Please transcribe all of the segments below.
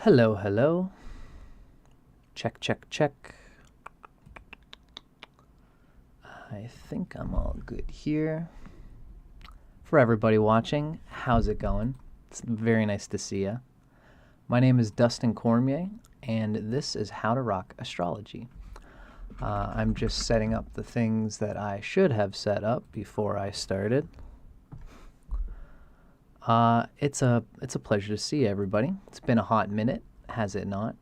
Hello, hello. Check, check, check. I think I'm all good here. For everybody watching, how's it going? It's very nice to see you. My name is Dustin Cormier, and this is How to Rock Astrology. I'm just setting up the things that I should have set up before I started. It's a pleasure to see everybody. It's been a hot minute, has it not?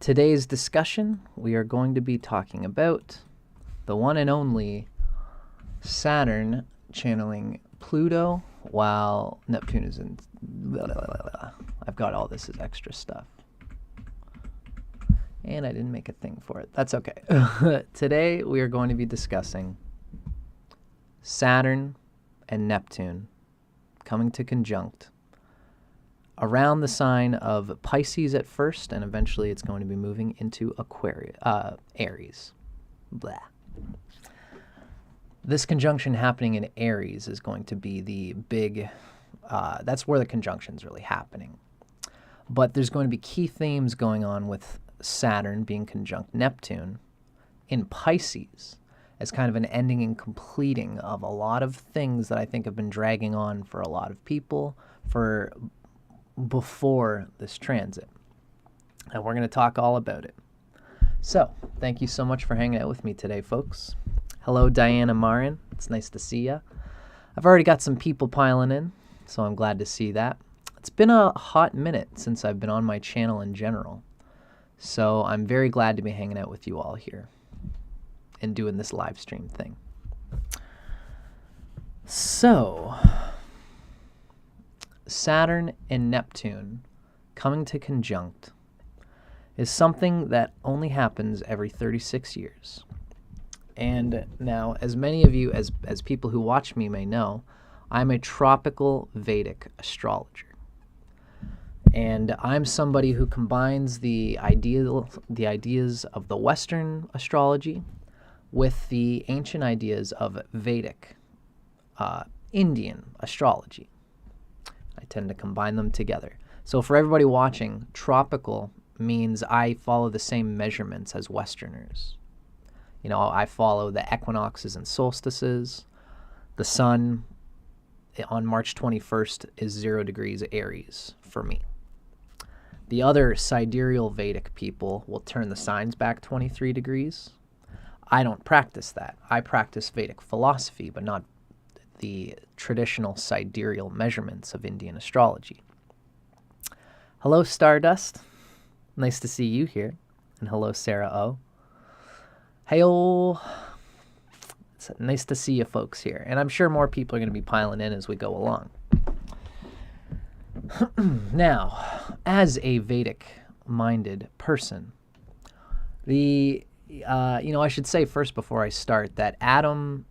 Today's discussion, we are going to be talking about the one and only Saturn channeling Pluto while Neptune is in... I've got all this as extra stuff. And I didn't make a thing for it. That's okay. Today we are going to be discussing Saturn and Neptune coming to conjunct around the sign of Pisces at first, and eventually it's going to be moving into Aries. Blah. This conjunction happening in Aries is going to be the big, that's where the conjunction's really happening. But there's going to be key themes going on with Saturn being conjunct Neptune in Pisces as kind of an ending and completing of a lot of things that I think have been dragging on for a lot of people for before this transit. And we're going to talk all about it. So, thank you so much for hanging out with me today, folks. Hello, Diana Marin. It's nice to see you. I've already got some people piling in, so I'm glad to see that. It's been a hot minute since I've been on my channel in general. So I'm very glad to be hanging out with you all here and doing this live stream thing. So, Saturn and Neptune coming to conjunct is something that only happens every 36 years. And now, as many of you, as people who watch me may know, I'm a tropical Vedic astrologer. And I'm somebody who combines the ideas of the Western astrology with the ancient ideas of Vedic Indian astrology. I tend to combine them together. So for everybody watching, tropical means I follow the same measurements as Westerners. You know, I follow the equinoxes and solstices. The sun on March 21st is 0 degrees Aries for me. The other sidereal Vedic people will turn the signs back 23 degrees. I don't practice that. I practice Vedic philosophy, but not the traditional sidereal measurements of Indian astrology. Hello, Stardust. Nice to see you here. And hello, Sarah O. Hey-oh. It's nice to see you folks here. And I'm sure more people are going to be piling in as we go along. Now, as a Vedic-minded person, I should say first before I start that Adam,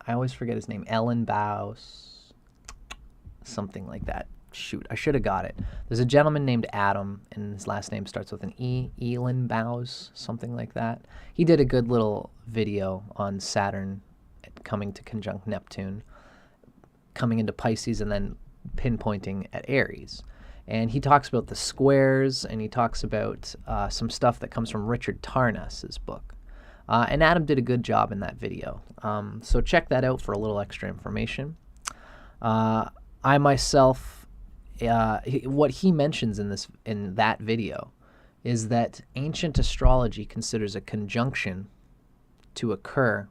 I always forget his name, Ellenbaus, something like that. Shoot, I should have got it. There's a gentleman named Adam, and his last name starts with an E, Ellenbaus, something like that. He did a good little video on Saturn coming to conjunct Neptune, coming into Pisces, and then pinpointing at Aries. And he talks about the squares, and he talks about some stuff that comes from Richard Tarnas's book. And Adam did a good job in that video. So check that out for a little extra information. I myself, what he mentions in that video is that ancient astrology considers a conjunction to occur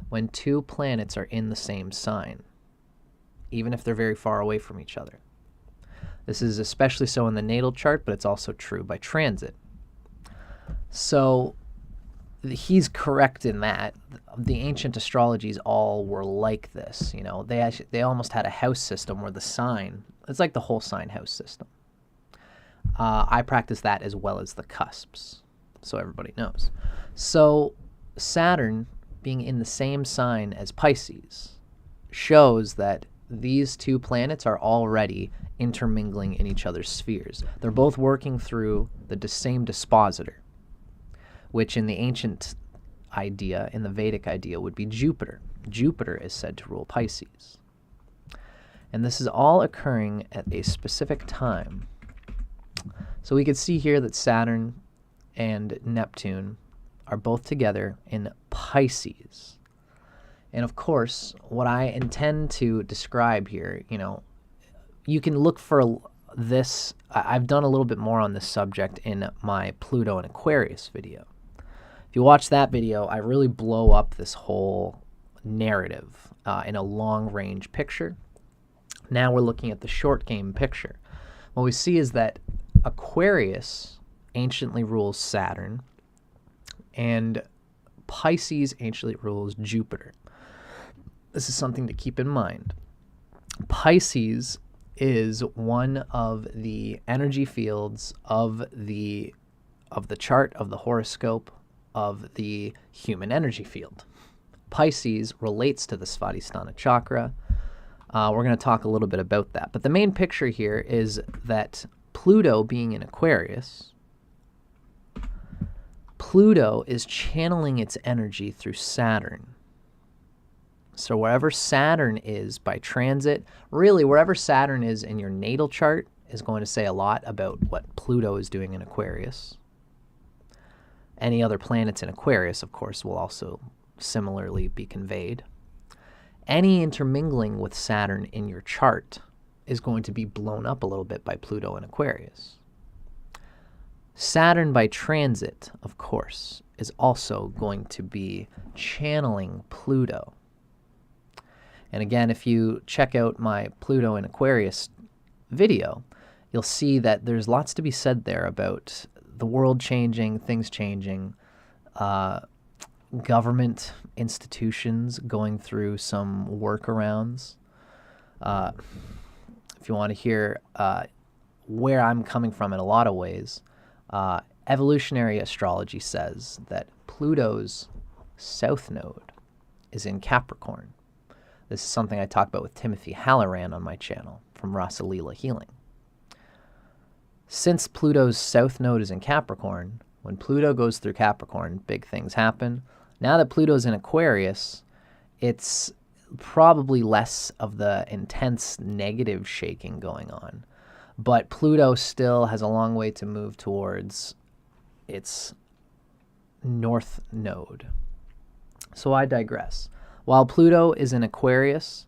when two planets are in the same sign, even if they're very far away from each other. This is especially so in the natal chart, but it's also true by transit. So he's correct in that. The ancient astrologies all were like this. You know, they almost had a house system where the sign, it's like the whole sign house system. I practice that as well as the cusps, so everybody knows. So Saturn being in the same sign as Pisces shows that these two planets are already intermingling in each other's spheres. They're both working through the same dispositor, which in the ancient idea, in the Vedic idea, would be Jupiter. Jupiter is said to rule Pisces. And this is all occurring at a specific time So we could see here that Saturn and Neptune are both together in Pisces. And of course, what I intend to describe here, you can look for this. I've done a little bit more on this subject in my Pluto and Aquarius video. If you watch that video, I really blow up this whole narrative in a long-range picture. Now we're looking at the short game picture. What we see is that Aquarius anciently rules Saturn, and Pisces anciently rules Jupiter. This is something to keep in mind. Pisces is one of the energy fields of the chart, of the horoscope, of the human energy field. Pisces relates to the Svadhisthana chakra. We're going to talk a little bit about that. But the main picture here is that Pluto being in Aquarius, Pluto is channeling its energy through Saturn. So wherever Saturn is by transit, really wherever Saturn is in your natal chart is going to say a lot about what Pluto is doing in Aquarius. Any other planets in Aquarius, of course, will also similarly be conveyed. Any intermingling with Saturn in your chart is going to be blown up a little bit by Pluto and Aquarius. Saturn by transit, of course, is also going to be channeling Pluto. And again, if you check out my Pluto and Aquarius video, you'll see that there's lots to be said there about the world changing, things changing, government institutions going through some workarounds. If you want to hear where I'm coming from in a lot of ways, evolutionary astrology says that Pluto's south node is in Capricorn. This is something I talk about with Timothy Halloran on my channel from Rasalila Healing. Since Pluto's south node is in Capricorn, when Pluto goes through Capricorn, big things happen. Now that Pluto's in Aquarius, it's probably less of the intense negative shaking going on. But Pluto still has a long way to move towards its north node. So I digress. While Pluto is in Aquarius,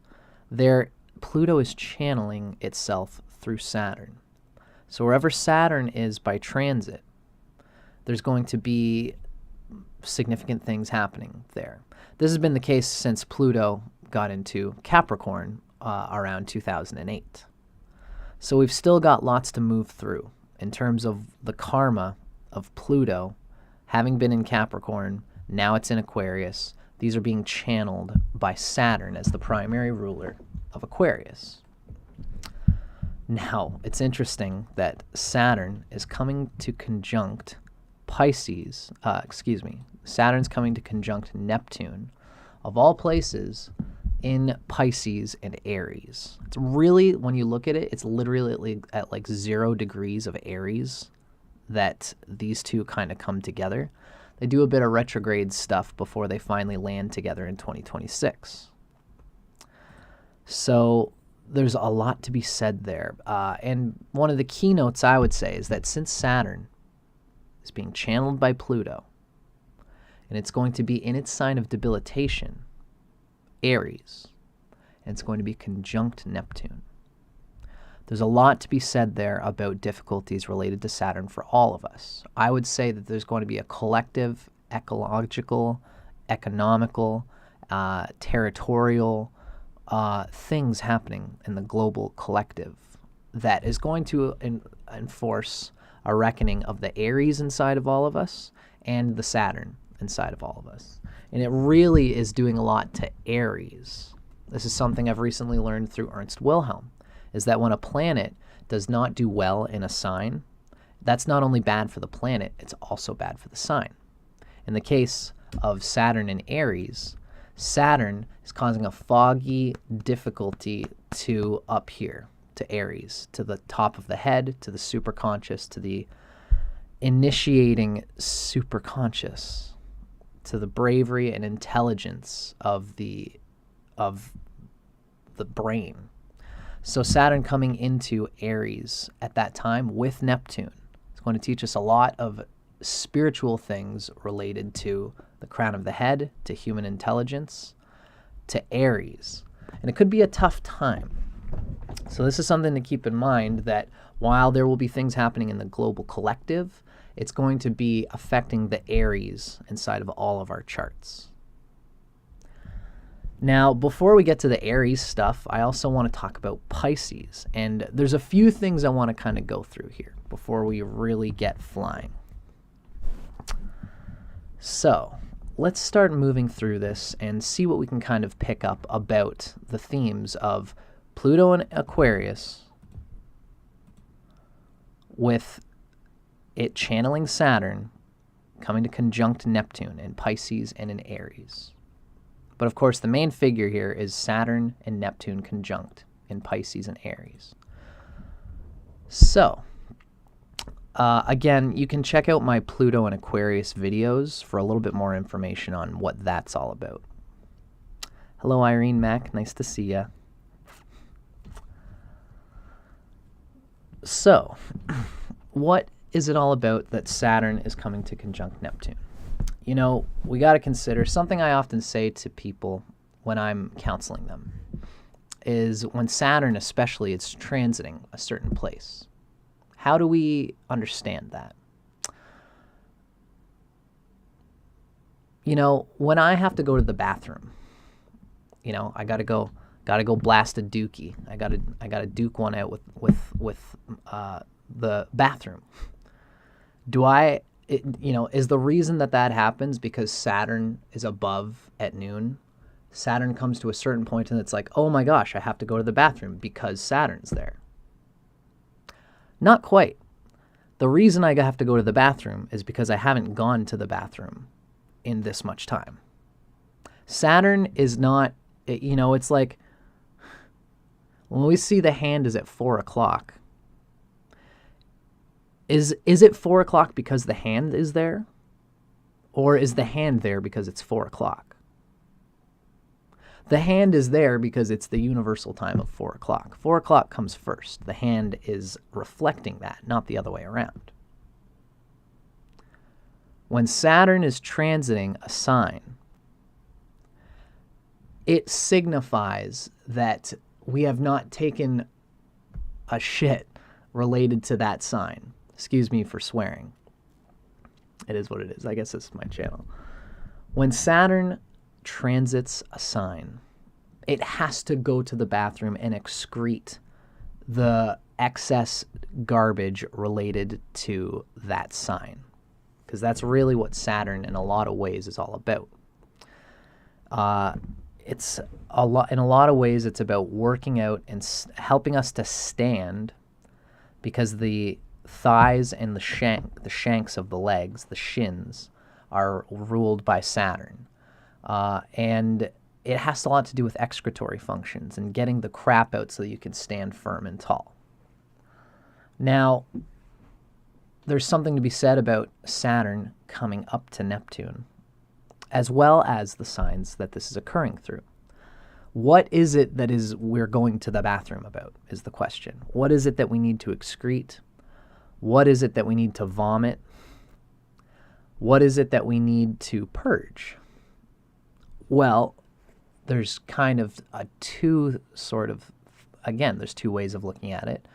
Pluto is channeling itself through Saturn. So wherever Saturn is by transit, there's going to be significant things happening there. This has been the case since Pluto got into Capricorn around 2008. So we've still got lots to move through in terms of the karma of Pluto having been in Capricorn. Now it's in Aquarius. These are being channeled by Saturn as the primary ruler of Aquarius. Now, it's interesting that Saturn is coming to conjunct Saturn's coming to conjunct Neptune, of all places, in Pisces and Aries. It's really, when you look at it, it's literally at like 0 degrees of Aries that these two kind of come together. They do a bit of retrograde stuff before they finally land together in 2026. So there's a lot to be said there. And one of the keynotes I would say is that since Saturn is being channeled by Pluto, and it's going to be in its sign of debilitation, Aries, and it's going to be conjunct Neptune. There's a lot to be said there about difficulties related to Saturn for all of us. I would say that there's going to be a collective, ecological, economical, territorial things happening in the global collective that is going to enforce a reckoning of the Aries inside of all of us and the Saturn inside of all of us. And it really is doing a lot to Aries. This is something I've recently learned through Ernst Wilhelm, is that when a planet does not do well in a sign, that's not only bad for the planet, it's also bad for the sign. In the case of Saturn and Aries, Saturn is causing a foggy difficulty to up here, to Aries, to the top of the head, to the superconscious, to the initiating superconscious, to the bravery and intelligence of the brain. So Saturn coming into Aries at that time with Neptune going to teach us a lot of spiritual things related to the crown of the head, to human intelligence, to Aries. And it could be a tough time. So this is something to keep in mind, that while there will be things happening in the global collective, it's going to be affecting the Aries inside of all of our charts. Now, before we get to the Aries stuff, I also want to talk about Pisces. And there's a few things I want to kind of go through here before we really get flying. So let's start moving through this and see what we can kind of pick up about the themes of Pluto and Aquarius, with it channeling Saturn, coming to conjunct Neptune in Pisces and in Aries. But of course, the main figure here is Saturn and Neptune conjunct in Pisces and Aries. So, again, you can check out my Pluto and Aquarius videos for a little bit more information on what that's all about. Hello, Irene Mack. Nice to see ya. So, what is it all about that Saturn is coming to conjunct Neptune? You know, we got to consider something I often say to people when I'm counseling them, is when Saturn especially is transiting a certain place. How do we understand that? You know, when I have to go to the bathroom, you know, I gotta go blast a dookie. I gotta duke one out with the bathroom. Is the reason that happens because Saturn is above at noon? Saturn comes to a certain point and it's like, oh my gosh, I have to go to the bathroom because Saturn's there. Not quite. The reason I have to go to the bathroom is because I haven't gone to the bathroom in this much time. Saturn is not, it's like when we see the hand is at 4 o'clock. Is it 4 o'clock because the hand is there? Or is the hand there because it's 4 o'clock? The hand is there because it's the universal time of 4 o'clock. 4 o'clock comes first. The hand is reflecting that, not the other way around. When Saturn is transiting a sign, it signifies that we have not taken a shit related to that sign. Excuse me for swearing. It is what it is. I guess this is my channel. When Saturn transits a sign, it has to go to the bathroom and excrete the excess garbage related to that sign, because that's really what Saturn in a lot of ways is all about. In a lot of ways it's about working out and helping us to stand, because the thighs and the shanks of the legs, the shins, are ruled by Saturn. And it has a lot to do with excretory functions and getting the crap out so that you can stand firm and tall. Now, there's something to be said about Saturn coming up to Neptune, as well as the signs that this is occurring through. What is it that we're going to the bathroom about is the question. What is it that we need to excrete? What is it that we need to vomit? What is it that we need to purge? Well, there's kind of there's two ways of looking at it.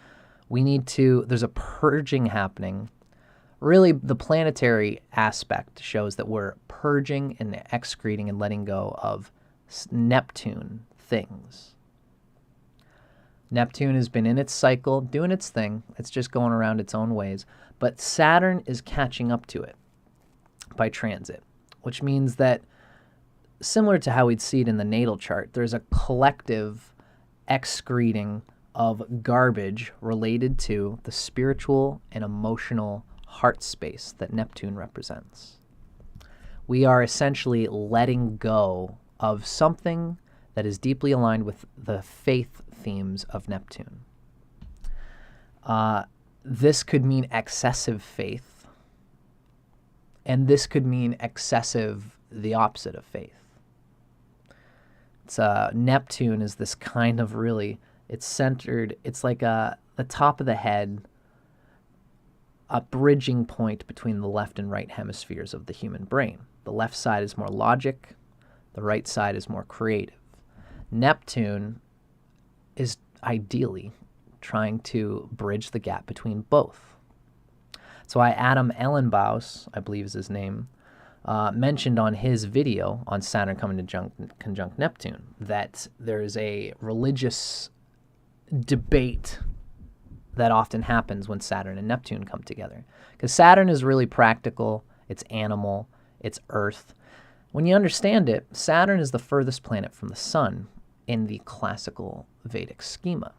There's a purging happening. Really, the planetary aspect shows that we're purging and excreting and letting go of Neptune things. Neptune has been in its cycle, doing its thing. It's just going around its own ways. But Saturn is catching up to it by transit, which means that, similar to how we'd see it in the natal chart, there's a collective excreting of garbage related to the spiritual and emotional heart space that Neptune represents. We are essentially letting go of something that is deeply aligned with the faith themes of Neptune. This could mean excessive faith, and this could mean the opposite of faith. Neptune is this kind of it's centered, it's like the top of the head. a bridging point between the left and right hemispheres of the human brain. The left side is more logic, the right side is more creative. Neptune is ideally trying to bridge the gap between both. That's why Adam Ellenbaus, I believe is his name, mentioned on his video on Saturn coming to conjunct Neptune that there's a religious debate that often happens when Saturn and Neptune come together. Because Saturn is really practical, it's animal, it's earth. When you understand it, Saturn is the furthest planet from the sun in the classical Vedic schema.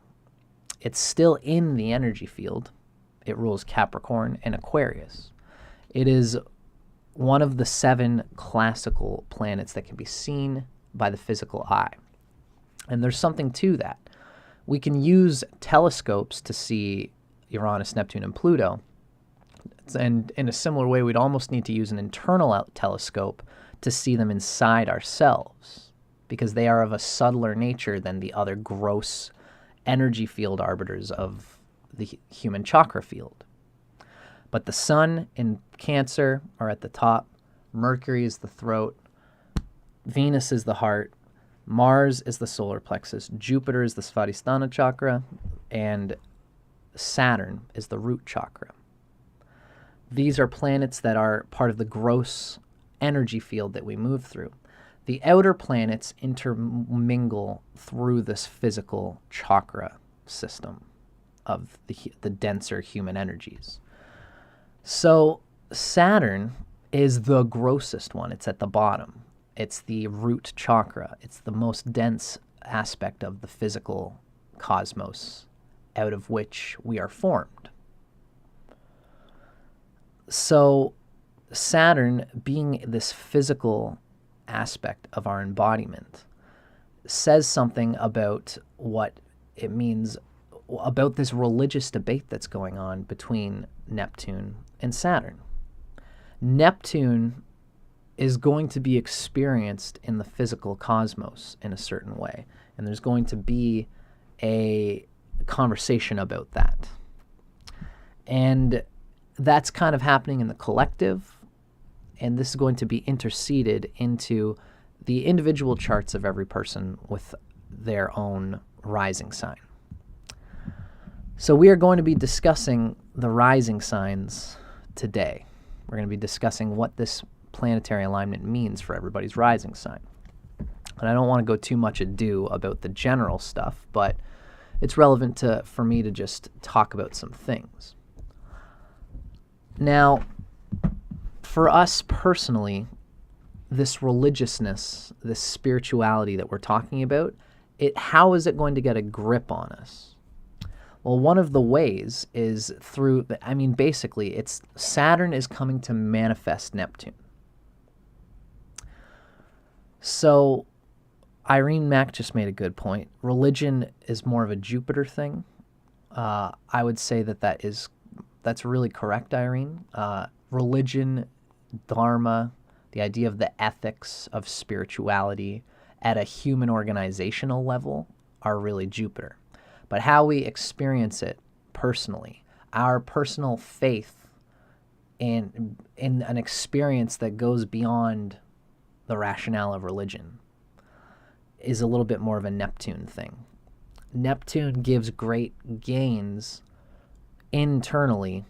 It's still in the energy field. It rules Capricorn and Aquarius. It is one of the 7 classical planets that can be seen by the physical eye. And there's something to that. We can use telescopes to see Uranus, Neptune, and Pluto. And in a similar way, we'd almost need to use an internal telescope to see them inside ourselves, because they are of a subtler nature than the other gross energy field arbiters of the human chakra field. But the sun in Cancer are at the top, Mercury is the throat, Venus is the heart, Mars is the solar plexus, Jupiter is the Svadhisthana chakra, and Saturn is the root chakra. These are planets that are part of the gross energy field that we move through. The outer planets intermingle through this physical chakra system of the denser human energies. So Saturn is the grossest one. It's at the bottom. It's the root chakra. It's the most dense aspect of the physical cosmos out of which we are formed. So Saturn, being this physical aspect of our embodiment, says something about what it means, about this religious debate that's going on between Neptune and Saturn. Neptune is going to be experienced in the physical cosmos in a certain way, and there's going to be a conversation about that. And that's kind of happening in the collective, and this is going to be interceded into the individual charts of every person with their own rising sign. So we are going to be discussing the rising signs today. We're going to be discussing what this planetary alignment means for everybody's rising sign. And I don't want to go too much ado about the general stuff, but it's relevant for me to just talk about some things. Now, for us personally, this religiousness, this spirituality that we're talking about, how is it going to get a grip on us? Well, one of the ways is through, basically, it's Saturn is coming to manifest Neptune. So, Irene Mack just made a good point. Religion is more of a Jupiter thing. I would say that's really correct, Irene. Religion, dharma, the idea of the ethics of spirituality at a human organizational level are really Jupiter. But how we experience it personally, our personal faith in an experience that goes beyond the rationale of religion, is a little bit more of a Neptune thing. Neptune gives great gains internally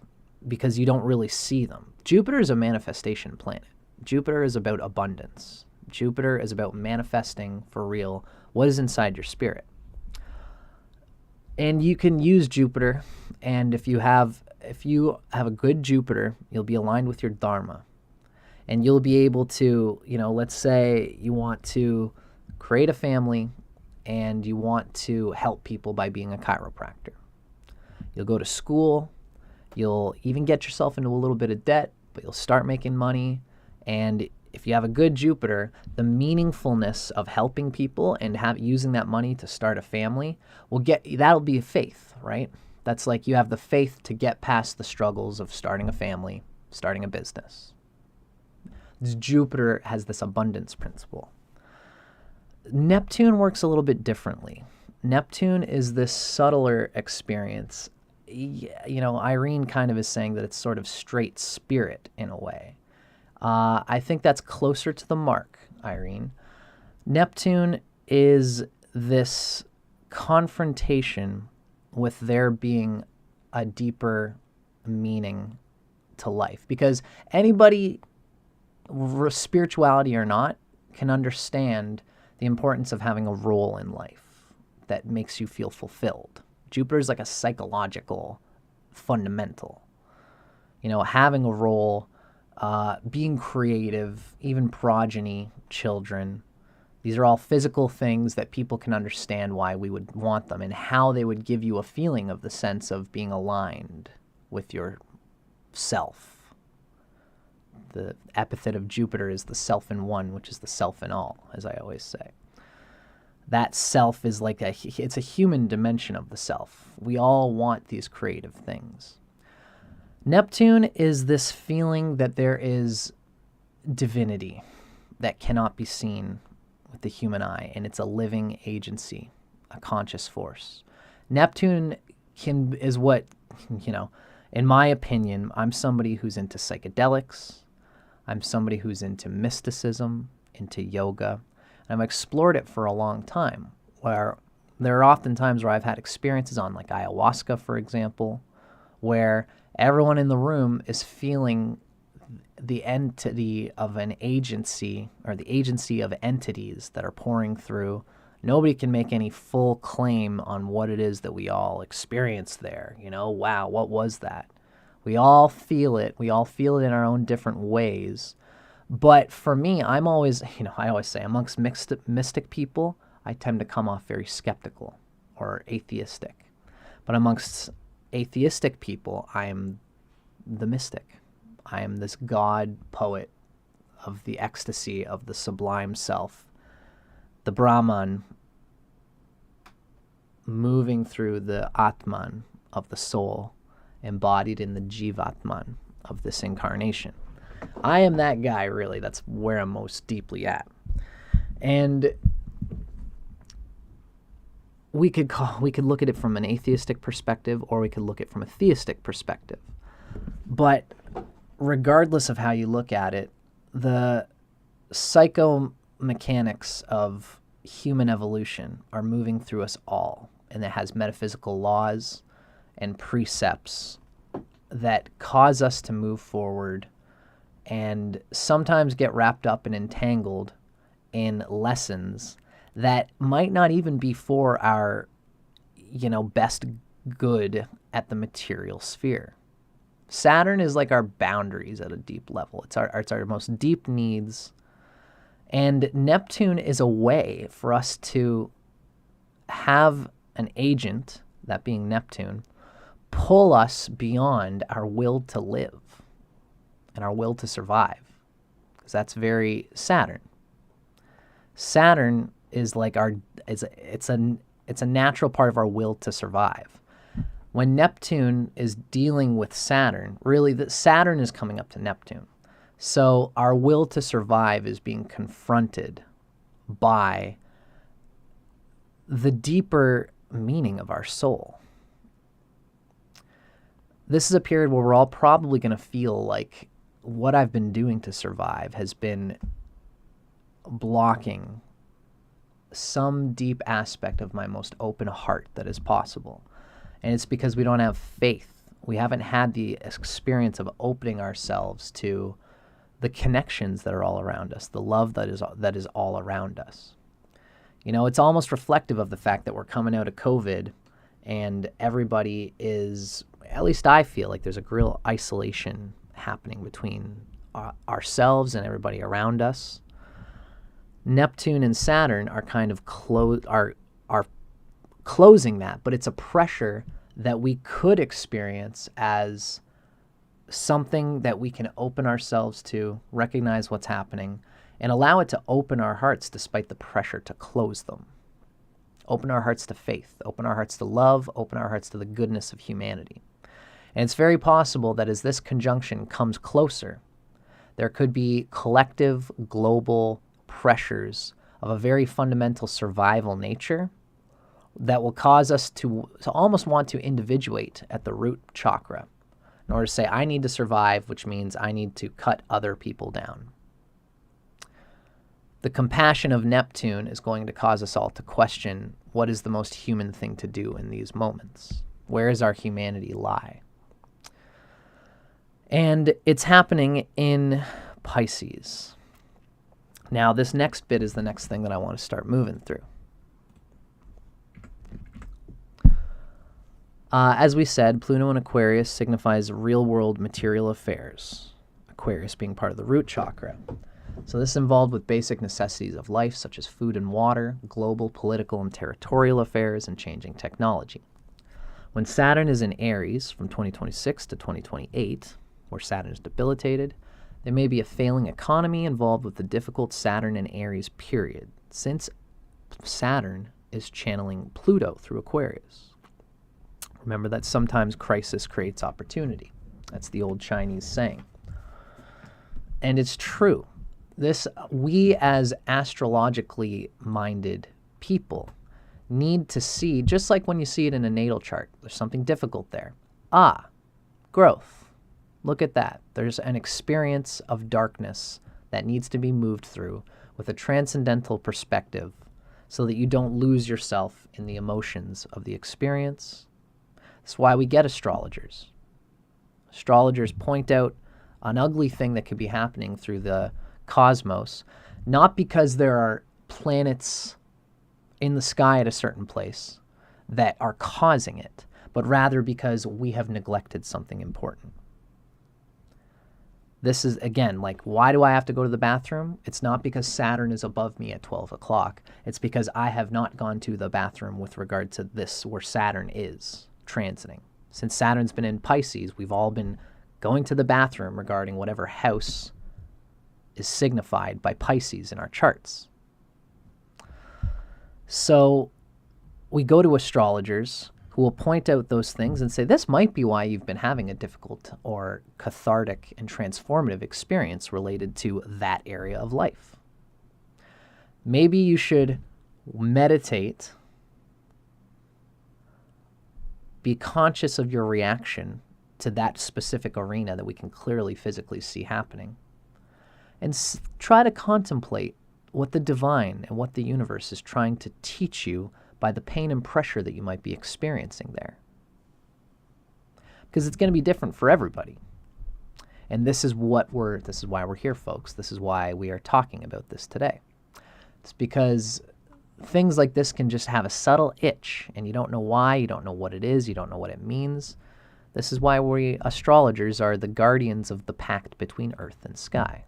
because you don't really see them. Jupiter is a manifestation planet. Jupiter is about abundance. Jupiter is about manifesting for real what is inside your spirit. And you can use Jupiter, and if you have a good Jupiter, you'll be aligned with your dharma. And you'll be able to, let's say you want to create a family and you want to help people by being a chiropractor. You'll go to school, you'll even get yourself into a little bit of debt, but you'll start making money. And if you have a good Jupiter, the meaningfulness of helping people and using that money to start a family that'll be faith, right? That's like you have the faith to get past the struggles of starting a family, starting a business. Jupiter has this abundance principle. Neptune works a little bit differently. Neptune is this subtler experience you know, Irene kind of is saying that it's sort of straight spirit in a way. I think that's closer to the mark, Irene. Neptune is this confrontation with there being a deeper meaning to life. Because anybody, spirituality or not, can understand the importance of having a role in life that makes you feel fulfilled. Jupiter is like a psychological fundamental. You know, having a role, being creative, even progeny, children. These are all physical things that people can understand why we would want them and how they would give you a feeling of the sense of being aligned with your self. The epithet of Jupiter is the self in one, which is the self in all, as I always say. That self is like it's a human dimension of the self. We all want these creative things. Neptune is this feeling that there is divinity that cannot be seen with the human eye, and it's a living agency, a conscious force. Neptune is what, you know, in my opinion, I'm somebody who's into psychedelics. I'm somebody who's into mysticism, into yoga. And I've explored it for a long time, where there are often times where I've had experiences on like ayahuasca, for example, where everyone in the room is feeling the entity of an agency or the agency of entities that are pouring through. Nobody can make any full claim on what it is that we all experienced there. You know, wow, what was that? We all feel it. We all feel it in our own different ways. But for me, I'm always, you know, I always say amongst mystic people, I tend to come off very skeptical or atheistic. But amongst atheistic people, I am the mystic. I am this God poet of the ecstasy of the sublime self, the Brahman moving through the Atman of the soul, embodied in the Jivatman of this incarnation. I am that guy, really. That's where I'm most deeply at. And we could look at it from an atheistic perspective, or we could look at it from a theistic perspective. But regardless of how you look at it, the psychomechanics of human evolution are moving through us all, and it has metaphysical laws and precepts that cause us to move forward and sometimes get wrapped up and entangled in lessons that might not even be for our, you know, best good at the material sphere. Saturn is like our boundaries at a deep level. It's our most deep needs. And Neptune is a way for us to have an agent, that being Neptune, pull us beyond our will to live and our will to survive, because that's very Saturn. Saturn is like it's a natural part of our will to survive. When Neptune is dealing with Saturn, really Saturn is coming up to Neptune. So our will to survive is being confronted by the deeper meaning of our soul. This is a period where we're all probably going to feel like what I've been doing to survive has been blocking some deep aspect of my most open heart that is possible. And it's because we don't have faith. We haven't had the experience of opening ourselves to the connections that are all around us, the love that is all around us. You know, it's almost reflective of the fact that we're coming out of COVID and everybody is, at least I feel like there's a real isolation happening between ourselves and everybody around us. Neptune and Saturn are kind of are closing that, but it's a pressure that we could experience as something that we can open ourselves to, recognize what's happening, and allow it to open our hearts despite the pressure to close them. Open our hearts to faith, open our hearts to love, open our hearts to the goodness of humanity. And it's very possible that as this conjunction comes closer, there could be collective global pressures of a very fundamental survival nature that will cause us to almost want to individuate at the root chakra in order to say, I need to survive, which means I need to cut other people down. The compassion of Neptune is going to cause us all to question what is the most human thing to do in these moments. Where does our humanity lie? And it's happening in Pisces. Now, this next bit is the next thing that I want to start moving through. As we said, Pluto in Aquarius signifies real-world material affairs, Aquarius being part of the root chakra. So this is involved with basic necessities of life, such as food and water, global, political, and territorial affairs, and changing technology. When Saturn is in Aries from 2026 to 2028, where Saturn is debilitated, there may be a failing economy involved with the difficult Saturn and Aries period, since Saturn is channeling Pluto through Aquarius. Remember that sometimes crisis creates opportunity. That's the old Chinese saying. And it's true. We as astrologically minded people need to see, just like when you see it in a natal chart, there's something difficult there. Growth. Look at that. There's an experience of darkness that needs to be moved through with a transcendental perspective so that you don't lose yourself in the emotions of the experience. That's why we get astrologers. Astrologers point out an ugly thing that could be happening through the cosmos, not because there are planets in the sky at a certain place that are causing it, but rather because we have neglected something important. This is, again, like, why do I have to go to the bathroom? It's not because Saturn is above me at 12 o'clock. It's because I have not gone to the bathroom with regard to this, where Saturn is transiting. Since Saturn's been in Pisces, we've all been going to the bathroom regarding whatever house is signified by Pisces in our charts. So we go to astrologers who will point out those things and say, this might be why you've been having a difficult or cathartic and transformative experience related to that area of life. Maybe you should meditate, be conscious of your reaction to that specific arena that we can clearly physically see happening, and try to contemplate what the divine and what the universe is trying to teach you by the pain and pressure that you might be experiencing there. Because it's going to be different for everybody. And this is why we're here, folks. This is why we are talking about this today. It's because things like this can just have a subtle itch, and you don't know why, you don't know what it is, you don't know what it means. This is why we astrologers are the guardians of the pact between earth and sky.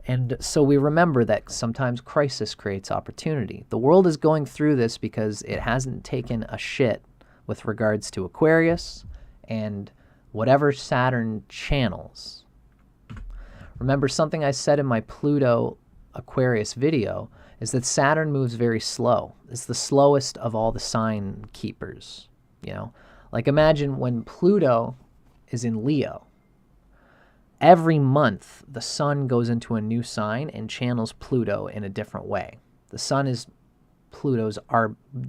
And so we remember that sometimes crisis creates opportunity. The world is going through this because it hasn't taken a shit with regards to Aquarius and whatever Saturn channels. Remember, something I said in my Pluto Aquarius video is that Saturn moves very slow. It's the slowest of all the sign keepers, you know? Like, imagine when Pluto is in Leo. Every month, the sun goes into a new sign and channels Pluto in a different way. The sun is Pluto's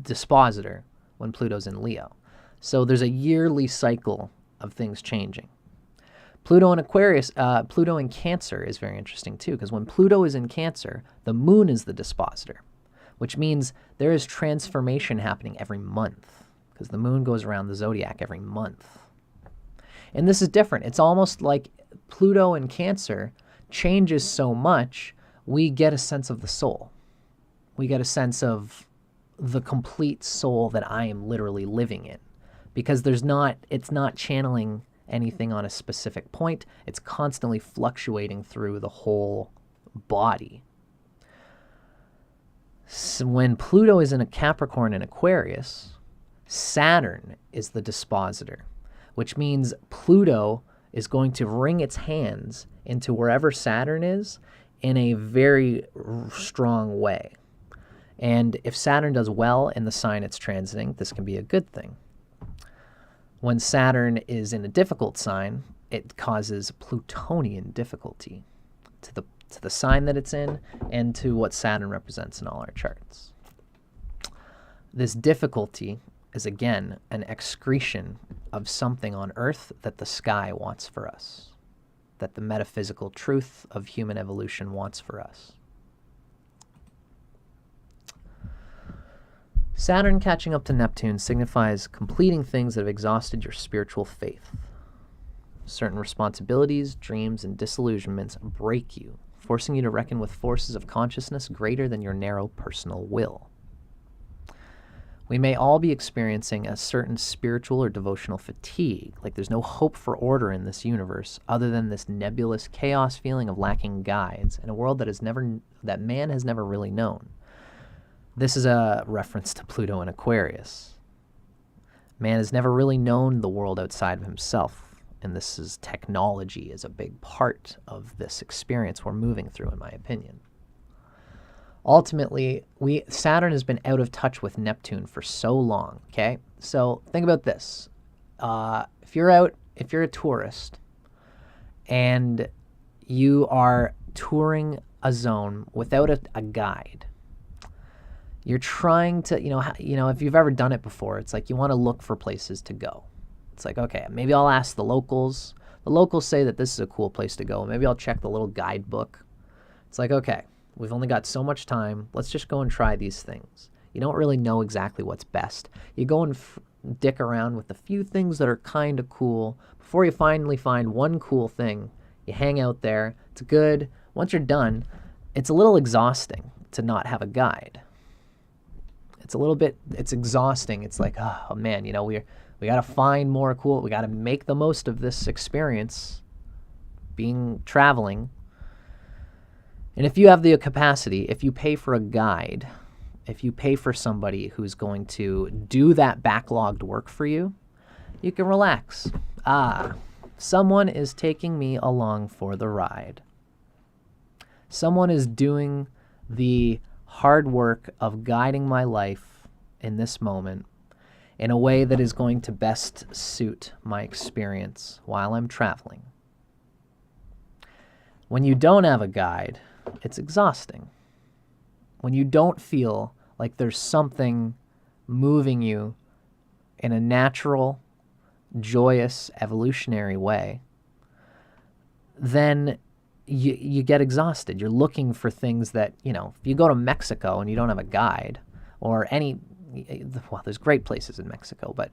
dispositor when Pluto's in Leo. So there's a yearly cycle of things changing. Pluto in Aquarius, Pluto in Cancer is very interesting too, because when Pluto is in Cancer, the moon is the dispositor, which means there is transformation happening every month, because the moon goes around the zodiac every month. And this is different. It's almost like Pluto in Cancer changes so much, we get a sense of the soul. We get a sense of the complete soul that I am literally living in, because it's not channeling anything on a specific point. It's constantly fluctuating through the whole body. So when Pluto is in a Capricorn and Aquarius, Saturn is the dispositor, which means Pluto is going to wring its hands into wherever Saturn is in a very strong way. And if Saturn does well in the sign it's transiting, this can be a good thing. When Saturn is in a difficult sign, it causes Plutonian difficulty to the sign that it's in and to what Saturn represents in all our charts. this difficulty is, again, an excretion of something on Earth that the sky wants for us, that the metaphysical truth of human evolution wants for us. Saturn catching up to Neptune signifies completing things that have exhausted your spiritual faith. Certain responsibilities, dreams, and disillusionments break you, forcing you to reckon with forces of consciousness greater than your narrow personal will. We may all be experiencing a certain spiritual or devotional fatigue, like there's no hope for order in this universe other than this nebulous chaos feeling of lacking guides in a world that man has never really known. This is a reference to Pluto and Aquarius. Man has never really known the world outside of himself, and this is technology is a big part of this experience we're moving through, in my opinion. Ultimately, Saturn has been out of touch with Neptune for so long, okay? So think about this. If you're a tourist and you are touring a zone without a guide, you're trying to, if you've ever done it before, it's like you want to look for places to go. It's like, okay, maybe I'll ask the locals. The locals say that this is a cool place to go. Maybe I'll check the little guidebook. It's like, okay, we've only got so much time. Let's just go and try these things. You don't really know exactly what's best. You go and dick around with a few things that are kind of cool. Before you finally find one cool thing, you hang out there. It's good. Once you're done, it's a little exhausting to not have a guide. It's exhausting. It's like, oh man, we got to find more cool. We got to make the most of this experience traveling. And if you have the capacity, if you pay for a guide, if you pay for somebody who's going to do that backlogged work for you, you can relax. Someone is taking me along for the ride. Someone is doing the hard work of guiding my life in this moment in a way that is going to best suit my experience while I'm traveling. When you don't have a guide, it's exhausting. When you don't feel like there's something moving you in a natural, joyous, evolutionary way, then you get exhausted. You're looking for things that, if you go to Mexico and you don't have a guide, or there's great places in Mexico, but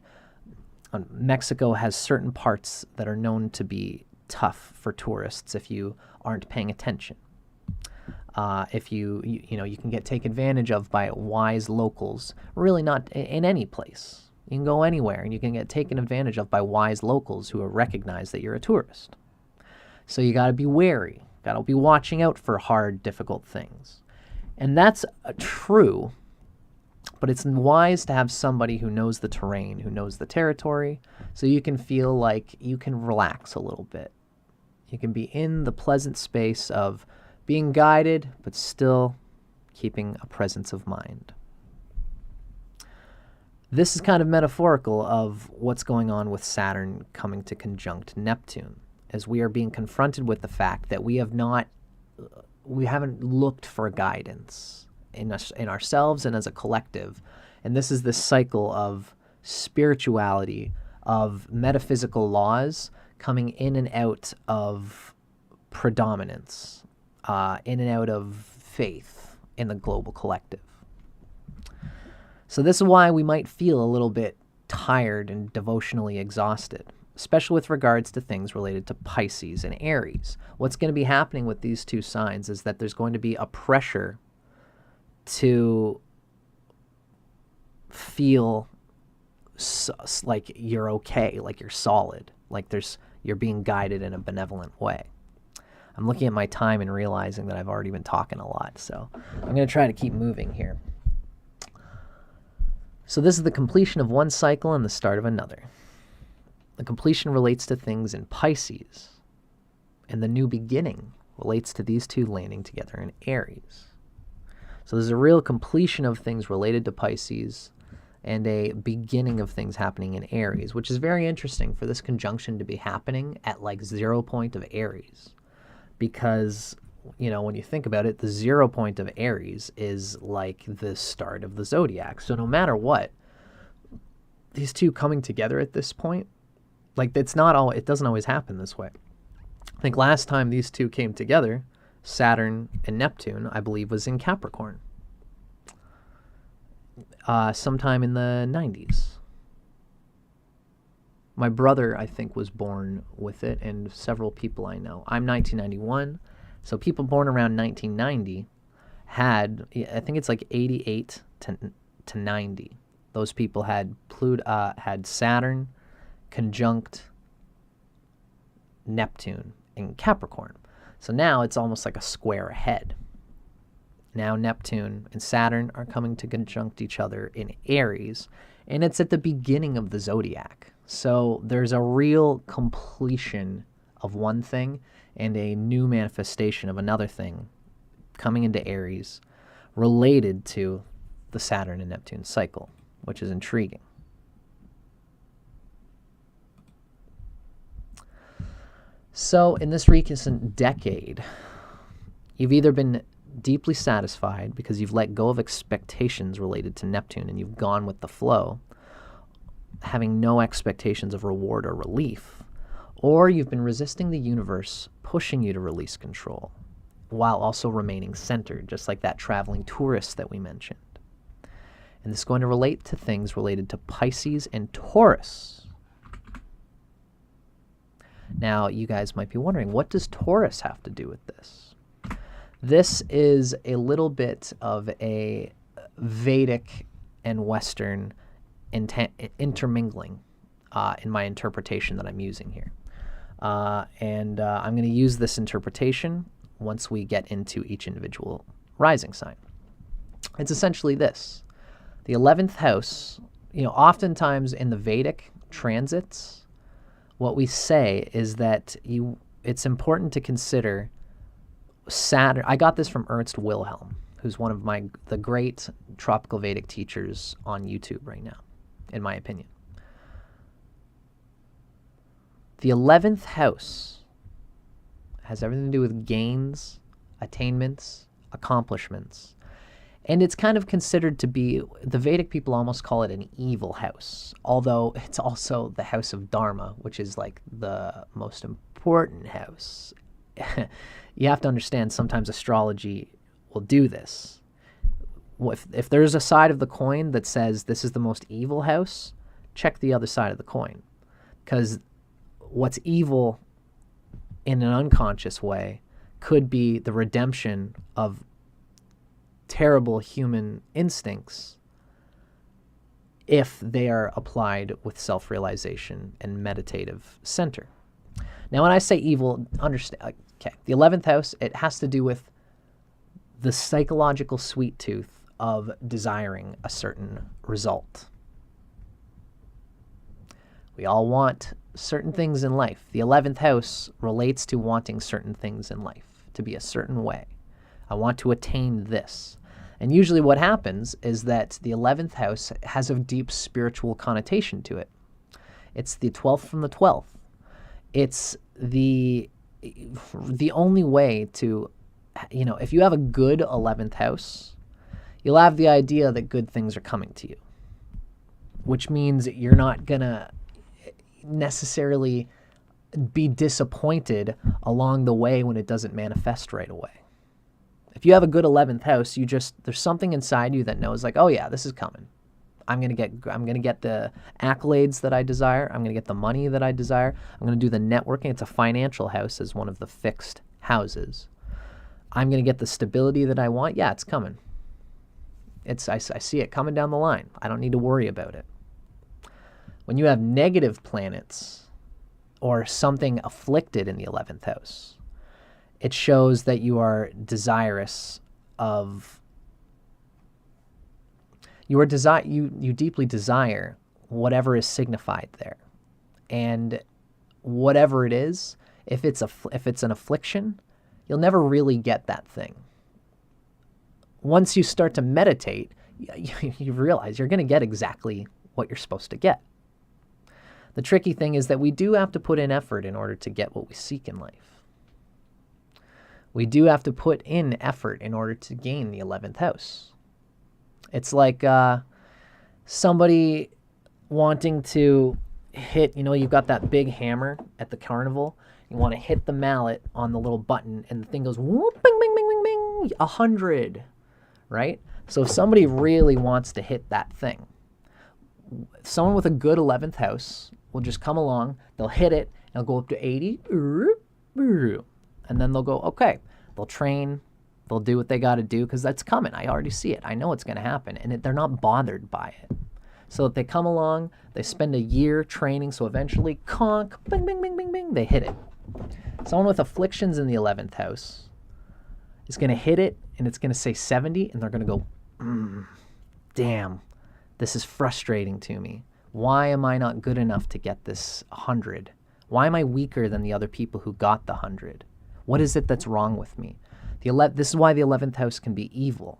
Mexico has certain parts that are known to be tough for tourists if you aren't paying attention. If you can take advantage of by wise locals, really not in any place. You can go anywhere and you can get taken advantage of by wise locals who recognize that you're a tourist. So you got to be wary, got to be watching out for hard, difficult things. And that's true, but it's wise to have somebody who knows the terrain, who knows the territory, so you can feel like you can relax a little bit. You can be in the pleasant space of being guided, but still keeping a presence of mind. This is kind of metaphorical of what's going on with Saturn coming to conjunct Neptune, as we are being confronted with the fact that we haven't looked for guidance in ourselves and as a collective. And this is this cycle of spirituality, of metaphysical laws coming in and out of predominance, in and out of faith in the global collective. So this is why we might feel a little bit tired and devotionally exhausted, especially with regards to things related to Pisces and Aries. What's going to be happening with these two signs is that there's going to be a pressure to feel like you're okay, like you're solid, like you're being guided in a benevolent way. I'm looking at my time and realizing that I've already been talking a lot, so I'm going to try to keep moving here. So this is the completion of one cycle and the start of another. The completion relates to things in Pisces, and the new beginning relates to these two landing together in Aries. So there's a real completion of things related to Pisces and a beginning of things happening in Aries, which is very interesting for this conjunction to be happening at like 0 point of Aries, because you know, when you think about it, the 0 point of Aries is like the start of the zodiac. So no matter what, these two coming together at this point, like it doesn't always happen this way. I think last time these two came together, Saturn and Neptune, I believe, was in Capricorn. Sometime in the 90s. My brother, I think, was born with it, and several people I know. I'm 1991, so people born around 1990 had, I think it's like 88 to 90. Those people had had Saturn conjunct Neptune in Capricorn. So now it's almost like a square ahead. Now Neptune and Saturn are coming to conjunct each other in Aries, and it's at the beginning of the zodiac. So there's a real completion of one thing and a new manifestation of another thing coming into Aries related to the Saturn and Neptune cycle, which is intriguing. So in this recent decade, you've either been deeply satisfied because you've let go of expectations related to Neptune and you've gone with the flow, having no expectations of reward or relief, or you've been resisting the universe pushing you to release control while also remaining centered, just like that traveling tourist that we mentioned. And this is going to relate to things related to Pisces and Taurus. Now, you guys might be wondering, what does Taurus have to do with this? This is a little bit of a Vedic and Western intermingling in my interpretation that I'm using here. I'm going to use this interpretation once we get into each individual rising sign. It's essentially this. The 11th house, you know, oftentimes in the Vedic transits, what we say is that it's important to consider Saturn. I got this from Ernst Wilhelm, who's one of the great tropical Vedic teachers on YouTube right now, in my opinion. The 11th house has everything to do with gains, attainments, accomplishments. And it's kind of considered to be, the Vedic people almost call it an evil house, although it's also the house of Dharma, which is like the most important house. You have to understand, sometimes astrology will do this. If there's a side of the coin that says this is the most evil house, check the other side of the coin. Because what's evil in an unconscious way could be the redemption of terrible human instincts if they are applied with self-realization and meditative center. Now, when I say evil, understand, okay, the 11th house, it has to do with the psychological sweet tooth of desiring a certain result. We all want certain things in life. The 11th house relates to wanting certain things in life to be a certain way. I want to attain this. And usually what happens is that the 11th house has a deep spiritual connotation to it. It's the 12th from the 12th. It's the only way to, you know, if you have a good 11th house, you'll have the idea that good things are coming to you, which means you're not going to necessarily be disappointed along the way when it doesn't manifest right away. If you have a good 11th house, there's something inside you that knows, like, oh yeah, this is coming. I'm gonna get the accolades that I desire. I'm gonna get the money that I desire. I'm gonna do the networking. It's a financial house as one of the fixed houses. I'm gonna get the stability that I want. Yeah, it's coming. I see it coming down the line. I don't need to worry about it. When you have negative planets or something afflicted in the 11th house, it shows that you are desirous of, you deeply desire whatever is signified there. And whatever it is, if it's an affliction, you'll never really get that thing. Once you start to meditate, you realize you're going to get exactly what you're supposed to get. The tricky thing is that we do have to put in effort in order to get what we seek in life. We do have to put in effort in order to gain the 11th house. It's like somebody wanting to hit, you've got that big hammer at the carnival. You want to hit the mallet on the little button, and the thing goes whoop, bing, bing, bing, bing, bing, 100, right? So if somebody really wants to hit that thing, someone with a good 11th house will just come along, they'll hit it, and it'll go up to 80, and then they'll go, okay, they'll train, they'll do what they got to do because that's coming. I already see it. I know it's going to happen, and they're not bothered by it. So if they come along, they spend a year training, so eventually, conk, bing, bing, bing, bing, bing, they hit it. Someone with afflictions in the 11th house is going to hit it, and it's going to say 70, and they're going to go, damn, this is frustrating to me. Why am I not good enough to get this 100? Why am I weaker than the other people who got the 100? What is it that's wrong with me? This is why the 11th house can be evil.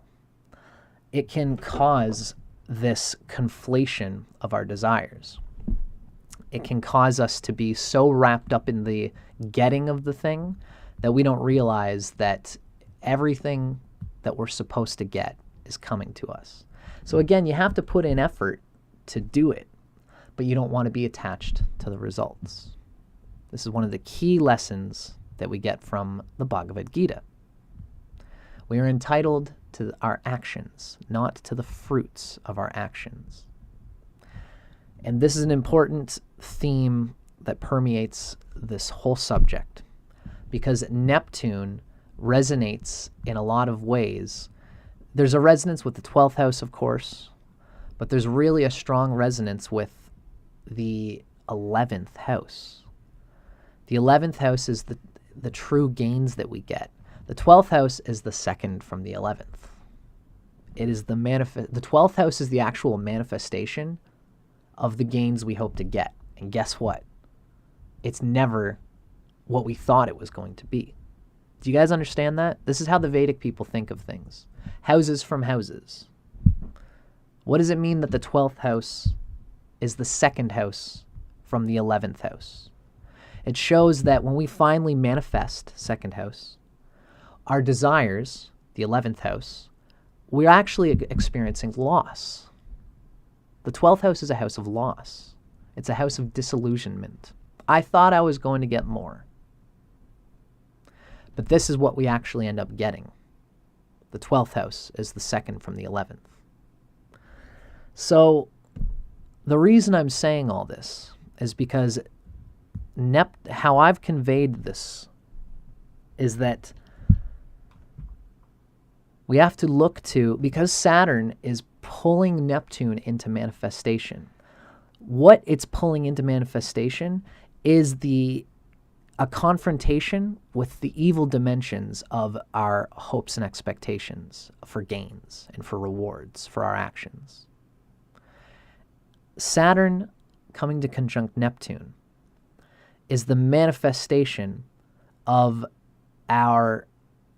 It can cause this conflation of our desires. It can cause us to be so wrapped up in the getting of the thing that we don't realize that everything that we're supposed to get is coming to us. So again, you have to put in effort to do it, but you don't want to be attached to the results. This is one of the key lessons that we get from the Bhagavad Gita. We are entitled to our actions, not to the fruits of our actions. And this is an important theme that permeates this whole subject, because Neptune resonates in a lot of ways. There's a resonance with the 12th house, of course, but there's really a strong resonance with the 11th house. The 11th house is the true gains that we get. The 12th house is the second from the 11th. It is the 12th house is the actual manifestation of the gains we hope to get. And guess what? It's never what we thought it was going to be. Do you guys understand that? This is how the Vedic people think of things. Houses from houses. What does it mean that the 12th house is the second house from the 11th house? It shows that when we finally manifest second house, our desires, the 11th house, we're actually experiencing loss. The 12th house is a house of loss. It's a house of disillusionment. I thought I was going to get more. But this is what we actually end up getting. The 12th house is the second from the 11th. So the reason I'm saying all this is because how I've conveyed this is that we have to look to, because Saturn is pulling Neptune into manifestation. What it's pulling into manifestation is a confrontation with the evil dimensions of our hopes and expectations for gains and for rewards for our actions. Saturn coming to conjunct Neptune is the manifestation of our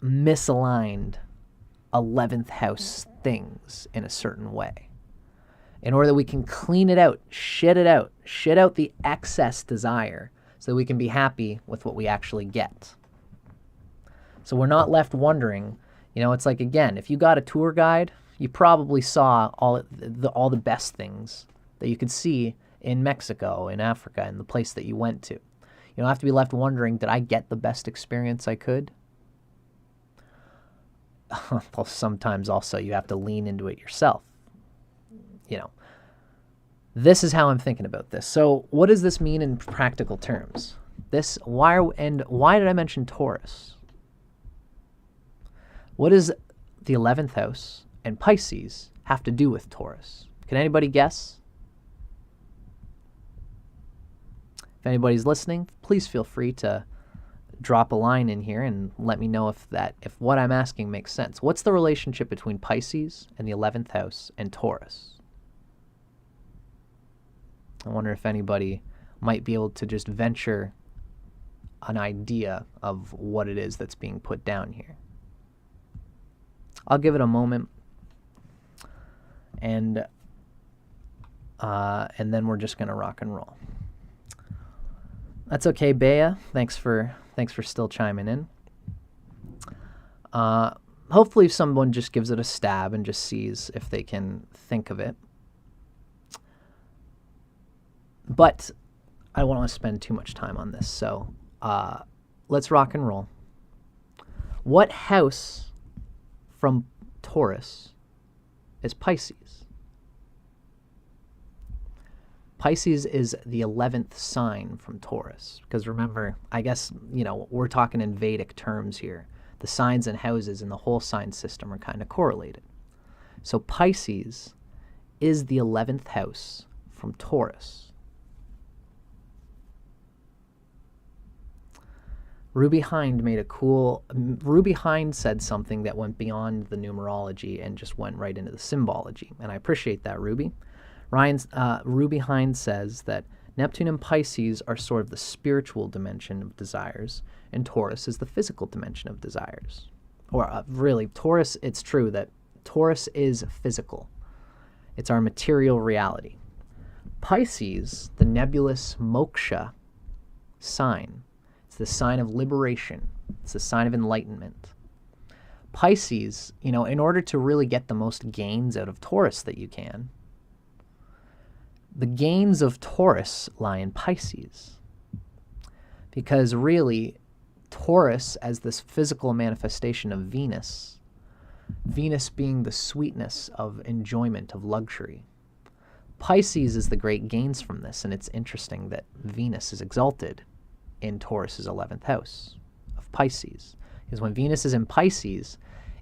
misaligned 11th house things in a certain way, in order that we can clean it out, shit out the excess desire, so that we can be happy with what we actually get. So we're not left wondering, it's like, again, if you got a tour guide, you probably saw all the best things that you could see in Mexico, in Africa, in the place that you went to. You don't have to be left wondering, did I get the best experience I could? Well, sometimes also you have to lean into it yourself. This is how I'm thinking about this. So what does this mean in practical terms? Why did I mention Taurus? What does the 11th house and Pisces have to do with Taurus? Can anybody guess? If anybody's listening, please feel free to drop a line in here and let me know if what I'm asking makes sense. What's the relationship between Pisces and the 11th house and Taurus? I wonder if anybody might be able to just venture an idea of what it is that's being put down here. I'll give it a moment, and then we're just going to rock and roll. That's okay, Bea. Thanks for still chiming in. Hopefully someone just gives it a stab and just sees if they can think of it. But I don't want to spend too much time on this, so let's rock and roll. What house from Taurus is Pisces? Pisces is the 11th sign from Taurus. Because remember, I guess, we're talking in Vedic terms here. The signs and houses in the whole sign system are kind of correlated. So Pisces is the 11th house from Taurus. Ruby Hind Ruby Hind said something that went beyond the numerology and just went right into the symbology. And I appreciate that, Ruby. Ruby Hind says that Neptune and Pisces are sort of the spiritual dimension of desires, and Taurus is the physical dimension of desires. Or really, Taurus, it's true that Taurus is physical. It's our material reality. Pisces, the nebulous moksha sign, it's the sign of liberation. It's the sign of enlightenment. Pisces, in order to really get the most gains out of Taurus that you can, the gains of Taurus lie in Pisces. Because really, Taurus, as this physical manifestation of Venus, Venus being the sweetness of enjoyment, of luxury, Pisces is the great gains from this, and it's interesting that Venus is exalted in Taurus's 11th house of Pisces. Because when Venus is in Pisces,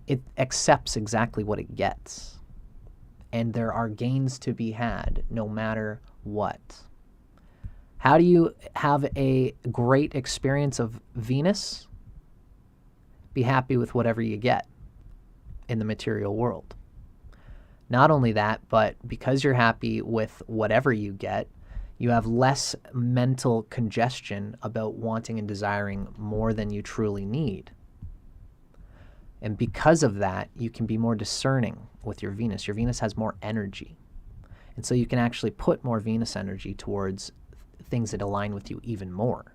it accepts exactly what it gets. And there are gains to be had no matter what. How do you have a great experience of Venus? Be happy with whatever you get in the material world. Not only that, but because you're happy with whatever you get, you have less mental congestion about wanting and desiring more than you truly need. And because of that, you can be more discerning with your Venus. Your Venus has more energy. And so you can actually put more Venus energy towards things that align with you even more.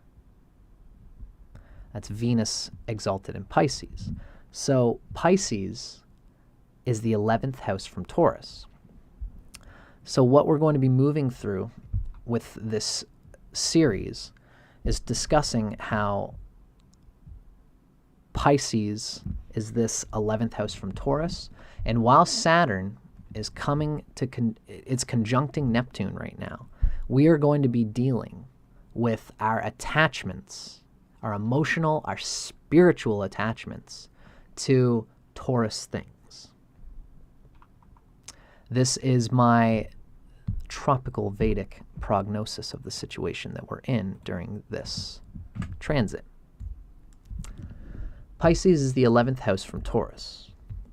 That's Venus exalted in Pisces. So Pisces is the 11th house from Taurus. So what we're going to be moving through with this series is discussing how Pisces is this 11th house from Taurus, and while Saturn is coming to, it's conjuncting Neptune right now, we are going to be dealing with our attachments, our emotional, our spiritual attachments to Taurus things. This is my tropical Vedic prognosis of the situation that we're in during this transit. Pisces is the 11th house from Taurus.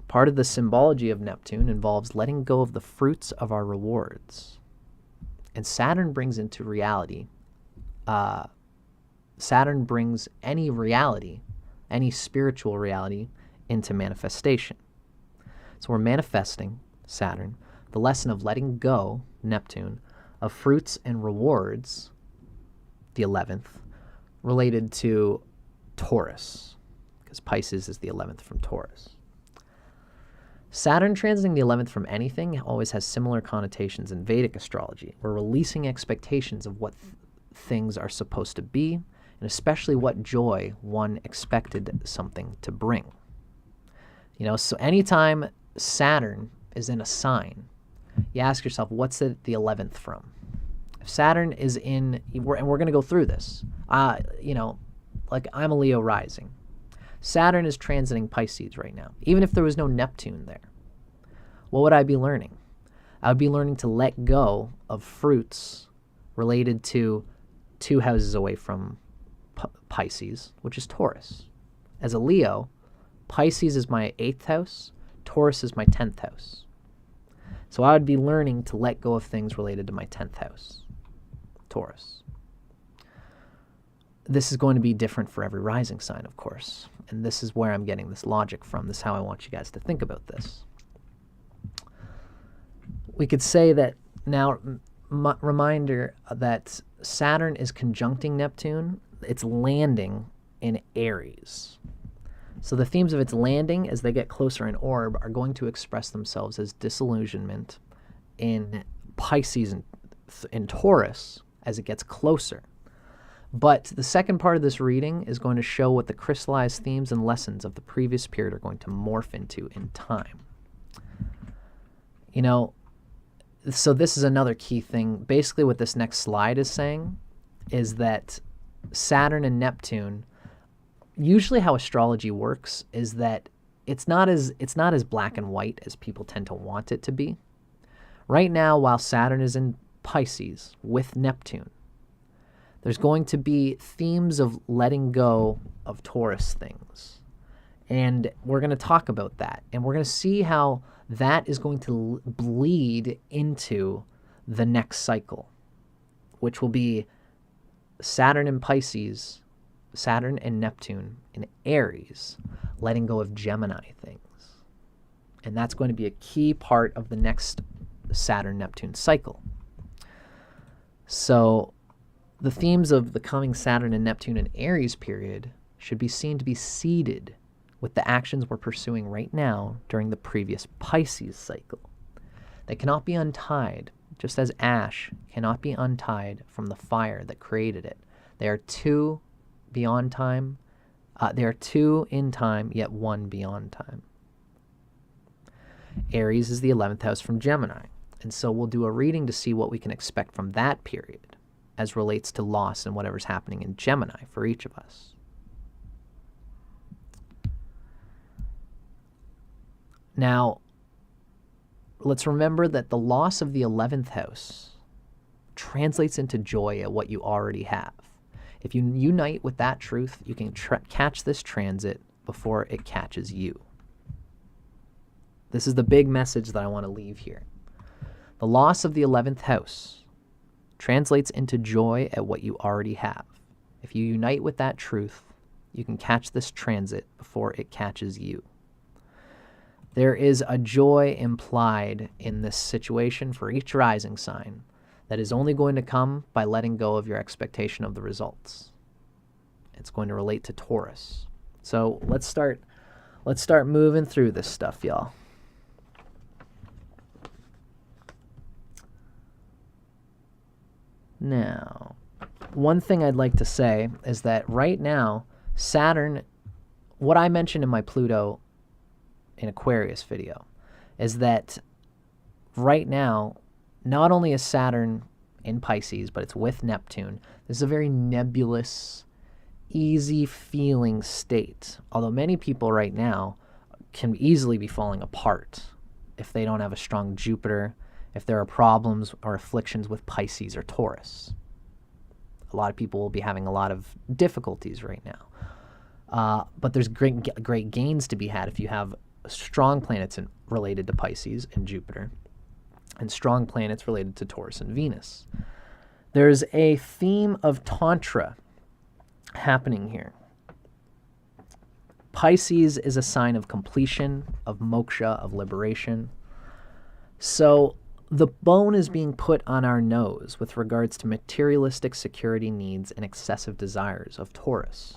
Part of the symbology of Neptune involves letting go of the fruits of our rewards. And Saturn brings into reality, Saturn brings any reality, any spiritual reality, into manifestation. So we're manifesting, Saturn, the lesson of letting go, Neptune, of fruits and rewards, the 11th, related to Taurus, because Pisces is the 11th from Taurus. Saturn transiting the 11th from anything always has similar connotations in Vedic astrology. We're releasing expectations of what things are supposed to be, and especially what joy one expected something to bring. So anytime Saturn is in a sign, you ask yourself, what's it the 11th from? If Saturn is in, and we're going to go through this, like I'm a Leo rising. Saturn is transiting Pisces right now. Even if there was no Neptune there, what would I be learning? I would be learning to let go of fruits related to 2 houses away from Pisces, which is Taurus. As a Leo, Pisces is my 8th house, Taurus is my 10th house. So I would be learning to let go of things related to my 10th house, Taurus. This is going to be different for every rising sign, of course. And this is where I'm getting this logic from. This is how I want you guys to think about this. We could say that now, reminder that Saturn is conjuncting Neptune. It's landing in Aries. So the themes of its landing as they get closer in orb are going to express themselves as disillusionment in Pisces and Taurus as it gets closer. But the second part of this reading is going to show what the crystallized themes and lessons of the previous period are going to morph into in time. You know, so this is another key thing. Basically what this next slide is saying is that Saturn and Neptune, usually how astrology works is that it's not as black and white as people tend to want it to be. Right now, while Saturn is in Pisces with Neptune, there's going to be themes of letting go of Taurus things. And we're going to talk about that. And we're going to see how that is going to bleed into the next cycle, which will be Saturn in Pisces, Saturn and Neptune in Aries, letting go of Gemini things. And that's going to be a key part of the next Saturn-Neptune cycle. So the themes of the coming Saturn and Neptune and Aries period should be seen to be seeded with the actions we're pursuing right now during the previous Pisces cycle. They cannot be untied, just as ash cannot be untied from the fire that created it. They are two beyond time. They are two in time, yet one beyond time. Aries is the 11th house from Gemini, and so we'll do a reading to see what we can expect from that period as relates to loss and whatever's happening in Gemini for each of us. Now, let's remember that the loss of the 11th house translates into joy at what you already have. If you unite with that truth, you can catch this transit before it catches you. This is the big message that I want to leave here. The loss of the 11th house translates into joy at what you already have. If you unite with that truth, you can catch this transit before it catches you. There is a joy implied in this situation for each rising sign that is only going to come by letting go of your expectation of the results. It's going to relate to Taurus. So let's start moving through this stuff, y'all. Now, one thing I'd like to say is that right now, Saturn, what I mentioned in my Pluto in Aquarius video, is that right now, not only is Saturn in Pisces, but it's with Neptune. This is a very nebulous, easy feeling state. Although many people right now can easily be falling apart if they don't have a strong Jupiter, if there are problems or afflictions with Pisces or Taurus. A lot of people will be having a lot of difficulties right now. But there's great gains to be had if you have strong planets related to Pisces and Jupiter, and strong planets related to Taurus and Venus. There's a theme of Tantra happening here. Pisces is a sign of completion, of moksha, of liberation. So the bone is being put on our nose with regards to materialistic security needs and excessive desires of Taurus.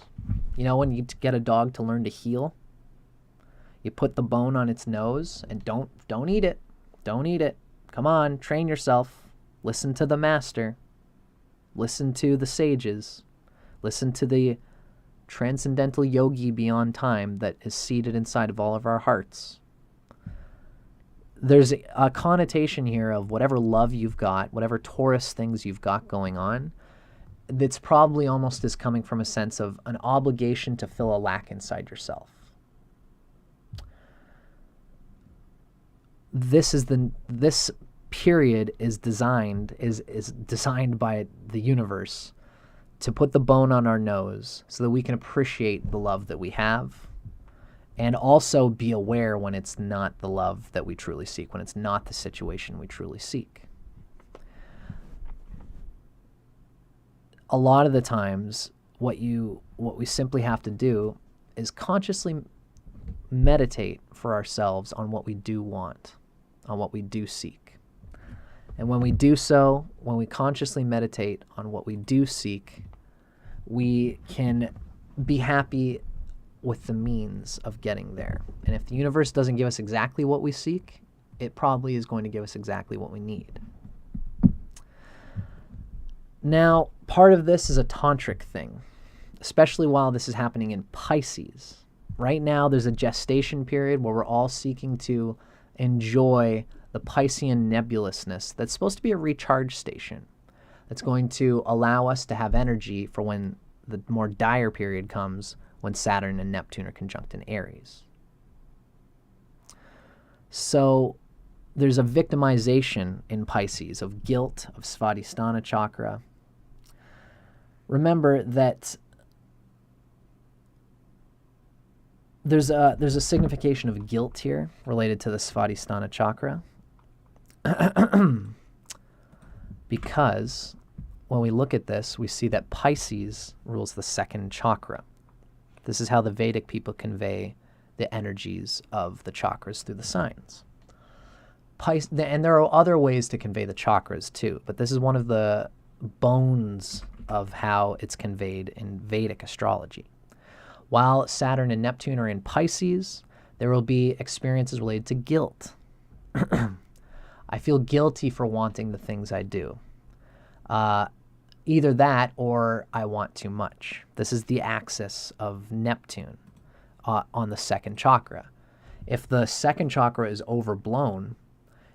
You know, when you get a dog to learn to heel, you put the bone on its nose and don't eat it. Don't eat it. Come on, train yourself. Listen to the master. Listen to the sages. Listen to the transcendental yogi beyond time that is seated inside of all of our hearts. There's a connotation here of whatever love you've got, whatever Taurus things you've got going on, that's probably almost as coming from a sense of an obligation to fill a lack inside yourself. This period is designed by the universe to put the bone on our nose so that we can appreciate the love that we have, and also be aware when it's not the love that we truly seek, when it's not the situation we truly seek. A lot of the times, what we simply have to do is consciously meditate for ourselves on what we do want, on what we do seek. And when we do so, when we consciously meditate on what we do seek, we can be happy with the means of getting there. And if the universe doesn't give us exactly what we seek, it probably is going to give us exactly what we need. Now, part of this is a tantric thing, especially while this is happening in Pisces. Right now, there's a gestation period where we're all seeking to enjoy the Piscean nebulousness that's supposed to be a recharge station. That's going to allow us to have energy for when the more dire period comes, when Saturn and Neptune are conjunct in Aries. So there's a victimization in Pisces of guilt, of Svadhisthana chakra. Remember that there's a signification of guilt here related to the Svadhisthana chakra. Because when we look at this, we see that Pisces rules the second chakra. This is how the Vedic people convey the energies of the chakras through the signs. And there are other ways to convey the chakras too, but this is one of the bones of how it's conveyed in Vedic astrology. While Saturn and Neptune are in Pisces, there will be experiences related to guilt. I feel guilty for wanting the things I do. Either that or I want too much. This is the axis of Neptune on the second chakra. If the second chakra is overblown,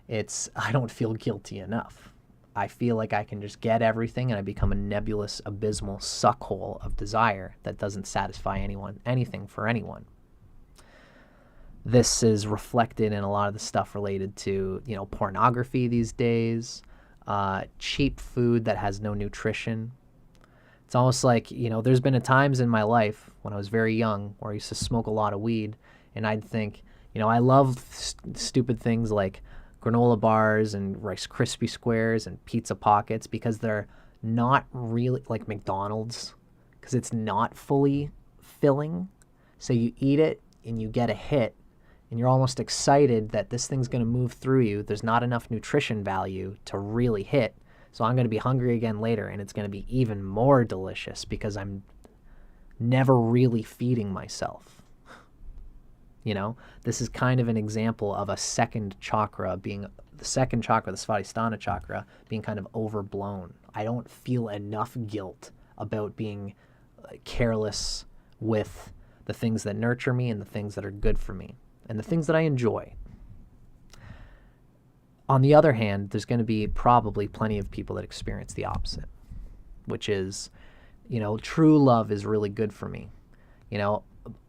it's I don't feel guilty enough. I feel like I can just get everything and I become a nebulous, abysmal suckhole of desire that doesn't satisfy anything for anyone. This is reflected in a lot of the stuff related to, pornography these days, cheap food that has no nutrition. It's almost like, there's been times in my life when I was very young where I used to smoke a lot of weed, and I'd think, I love stupid things like granola bars and Rice Krispie Squares and pizza pockets because they're not really like McDonald's, because it's not fully filling. So you eat it and you get a hit and you're almost excited that this thing's going to move through you. There's not enough nutrition value to really hit. So I'm going to be hungry again later, and it's going to be even more delicious because I'm never really feeding myself. This is kind of an example of a second chakra being, the second chakra, the Svadhisthana chakra, being kind of overblown. I don't feel enough guilt about being careless with the things that nurture me and the things that are good for me and the things that I enjoy. On the other hand, there's going to be probably plenty of people that experience the opposite, which is, true love is really good for me.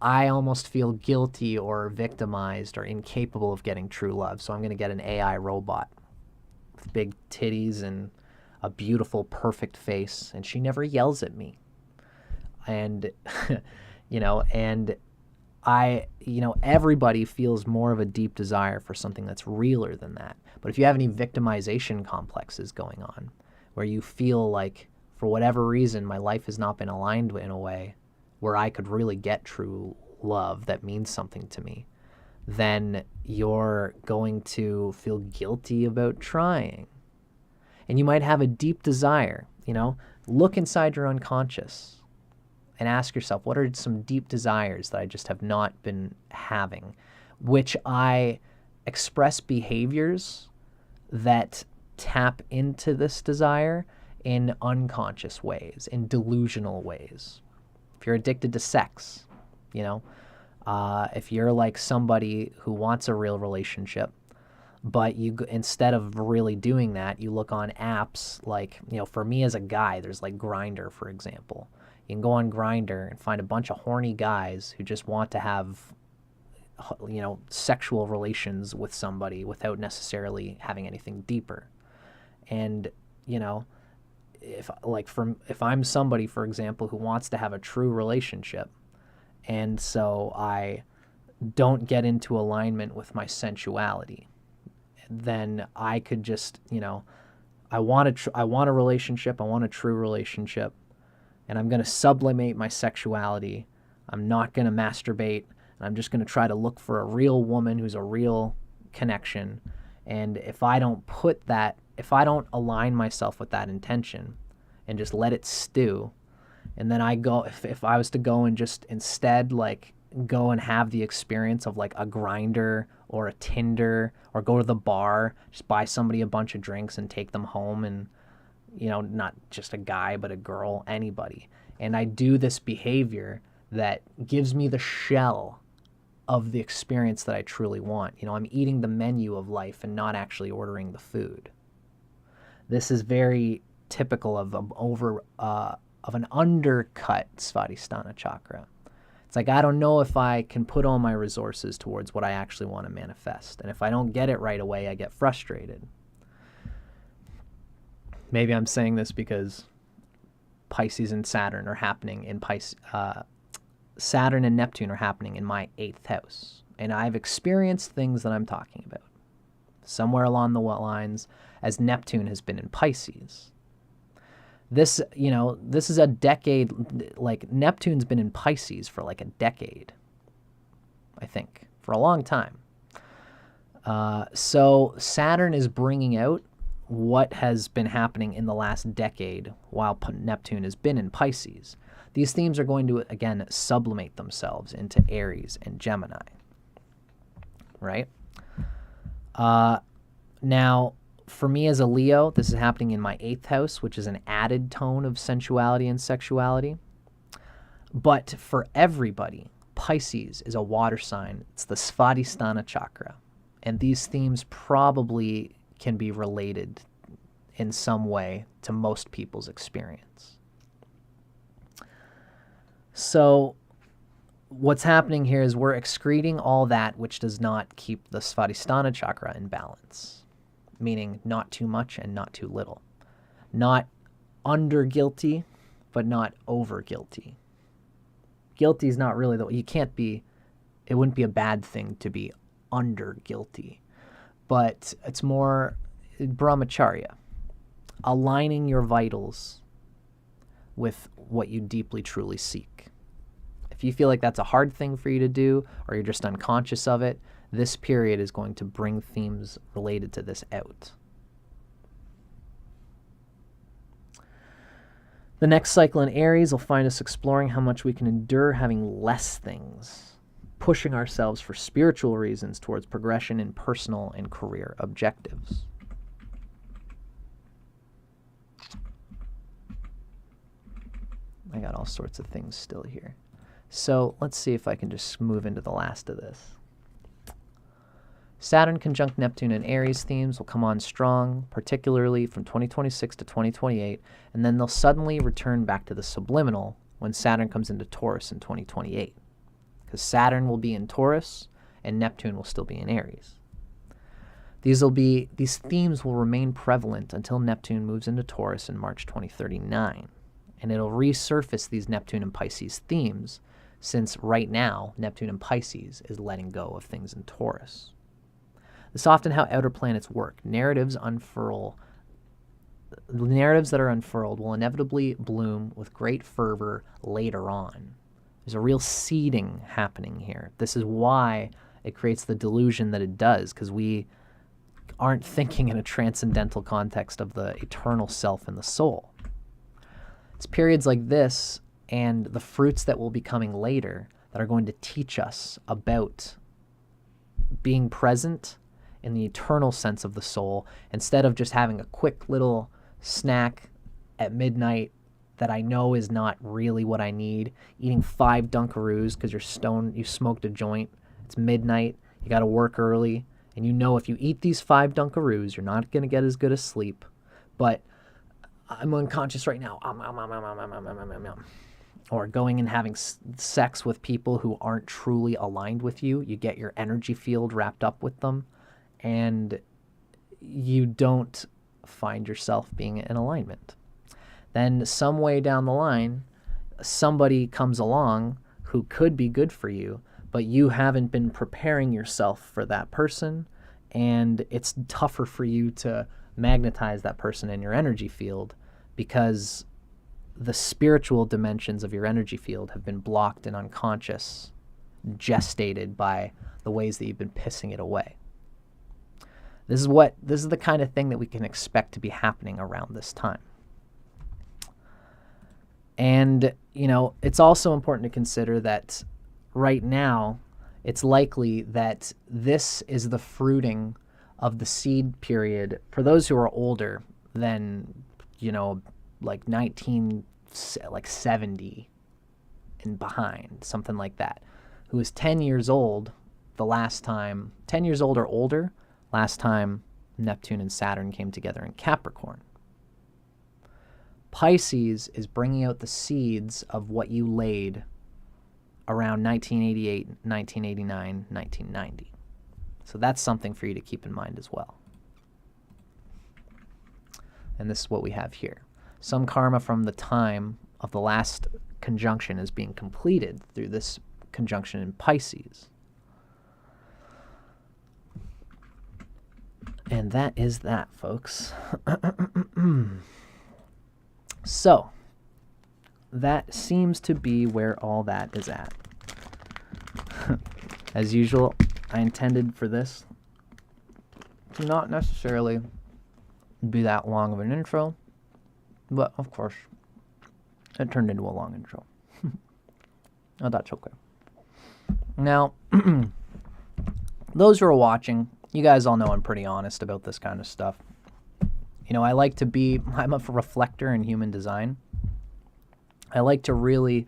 I almost feel guilty or victimized or incapable of getting true love, so I'm going to get an AI robot with big titties and a beautiful, perfect face, and she never yells at me. And, everybody feels more of a deep desire for something that's realer than that. But if you have any victimization complexes going on, where you feel like, for whatever reason, my life has not been aligned in a way where I could really get true love that means something to me, then you're going to feel guilty about trying. And you might have a deep desire, look inside your unconscious and ask yourself, what are some deep desires that I just have not been having, which I express behaviors that tap into this desire in unconscious ways, in delusional ways. If you're addicted to sex, if you're like somebody who wants a real relationship, but you, instead of really doing that, you look on apps like, for me as a guy, there's like Grindr, for example. You can go on Grindr and find a bunch of horny guys who just want to have, sexual relations with somebody without necessarily having anything deeper. And, if I'm somebody, for example, who wants to have a true relationship, and so I don't get into alignment with my sensuality, then I could just, I want a relationship, I want a true relationship, and I'm going to sublimate my sexuality. I'm not going to masturbate, and I'm just going to try to look for a real woman who's a real connection. And if I don't align myself with that intention and just let it stew, and then if I was to go and just instead go and have the experience of like a grinder or a Tinder, or go to the bar, just buy somebody a bunch of drinks and take them home, and, you know, not just a guy, but a girl, anybody. And I do this behavior that gives me the shell of the experience that I truly want. You know, I'm eating the menu of life and not actually ordering the food. This is very typical of an undercut Svadhisthana chakra. It's like, I don't know if I can put all my resources towards what I actually want to manifest. And if I don't get it right away, I get frustrated. Maybe I'm saying this because Pisces and Saturn are happening in Saturn and Neptune are happening in my 8th house. And I've experienced things that I'm talking about. Somewhere along the lines, as Neptune has been in Pisces. This, you know, this is a decade, like Neptune's been in Pisces for like a decade, I think, for a long time. So Saturn is bringing out what has been happening in the last decade while Neptune has been in Pisces. These themes are going to, again, sublimate themselves into Aries and Gemini, right? Now, for me as a Leo, this is happening in my 8th house, which is an added tone of sensuality and sexuality. But for everybody, Pisces is a water sign. It's the Svadhisthana chakra. And these themes probably can be related in some way to most people's experience. So what's happening here is we're excreting all that which does not keep the Svadhisthana chakra in balance, meaning not too much and not too little. Not under guilty, but not over guilty. Guilty is not really it wouldn't be a bad thing to be under guilty, but it's more brahmacharya, aligning your vitals with what you deeply truly seek. If you feel like that's a hard thing for you to do, or you're just unconscious of it, this period is going to bring themes related to this out. The next cycle in Aries will find us exploring how much we can endure having less things, pushing ourselves for spiritual reasons towards progression in personal and career objectives. I got all sorts of things still here. So let's see if I can just move into the last of this. Saturn conjunct Neptune and Aries themes will come on strong, particularly from 2026 to 2028, and then they'll suddenly return back to the subliminal when Saturn comes into Taurus in 2028. Because Saturn will be in Taurus and Neptune will still be in Aries. These themes will remain prevalent until Neptune moves into Taurus in March 2039. And it'll resurface these Neptune and Pisces themes, since right now, Neptune and Pisces is letting go of things in Taurus. This is often how outer planets work. Narratives that are unfurled will inevitably bloom with great fervor later on. There's a real seeding happening here. This is why it creates the delusion that it does, because we aren't thinking in a transcendental context of the eternal self and the soul. It's periods like this and the fruits that will be coming later that are going to teach us about being present in the eternal sense of the soul, instead of just having a quick little snack at midnight that I know is not really what I need, eating 5 Dunkaroos because you're stoned, you smoked a joint, it's midnight, you got to work early, and you know if you eat these 5 Dunkaroos, you're not going to get as good a sleep, but I'm unconscious right now. Or going and having sex with people who aren't truly aligned with you. You get your energy field wrapped up with them, and you don't find yourself being in alignment. Then some way down the line, somebody comes along who could be good for you, but you haven't been preparing yourself for that person, and it's tougher for you to magnetize that person in your energy field because the spiritual dimensions of your energy field have been blocked and unconscious, gestated by the ways that you've been pissing it away. This is the kind of thing that we can expect to be happening around this time. And, you know, it's also important to consider that right now, it's likely that this is the fruiting of the seed period for those who are older than, you know, like 70 and behind, something like that, who was 10 years old the last time, 10 years old or older, last time Neptune and Saturn came together in Capricorn. Pisces is bringing out the seeds of what you laid around 1988, 1989, 1990. So that's something for you to keep in mind as well. And this is what we have here. Some karma from the time of the last conjunction is being completed through this conjunction in Pisces. And that is that, folks. So, that seems to be where all that is at. As usual, I intended for this to not necessarily be that long of an intro, but of course, it turned into a long intro. Oh, that's okay. Now, those who are watching, you guys all know I'm pretty honest about this kind of stuff. You know, I'm a reflector in human design. I like to really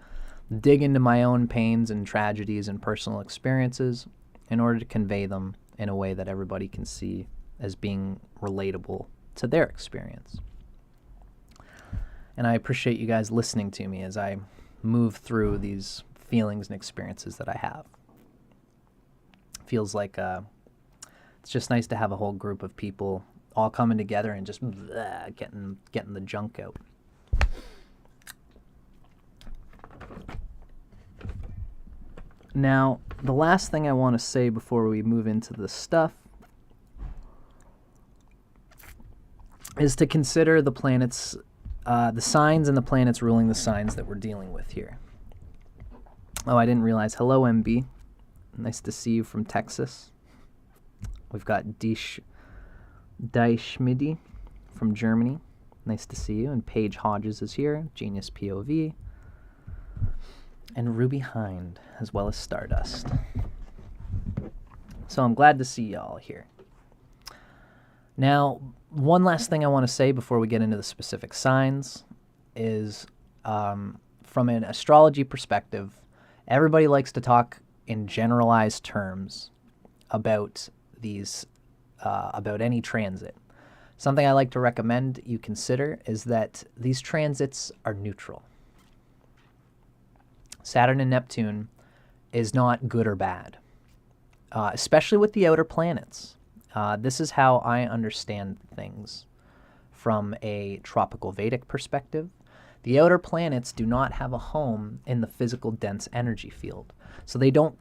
dig into my own pains and tragedies and personal experiences in order to convey them in a way that everybody can see as being relatable to their experience. And I appreciate you guys listening to me as I move through these feelings and experiences that I have. Feels like it's just nice to have a whole group of people all coming together and just getting the junk out. Now, the last thing I want to say before we move into the stuff is to consider the planets, the signs and the planets ruling the signs that we're dealing with here. Oh, I didn't realize. Hello, MB. Nice to see you from Texas. We've got Schmidi from Germany. Nice to see you. And Paige Hodges is here. Genius POV. And Ruby Hind, as well as Stardust. So I'm glad to see y'all here. Now, one last thing I want to say before we get into the specific signs is from an astrology perspective, everybody likes to talk in generalized terms about these, about any transit. Something I like to recommend you consider is that these transits are neutral. Saturn and Neptune is not good or bad, especially with the outer planets. This is how I understand things from a tropical Vedic perspective. The outer planets do not have a home in the physical dense energy field, so they don't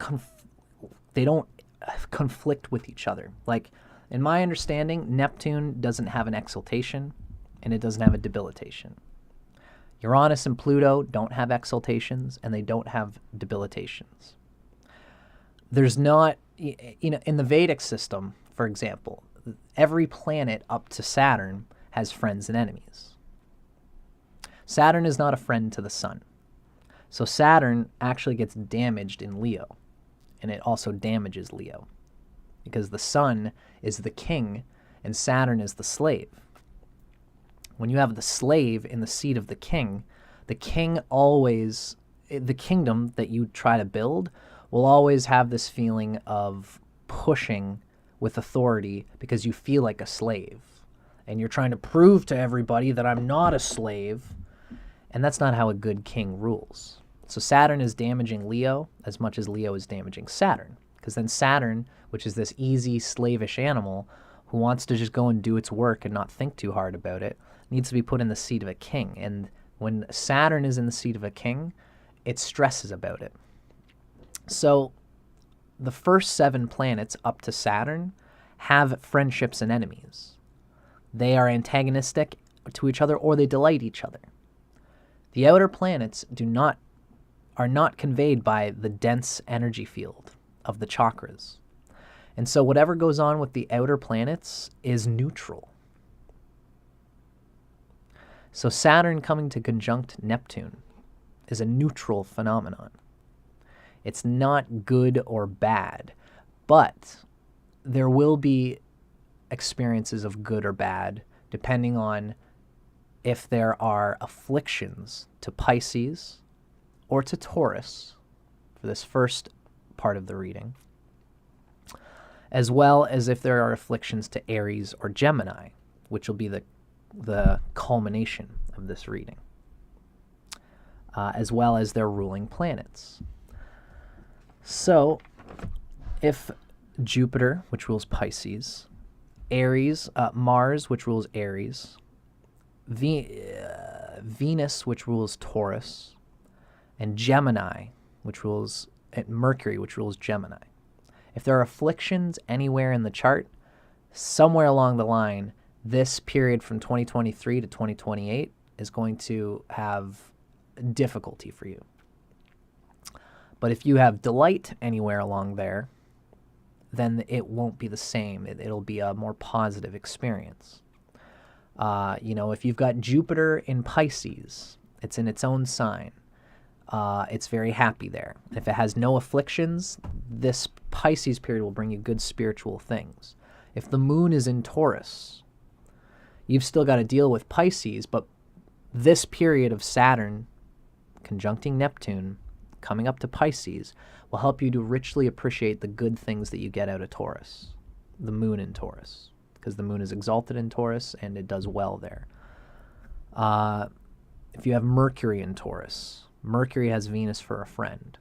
conflict with each other. Like, in my understanding, Neptune doesn't have an exaltation, and it doesn't have a debilitation. Uranus and Pluto don't have exaltations, and they don't have debilitations. There's not, you know, in the Vedic system, for example, every planet up to Saturn has friends and enemies. Saturn is not a friend to the sun. So Saturn actually gets damaged in Leo, and it also damages Leo, because the sun is the king and Saturn is the slave. When you have the slave in the seat of the king always, the kingdom that you try to build will always have this feeling of pushing with authority because you feel like a slave. And you're trying to prove to everybody that I'm not a slave. And that's not how a good king rules. So Saturn is damaging Leo as much as Leo is damaging Saturn. Because then Saturn, which is this easy, slavish animal who wants to just go and do its work and not think too hard about it, needs to be put in the seat of a king. And when Saturn is in the seat of a king, it stresses about it. So the first 7 planets up to Saturn have friendships and enemies. They are antagonistic to each other, or they delight each other. The outer planets are not conveyed by the dense energy field of the chakras. And so whatever goes on with the outer planets is neutral. So Saturn coming to conjunct Neptune is a neutral phenomenon. It's not good or bad, but there will be experiences of good or bad depending on if there are afflictions to Pisces or to Taurus for this first part of the reading, as well as if there are afflictions to Aries or Gemini, which will be the culmination of this reading, as well as their ruling planets. So if Jupiter, which rules Pisces, Aries, Mars, which rules Aries, Venus, which rules Taurus, and Gemini, which rules Mercury, which rules Gemini. If there are afflictions anywhere in the chart, somewhere along the line, this period from 2023 to 2028 is going to have difficulty for you. But if you have delight anywhere along there, then it won't be the same. It'll be a more positive experience. If you've got Jupiter in Pisces, it's in its own sign. It's very happy there. If it has no afflictions, this Pisces period will bring you good spiritual things. If the moon is in Taurus, you've still got to deal with Pisces, but this period of Saturn conjuncting Neptune coming up to Pisces will help you to richly appreciate the good things that you get out of Taurus, the moon in Taurus, because the moon is exalted in Taurus and it does well there. If you have Mercury in Taurus, Mercury has Venus for a friend.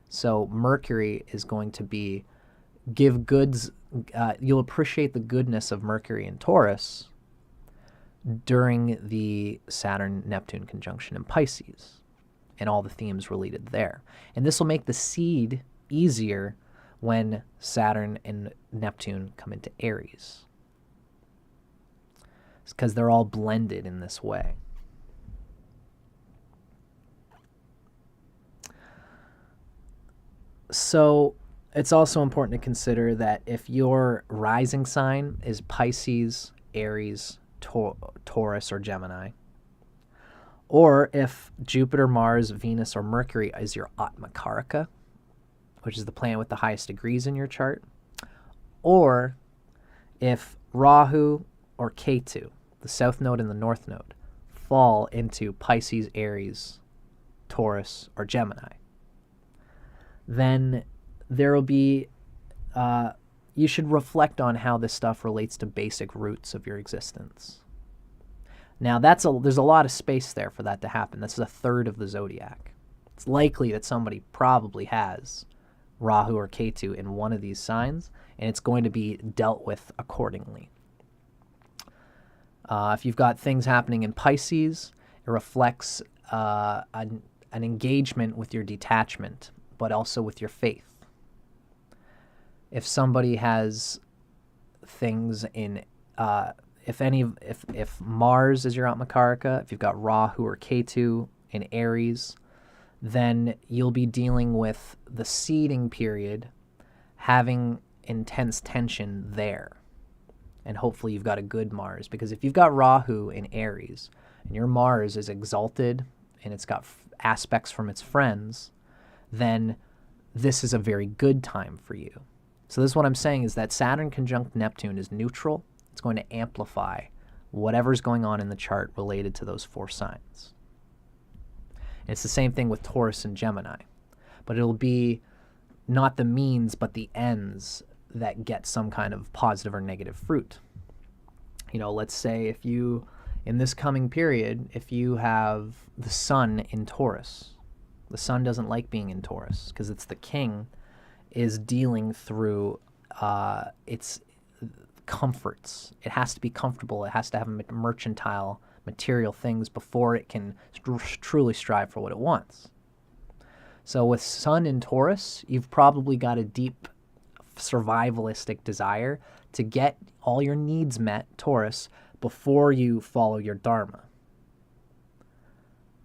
So Mercury is going to give goods, you'll appreciate the goodness of Mercury in Taurus during the Saturn-Neptune conjunction in Pisces and all the themes related there. And this will make the seed easier when Saturn and Neptune come into Aries. It's because they're all blended in this way. So it's also important to consider that if your rising sign is Pisces, Aries, Taurus, or Gemini, or if Jupiter, Mars, Venus, or Mercury is your Atma Karaka, which is the planet with the highest degrees in your chart, or if Rahu or Ketu, the south node and the north node, fall into Pisces, Aries, Taurus, or Gemini, then there will be, you should reflect on how this stuff relates to basic roots of your existence. Now, there's a lot of space there for that to happen. That's a third of the zodiac. It's likely that somebody probably has Rahu or Ketu in one of these signs, and it's going to be dealt with accordingly. If you've got things happening in Pisces, it reflects an engagement with your detachment, but also with your faith. If somebody has things in, if Mars is your Atma Karaka, if you've got Rahu or Ketu in Aries, then you'll be dealing with the seeding period, having intense tension there. And hopefully you've got a good Mars, because if you've got Rahu in Aries and your Mars is exalted and it's got aspects from its friends, then this is a very good time for you. So this is what I'm saying, is that Saturn conjunct Neptune is neutral. It's going to amplify whatever's going on in the chart related to those four signs. And it's the same thing with Taurus and Gemini. But it'll be not the means, but the ends that get some kind of positive or negative fruit. Let's say in this coming period, if you have the sun in Taurus, the sun doesn't like being in Taurus because it's the king is dealing through its comforts. It has to be comfortable. It has to have mercantile, material things before it can truly strive for what it wants. So with sun in Taurus, you've probably got a deep survivalistic desire to get all your needs met, Taurus, before you follow your dharma.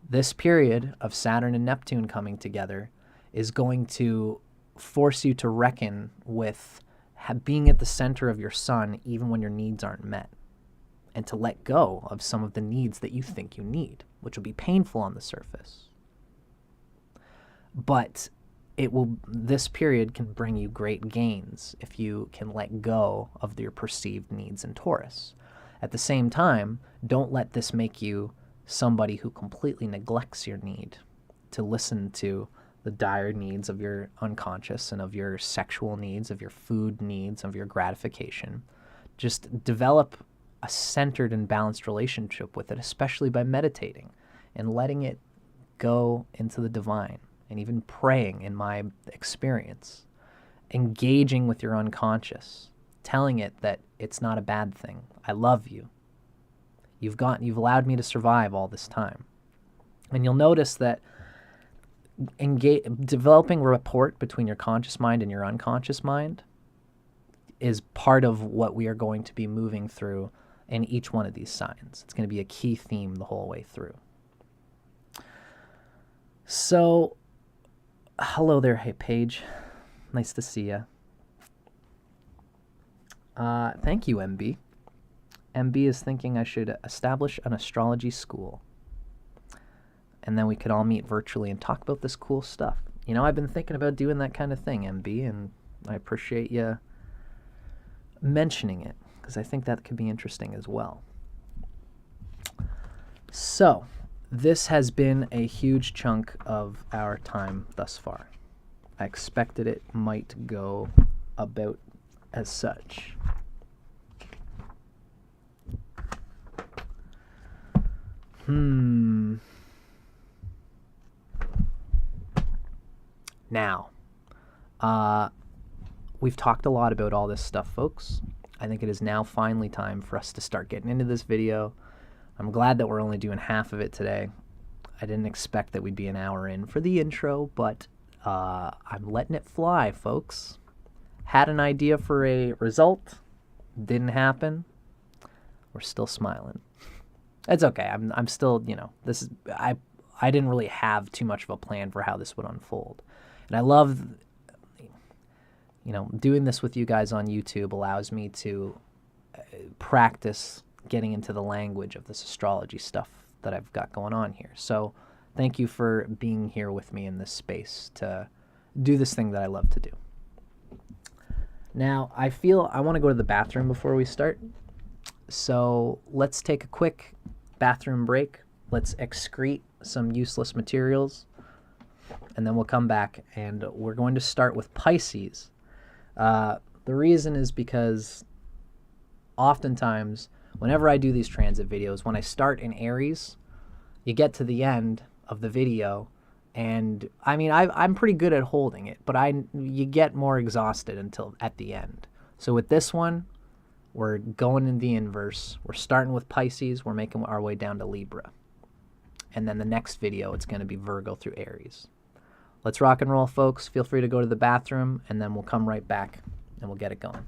This period of Saturn and Neptune coming together is going to force you to reckon with being at the center of your sun even when your needs aren't met, and to let go of some of the needs that you think you need, which will be painful on the surface. But this period can bring you great gains if you can let go of your perceived needs in Taurus. At the same time, don't let this make you somebody who completely neglects your need to listen to the dire needs of your unconscious and of your sexual needs, of your food needs, of your gratification. Just develop a centered and balanced relationship with it, especially by meditating and letting it go into the divine, and even praying, in my experience, engaging with your unconscious, telling it that it's not a bad thing. I love you. You've allowed me to survive all this time. And you'll notice that developing rapport between your conscious mind and your unconscious mind is part of what we are going to be moving through in each one of these signs. It's going to be a key theme the whole way through. So, hello there, hey Paige. Nice to see you. Thank you, MB. MB is thinking I should establish an astrology school. And then we could all meet virtually and talk about this cool stuff. You know, I've been thinking about doing that kind of thing, MB, and I appreciate you mentioning it, because I think that could be interesting as well. So, this has been a huge chunk of our time thus far. I expected it might go about as such. Now, we've talked a lot about all this stuff, folks. I think it is now finally time for us to start getting into this video. I'm glad that we're only doing half of it today. I didn't expect that we'd be an hour in for the intro, but I'm letting it fly, folks. Had an idea for a result, didn't happen. We're still smiling. It's okay. I'm still, you know, this is I didn't really have too much of a plan for how this would unfold. And I love, you know, doing this with you guys on YouTube allows me to practice getting into the language of this astrology stuff that I've got going on here. So thank you for being here with me in this space to do this thing that I love to do. Now, I feel I want to go to the bathroom before we start. So let's take a quick bathroom break. Let's excrete some useless materials, and then we'll come back, and we're going to start with Pisces. The reason is because oftentimes, whenever I do these transit videos, when I start in Aries, you get to the end of the video, and I mean, I'm pretty good at holding it, but you get more exhausted until at the end. So with this one, we're going in the inverse. We're starting with Pisces. We're making our way down to Libra. And then the next video, it's going to be Virgo through Aries. Let's rock and roll, folks. Feel free to go to the bathroom, and then we'll come right back, and we'll get it going.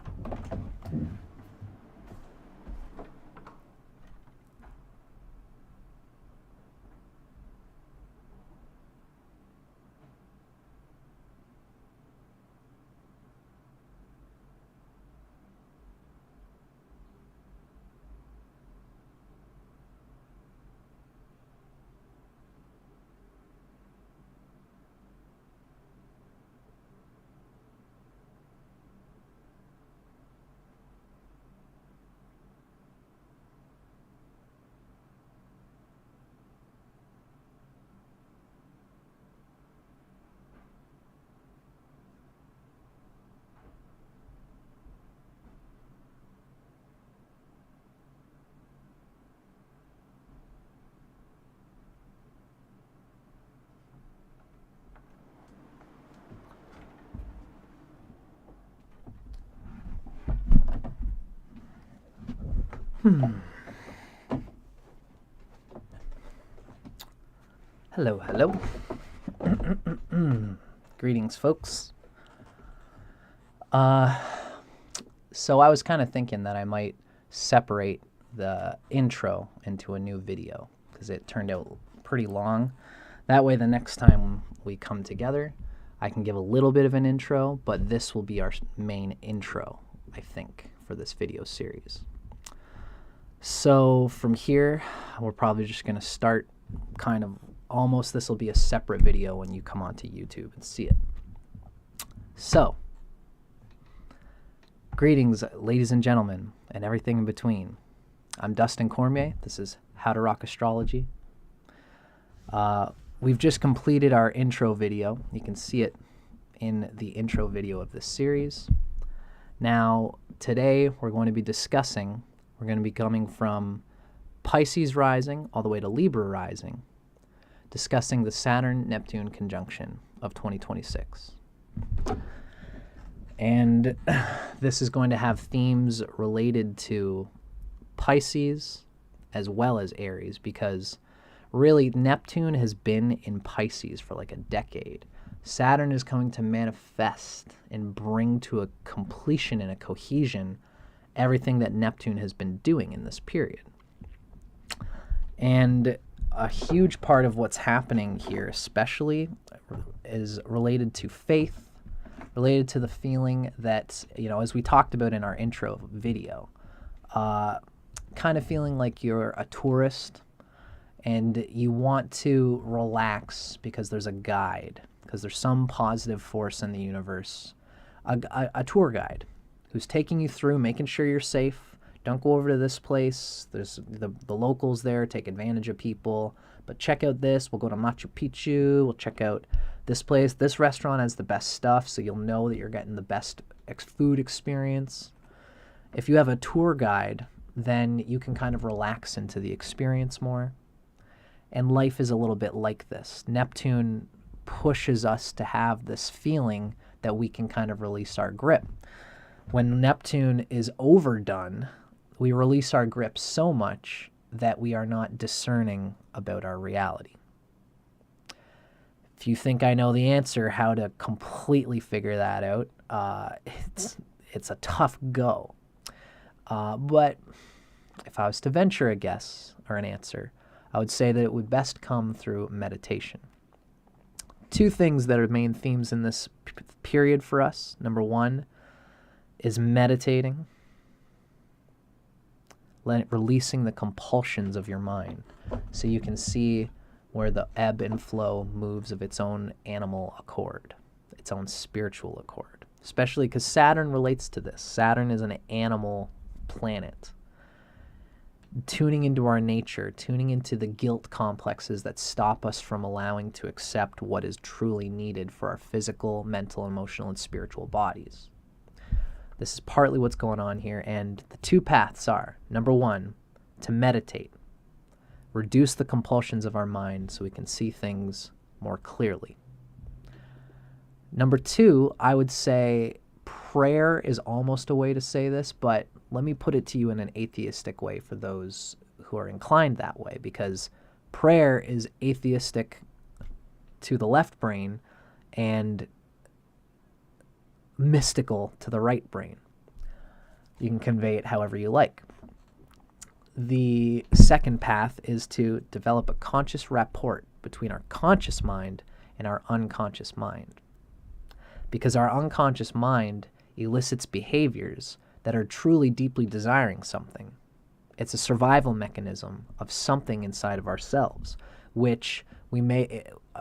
Hello, hello. Greetings, folks. So I was kind of thinking that I might separate the intro into a new video because it turned out pretty long. That way the next time we come together, I can give a little bit of an intro, but this will be our main intro, I think, for this video series. So from here, we're probably just going to start kind of almost, this will be a separate video when you come onto YouTube and see it. So, greetings, ladies and gentlemen, and everything in between. I'm Dustin Cormier. This is How to Rock Astrology. We've just completed our intro video. You can see it in the intro video of this series. Now, today we're going to be discussing, we're going to be coming from Pisces Rising all the way to Libra Rising, discussing the Saturn-Neptune conjunction of 2026. And this is going to have themes related to Pisces as well as Aries, because really Neptune has been in Pisces for like a decade. Saturn is coming to manifest and bring to a completion and a cohesion everything that Neptune has been doing in this period. And a huge part of what's happening here especially is related to faith, related to the feeling that, you know, as we talked about in our intro video, kind of feeling like you're a tourist and you want to relax because there's a guide, because there's some positive force in the universe, a tour guide who's taking you through, making sure you're safe. Don't go over to this place. There's the locals there, take advantage of people. But check out this. We'll go to Machu Picchu. We'll check out this place. This restaurant has the best stuff, so you'll know that you're getting the best food experience. If you have a tour guide, then you can kind of relax into the experience more. And life is a little bit like this. Neptune pushes us to have this feeling that we can kind of release our grip. When Neptune is overdone, we release our grip so much that we are not discerning about our reality. If you think I know the answer, how to completely figure that out, it's a tough go. But if I was to venture a guess or an answer, I would say that it would best come through meditation. Two things that are main themes in this period for us. Number one is meditating, releasing the compulsions of your mind so you can see where the ebb and flow moves of its own animal accord, its own spiritual accord, especially because Saturn relates to this. Saturn is an animal planet. Tuning into our nature, tuning into the guilt complexes that stop us from allowing to accept what is truly needed for our physical, mental, emotional, and spiritual bodies. This is partly what's going on here, and the two paths are, number one, to meditate, reduce the compulsions of our mind so we can see things more clearly. Number two, I would say prayer is almost a way to say this, but let me put it to you in an atheistic way for those who are inclined that way, because prayer is atheistic to the left brain and mystical to the right brain. You can convey it however you like. The second path is to develop a conscious rapport between our conscious mind and our unconscious mind, because our unconscious mind elicits behaviors that are truly deeply desiring something. It's a survival mechanism of something inside of ourselves, which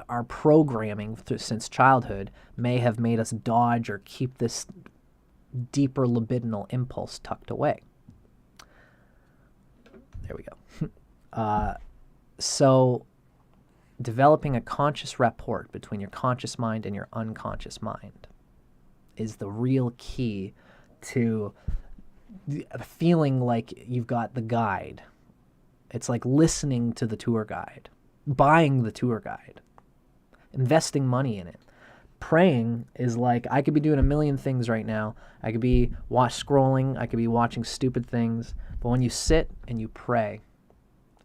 our programming since childhood may have made us dodge or keep this deeper libidinal impulse tucked away. There we go. So developing a conscious rapport between your conscious mind and your unconscious mind is the real key to feeling like you've got the guide. It's like listening to the tour guide, buying the tour guide, investing money in it. Praying is like, I could be doing a million things right now. I could be scrolling. I could be watching stupid things. But when you sit and you pray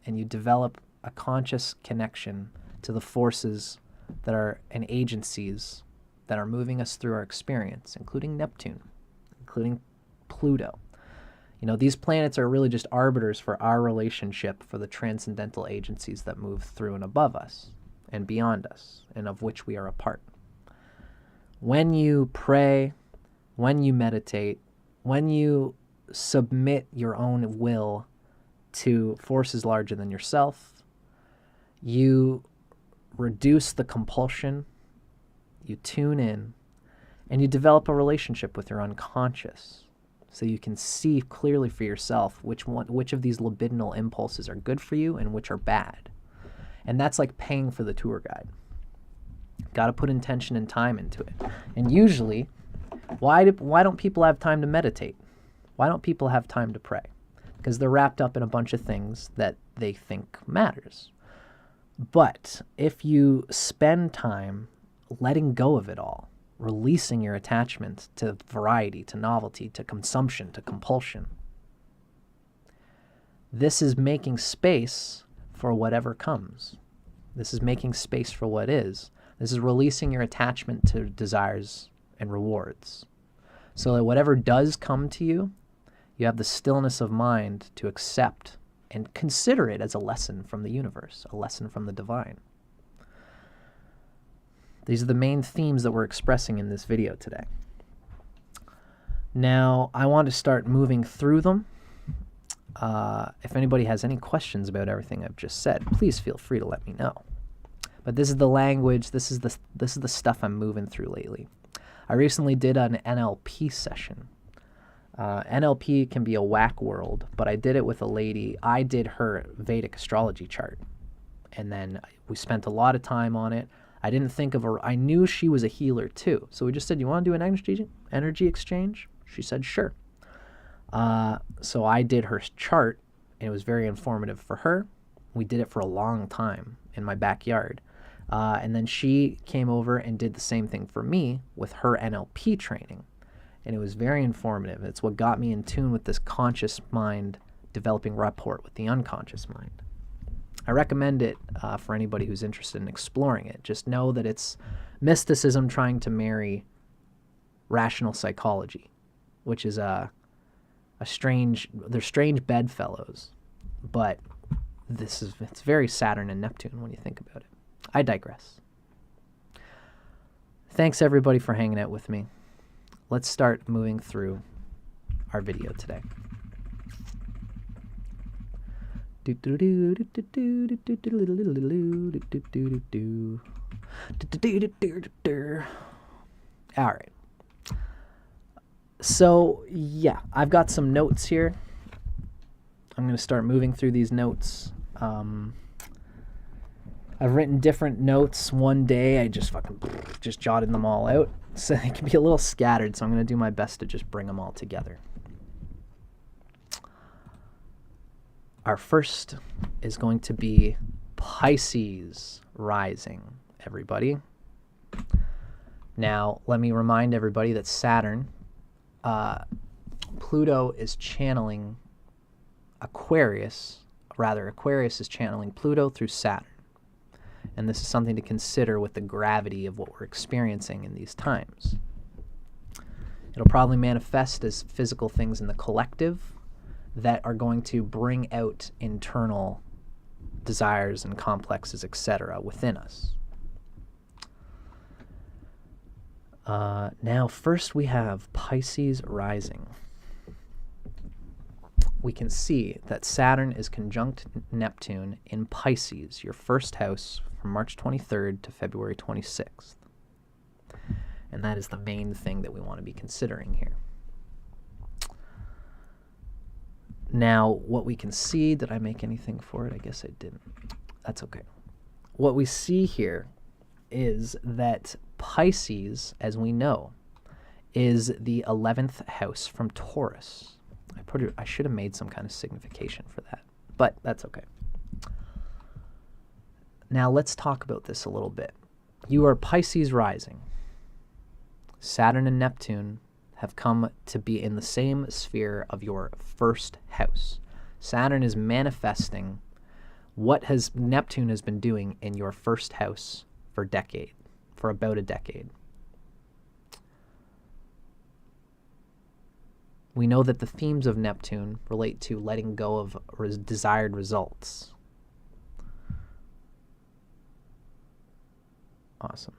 and you develop a conscious connection to the forces that are and agencies that are moving us through our experience, including Neptune, including Pluto. You know, these planets are really just arbiters for our relationship for the transcendental agencies that move through and above us and beyond us, and of which we are a part. When you pray, when you meditate, when you submit your own will to forces larger than yourself, you reduce the compulsion, you tune in, And you develop a relationship with your unconscious so you can see clearly for yourself which of these libidinal impulses are good for you and which are bad. And that's like paying for the tour guide. Got to put intention and time into it. And usually, why don't people have time to meditate? Why don't people have time to pray? Because they're wrapped up in a bunch of things that they think matters. But if you spend time letting go of it all, releasing your attachment to variety, to novelty, to consumption, to compulsion, this is making space for whatever comes. This is making space for what is. This is releasing your attachment to desires and rewards. So that whatever does come to you, you have the stillness of mind to accept and consider it as a lesson from the universe, a lesson from the divine. These are the main themes that we're expressing in this video today. Now, I want to start moving through them. If anybody has any questions about everything I've just said, please feel free to let me know. But this is the language, this is the stuff I'm moving through lately. I recently did an NLP session. NLP can be a whack world, but I did it with a lady. I did her Vedic astrology chart, and then we spent a lot of time on it. I didn't think of her. I knew she was a healer too, so we just said, "You want to do an energy exchange?" She said, "Sure." So I did her chart, and it was very informative for her. We did it for a long time in my backyard, and then she came over and did the same thing for me with her NLP training. And it was very informative. It's what got me in tune with this conscious mind developing rapport with the unconscious mind. I recommend it for anybody who's interested in exploring it. Just know that it's mysticism trying to marry rational psychology, which is they're strange bedfellows, but it's very Saturn and Neptune when you think about it. I digress. Thanks everybody for hanging out with me. Let's start moving through our video today. All right. So, yeah, I've got some notes here. I'm going to start moving through these notes. I've written different notes one day. I just jotted them all out. So they can be a little scattered, so I'm going to do my best to just bring them all together. Our first is going to be Pisces Rising, everybody. Now, let me remind everybody that Pluto is channeling Aquarius. Rather, Aquarius is channeling Pluto through Saturn. And this is something to consider with the gravity of what we're experiencing in these times. It'll probably manifest as physical things in the collective that are going to bring out internal desires and complexes, etc., within us. Now, first we have Pisces Rising. We can see that Saturn is conjunct Neptune in Pisces, your first house, from March 23rd to February 26th. And that is the main thing that we want to be considering here. Now, what we can see, did I make anything for it? I guess I didn't. That's okay. What we see here is that Pisces, as we know, is the 11th house from Taurus. I should have made some kind of signification for that, but that's okay. Now let's talk about this a little bit. You are Pisces rising. Saturn and Neptune have come to be in the same sphere of your first house. Saturn is manifesting what Neptune has been doing in your first house for about a decade. We know that the themes of Neptune relate to letting go of desired results. Awesome.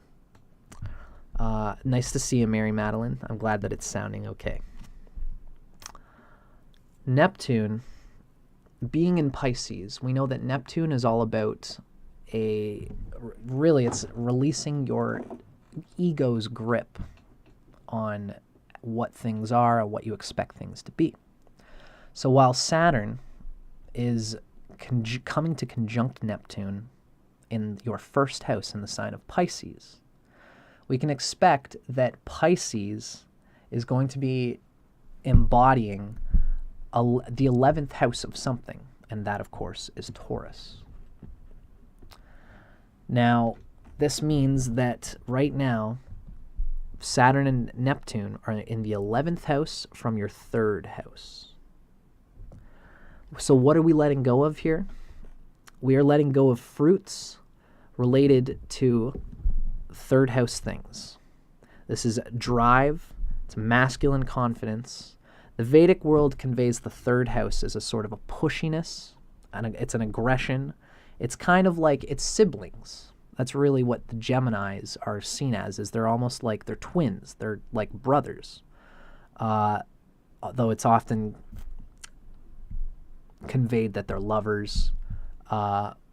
Nice to see you, Mary Madeline. I'm glad that it's sounding okay. Neptune, being in Pisces, we know that Neptune is all about it's releasing your ego's grip on what things are and what you expect things to be. So while Saturn is coming to conjunct Neptune in your first house in the sign of Pisces, we can expect that Pisces is going to be embodying the 11th house of something, and that, of course, is Taurus. Now, this means that right now, Saturn and Neptune are in the 11th house from your 3rd house. So what are we letting go of here? We are letting go of fruits related to 3rd house things. This is drive, it's masculine confidence. The Vedic world conveys the 3rd house as a sort of a pushiness, and it's an aggression. It's kind of like it's siblings. That's really what the Geminis are seen as, is they're almost like they're twins. They're like brothers. Although it's often conveyed that they're lovers.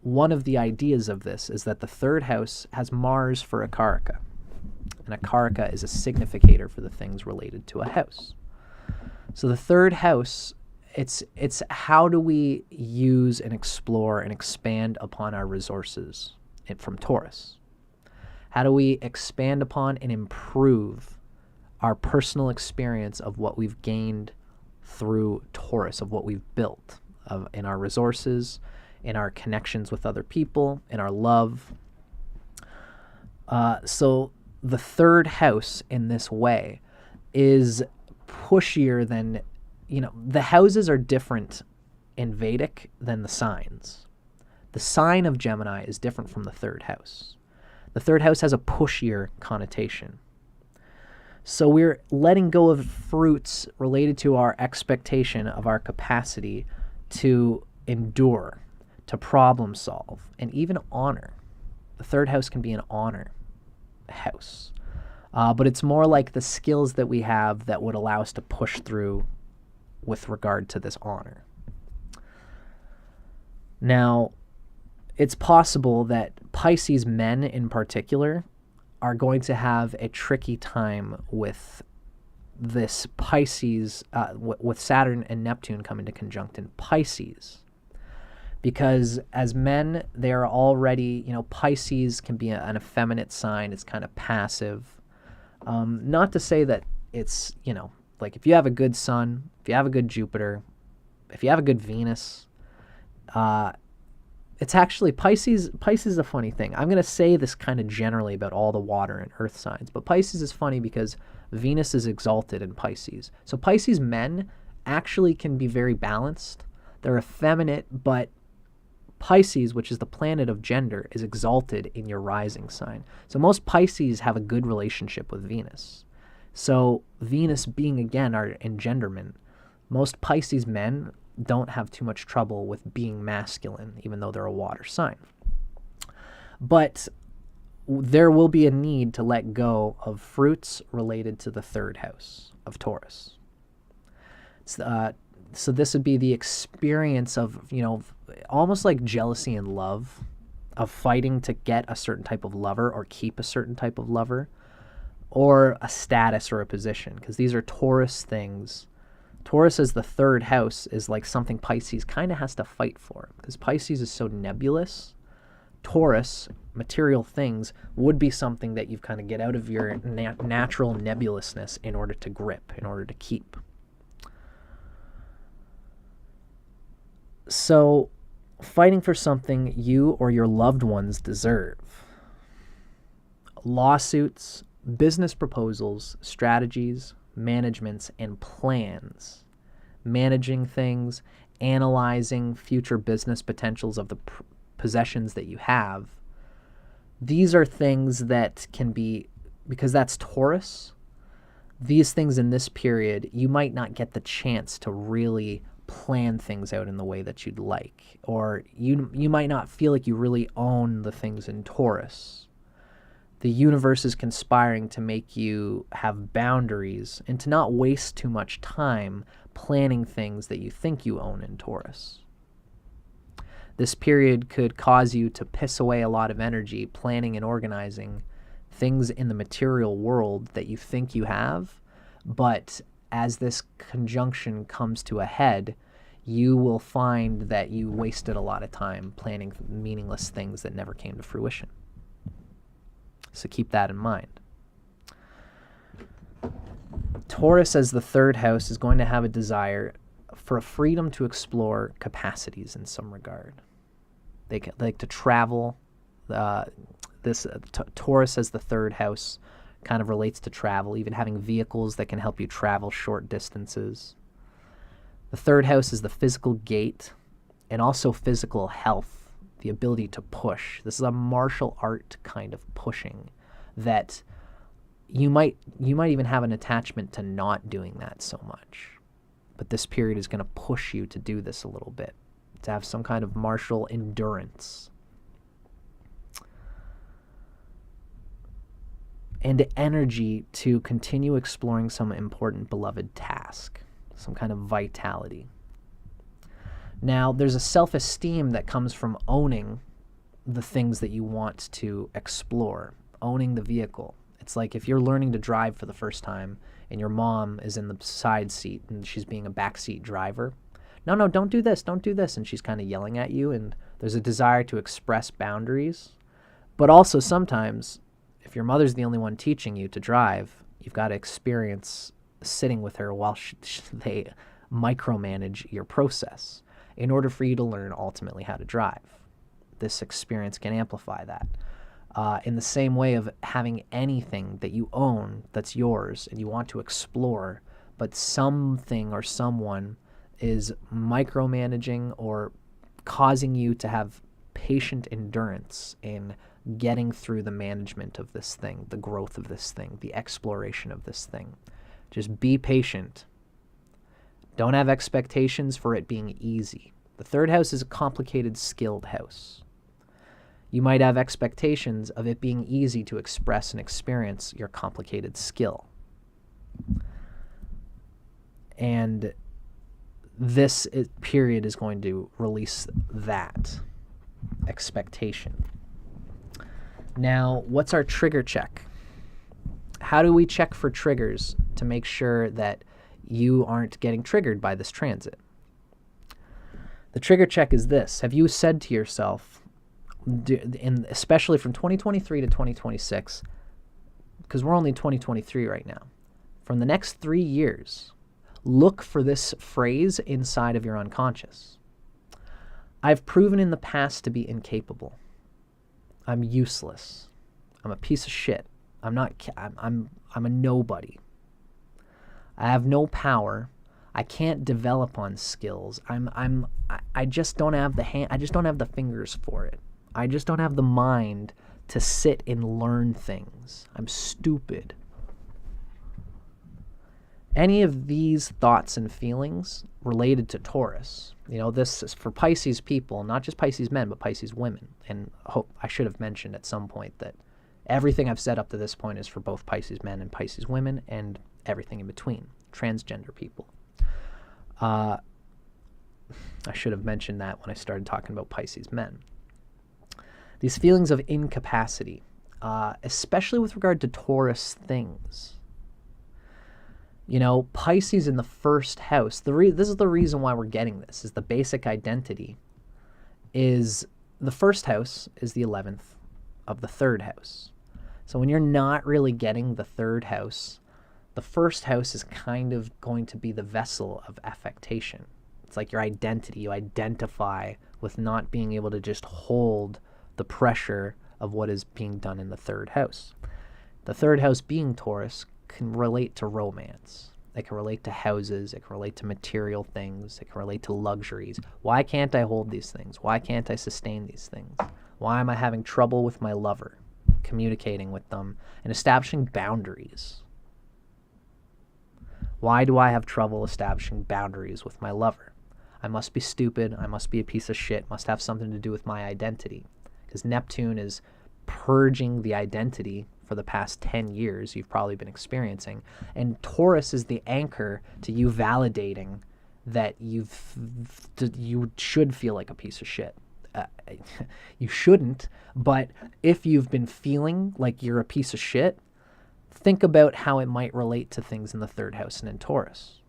One of the ideas of this is that the 3rd house has Mars for a Karaka. And a Karaka is a significator for the things related to a house. So the 3rd house, it's how do we use and explore and expand upon our resources from Taurus? How do we expand upon and improve our personal experience of what we've gained through Taurus, of what we've built in our resources, in our connections with other people, in our love? So the 3rd house in this way is pushier than, the houses are different in Vedic than the signs. The sign of Gemini is different from the 3rd house. The 3rd house has a pushier connotation. So we're letting go of fruits related to our expectation of our capacity to endure, to problem solve, and even honor. The 3rd house can be an honor house. But it's more like the skills that we have that would allow us to push through with regard to this honor. Now, it's possible that Pisces men in particular are going to have a tricky time with this Pisces, with Saturn and Neptune coming to conjunct in Pisces. Because as men, they are already, Pisces can be an effeminate sign. It's kind of passive. Not to say that it's, like if you have a good sun, if you have a good Jupiter, if you have a good Venus, it's actually Pisces is a funny thing. I'm going to say this kind of generally about all the water and earth signs, but Pisces is funny because Venus is exalted in Pisces. So Pisces men actually can be very balanced. They're effeminate, but Pisces, which is the planet of gender, is exalted in your rising sign. So most Pisces have a good relationship with Venus. So Venus being, again, our engenderment, most Pisces men don't have too much trouble with being masculine, even though they're a water sign. But there will be a need to let go of fruits related to the 3rd house of Taurus. So this would be the experience of, almost like jealousy and love, of fighting to get a certain type of lover or keep a certain type of lover, or a status or a position, because these are Taurus things. Taurus as the 3rd house is like something Pisces kind of has to fight for, because Pisces is so nebulous. Taurus, material things, would be something that you've kind of get out of your natural nebulousness in order to grip, in order to keep. So, fighting for something you or your loved ones deserve. Lawsuits, business proposals, strategies, managements, and plans. Managing things, analyzing future business potentials of the possessions that you have. These are things that can be, because that's Taurus, these things in this period, you might not get the chance to really plan things out in the way that you'd like, or you might not feel like you really own the things in Taurus. The universe is conspiring to make you have boundaries and to not waste too much time planning things that you think you own in Taurus. This period could cause you to piss away a lot of energy planning and organizing things in the material world that you think you have, but as this conjunction comes to a head, you will find that you wasted a lot of time planning meaningless things that never came to fruition. So keep that in mind. Taurus as the third house is going to have a desire for a freedom to explore capacities in some regard. They like to travel. Taurus as the third house kind of relates to travel, even having vehicles that can help you travel short distances. The third house is the physical gate and also physical health, the ability to push. This is a martial art kind of pushing that you might even have an attachment to not doing that so much. But this period is going to push you to do this a little bit, to have some kind of martial endurance. And energy to continue exploring some important beloved task, some kind of vitality. Now, there's a self-esteem that comes from owning the things that you want to explore, owning the vehicle. It's like if you're learning to drive for the first time and your mom is in the side seat and she's being a backseat driver. No, don't do this, don't do this. And she's kind of yelling at you, and there's a desire to express boundaries. But also sometimes, if your mother's the only one teaching you to drive, you've got to experience sitting with her while they micromanage your process in order for you to learn ultimately how to drive. This experience can amplify that. In the same way of having anything that you own that's yours and you want to explore, but something or someone is micromanaging or causing you to have patient endurance in getting through the management of this thing, the growth of this thing, the exploration of this thing. Just be patient. Don't have expectations for it being easy. The third house is a complicated, skilled house. You might have expectations of it being easy to express and experience your complicated skill. And this period is going to release that expectation. Now, what's our trigger check? How do we check for triggers to make sure that you aren't getting triggered by this transit? The trigger check is this. Have you said to yourself, especially from 2023 to 2026, because we're only in 2023 right now, from the next 3 years, look for this phrase inside of your unconscious. I've proven in the past to be incapable. I'm useless. I'm a piece of shit. I'm a nobody. I have no power. I can't develop on skills. I just don't have I just don't have the fingers for it. I just don't have the mind to sit and learn things. I'm stupid. Any of these thoughts and feelings related to Taurus, this is for Pisces people, not just Pisces men, but Pisces women. And I should have mentioned at some point that everything I've said up to this point is for both Pisces men and Pisces women and everything in between, transgender people. I should have mentioned that when I started talking about Pisces men. These feelings of incapacity, especially with regard to Taurus things. Pisces in the first house, this is the reason why we're getting this, is the basic identity is the first house is the 11th of the third house. So when you're not really getting the third house, the first house is kind of going to be the vessel of affectation. It's like your identity. You identify with not being able to just hold the pressure of what is being done in the third house. The third house being Taurus can relate to romance. It can relate to houses. It can relate to material things. It can relate to luxuries. Why can't I hold these things? Why can't I sustain these things? Why am I having trouble with my lover, communicating with them, and establishing boundaries? Why do I have trouble establishing boundaries with my lover? I must be stupid. I must be a piece of shit. Must have something to do with my identity. Because Neptune is purging the identity for the past 10 years you've probably been experiencing. And Taurus is the anchor to you validating that you should feel like a piece of shit. you shouldn't, but if you've been feeling like you're a piece of shit, think about how it might relate to things in the third house and in Taurus,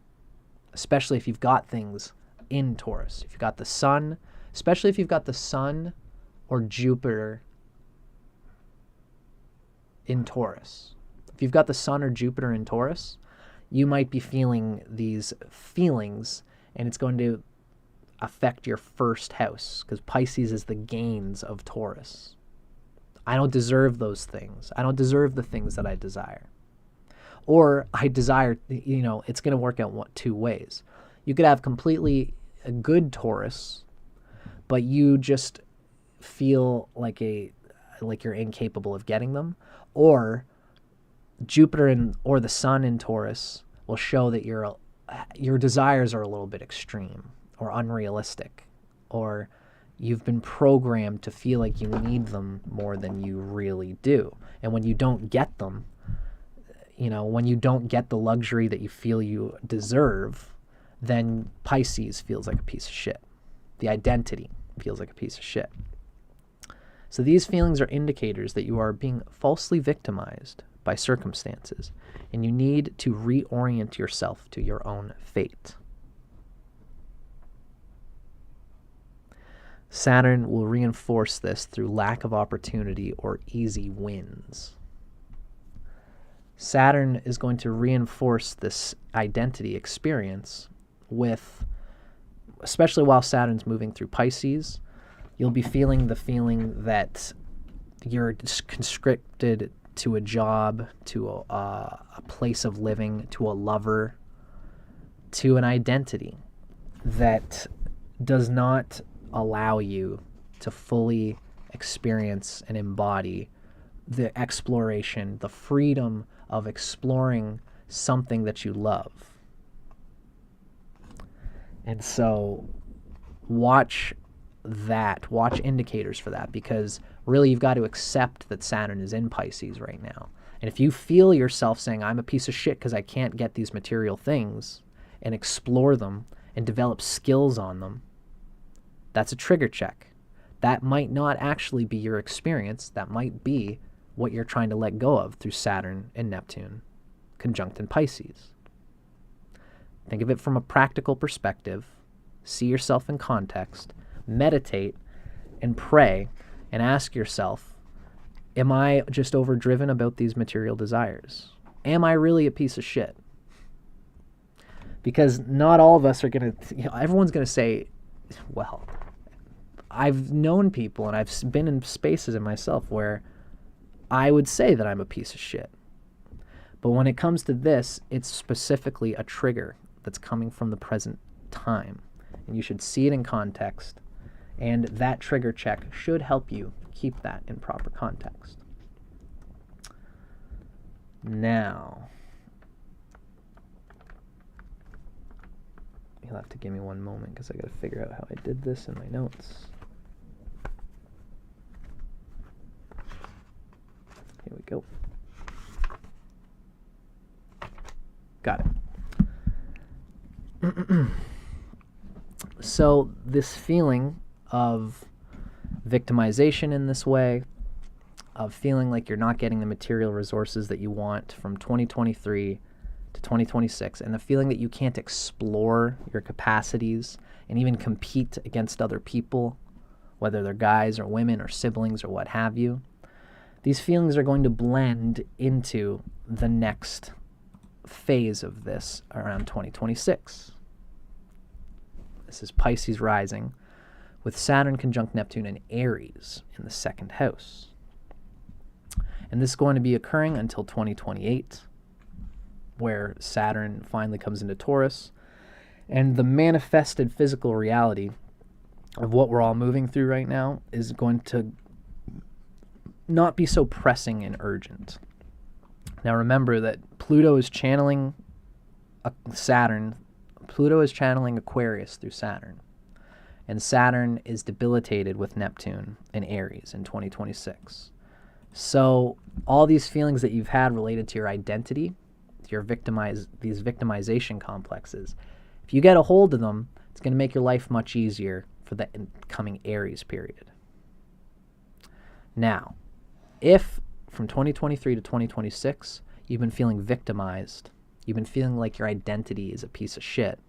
especially if you've got things in Taurus. If you've got the sun, especially if you've got the sun or Jupiter in Taurus. If you've got the sun or Jupiter in Taurus, you might be feeling these feelings, and it's going to affect your first house, because Pisces is the gains of Taurus. I don't deserve those things. I don't deserve the things that I desire. Or I desire, it's going to work out two ways. You could have completely a good Taurus, but you just feel like you're incapable of getting them. Or Jupiter or the sun in Taurus will show that your desires are a little bit extreme or unrealistic, or you've been programmed to feel like you need them more than you really do. And when you don't get them, when you don't get the luxury that you feel you deserve, then Pisces feels like a piece of shit. The identity feels like a piece of shit. So these feelings are indicators that you are being falsely victimized by circumstances, and you need to reorient yourself to your own fate. Saturn will reinforce this through lack of opportunity or easy wins. Saturn is going to reinforce this identity experience with, especially while Saturn's moving through Pisces, you'll be feeling the feeling that you're conscripted to a job, to a place of living, to a lover, to an identity that does not allow you to fully experience and embody the exploration, the freedom of exploring something that you love. And so watch indicators for that, because really you've got to accept that Saturn is in Pisces right now. And if you feel yourself saying, I'm a piece of shit because I can't get these material things and explore them and develop skills on them, that's a trigger check. That might not actually be your experience. That might be what you're trying to let go of through Saturn and Neptune conjunct in Pisces. Think of it from a practical perspective. See yourself in context. Meditate and pray and ask yourself, am I just overdriven about these material desires? Am I really a piece of shit? Because not all of us are going to, everyone's going to say, well, I've known people and I've been in spaces in myself where I would say that I'm a piece of shit. But when it comes to this, it's specifically a trigger that's coming from the present time. And you should see it in context. And that trigger check should help you keep that in proper context. Now, you'll have to give me one moment because I got to figure out how I did this in my notes. Here we go. Got it. So this feeling of victimization in this way, of feeling like you're not getting the material resources that you want from 2023 to 2026, and the feeling that you can't explore your capacities and even compete against other people, whether they're guys or women or siblings or what have you, these feelings are going to blend into the next phase of this around 2026. This is Pisces Rising with Saturn conjunct Neptune and Aries in the second house. And this is going to be occurring until 2028, where Saturn finally comes into Taurus. And the manifested physical reality of what we're all moving through right now is going to not be so pressing and urgent. Now remember that Pluto is channeling Saturn. Pluto is channeling Aquarius through Saturn. And Saturn is debilitated with Neptune and Aries in 2026. So all these feelings that you've had related to your identity, to these victimization complexes, if you get a hold of them, it's going to make your life much easier for the incoming Aries period. Now, if from 2023 to 2026, you've been feeling victimized, you've been feeling like your identity is a piece of shit,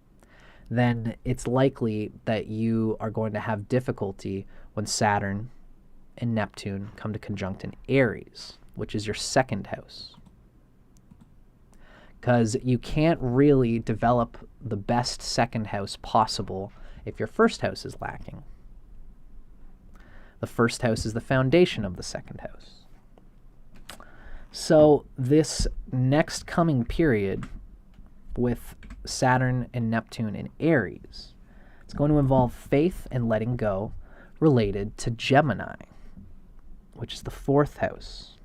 then it's likely that you are going to have difficulty when Saturn and Neptune come to conjunct in Aries, which is your second house. Because you can't really develop the best second house possible if your first house is lacking. The first house is the foundation of the second house. So this next coming period with Saturn and Neptune in Aries, it's going to involve faith and letting go related to Gemini, which is the fourth house.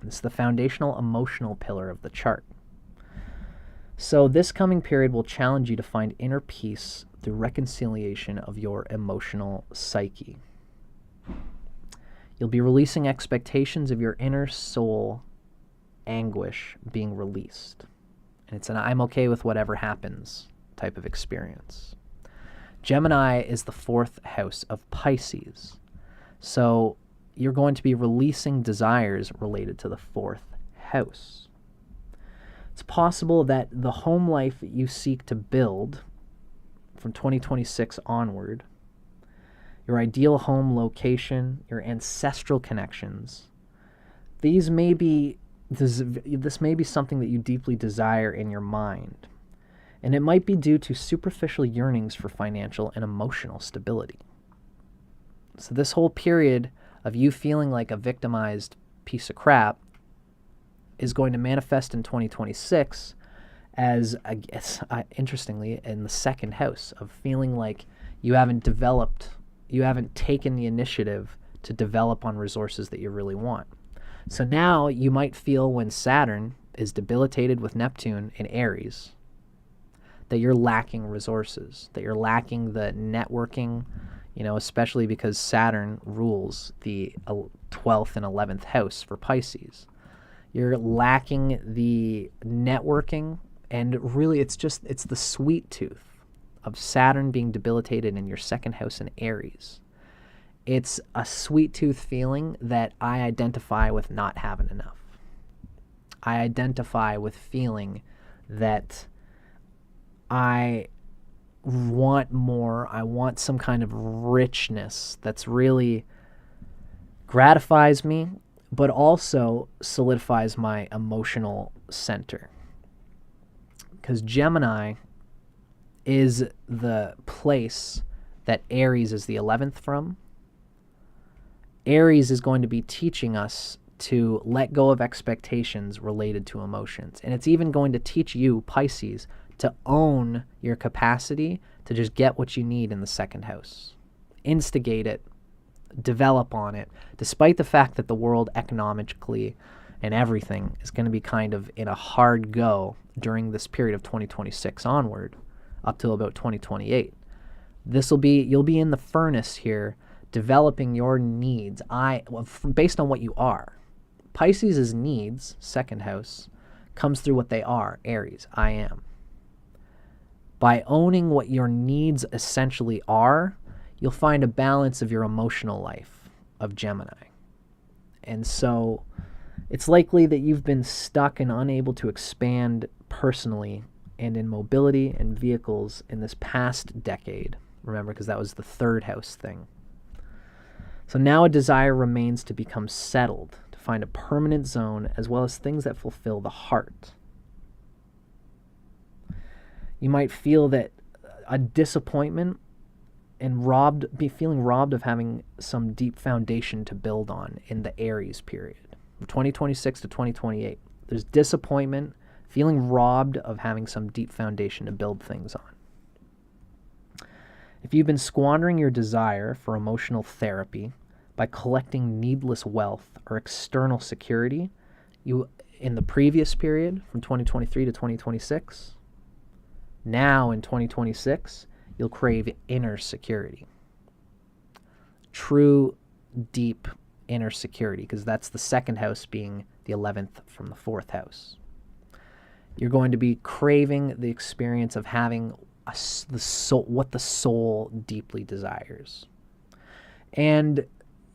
This is the foundational emotional pillar of the chart. So this coming period will challenge you to find inner peace through reconciliation of your emotional psyche. You'll be releasing expectations of your inner soul anguish being released. And it's an I'm okay with whatever happens type of experience. Gemini is the fourth house of Pisces. So you're going to be releasing desires related to the fourth house. It's possible that the home life that you seek to build from 2026 onward, your ideal home location, your ancestral connections, this may be something that you deeply desire in your mind. And it might be due to superficial yearnings for financial and emotional stability. So this whole period of you feeling like a victimized piece of crap is going to manifest in 2026 as, I guess, interestingly, in the second house of feeling like you haven't taken the initiative to develop on resources that you really want. So now you might feel when Saturn is debilitated with Neptune in Aries that you're lacking resources, that you're lacking the networking, especially because Saturn rules the 12th and 11th house for Pisces. You're lacking the networking, and really it's the sweet tooth of Saturn being debilitated in your second house in Aries. It's a sweet tooth feeling that I identify with not having enough. I identify with feeling that I want more. I want some kind of richness that's really gratifies me, but also solidifies my emotional center. Because Gemini is the place that Aries is the 11th from. Aries is going to be teaching us to let go of expectations related to emotions. And it's even going to teach you, Pisces, to own your capacity to just get what you need in the second house. Instigate it, develop on it, despite the fact that the world economically and everything is going to be kind of in a hard go during this period of 2026 onward up till about 2028. You'll be in the furnace here developing your needs based on what you are. Pisces' needs, second house, comes through what they are, Aries, I am. By owning what your needs essentially are, you'll find a balance of your emotional life of Gemini. And so it's likely that you've been stuck and unable to expand personally and in mobility and vehicles in this past decade. Remember, because that was the third house thing. So now a desire remains to become settled, to find a permanent zone, as well as things that fulfill the heart. You might feel that a disappointment and be feeling robbed of having some deep foundation to build on in the Aries period, from 2026 to 2028. There's disappointment, feeling robbed of having some deep foundation to build things on. If you've been squandering your desire for emotional therapy by collecting needless wealth or external security, in the previous period, from 2023 to 2026, now in 2026, you'll crave inner security. True, deep inner security, because that's the second house being the 11th from the fourth house. You're going to be craving the experience of having the soul, what the soul deeply desires. And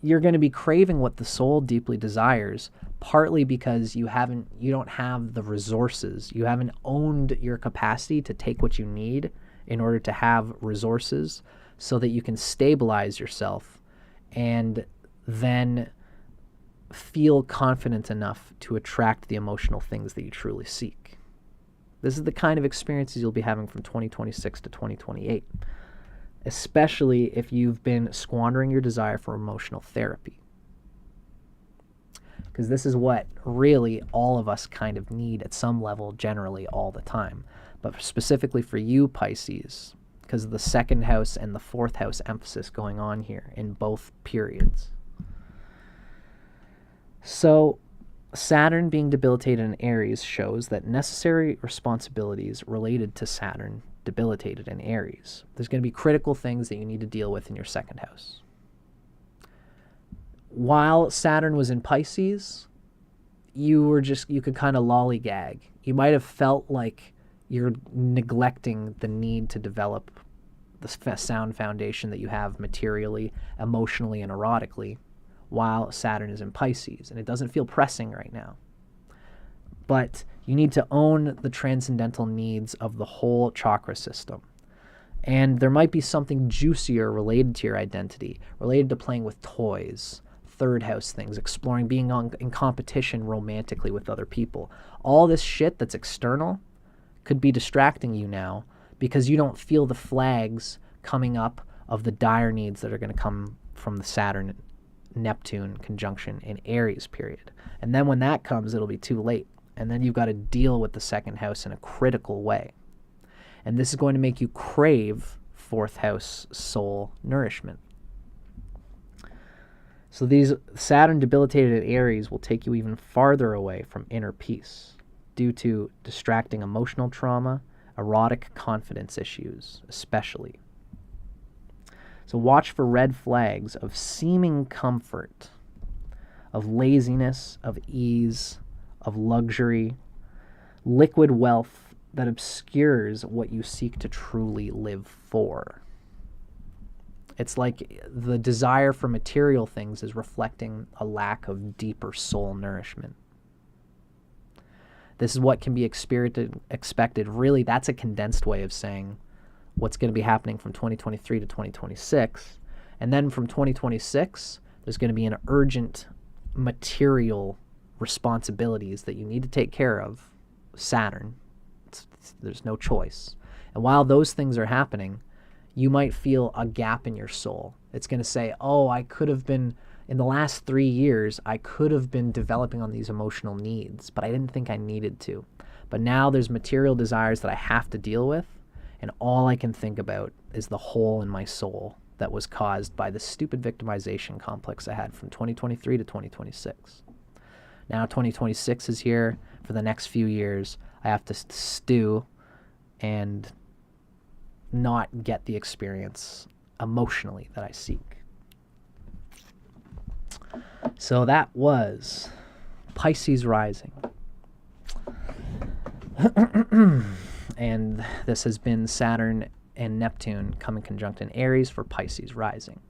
you're going to be craving what the soul deeply desires, partly because you don't have the resources. You haven't owned your capacity to take what you need in order to have resources so that you can stabilize yourself and then feel confident enough to attract the emotional things that you truly seek. This is the kind of experiences you'll be having from 2026 to 2028, especially if you've been squandering your desire for emotional therapy. Because this is what really all of us kind of need at some level, generally all the time. But specifically for you, Pisces, because of the second house and the fourth house emphasis going on here in both periods. So Saturn being debilitated in Aries shows that necessary responsibilities related to Saturn debilitated in Aries. There's going to be critical things that you need to deal with in your second house. While Saturn was in Pisces, you could kind of lollygag. You might have felt like you're neglecting the need to develop the sound foundation that you have materially, emotionally, and erotically while Saturn is in Pisces. And it doesn't feel pressing right now. But you need to own the transcendental needs of the whole chakra system. And there might be something juicier related to your identity, related to playing with toys, third house things, exploring, being in competition romantically with other people. All this shit that's external could be distracting you now because you don't feel the flags coming up of the dire needs that are going to come from the Saturn Neptune conjunction in Aries period. And then when that comes, it'll be too late. And then you've got to deal with the second house in a critical way. And this is going to make you crave fourth house soul nourishment. So these Saturn debilitated Aries will take you even farther away from inner peace due to distracting emotional trauma, erotic confidence issues, especially. So watch for red flags of seeming comfort, of laziness, of ease, of luxury, liquid wealth that obscures what you seek to truly live for. It's like the desire for material things is reflecting a lack of deeper soul nourishment. This is what can be expected. Really, that's a condensed way of saying what's going to be happening from 2023 to 2026. And then from 2026, there's going to be an urgent material responsibilities that you need to take care of. Saturn. There's no choice. And while those things are happening, you might feel a gap in your soul. It's going to say, oh, I could have been, in the last 3 years, I could have been developing on these emotional needs, but I didn't think I needed to. But now there's material desires that I have to deal with, and all I can think about is the hole in my soul that was caused by the stupid victimization complex I had from 2023 to 2026. Now 2026 is here. For the next few years, I have to stew and not get the experience emotionally that I seek. So that was Pisces Rising. And this has been Saturn and Neptune coming conjunct in Aries for Pisces Rising.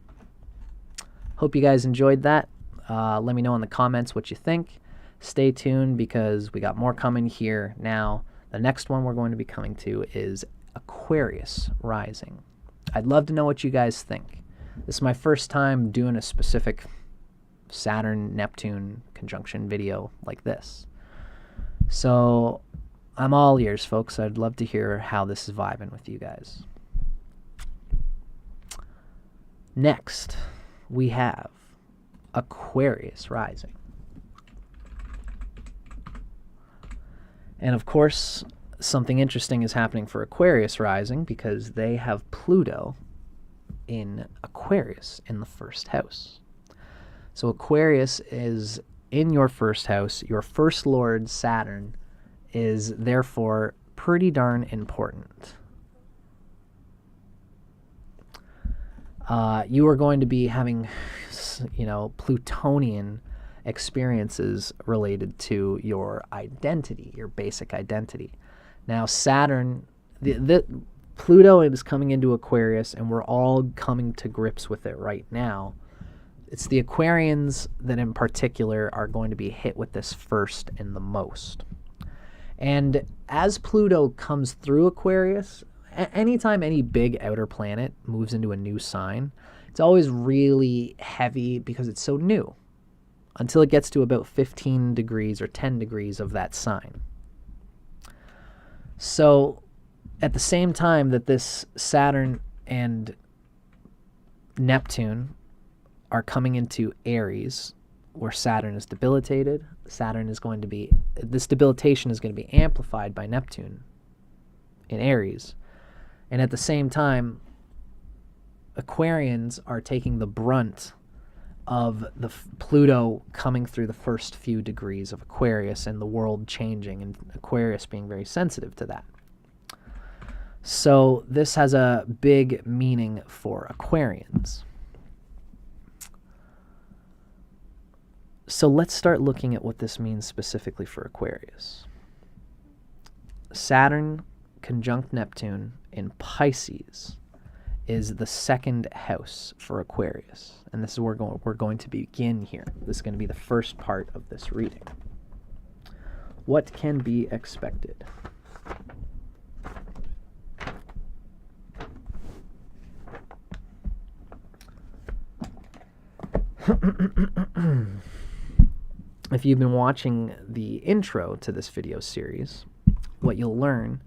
Hope you guys enjoyed that. Let me know in the comments what you think. Stay tuned because we got more coming here now. The next one we're going to be coming to is Aquarius Rising. I'd love to know what you guys think. This is my first time doing a specific Saturn-Neptune conjunction video like this. So I'm all ears, folks. I'd love to hear how this is vibing with you guys. Next, we have Aquarius Rising. And of course, something interesting is happening for Aquarius Rising because they have Pluto in Aquarius in the first house. So Aquarius is in your first house. Your first lord, Saturn, is therefore pretty darn important. You are going to be having, Plutonian experiences related to your identity, your basic identity. Now, Saturn, Pluto is coming into Aquarius, and we're all coming to grips with it right now. It's the Aquarians that in particular are going to be hit with this first and the most. And as Pluto comes through Aquarius, anytime any big outer planet moves into a new sign, it's always really heavy because it's so new until it gets to about 15 degrees or 10 degrees of that sign. So at the same time that this Saturn and Neptune are coming into Aries, where Saturn is debilitated, this debilitation is going to be amplified by Neptune in Aries. And at the same time, Aquarians are taking the brunt of the Pluto coming through the first few degrees of Aquarius and the world changing, and Aquarius being very sensitive to that. So this has a big meaning for Aquarians. So let's start looking at what this means specifically for Aquarius. Saturn conjunct Neptune in Pisces is the second house for Aquarius. And this is where we're going to begin here. This is going to be the first part of this reading. What can be expected? If you've been watching the intro to this video series, what you'll learn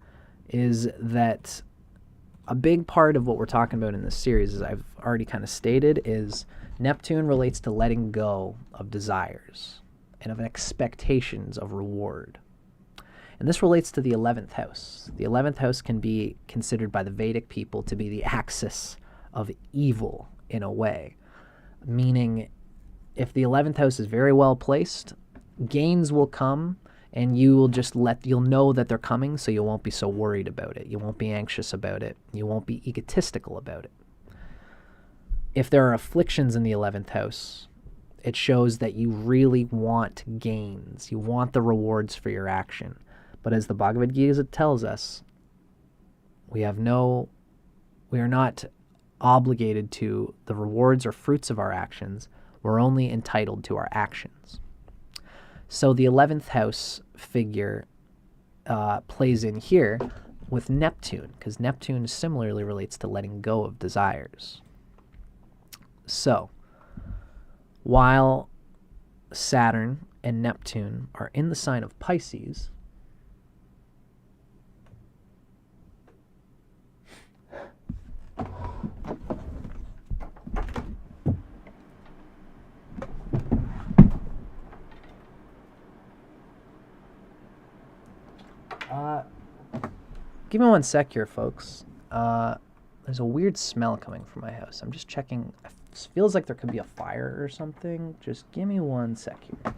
is that a big part of what we're talking about in this series, as I've already kind of stated, is Neptune relates to letting go of desires and of expectations of reward. And this relates to the 11th house. The 11th house can be considered by the Vedic people to be the axis of evil in a way, meaning if the 11th house is very well placed, gains will come, and you'll know that they're coming, so you won't be so worried about it. You won't be anxious about it. You won't be egotistical about it. If there are afflictions in the 11th house, it shows that you really want gains. You want the rewards for your action. But as the Bhagavad Gita tells us, we are not obligated to the rewards or fruits of our actions. We're only entitled to our actions. So the 11th house figure plays in here with Neptune, because Neptune similarly relates to letting go of desires. So while Saturn and Neptune are in the sign of Pisces, give me one sec here, folks. There's a weird smell coming from my house. I'm just checking. It feels like there could be a fire or something. Just give me one sec here.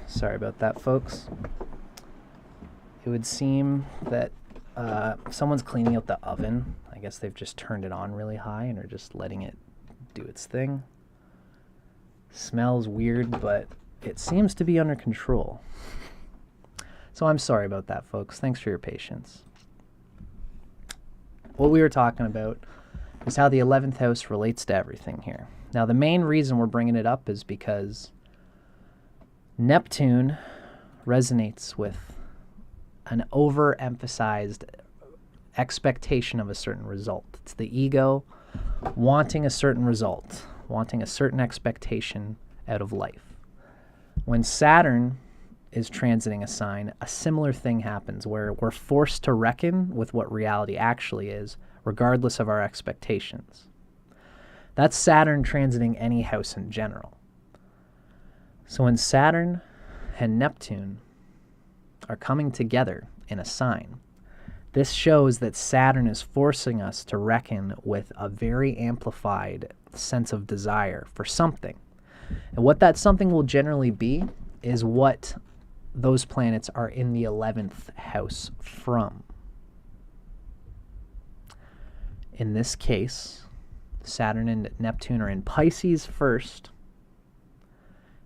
Sorry about that, folks. It would seem that someone's cleaning out the oven. I guess they've just turned it on really high and are just letting it do its thing. Smells weird, but it seems to be under control. So I'm sorry about that, folks. Thanks for your patience. What we were talking about is how the 11th house relates to everything here. Now, the main reason we're bringing it up is because Neptune resonates with an overemphasized expectation of a certain result. It's the ego wanting a certain result, wanting a certain expectation out of life. When Saturn is transiting a sign, a similar thing happens where we're forced to reckon with what reality actually is, regardless of our expectations. That's Saturn transiting any house in general. So when Saturn and Neptune are coming together in a sign, this shows that Saturn is forcing us to reckon with a very amplified sense of desire for something. And what that something will generally be is what those planets are in the 11th house from. In this case, Saturn and Neptune are in Pisces first,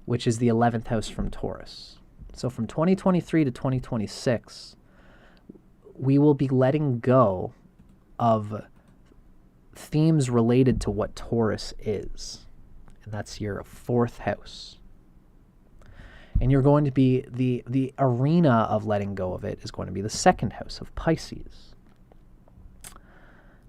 which is the 11th house from Taurus. So from 2023 to 2026, we will be letting go of themes related to what Taurus is. And that's your 4th house. And you're going to be, the arena of letting go of it is going to be the 2nd house of Pisces.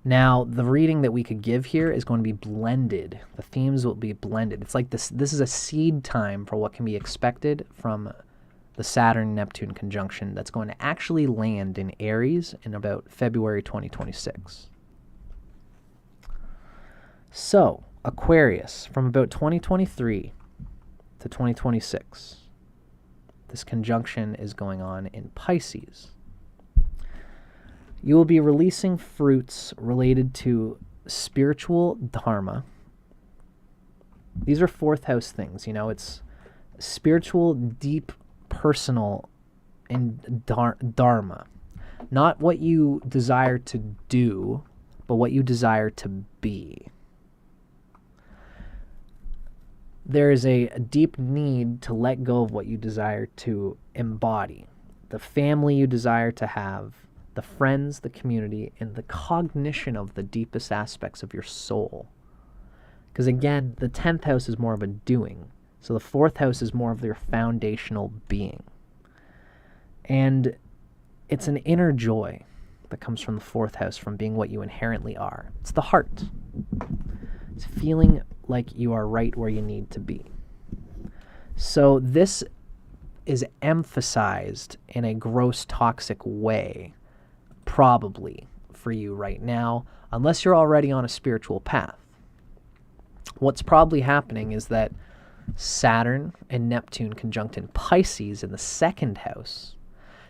Now, the reading that we could give here is going to be blended. The themes will be blended. It's like this is a seed time for what can be expected from the Saturn-Neptune conjunction that's going to actually land in Aries in about February 2026. So, Aquarius, from about 2023 to 2026, this conjunction is going on in Pisces. You will be releasing fruits related to spiritual dharma. These are 4th house things, it's spiritual, deep, personal, and dharma. Not what you desire to do, but what you desire to be. There is a deep need to let go of what you desire to embody. The family you desire to have, the friends, the community, and the cognition of the deepest aspects of your soul. Because again, the 10th house is more of a doing. So the 4th house is more of your foundational being. And it's an inner joy that comes from the 4th house, from being what you inherently are. It's the heart. It's feeling like you are right where you need to be. So this is emphasized in a gross, toxic way, probably for you right now, unless you're already on a spiritual path. What's probably happening is that Saturn and Neptune conjunct in Pisces in the 2nd house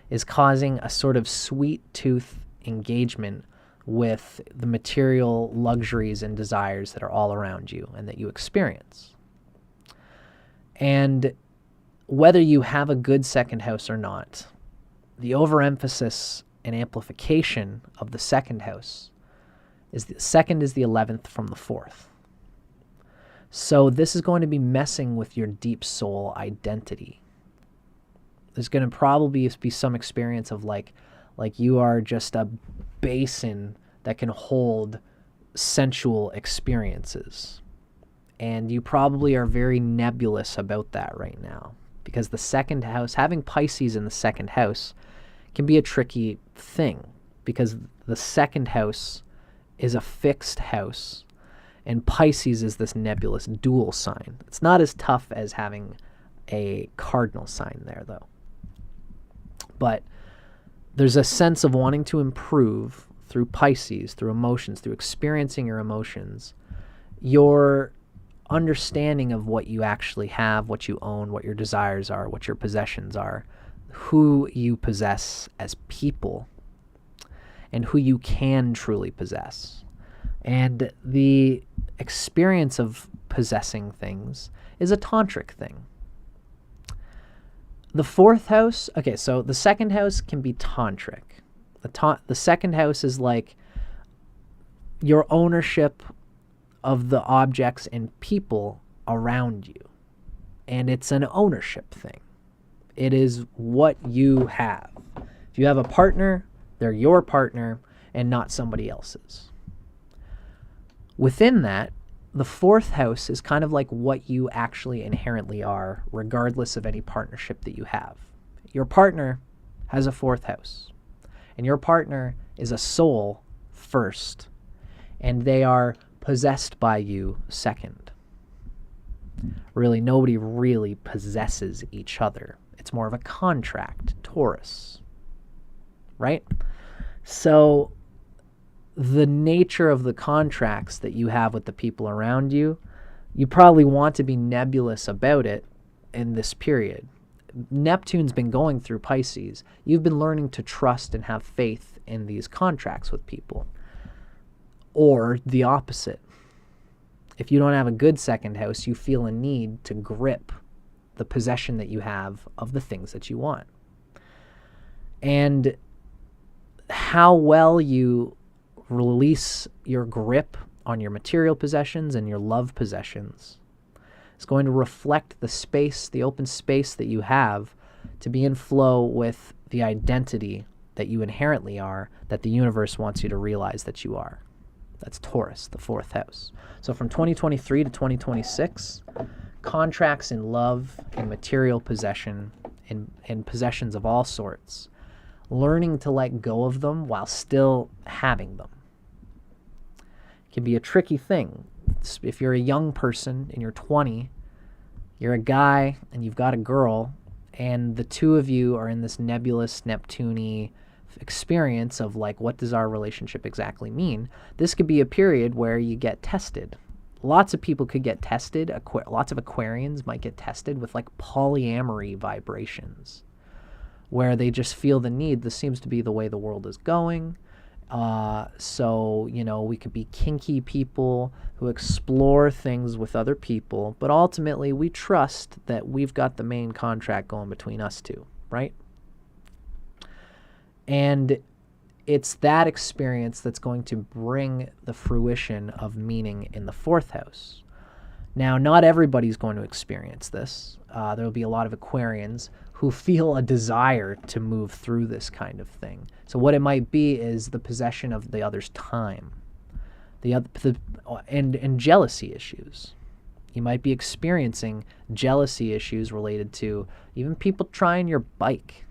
is causing a sort of sweet tooth engagement with the material luxuries and desires that are all around you and that you experience. And whether you have a good 2nd house or not, the overemphasis and amplification of the 2nd house is the 2nd is the 11th from the 4th. So this is going to be messing with your deep soul identity. There's going to probably be some experience of like you are just a basin that can hold sensual experiences. And you probably are very nebulous about that right now, because the 2nd house, having Pisces in the 2nd house, can be a tricky thing, because the 2nd house is a fixed house and Pisces is this nebulous dual sign. It's not as tough as having a cardinal sign there, though. But there's a sense of wanting to improve through Pisces, through emotions, through experiencing your emotions, your understanding of what you actually have, what you own, what your desires are, what your possessions are, who you possess as people, and who you can truly possess. And the experience of possessing things is a tantric thing. The 4th house, okay, so the 2nd house can be tantric. The 2nd house is like your ownership of the objects and people around you. And it's an ownership thing. It is what you have. If you have a partner, they're your partner and not somebody else's. Within that, the 4th house is kind of like what you actually inherently are, regardless of any partnership that you have. Your partner has a 4th house, and your partner is a soul first, and they are possessed by you second. Really, nobody really possesses each other. It's more of a contract, Taurus, right? So the nature of the contracts that you have with the people around you, you probably want to be nebulous about it in this period. Neptune's been going through Pisces. You've been learning to trust and have faith in these contracts with people. Or the opposite. If you don't have a good second house, you feel a need to grip the possession that you have of the things that you want. And how well you release your grip on your material possessions and your love possessions is going to reflect the space, the open space that you have to be in flow with the identity that you inherently are, that the universe wants you to realize that you are. That's Taurus, the 4th house. So from 2023 to 2026, contracts in love and material possession, in possessions of all sorts, learning to let go of them while still having them, can be a tricky thing. If you're a young person and you're 20, you're a guy and you've got a girl, and the two of you are in this nebulous, Neptune-y experience of like, what does our relationship exactly mean? This could be a period where you get tested. Lots of people could get tested. Lots of Aquarians might get tested with like polyamory vibrations, where they just feel the need. This seems to be the way the world is going. So, we could be kinky people who explore things with other people, but ultimately we trust that we've got the main contract going between us two, right? And it's that experience that's going to bring the fruition of meaning in the 4th house. Now, not everybody's going to experience this. There will be a lot of Aquarians who feel a desire to move through this kind of thing. So what it might be is the possession of the other's time, and jealousy issues. You might be experiencing jealousy issues related to even people trying your bike.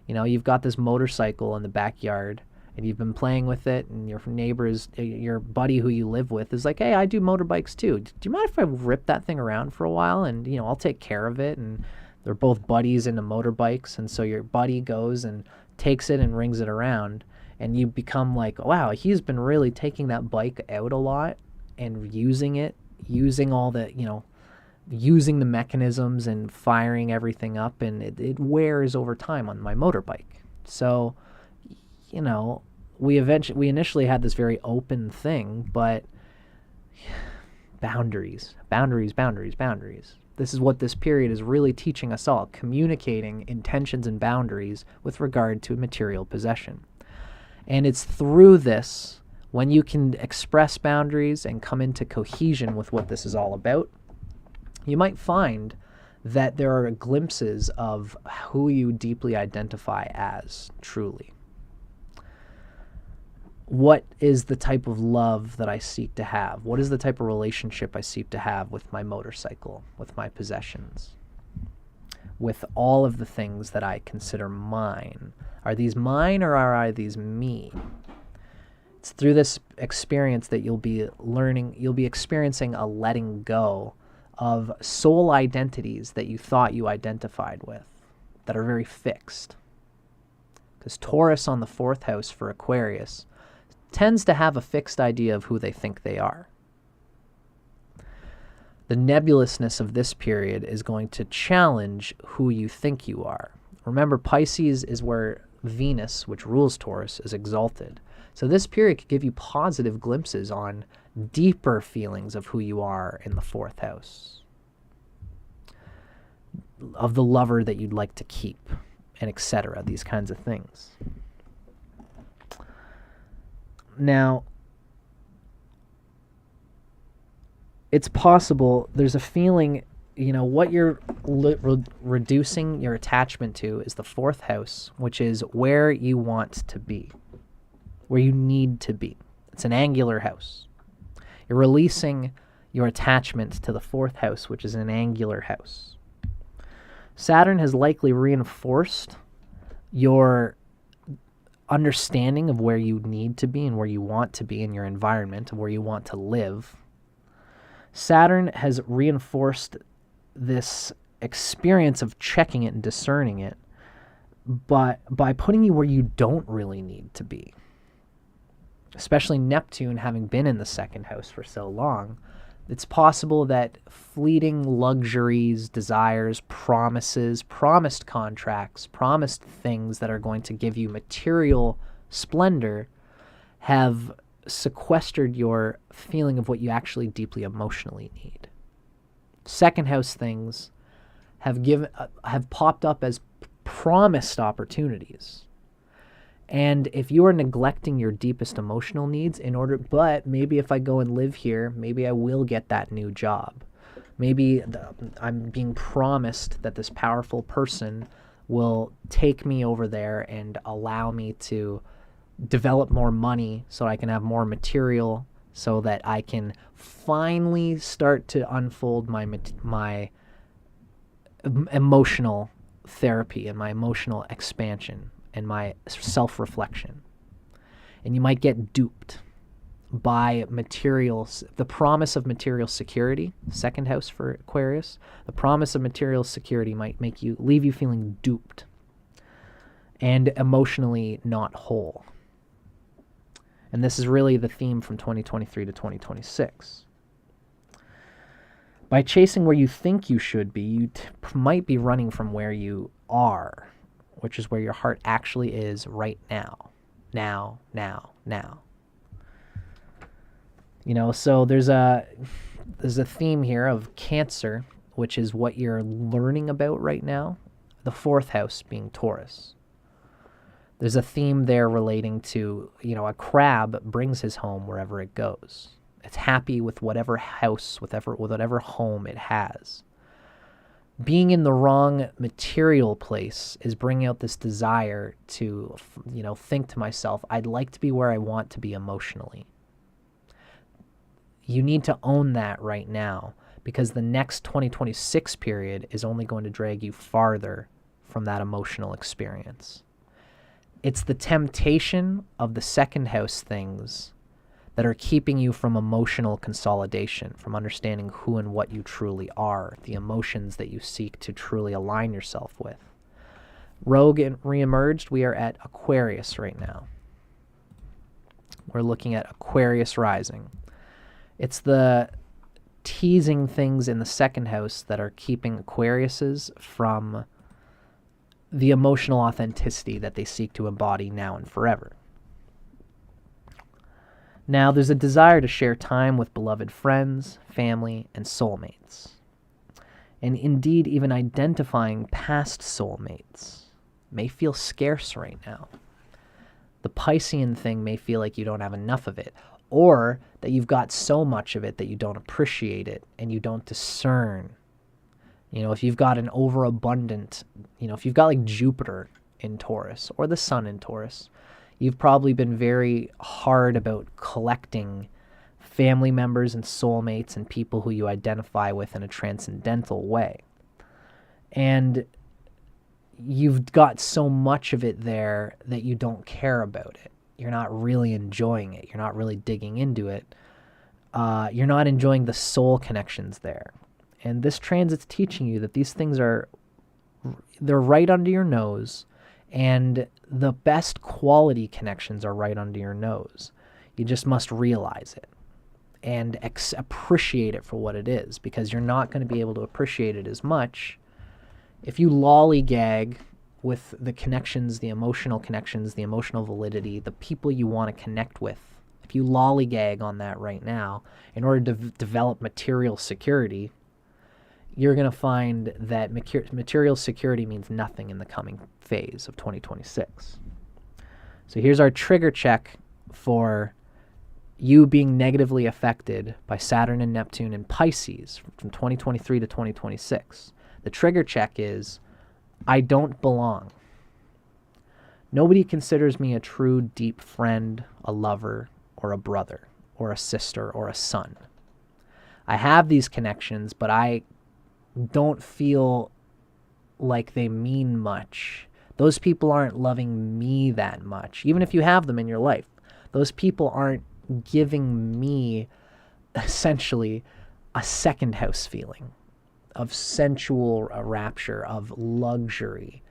You've got this motorcycle in the backyard, and you've been playing with it, and your neighbors, your buddy who you live with is like, hey, I do motorbikes too. Do you mind if I rip that thing around for a while? And, I'll take care of it. And they're both buddies into motorbikes. And so your buddy goes and takes it and rings it around. And you become like, wow, he's been really taking that bike out a lot and using it, using all the, using the mechanisms and firing everything up. And it wears over time on my motorbike. So, we initially had this very open thing, but boundaries. This is what this period is really teaching us all, communicating intentions and boundaries with regard to material possession. And it's through this, when you can express boundaries and come into cohesion with what this is all about, you might find that there are glimpses of who you deeply identify as truly. What is the type of love that I seek to have? What is the type of relationship I seek to have with my motorcycle, with my possessions, with all of the things that I consider mine? Are these mine or are these me? It's through this experience that you'll be experiencing a letting go of soul identities that you thought you identified with that are very fixed. Because Taurus on the 4th house for Aquarius tends to have a fixed idea of who they think they are. The nebulousness of this period is going to challenge who you think you are. Remember, Pisces is where Venus, which rules Taurus, is exalted. So this period could give you positive glimpses on deeper feelings of who you are in the 4th house, of the lover that you'd like to keep, and etc., these kinds of things. Now, it's possible, there's a feeling, what you're reducing your attachment to is the 4th house, which is where you want to be, where you need to be. It's an angular house. You're releasing your attachment to the 4th house, which is an angular house. Saturn has likely reinforced your understanding of where you need to be and where you want to be in your environment, and where you want to live. Saturn has reinforced this experience of checking it and discerning it, but by putting you where you don't really need to be. Especially Neptune having been in the second house for so long, it's possible that fleeting luxuries, desires, promises, promised contracts, promised things that are going to give you material splendor have sequestered your feeling of what you actually deeply emotionally need. Second house things have popped up as promised opportunities. And if you are neglecting your deepest emotional needs but maybe if I go and live here, maybe I will get that new job. Maybe I'm being promised that this powerful person will take me over there and allow me to develop more money so I can have more material, so that I can finally start to unfold my emotional therapy and my emotional expansion and my self-reflection. And you might get duped by materials, the promise of material security, second house for Aquarius. The promise of material security might leave you feeling duped and emotionally not whole. And this is really the theme from 2023 to 2026. By chasing where you think you should be, you might be running from where you are, which is where your heart actually is right now. Now. So there's a theme here of Cancer, which is what you're learning about right now. The fourth house being Taurus. There's a theme there relating to, a crab brings his home wherever it goes. It's happy with whatever house, with whatever home it has. Being in the wrong material place is bringing out this desire to, think to myself, I'd like to be where I want to be emotionally. You need to own that right now, because the next 2026 period is only going to drag you farther from that emotional experience. It's the temptation of the second house things that are keeping you from emotional consolidation, from understanding who and what you truly are, the emotions that you seek to truly align yourself with. Rogue and reemerged, we are at Aquarius right now. We're looking at Aquarius Rising. It's the teasing things in the second house that are keeping Aquariuses from the emotional authenticity that they seek to embody now and forever. Now, there's a desire to share time with beloved friends, family, and soulmates. And indeed, even identifying past soulmates may feel scarce right now. The Piscean thing may feel like you don't have enough of it, or that you've got so much of it that you don't appreciate it and you don't discern. If you've got an overabundant, if you've got like Jupiter in Taurus or the Sun in Taurus, you've probably been very hard about collecting family members and soulmates and people who you identify with in a transcendental way. And you've got so much of it there that you don't care about it. You're not really enjoying it. You're not really digging into it. You're not enjoying the soul connections there. And this transit's teaching you that these things they're right under your nose, and the best quality connections are right under your nose. You just must realize it and appreciate it for what it is, because you're not going to be able to appreciate it as much if you lollygag with the connections, the emotional validity, the people you want to connect with. If you lollygag on that right now in order to develop material security, you're going to find that material security means nothing in the coming phase of 2026. So here's our trigger check for you being negatively affected by Saturn and Neptune in Pisces from 2023 to 2026. The trigger check is, I don't belong. Nobody considers me a true deep friend, a lover, or a brother, or a sister, or a son. I have these connections, but I don't feel like they mean much. Those people aren't loving me that much. Even if you have them in your life, those people aren't giving me essentially a second house feeling, sensual rapture, of luxury.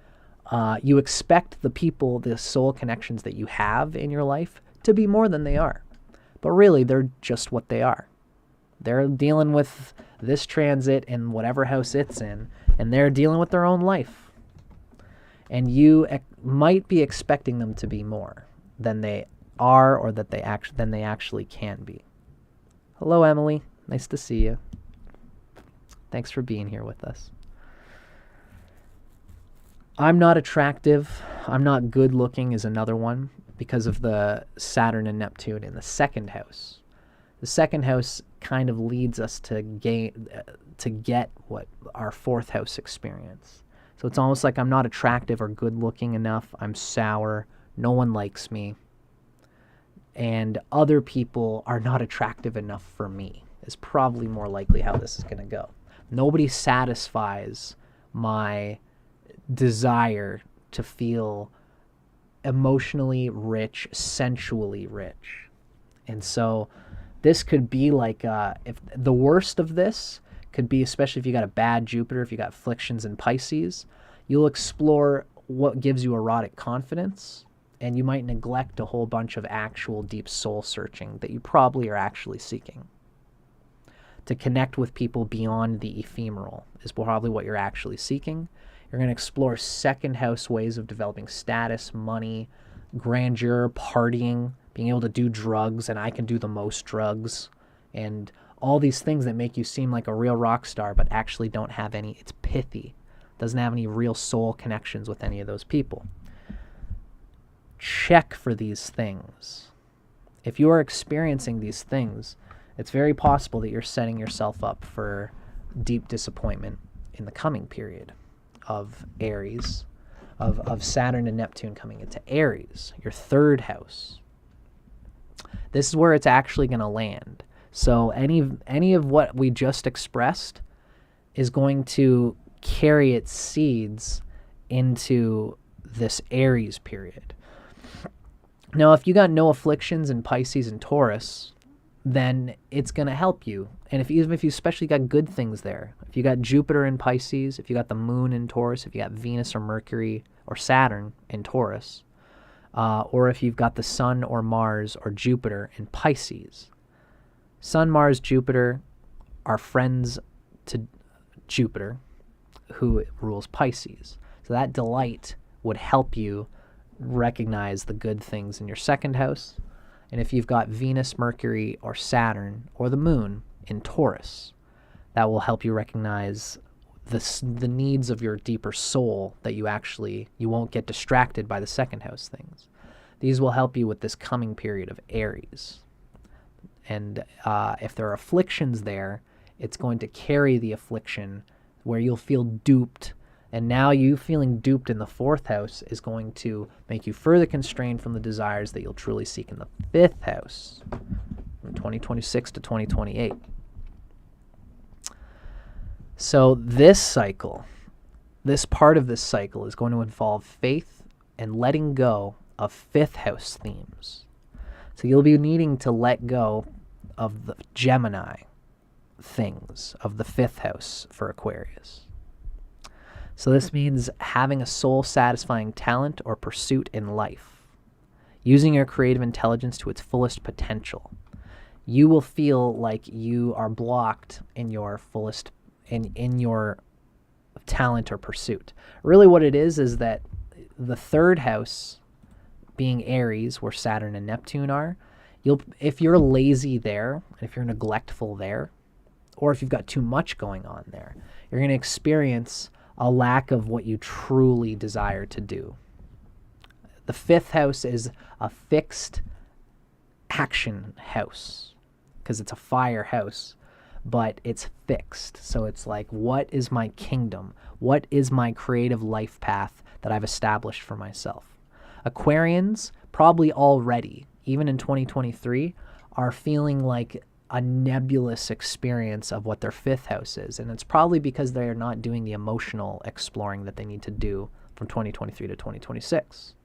You expect the people, the soul connections that you have in your life to be more than they are. But really, they're just what they are. They're dealing with this transit in whatever house it's in, and they're dealing with their own life. And you might be expecting them to be more than they are, or that than they actually can be. Hello, Emily. Nice to see you. Thanks for being here with us. I'm not attractive. I'm not good looking is another one, because of the Saturn and Neptune in the second house. The second house kind of leads us to get what our fourth house experience. So it's almost like I'm not attractive or good looking enough. I'm sour. No one likes me. And other people are not attractive enough for me, is probably more likely how this is going to go. Nobody satisfies my desire to feel emotionally rich, sensually rich. And so this could be like, if the worst of this could be, especially if you got a bad Jupiter, if you got afflictions in Pisces, you'll explore what gives you erotic confidence, and you might neglect a whole bunch of actual deep soul searching that you probably are actually seeking. To connect with people beyond the ephemeral is probably what you're actually seeking. You're going to explore second house ways of developing status, money, grandeur, partying, being able to do drugs, and I can do the most drugs, and all these things that make you seem like a real rock star, but actually don't have any. It's pithy. Doesn't have any real soul connections with any of those people. Check for these things. If you are experiencing these things, it's very possible that you're setting yourself up for deep disappointment in the coming period of Aries, of Saturn and Neptune coming into Aries, your third house. This is where it's actually going to land. So any of what we just expressed is going to carry its seeds into this Aries period. Now, if you got no afflictions in Pisces and Taurus, then it's going to help you. And even if you especially got good things there, if you got Jupiter in Pisces, if you got the moon in Taurus, if you got Venus or Mercury or Saturn in Taurus, or if you've got the sun or Mars or Jupiter in Pisces. Sun, Mars, Jupiter are friends to Jupiter, who rules Pisces. So that delight would help you recognize the good things in your second house. And if you've got Venus, Mercury, or Saturn, or the moon in Taurus, that will help you recognize the needs of your deeper soul, that you won't get distracted by the second house things. These will help you with this coming period of Aries. And if there are afflictions there, it's going to carry the affliction where you'll feel duped. And now you feeling duped in the fourth house is going to make you further constrained from the desires that you'll truly seek in the fifth house from 2026 to 2028. So this cycle, this part of this cycle is going to involve faith and letting go of fifth house themes. So you'll be needing to let go of the Gemini things of the fifth house for Aquarius. So this means having a soul-satisfying talent or pursuit in life, using your creative intelligence to its fullest potential. You will feel like you are blocked in your fullest, in your talent or pursuit. Really what it is that the third house, being Aries, where Saturn and Neptune are, if you're lazy there, if you're neglectful there, or if you've got too much going on there, you're going to experience a lack of what you truly desire to do. The fifth house is a fixed action house because it's a fire house, but it's fixed. So it's like, what is my kingdom? What is my creative life path that I've established for myself? Aquarians probably already, even in 2023, are feeling like a nebulous experience of what their fifth house is. And it's probably because they're not doing the emotional exploring that they need to do from 2023 to 2026.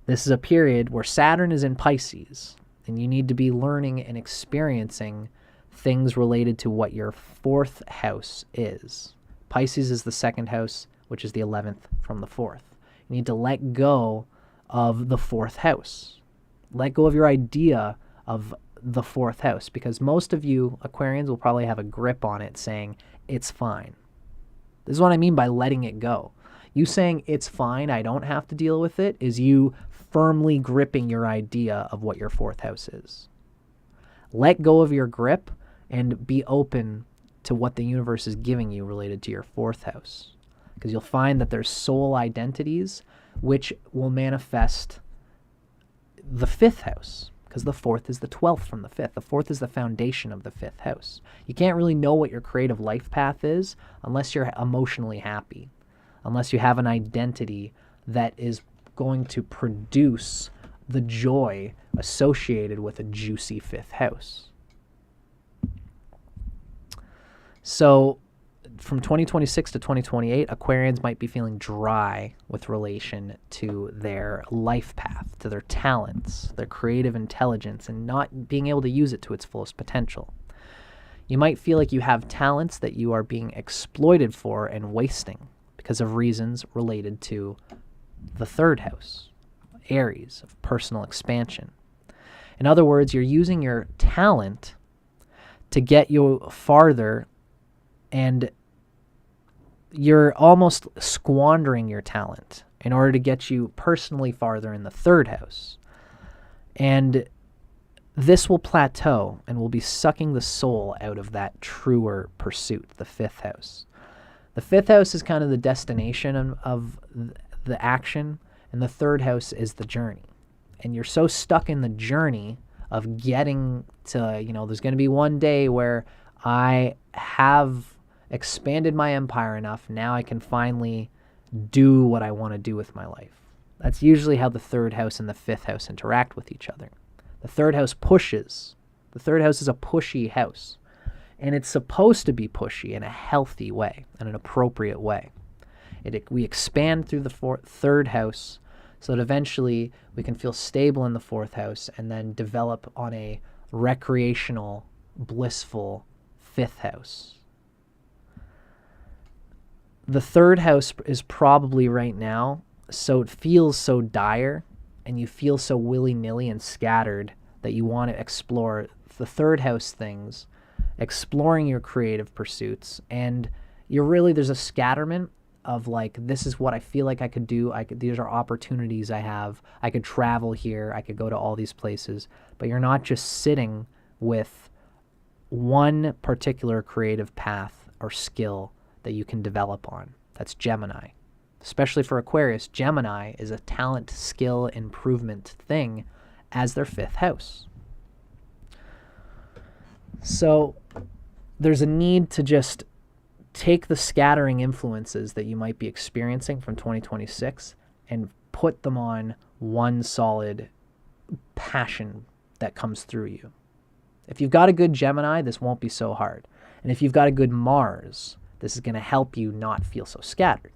This is a period where Saturn is in Pisces, and you need to be learning and experiencing things related to what your fourth house is. Pisces is the second house, which is the 11th from the fourth. You need to let go of the fourth house. Let go of your idea of the fourth house, because most of you Aquarians will probably have a grip on it saying, it's fine. This is what I mean by letting it go. You saying, it's fine, I don't have to deal with it, is you firmly gripping your idea of what your fourth house is. Let go of your grip and be open to what the universe is giving you related to your fourth house. Because you'll find that there's soul identities which will manifest the fifth house, because the fourth is the 12th from the fifth. The fourth is the foundation of the fifth house. You can't really know what your creative life path is unless you're emotionally happy, unless you have an identity that is going to produce the joy associated with a juicy fifth house. So from 2026 to 2028, Aquarians might be feeling dry with relation to their life path, to their talents, their creative intelligence, and not being able to use it to its fullest potential. You might feel like you have talents that you are being exploited for and wasting because of reasons related to the third house, Aries, of personal expansion. In other words, you're using your talent to get you farther, and you're almost squandering your talent in order to get you personally farther in the third house. And this will plateau and will be sucking the soul out of that truer pursuit, the fifth house. The fifth house is kind of the destination of the action, and the third house is the journey. And you're so stuck in the journey of getting to, there's going to be one day where I have expanded my empire enough, now I can finally do what I want to do with my life. That's usually how the third house and the fifth house interact with each other. The third house pushes. The third house is a pushy house. And it's supposed to be pushy in a healthy way, in an appropriate way. We expand through the third house so that eventually we can feel stable in the fourth house and then develop on a recreational, blissful fifth house. The third house is probably right now, so it feels so dire and you feel so willy-nilly and scattered that you want to explore the third house things, exploring your creative pursuits, and there's a scatterment of like, this is what I feel like I could do. These are opportunities I have. I could travel here. I could go to all these places, but you're not just sitting with one particular creative path or skill that you can develop on. That's Gemini. Especially for Aquarius, Gemini is a talent, skill, improvement thing as their fifth house. So there's a need to just take the scattering influences that you might be experiencing from 2026 and put them on one solid passion that comes through you. If you've got a good Gemini, this won't be so hard. And if you've got a good Mars, this is going to help you not feel so scattered,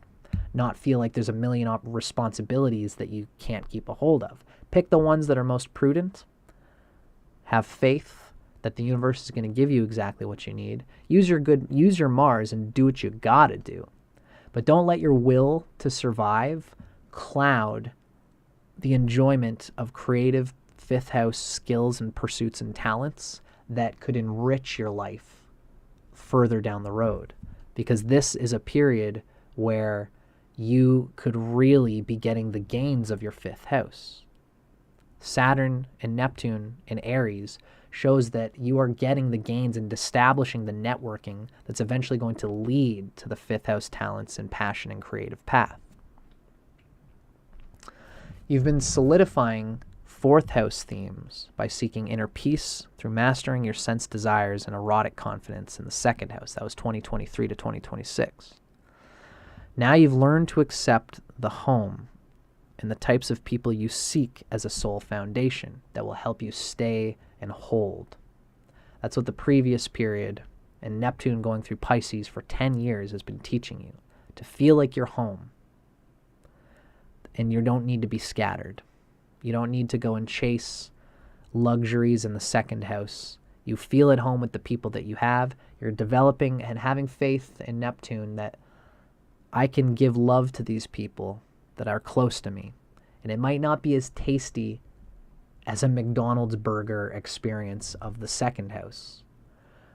not feel like there's a million responsibilities that you can't keep a hold of. Pick the ones that are most prudent. Have faith that the universe is going to give you exactly what you need. Use your Mars and do what you got to do. But don't let your will to survive cloud the enjoyment of creative fifth house skills and pursuits and talents that could enrich your life further down the road. Because this is a period where you could really be getting the gains of your fifth house. Saturn and Neptune in Aries shows that you are getting the gains and establishing the networking that's eventually going to lead to the fifth house talents and passion and creative path. You've been solidifying fourth house themes by seeking inner peace through mastering your sense desires and erotic confidence in the second house. That was 2023 to 2026. Now you've learned to accept the home and the types of people you seek as a soul foundation that will help you stay and hold. That's what the previous period and Neptune going through Pisces for 10 years has been teaching you, to feel like you're home. And you don't need to be scattered. You don't need to go and chase luxuries in the second house. You feel at home with the people that you have. You're developing and having faith in Neptune that I can give love to these people that are close to me. And it might not be as tasty as a McDonald's burger experience of the second house,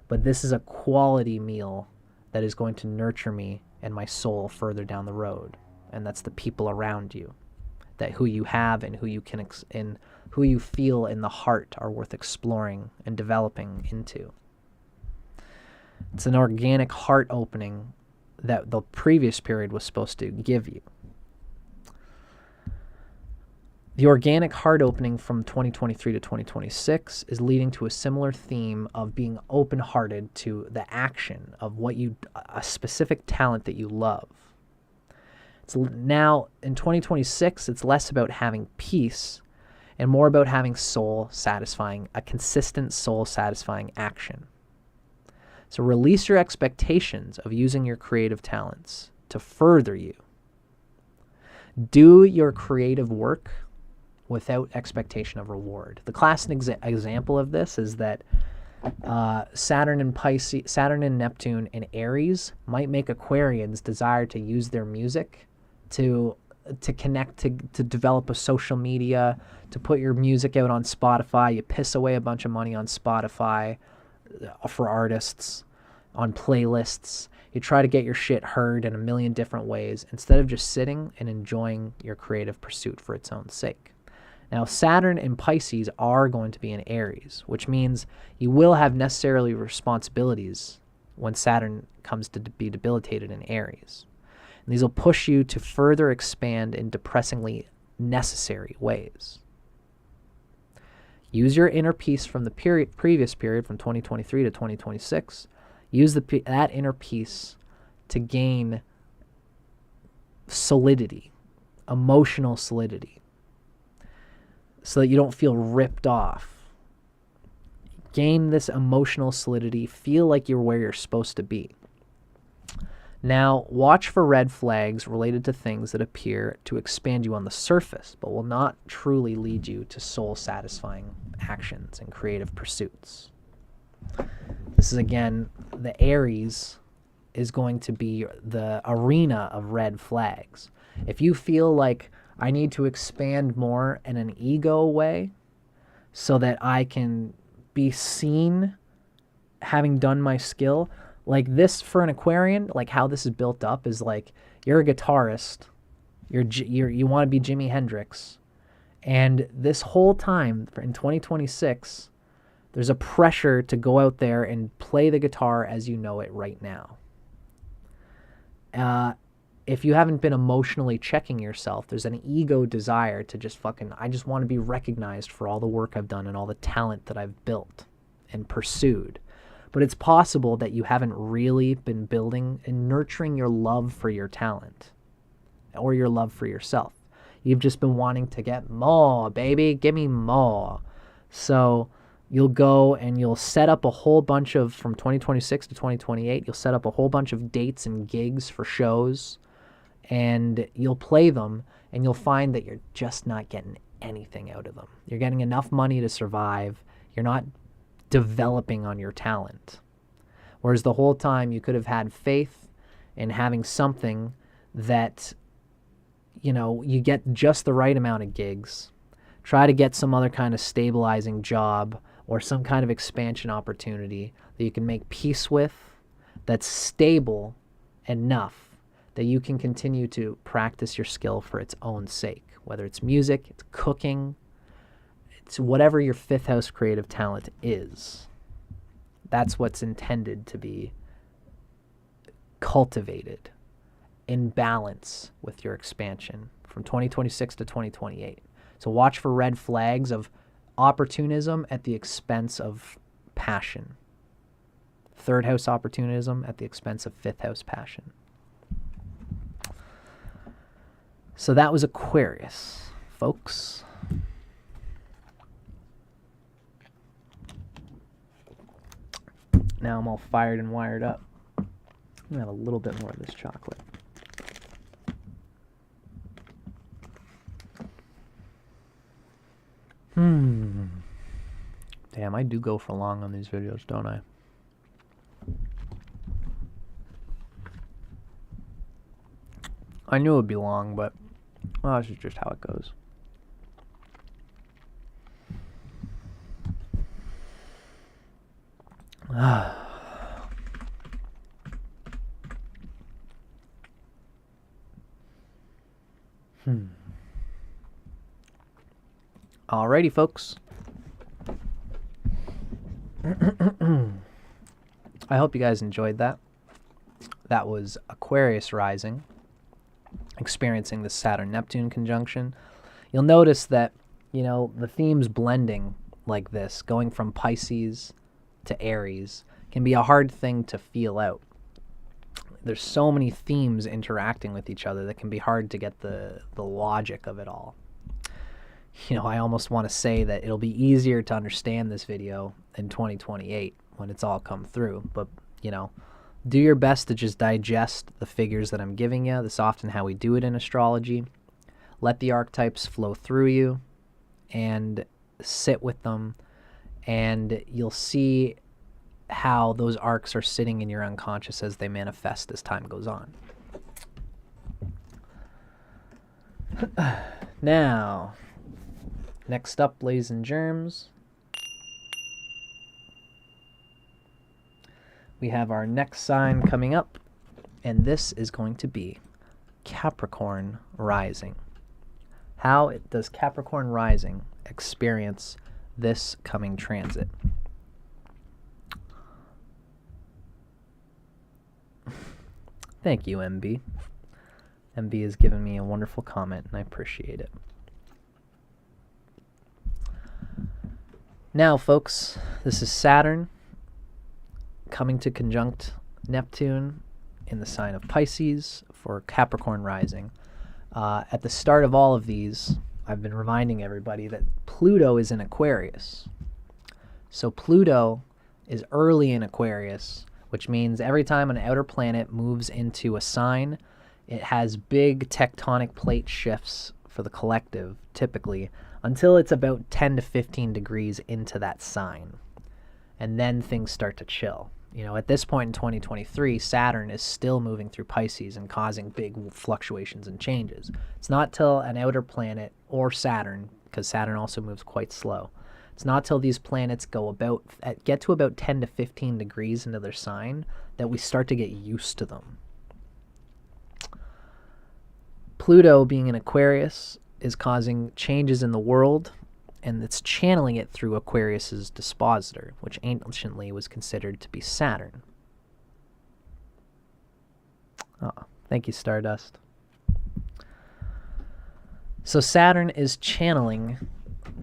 but this is a quality meal that is going to nurture me and my soul further down the road. And that's the people around you, that who you have and who you can and who you feel in the heart are worth exploring and developing into. It's an organic heart opening that the previous period was supposed to give you. The organic heart opening from 2023 to 2026 is leading to a similar theme of being open-hearted to the action of a specific talent that you love. It's now, in 2026, it's less about having peace and more about having a consistent soul-satisfying action. So release your expectations of using your creative talents to further you. Do your creative work without expectation of reward. The classic example of this is that Saturn and Neptune and Aries might make Aquarians desire to use their music to connect, to develop a social media, to put your music out on Spotify. You piss away a bunch of money on Spotify for artists, on playlists. You try to get your shit heard in a million different ways instead of just sitting and enjoying your creative pursuit for its own sake. Now, Saturn and Pisces are going to be in Aries, which means you will have necessarily responsibilities when Saturn comes to be debilitated in Aries. And these will push you to further expand in depressingly necessary ways. Use your inner peace from the previous period, from 2023 to 2026. Use that inner peace to gain solidity, emotional solidity, so that you don't feel ripped off. Gain this emotional solidity. Feel like you're where you're supposed to be. Now, watch for red flags related to things that appear to expand you on the surface, but will not truly lead you to soul-satisfying actions and creative pursuits. This is, again, the Aries is going to be the arena of red flags. If you feel like I need to expand more in an ego way so that I can be seen having done my skill. Like this for an Aquarian, like how this is built up is like you're a guitarist, you want to be Jimi Hendrix, and this whole time in 2026, there's a pressure to go out there and play the guitar as you know it right now. If you haven't been emotionally checking yourself, there's an ego desire to just I just want to be recognized for all the work I've done and all the talent that I've built and pursued. But it's possible that you haven't really been building and nurturing your love for your talent or your love for yourself. You've just been wanting to get more, baby. Give me more. So you'll go and you'll set up a whole bunch of, from 2026 to 2028, you'll set up a whole bunch of dates and gigs for shows, and you'll play them, and you'll find that you're just not getting anything out of them. You're getting enough money to survive. You're not developing on your talent. Whereas the whole time you could have had faith in having something that, you get just the right amount of gigs. Try to get some other kind of stabilizing job or some kind of expansion opportunity that you can make peace with, that's stable enough that you can continue to practice your skill for its own sake, whether it's music, it's cooking, it's whatever your fifth house creative talent is. That's what's intended to be cultivated in balance with your expansion from 2026 to 2028. So watch for red flags of opportunism at the expense of passion. Third house opportunism at the expense of fifth house passion. So that was Aquarius, folks. Now I'm all fired and wired up. I'm going to have a little bit more of this chocolate. Damn, I do go for long on these videos, don't I? I knew it would be long, but well, this is just how it goes. Alrighty, folks. I hope you guys enjoyed that. That was Aquarius Rising, experiencing the Saturn-Neptune conjunction. You'll notice that, you know, the themes blending like this, going from Pisces to Aries, can be a hard thing to feel out. There's so many themes interacting with each other that can be hard to get the logic of it all. You know, I almost want to say that it'll be easier to understand this video in 2028 when it's all come through. But, you know, do your best to just digest the figures that I'm giving you. That's often how we do it in astrology. Let the archetypes flow through you and sit with them, and you'll see how those arcs are sitting in your unconscious as they manifest as time goes on. Now, next up, ladies and germs, we have our next sign coming up, and this is going to be Capricorn Rising. How does Capricorn Rising experience this coming transit? Thank you, MB. MB has given me a wonderful comment, and I appreciate it. Now, folks, this is Saturn coming to conjunct Neptune in the sign of Pisces for Capricorn Rising. At the start of all of these, I've been reminding everybody that Pluto is in Aquarius. So Pluto is early in Aquarius, which means every time an outer planet moves into a sign, it has big tectonic plate shifts for the collective, typically, until it's about 10 to 15 degrees into that sign. And then things start to chill. You know, at this point in 2023, Saturn is still moving through Pisces and causing big fluctuations and changes. It's not till an outer planet, or Saturn, because Saturn also moves quite slow, it's not till these planets get to about 10 to 15 degrees into their sign that we start to get used to them. Pluto, being in Aquarius, is causing changes in the world, and it's channeling it through Aquarius's dispositor, which anciently was considered to be Saturn. Oh, thank you, Stardust. So Saturn is channeling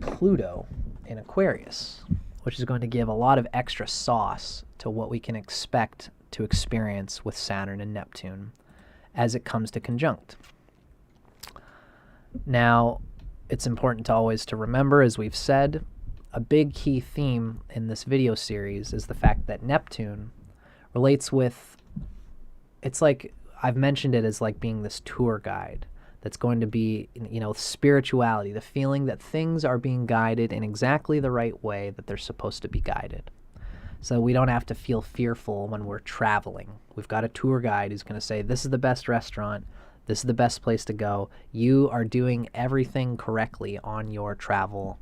Pluto in Aquarius, which is going to give a lot of extra sauce to what we can expect to experience with Saturn and Neptune as it comes to conjunct. Now, it's important always to remember, as we've said, a big key theme in this video series is the fact that Neptune relates with, it's like, I've mentioned it as like being this tour guide that's going to be, you know, spirituality, the feeling that things are being guided in exactly the right way that they're supposed to be guided. So we don't have to feel fearful when we're traveling. We've got a tour guide who's going to say, this is the best restaurant, this is the best place to go. You are doing everything correctly on your travel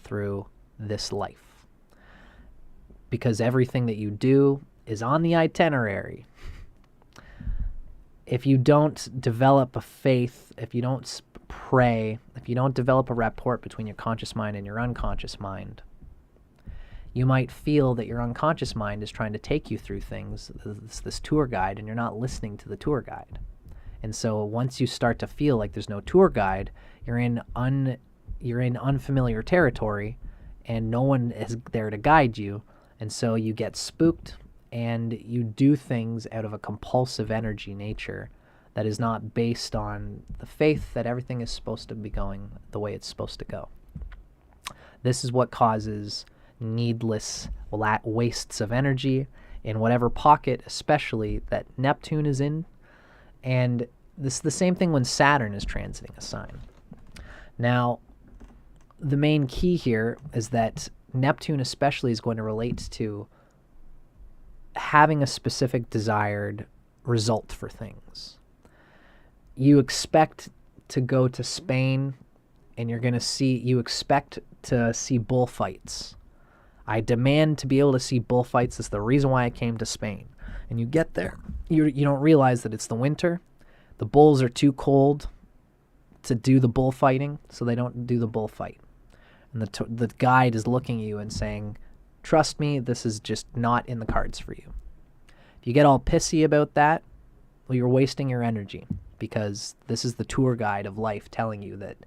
through this life. Because everything that you do is on the itinerary. If you don't develop a faith, if you don't pray, if you don't develop a rapport between your conscious mind and your unconscious mind, you might feel that your unconscious mind is trying to take you through things, this tour guide, and you're not listening to the tour guide. And so once you start to feel like there's no tour guide, you're in unfamiliar territory, and no one is there to guide you, and so you get spooked, and you do things out of a compulsive energy nature that is not based on the faith that everything is supposed to be going the way it's supposed to go. This is what causes needless wastes of energy in whatever pocket, especially that Neptune is in. And this is the same thing when Saturn is transiting a sign. Now, the main key here is that Neptune especially is going to relate to having a specific desired result for things. You expect to go to Spain and you expect to see bullfights. I demand to be able to see bullfights. That's the reason why I came to Spain. And you get there, you don't realize that it's the winter. The bulls are too cold to do the bullfighting, so they don't do the bullfight. And the guide is looking at you and saying, trust me, this is just not in the cards for you. If you get all pissy about that, well, you're wasting your energy, because this is the tour guide of life telling you that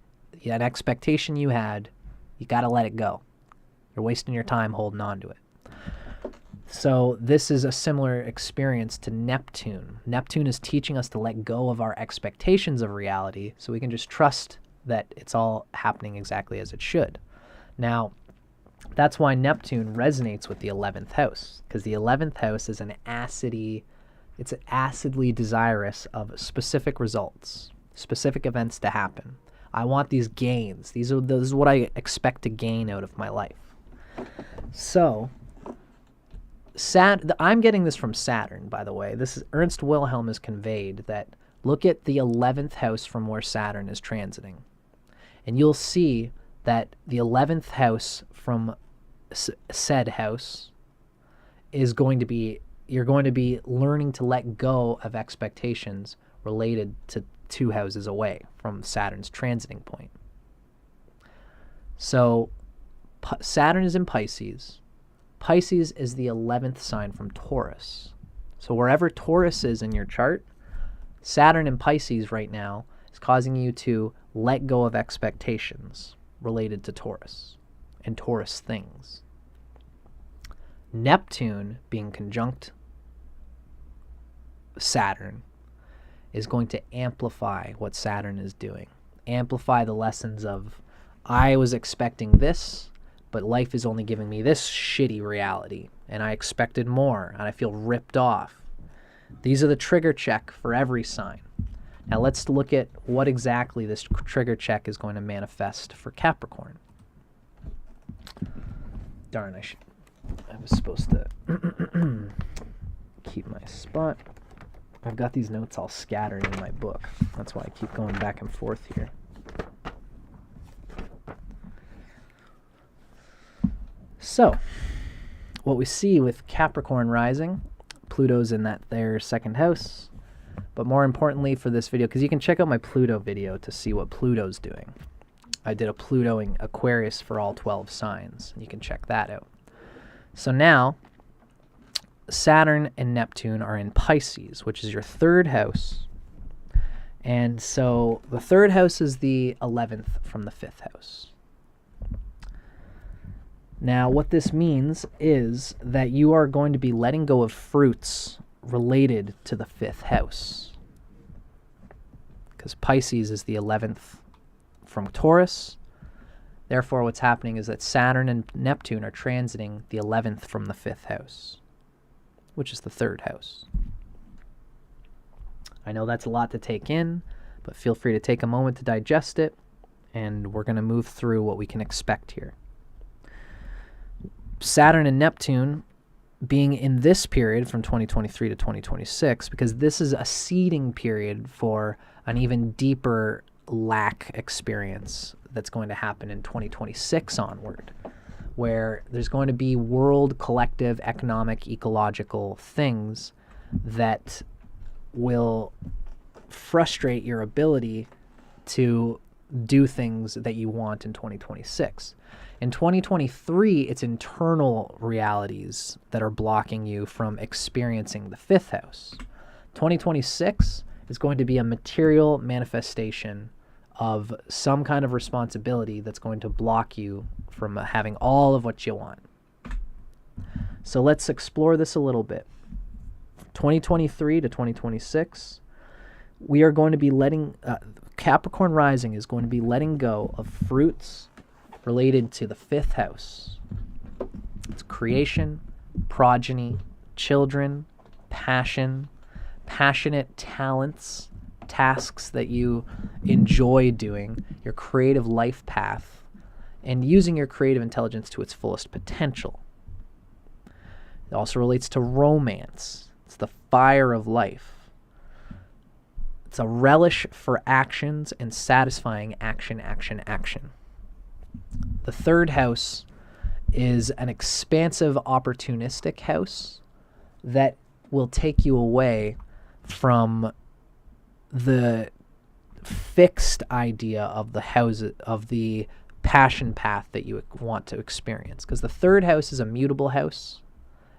an expectation you had, you got to let it go. You're wasting your time holding on to it. So this is a similar experience to Neptune. Neptune is teaching us to let go of our expectations of reality so we can just trust that it's all happening exactly as it should. Now, that's why Neptune resonates with the 11th house, because the 11th house is it's acidly desirous of specific results, specific events to happen. I want these gains. This is what I expect to gain out of my life. So, I'm getting this from Saturn, by the way. This is Ernst Wilhelm has conveyed that look at the 11th house from where Saturn is transiting. And you'll see that the 11th house from said house is going to be, you're going to be learning to let go of expectations related to 2 houses away from Saturn's transiting point. So Saturn is in Pisces. Pisces is the 11th sign from Taurus. So wherever Taurus is in your chart, Saturn in Pisces right now is causing you to let go of expectations related to Taurus and Taurus things. Neptune, being conjunct Saturn, is going to amplify what Saturn is doing. Amplify the lessons of, I was expecting this, but life is only giving me this shitty reality, and I expected more, and I feel ripped off. These are the trigger check for every sign. Now let's look at what exactly this trigger check is going to manifest for Capricorn. Darn, I was supposed to keep my spot. I've got these notes all scattered in my book. That's why I keep going back and forth here. So, what we see with Capricorn Rising, Pluto's in their second house. But more importantly for this video, because you can check out my Pluto video to see what Pluto's doing. I did a Pluto in Aquarius for all 12 signs, and you can check that out. So now, Saturn and Neptune are in Pisces, which is your third house. And so the third house is the 11th from the fifth house. Now, what this means is that you are going to be letting go of fruits related to the fifth house. Because Pisces is the 11th from Taurus. Therefore, what's happening is that Saturn and Neptune are transiting the 11th from the fifth house, which is the third house. I know that's a lot to take in, but feel free to take a moment to digest it, and we're going to move through what we can expect here. Saturn and Neptune being in this period from 2023 to 2026, because this is a seeding period for an even deeper lack experience that's going to happen in 2026 onward, where there's going to be world, collective, economic, ecological things that will frustrate your ability to do things that you want in 2026. In 2023, it's internal realities that are blocking you from experiencing the fifth house. 2026 is going to be a material manifestation of some kind of responsibility that's going to block you from having all of what you want. So let's explore this a little bit. 2023 to 2026, we are going to be Capricorn Rising is going to be letting go of fruits related to the fifth house. It's creation, progeny, children, passion, passionate talents, tasks that you enjoy doing, your creative life path and using your creative intelligence to its fullest potential. It also relates to romance. It's the fire of life. It's a relish for actions and satisfying action, action, action. The third house is an expansive, opportunistic house that will take you away from the fixed idea of the house, of the passion path that you want to experience. Because the third house is a mutable house,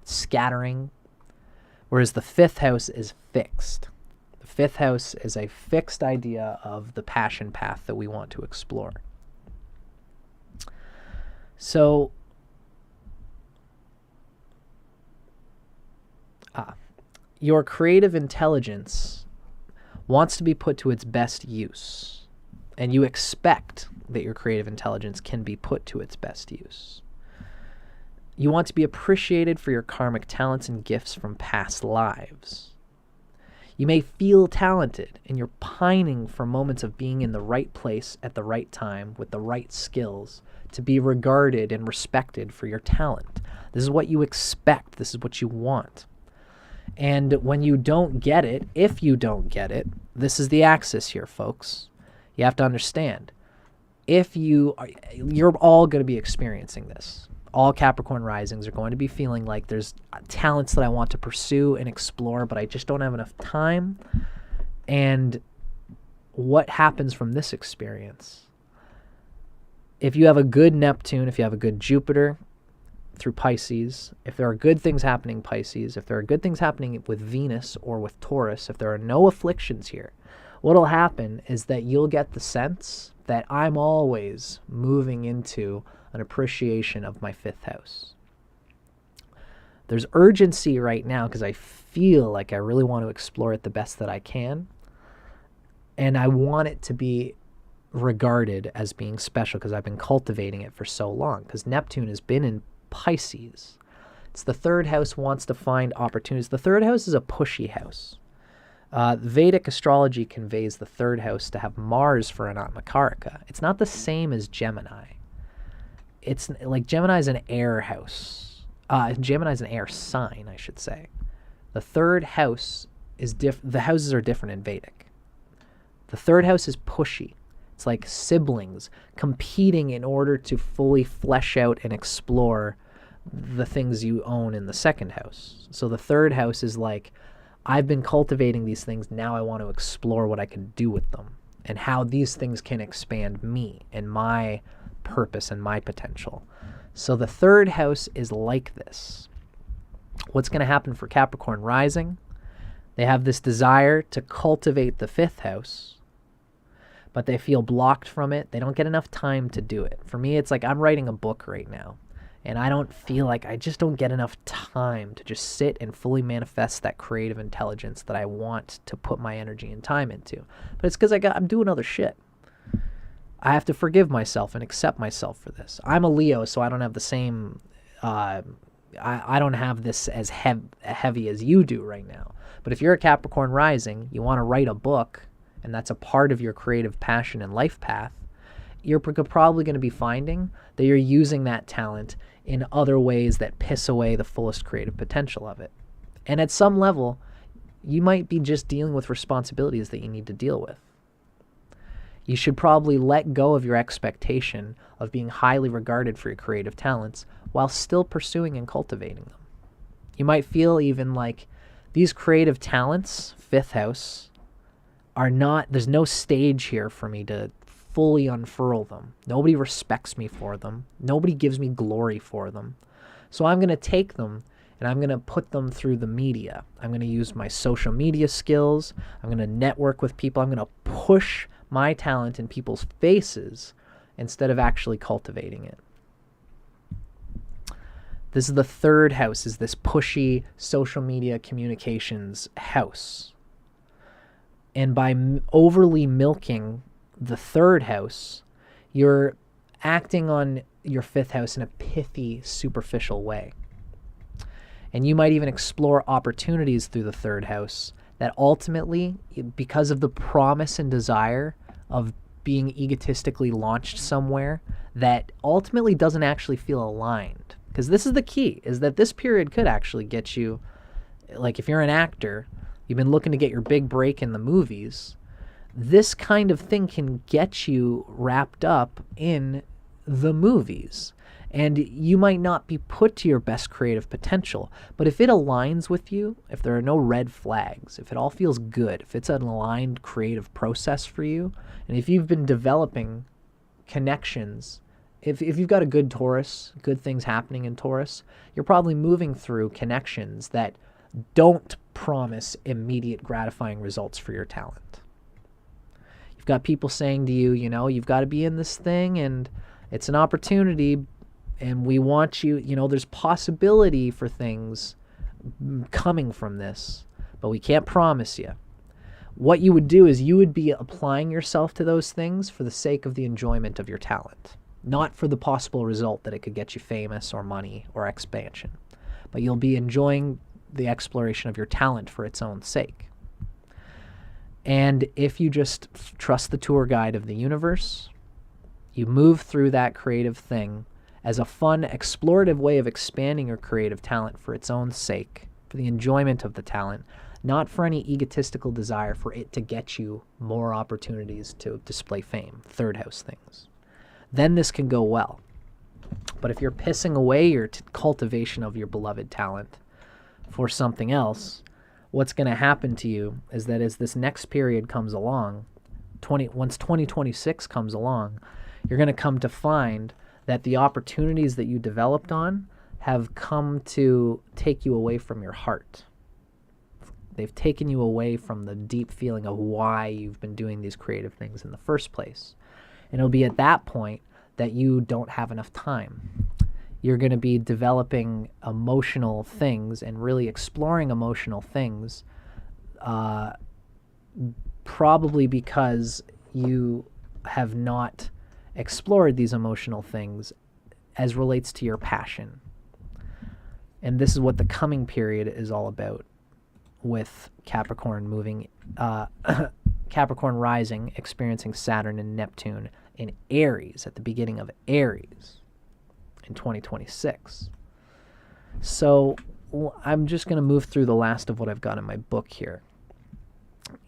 scattering, whereas the fifth house is fixed. The fifth house is a fixed idea of the passion path that we want to explore. So, your creative intelligence wants to be put to its best use, and you expect that your creative intelligence can be put to its best use. You want to be appreciated for your karmic talents and gifts from past lives. You may feel talented, and you're pining for moments of being in the right place at the right time with the right skills to be regarded and respected for your talent. This is what you expect. This is what you want. And when you don't get it, if you don't get it, this is the axis here, folks. You have to understand. You're all going to be experiencing this. All Capricorn Risings are going to be feeling like there's talents that I want to pursue and explore, but I just don't have enough time. And what happens from this experience? If you have a good Neptune, if you have a good Jupiter through Pisces, if there are good things happening Pisces, if there are good things happening with Venus or with Taurus, if there are no afflictions here, what'll happen is that you'll get the sense that I'm always moving into an appreciation of my fifth house. There's urgency right now because I feel like I really want to explore it the best that I can. And I want it to be regarded as being special because I've been cultivating it for so long. Because Neptune has been in Pisces. It's the third house, wants to find opportunities. The third house is a pushy house. Vedic astrology conveys the third house to have Mars for an Atmakaraka. It's not the same as Gemini. It's like Gemini is an air house. Gemini is an air sign, I should say. The third house is the houses are different in Vedic. The third house is pushy. It's like siblings competing in order to fully flesh out and explore the things you own in the second house. So the third house is like, I've been cultivating these things, now I want to explore what I can do with them and how these things can expand me and my purpose and my potential. So the third house is like this. What's going to happen for Capricorn Rising? They have this desire to cultivate the fifth house, but they feel blocked from it. They don't get enough time to do it. For me, it's like I'm writing a book right now, and I don't feel like I just don't get enough time to just sit and fully manifest that creative intelligence that I want to put my energy and time into. But it's because I'm doing other shit. I have to forgive myself and accept myself for this. I'm a Leo, so I don't have the same, I don't have this as heavy as you do right now. But if you're a Capricorn Rising, you want to write a book, and that's a part of your creative passion and life path, you're probably going to be finding that you're using that talent in other ways that piss away the fullest creative potential of it. And at some level, you might be just dealing with responsibilities that you need to deal with. You should probably let go of your expectation of being highly regarded for your creative talents while still pursuing and cultivating them. You might feel even like these creative talents, fifth house, are not, there's no stage here for me to fully unfurl them. Nobody respects me for them. Nobody gives me glory for them. So I'm going to take them and I'm going to put them through the media. I'm going to use my social media skills. I'm going to network with people. I'm going to push my talent in people's faces instead of actually cultivating it. This is the third house, is this pushy social media communications house. And by overly milking the third house, you're acting on your fifth house in a pithy, superficial way. And you might even explore opportunities through the third house that ultimately, because of the promise and desire of being egotistically launched somewhere that ultimately doesn't actually feel aligned. Because this is the key, is that this period could actually get you, like if you're an actor, you've been looking to get your big break in the movies, this kind of thing can get you wrapped up in the movies. And you might not be put to your best creative potential, but if it aligns with you, if there are no red flags, if it all feels good, if it's an aligned creative process for you, and if you've been developing connections, if you've got a good Taurus, good things happening in Taurus, you're probably moving through connections that don't promise immediate gratifying results for your talent. You've got people saying to you, you know, you've got to be in this thing and it's an opportunity, and we want you, you know, there's possibility for things coming from this, but we can't promise you. What you would do is you would be applying yourself to those things for the sake of the enjoyment of your talent, not for the possible result that it could get you famous or money or expansion, but you'll be enjoying the exploration of your talent for its own sake. And if you just trust the tour guide of the universe, you move through that creative thing as a fun, explorative way of expanding your creative talent for its own sake, for the enjoyment of the talent, not for any egotistical desire for it to get you more opportunities to display fame, third house things. Then this can go well. But if you're pissing away your cultivation of your beloved talent for something else, what's going to happen to you is that as this next period comes along, once 2026 comes along, you're going to come to find that the opportunities that you developed on have come to take you away from your heart. They've taken you away from the deep feeling of why you've been doing these creative things in the first place. And it'll be at that point that you don't have enough time. You're going to be developing emotional things and really exploring emotional things, probably because you have not explored these emotional things as relates to your passion. And this is what the coming period is all about, with Capricorn moving, Capricorn Rising, experiencing Saturn and Neptune in Aries at the beginning of Aries in 2026. So I'm just going to move through the last of what I've got in my book here.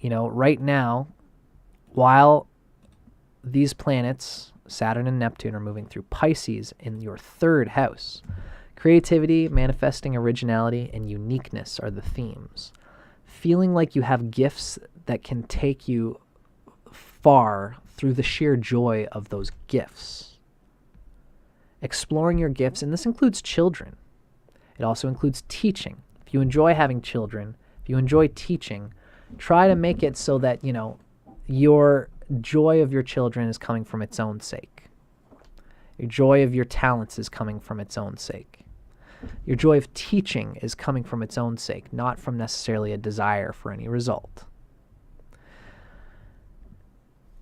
You know, right now, while these planets, Saturn and Neptune, are moving through Pisces in your third house, creativity, manifesting originality, and uniqueness are the themes. Feeling like you have gifts that can take you far through the sheer joy of those gifts. Exploring your gifts, and this includes children. It also includes teaching. If you enjoy having children, if you enjoy teaching, try to make it so that, you know, your joy of your children is coming from its own sake. Your joy of your talents is coming from its own sake. Your joy of teaching is coming from its own sake, not from necessarily a desire for any result.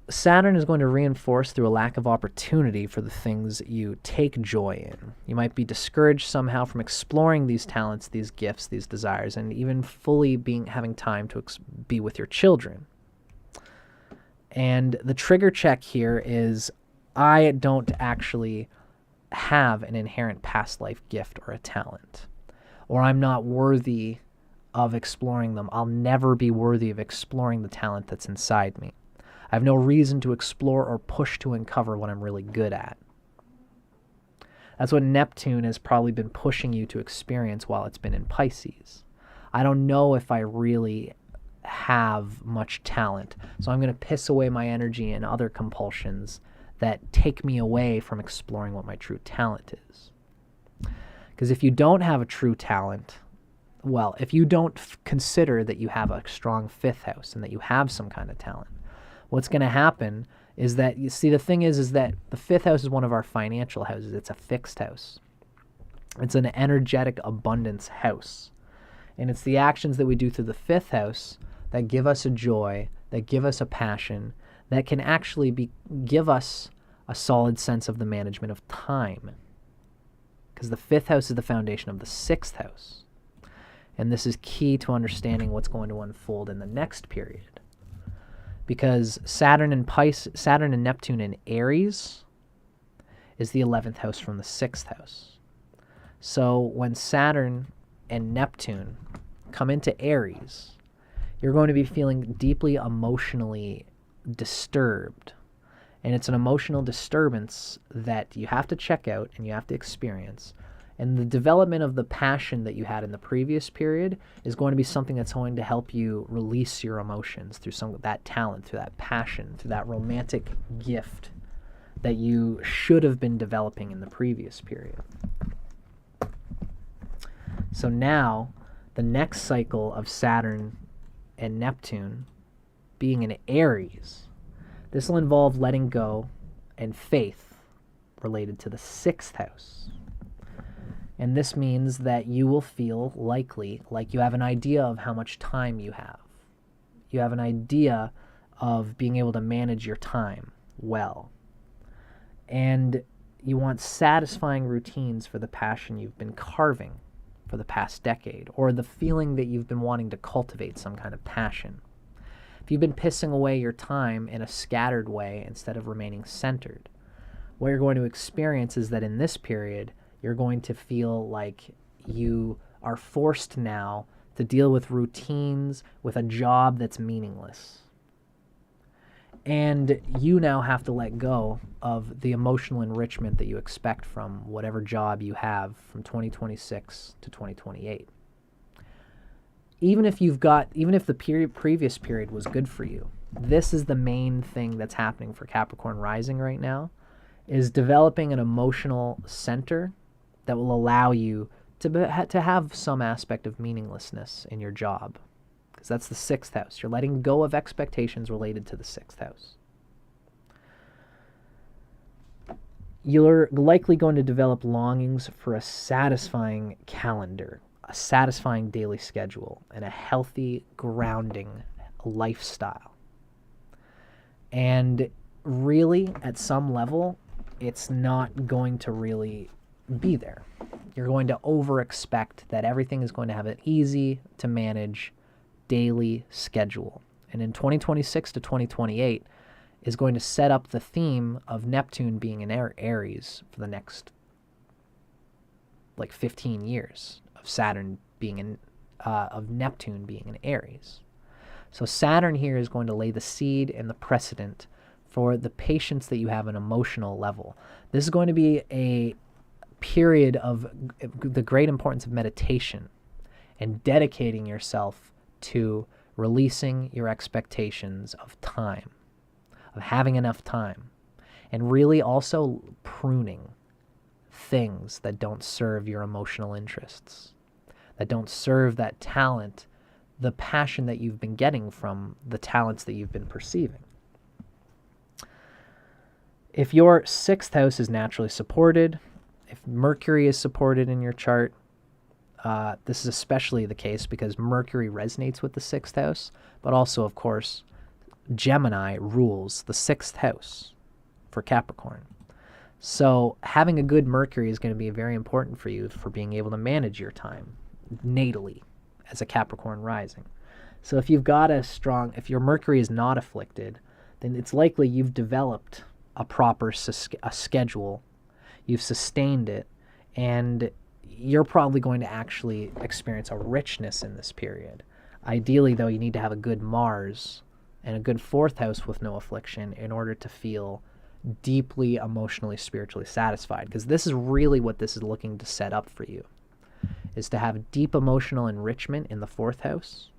Saturn is going to reinforce through a lack of opportunity for the things you take joy in. You might be discouraged somehow from exploring these talents, these gifts, these desires, and even fully having time to be with your children. And the trigger check here is, I don't actually have an inherent past life gift or a talent, or I'm not worthy of exploring them. I'll never be worthy of exploring the talent that's inside me. I have no reason to explore or push to uncover what I'm really good at. That's what Neptune has probably been pushing you to experience while it's been in Pisces. I don't know if I really have much talent, so I'm going to piss away my energy in other compulsions that take me away from exploring what my true talent is. Because if you don't have a true talent, well, if you don't consider that you have a strong fifth house and that you have some kind of talent, what's going to happen is that, you see, the thing is that the fifth house is one of our financial houses. It's a fixed house. It's an energetic abundance house. And it's the actions that we do through the fifth house that give us a joy, that give us a passion, that can actually give us a solid sense of the management of time. Because the fifth house is the foundation of the sixth house. And this is key to understanding what's going to unfold in the next period. because Saturn and Neptune in Aries is the 11th house from the 6th house. So when Saturn and Neptune come into Aries, you're going to be feeling deeply emotionally disturbed. And it's an emotional disturbance that you have to check out and you have to experience. And the development of the passion that you had in the previous period is going to be something that's going to help you release your emotions through some of that talent, through that passion, through that romantic gift that you should have been developing in the previous period. So now, the next cycle of Saturn and Neptune being in Aries, this will involve letting go and faith related to the 6th house. And this means that you will feel likely like you have an idea of how much time you have. You have an idea of being able to manage your time well. And you want satisfying routines for the passion you've been carving for the past decade, or the feeling that you've been wanting to cultivate some kind of passion. If you've been pissing away your time in a scattered way instead of remaining centered, what you're going to experience is that in this period, you're going to feel like you are forced now to deal with routines, with a job that's meaningless. And you now have to let go of the emotional enrichment that you expect from whatever job you have from 2026 to 2028. Even if the previous period was good for you, this is the main thing that's happening for Capricorn Rising right now, is developing an emotional center that will allow you to have some aspect of meaninglessness in your job. Because that's the 6th house. You're letting go of expectations related to the 6th house. You're likely going to develop longings for a satisfying calendar, a satisfying daily schedule, and a healthy, grounding lifestyle. And really, at some level, it's not going to really be there. You're going to over-expect that everything is going to have an easy to manage daily schedule. And in 2026 to 2028 is going to set up the theme of Neptune being in Aries for the next 15 years of Neptune being in Aries. So Saturn here is going to lay the seed and the precedent for the patience that you have on an emotional level. This is going to be a period of the great importance of meditation and dedicating yourself to releasing your expectations of time, of having enough time, and really also pruning things that don't serve your emotional interests, that don't serve that talent, the passion that you've been getting from the talents that you've been perceiving. If your 6th house is naturally supported, if Mercury is supported in your chart, this is especially the case because Mercury resonates with the 6th house, but also, of course, Gemini rules the 6th house for Capricorn. So having a good Mercury is going to be very important for you for being able to manage your time natally as a Capricorn rising. So if if your Mercury is not afflicted, then it's likely you've developed a proper schedule, you've sustained it, and you're probably going to actually experience a richness in this period. Ideally, though, you need to have a good Mars and a good 4th house with no affliction in order to feel deeply emotionally, spiritually satisfied, because this is really what this is looking to set up for you, is to have deep emotional enrichment in the 4th house.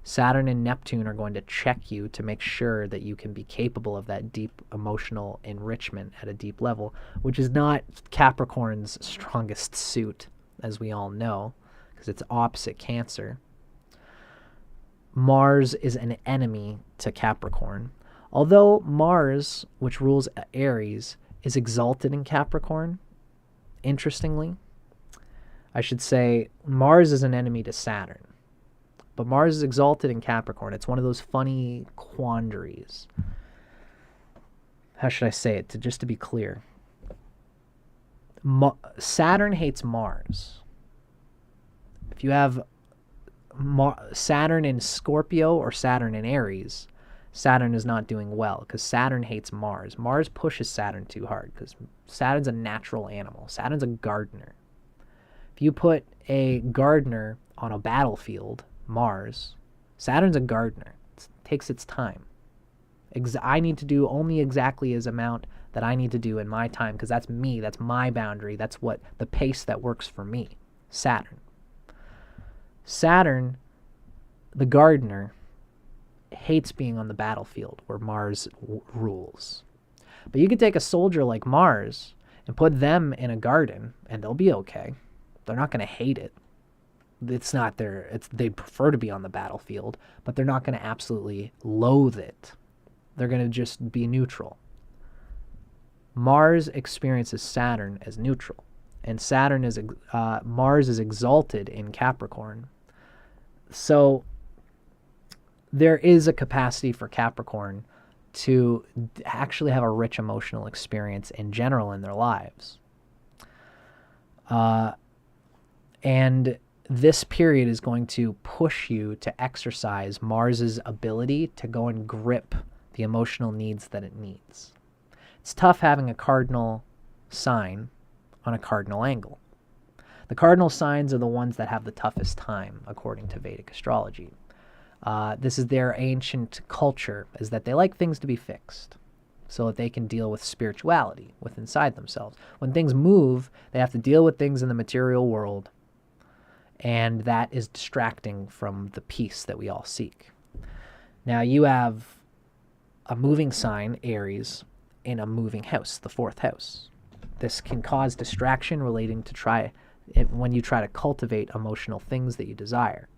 Saturn and Neptune are going to check you to make sure that you can be capable of that deep emotional enrichment at a deep level, which is not Capricorn's strongest suit, as we all know, because it's opposite Cancer. Mars is an enemy to Capricorn. Although Mars, which rules Aries, is exalted in Capricorn, interestingly, I should say Mars is an enemy to Saturn. But Mars is exalted in Capricorn. It's one of those funny quandaries. How should I say it, just to be clear? Saturn hates Mars. If you have Saturn in Scorpio or Saturn in Aries, Saturn is not doing well because Saturn hates Mars. Mars pushes Saturn too hard because Saturn's a natural animal. Saturn's a gardener. If you put a gardener on a battlefield, Mars, Saturn's a gardener. It takes its time. I need to do only exactly as amount that I need to do in my time because that's me. That's my boundary. That's what the pace that works for me. Saturn. Saturn, the gardener, hates being on the battlefield where Mars rules. But you could take a soldier like Mars and put them in a garden and they'll be okay. They're not going to hate it. They prefer to be on the battlefield, but they're not going to absolutely loathe it. They're going to just be neutral. Mars experiences Saturn as neutral, and Mars is exalted in Capricorn. So there is a capacity for Capricorn to actually have a rich emotional experience in general in their lives. And this period is going to push you to exercise Mars's ability to go and grip the emotional needs that it needs. It's tough having a cardinal sign on a cardinal angle. The cardinal signs are the ones that have the toughest time, according to Vedic astrology. This is their ancient culture, is that they like things to be fixed so that they can deal with spirituality within inside themselves. When things move, they have to deal with things in the material world, and that is distracting from the peace that we all seek. Now you have a moving sign, Aries, in a moving house, the fourth house. This can cause distraction relating to when you try to cultivate emotional things that you desire.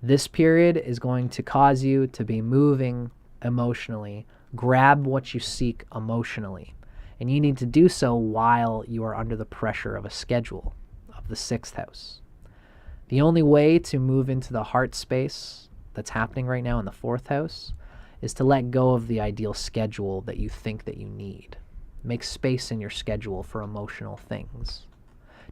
This period is going to cause you to be moving emotionally, grab what you seek emotionally, and you need to do so while you are under the pressure of a schedule of the sixth house. The only way to move into the heart space that's happening right now in the fourth house is to let go of the ideal schedule that you think that you need. Make space in your schedule for emotional things.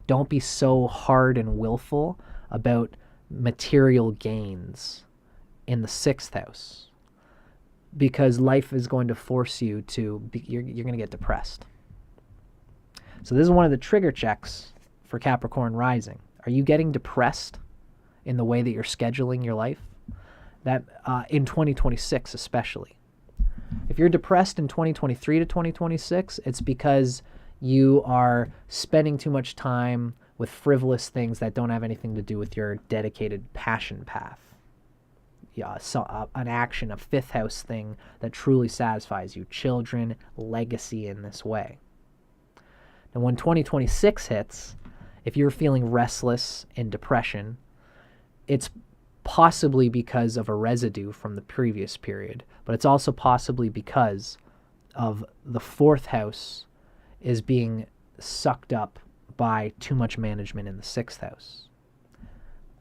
Don't be so hard and willful about material gains in the sixth house, because life is going to force you to, you're going to get depressed. So this is one of the trigger checks for Capricorn Rising. Are you getting depressed in the way that you're scheduling your life? That in 2026 especially. If you're depressed in 2023 to 2026, it's because you are spending too much time with frivolous things that don't have anything to do with your dedicated passion path. Yeah, so an action, a fifth house thing that truly satisfies you, children, legacy in this way. And when 2026 hits, if you're feeling restless and depression, it's possibly because of a residue from the previous period, but it's also possibly because of the fourth house is being sucked up by too much management in the sixth house.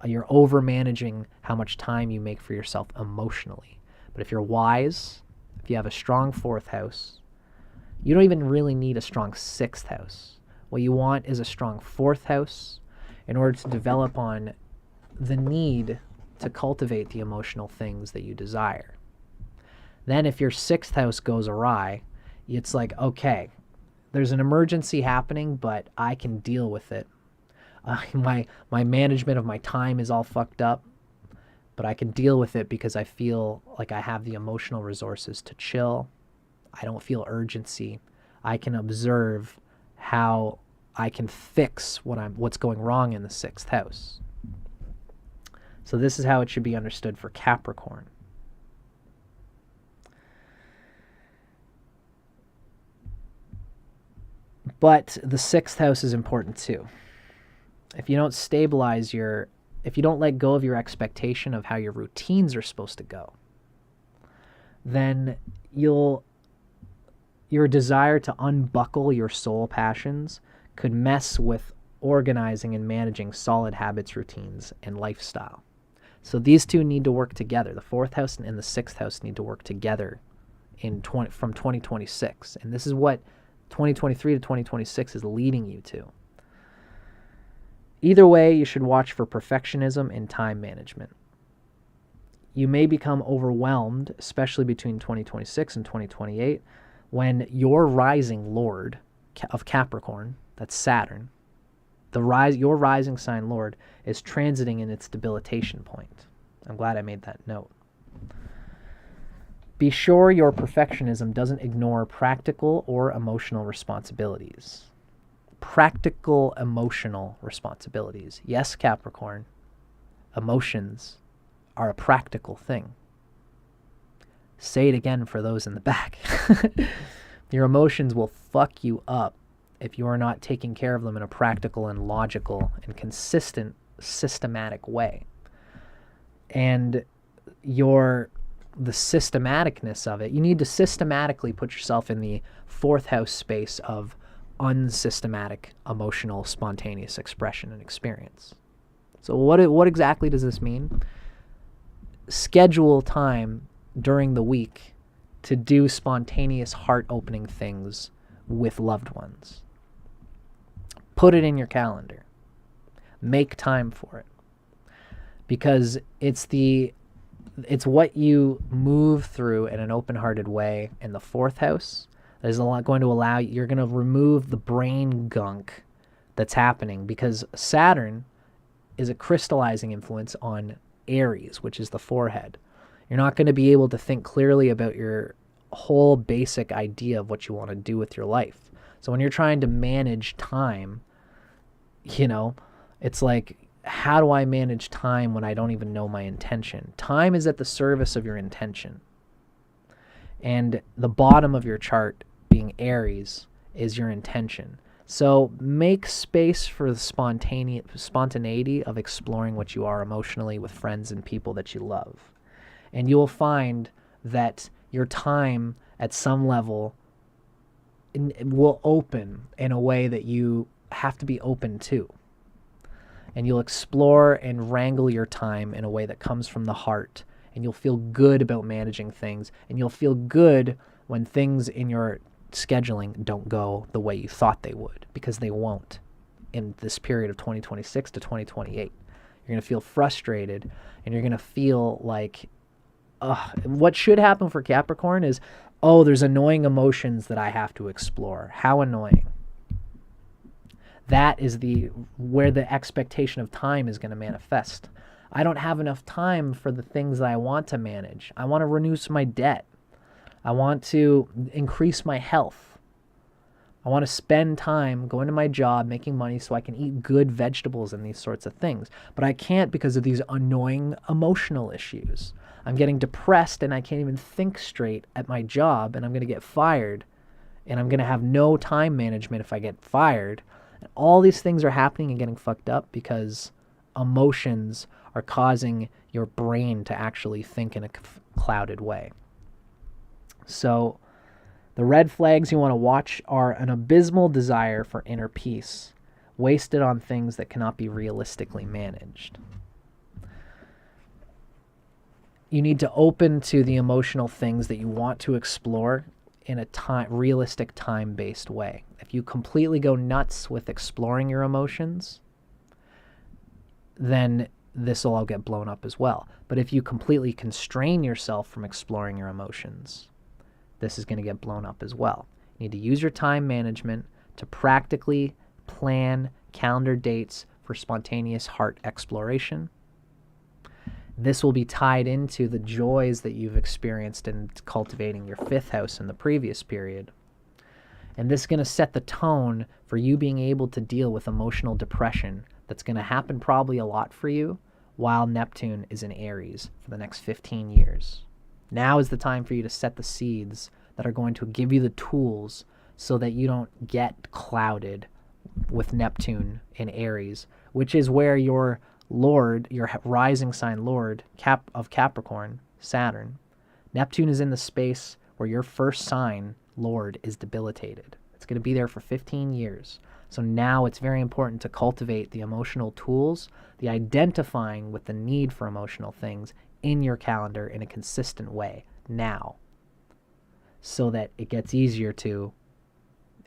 You're over managing how much time you make for yourself emotionally. But if you're wise, if you have a strong fourth house, you don't even really need a strong sixth house. What you want is a strong fourth house in order to develop on the need to cultivate the emotional things that you desire. Then if your sixth house goes awry, it's like, okay, there's an emergency happening, but I can deal with it. My management of my time is all fucked up, but I can deal with it because I feel like I have the emotional resources to chill. I don't feel urgency. I can observe how I can fix what's going wrong in the sixth house. So this is how it should be understood for Capricorn. But the sixth house is important too. If you don't if you don't let go of your expectation of how your routines are supposed to go, then your desire to unbuckle your soul passions could mess with organizing and managing solid habits, routines, and lifestyle. So these two need to work together. The fourth house and the sixth house need to work together from 2026. And this is what 2023 to 2026 is leading you to. Either way, you should watch for perfectionism and time management. you may become overwhelmed, especially between 2026 and 2028, when your rising lord of Capricorn, that's Saturn, your rising sign lord is transiting in its debilitation point. I'm glad I made that note. Be sure your perfectionism doesn't ignore practical or emotional responsibilities. Practical emotional responsibilities. Yes, Capricorn, emotions are a practical thing. Say it again for those in the back. Your emotions will fuck you up if you are not taking care of them in a practical and logical and consistent, systematic way. And the systematicness of it, you need to systematically put yourself in the fourth house space of unsystematic, emotional, spontaneous expression and experience. So what exactly does this mean? Schedule time during the week to do spontaneous, heart-opening things with loved ones. Put it in your calendar. Make time for it. Because it's what you move through in an open-hearted way in the fourth house that is going to allow you're going to remove the brain gunk that's happening, because Saturn is a crystallizing influence on Aries, which is the forehead. You're not going to be able to think clearly about your whole basic idea of what you want to do with your life. So when you're trying to manage time, it's like, how do I manage time when I don't even know my intention? Time is at the service of your intention. And the bottom of your chart, being Aries, is your intention. So make space for the spontaneity of exploring what you are emotionally with friends and people that you love. And you will find that your time at some level will open in a way that you have to be open to. And you'll explore and wrangle your time in a way that comes from the heart. And you'll feel good about managing things. And you'll feel good when things in your scheduling don't go the way you thought they would, because they won't in this period of 2026 to 2028. You're going to feel frustrated, and you're going to feel like, what should happen for Capricorn is, there's annoying emotions that I have to explore. How annoying. That is where the expectation of time is going to manifest. I don't have enough time for the things that I want to manage. I want to reduce my debt. I want to increase my health. I want to spend time going to my job, making money so I can eat good vegetables and these sorts of things. But I can't because of these annoying emotional issues. I'm getting depressed and I can't even think straight at my job, and I'm going to get fired, and I'm going to have no time management if I get fired. And all these things are happening and getting fucked up because emotions are causing your brain to actually think in a clouded way. So the red flags you want to watch are an abysmal desire for inner peace, wasted on things that cannot be realistically managed. You need to open to the emotional things that you want to explore in a realistic time-based way. If you completely go nuts with exploring your emotions, then this will all get blown up as well. But if you completely constrain yourself from exploring your emotions, this is going to get blown up as well. You need to use your time management to practically plan calendar dates for spontaneous heart exploration. This will be tied into the joys that you've experienced in cultivating your fifth house in the previous period. And this is going to set the tone for you being able to deal with emotional depression that's going to happen probably a lot for you while Neptune is in Aries for the next 15 years. Now is the time for you to set the seeds that are going to give you the tools so that you don't get clouded with Neptune in Aries, which is where your Lord, your rising sign Lord of Capricorn, Saturn, Neptune is in the space where your first sign Lord is debilitated. It's going to be there for 15 years. So now it's very important to cultivate the emotional tools, the identifying with the need for emotional things in your calendar in a consistent way now, so that it gets easier to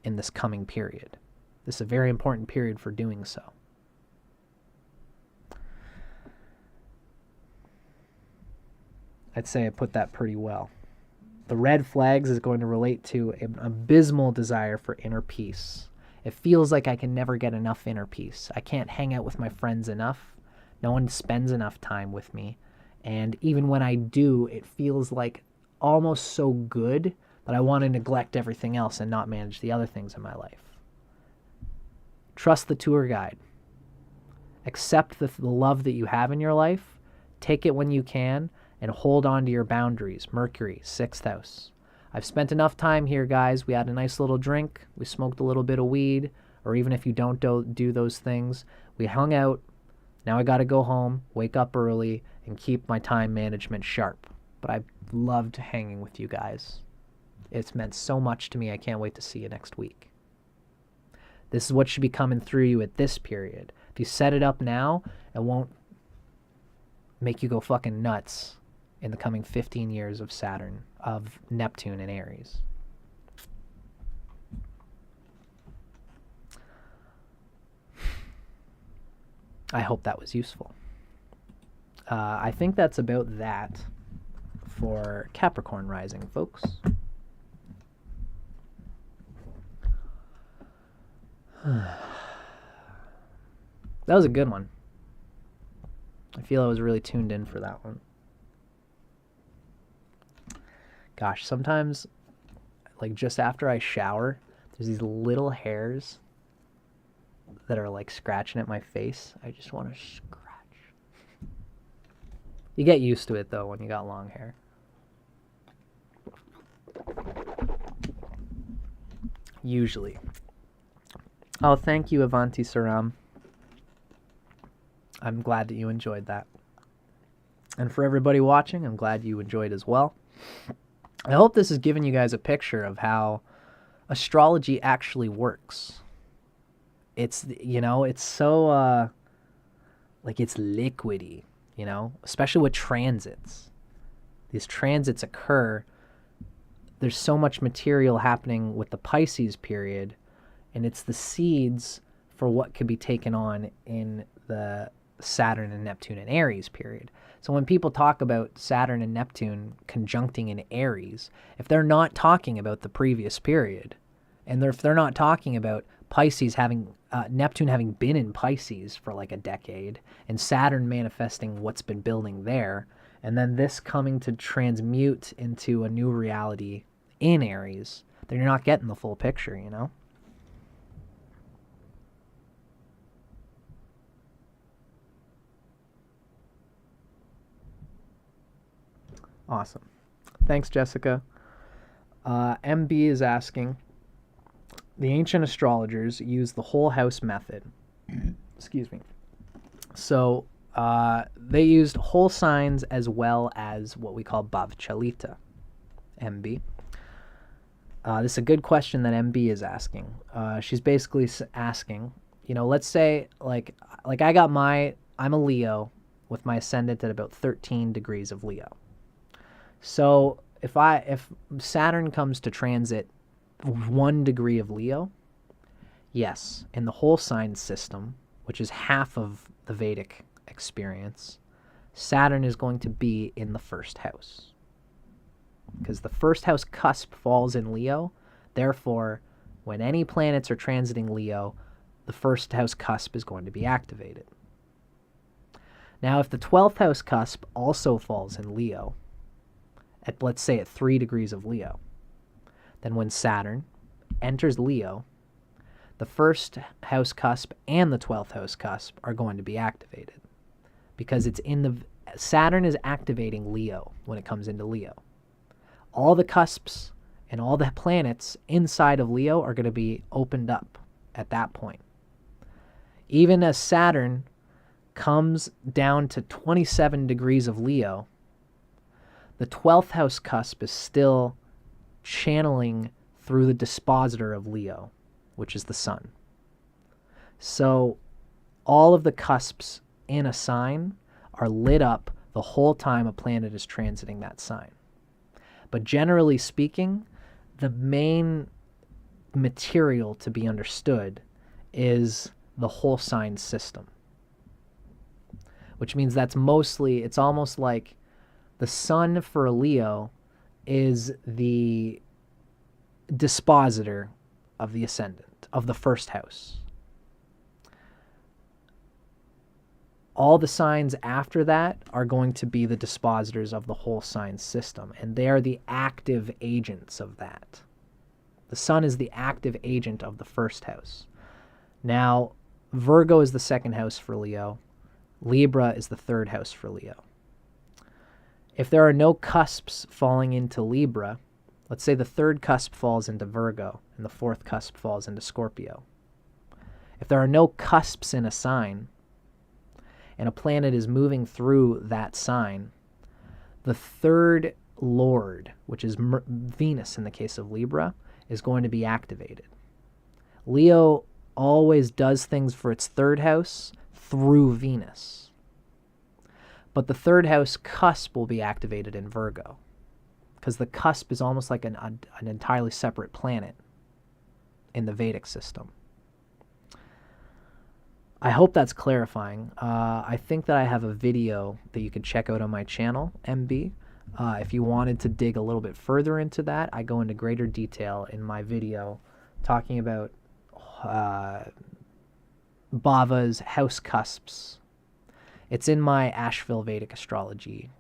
in this coming period. This is a very important period for doing so. I'd say I put that pretty well. The red flags is going to relate to an abysmal desire for inner peace. It feels like I can never get enough inner peace. I can't hang out with my friends enough. No one spends enough time with me. And even when I do, it feels like almost so good that I want to neglect everything else and not manage the other things in my life. Trust the tour guide. Accept the love that you have in your life. Take it when you can and hold on to your boundaries. Mercury, 6th house. I've spent enough time here, guys. We had a nice little drink. We smoked a little bit of weed. Or even if you don't do those things, we hung out. Now I got to go home, wake up early, and keep my time management sharp. But I've loved hanging with you guys. It's meant so much to me. I can't wait to see you next week. This is what should be coming through you at this period. If you set it up now, it won't make you go fucking nuts in the coming 15 years of Saturn, of Neptune and Aries. I hope that was useful. I think that's about that for Capricorn Rising, folks. That was a good one. I feel I was really tuned in for that one. Gosh, sometimes, like just after I shower, there's these little hairs that are like scratching at my face. I just want to scratch. You get used to it though when you got long hair. Usually. Oh, thank you, Avanti Saram. I'm glad that you enjoyed that. And for everybody watching, I'm glad you enjoyed as well. I hope this has given you guys a picture of how astrology actually works. It's, you know, it's so, like it's liquidy, you know, especially with transits. These transits occur. There's so much material happening with the Pisces period, and it's the seeds for what could be taken on in the Saturn and Neptune and Aries period. So when people talk about Saturn and Neptune conjuncting in Aries, if they're not talking about the previous period, and if they're not talking about Pisces having, Neptune having been in Pisces for like a decade, and Saturn manifesting what's been building there, and then this coming to transmute into a new reality in Aries, then you're not getting the full picture, you know? Awesome. Thanks, Jessica. MB is asking, the ancient astrologers used the whole house method. Excuse me. So they used whole signs as well as what we call Bhavchalita. MB. This is a good question that MB is asking. She's basically asking, you know, let's say like I'm a Leo with my ascendant at about 13 degrees of Leo. So if Saturn comes to transit 1 degree of Leo, yes, in the whole sign system, which is half of the Vedic experience, Saturn is going to be in the first house. Because the first house cusp falls in Leo, therefore, when any planets are transiting Leo, the first house cusp is going to be activated. Now, if the 12th house cusp also falls in Leo, at let's say at 3 degrees of Leo, then when Saturn enters Leo, the first house cusp and the 12th house cusp are going to be activated because it's in the Saturn is activating Leo when it comes into Leo. All the cusps and all the planets inside of Leo are going to be opened up at that point. Even as Saturn comes down to 27 degrees of Leo, the 12th house cusp is still channeling through the dispositor of Leo, which is the sun. So all of the cusps in a sign are lit up the whole time a planet is transiting that sign. But generally speaking, the main material to be understood is the whole sign system, which means that's mostly, it's almost like The sun for a Leo is the dispositor of the ascendant, of the first house. All the signs after that are going to be the dispositors of the whole sign system, and they are the active agents of that. The sun is the active agent of the first house. Now, Virgo is the second house for Leo. Libra is the third house for Leo. If there are no cusps falling into Libra, let's say the third cusp falls into Virgo and the fourth cusp falls into Scorpio. If there are no cusps in a sign, and a planet is moving through that sign, the third lord, which is Venus in the case of Libra, is going to be activated. Leo always does things for its third house through Venus. But the third house cusp will be activated in Virgo, because the cusp is almost like an entirely separate planet in the Vedic system. I hope that's clarifying. I think that I have a video that you can check out on my channel, MB. If you wanted to dig a little bit further into that, I go into greater detail in my video talking about Bhava's house cusps. It's in my Asheville Vedic Astrology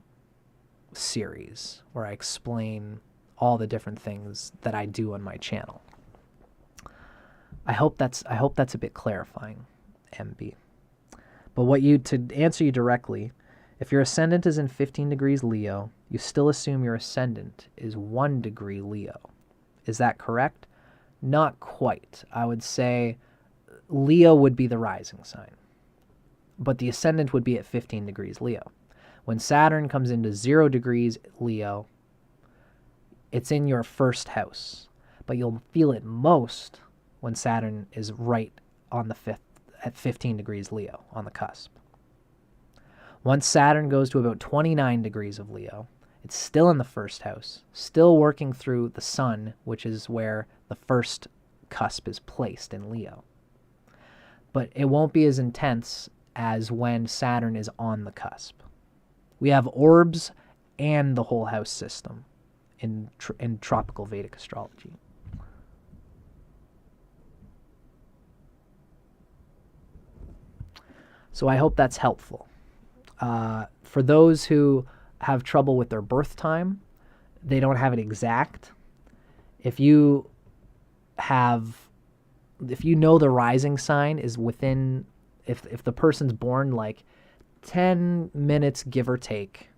series where I explain all the different things that I do on my channel. I hope that's a bit clarifying, MB. But to answer you directly, if your ascendant is in 15 degrees Leo, you still assume your ascendant is 1 degree Leo. Is that correct? Not quite. I would say Leo would be the rising sign, but the ascendant would be at 15 degrees Leo. When Saturn comes into 0 degrees Leo, it's in your first house, but you'll feel it most when Saturn is right on the fifth, at 15 degrees Leo, on the cusp. Once Saturn goes to about 29 degrees of Leo, it's still in the first house, still working through the sun, which is where the first cusp is placed in Leo. But it won't be as intense as when Saturn is on the cusp. We have orbs and the whole house system in tropical Vedic astrology. So I hope that's helpful. For those who have trouble with their birth time, they don't have it exact. If you know the rising sign is within, if the person's born like 10 minutes give or take,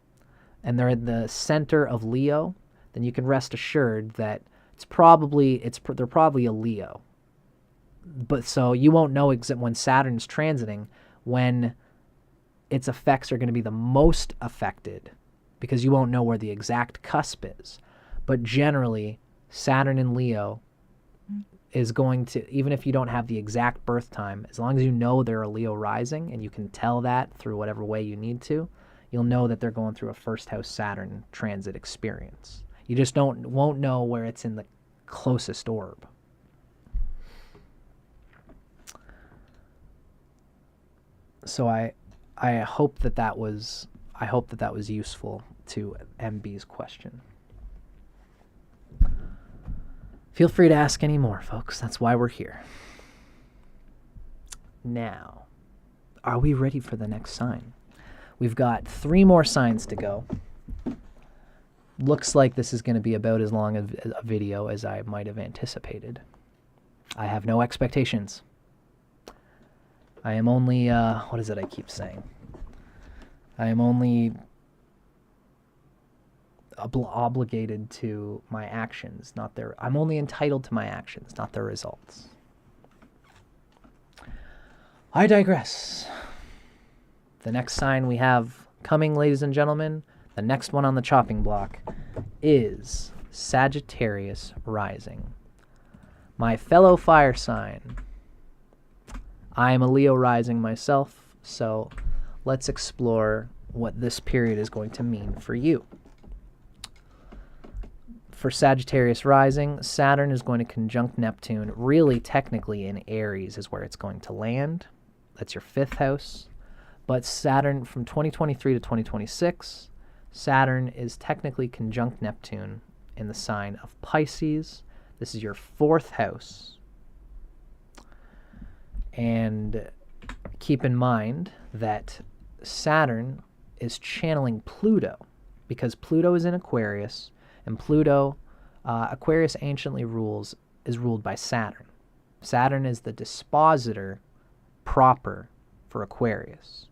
and they're in the center of Leo, then you can rest assured that they're probably a Leo. But so you won't know when Saturn's transiting when its effects are going to be the most affected, because you won't know where the exact cusp is. But generally, Saturn in Leo is going to, even if you don't have the exact birth time, as long as you know they're a Leo rising, and you can tell that through whatever way you need to, you'll know that they're going through a first house Saturn transit experience. You just won't know where it's in the closest orb. So I hope that was useful to MB's question. Feel free to ask any more, folks. That's why we're here. Now, are we ready for the next sign? We've got 3 more signs to go. Looks like this is going to be about as long a video as I might have anticipated. I have no expectations. I am only, what is it I keep saying? I am only obligated to my actions, not their, I'm only entitled to my actions, not their results. I digress. The next sign we have coming, ladies and gentlemen, the next one on the chopping block is Sagittarius Rising. My fellow fire sign. I am a Leo rising myself, so let's explore what this period is going to mean for you. For Sagittarius Rising, Saturn is going to conjunct Neptune. Really, technically, in Aries is where it's going to land. That's your 5th house. But Saturn, from 2023 to 2026, Saturn is technically conjunct Neptune in the sign of Pisces. This is your 4th house. And keep in mind that Saturn is channeling Pluto, because Pluto is in Aquarius, and Pluto, Aquarius anciently is ruled by Saturn. Saturn is the dispositor proper for Aquarius.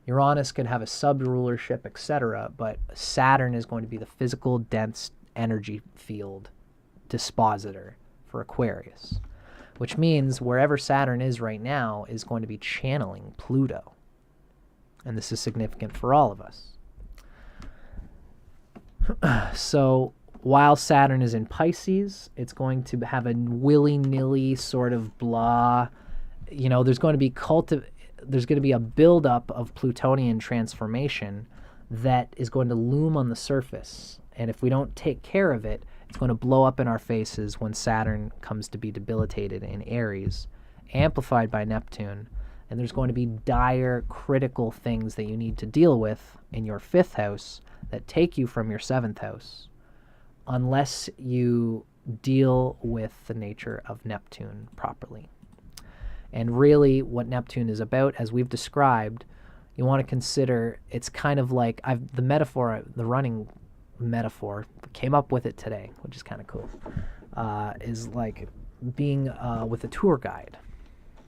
Uranus could have a sub-rulership, etc., but Saturn is going to be the physical, dense energy field dispositor for Aquarius, which means wherever Saturn is right now is going to be channeling Pluto. And this is significant for all of us. So while Saturn is in Pisces, it's going to have a willy-nilly sort of blah. You know, there's going to be a buildup of Plutonian transformation that is going to loom on the surface. And if we don't take care of it, it's going to blow up in our faces when Saturn comes to be debilitated in Aries, amplified by Neptune. And there's going to be dire, critical things that you need to deal with in your 5th house that take you from your 7th house, unless you deal with the nature of Neptune properly. And really what Neptune is about, as we've described, you want to consider, it's kind of like, the running metaphor, came up with it today, which is kind of cool, is like being with a tour guide.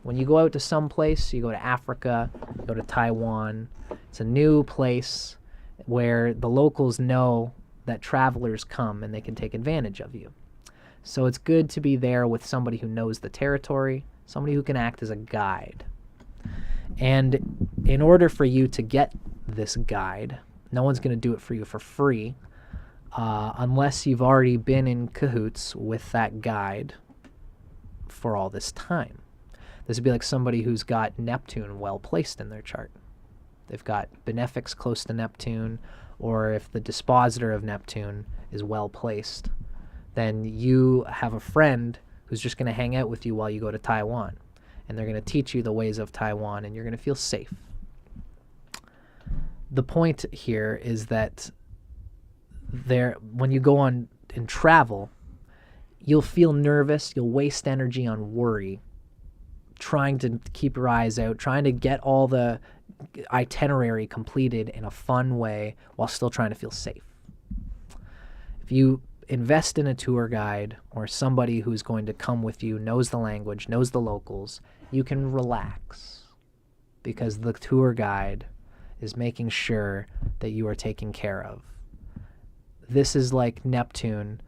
When you go out to some place, you go to Africa, you go to Taiwan, it's a new place where the locals know that travelers come and they can take advantage of you. So it's good to be there with somebody who knows the territory, somebody who can act as a guide. And in order for you to get this guide, no one's going to do it for you for free, unless you've already been in cahoots with that guide for all this time. This would be like somebody who's got Neptune well placed in their chart. They've got benefics close to Neptune, or if the dispositor of Neptune is well placed, then you have a friend who's just going to hang out with you while you go to Taiwan. And they're going to teach you the ways of Taiwan, and you're going to feel safe. The point here is that when you go on and travel, you'll feel nervous, you'll waste energy on worry, trying to keep your eyes out, trying to get all the itinerary completed in a fun way while still trying to feel safe. If you invest in a tour guide or somebody who's going to come with you, knows the language, knows the locals, you can relax because the tour guide is making sure that you are taken care of. This is like Neptune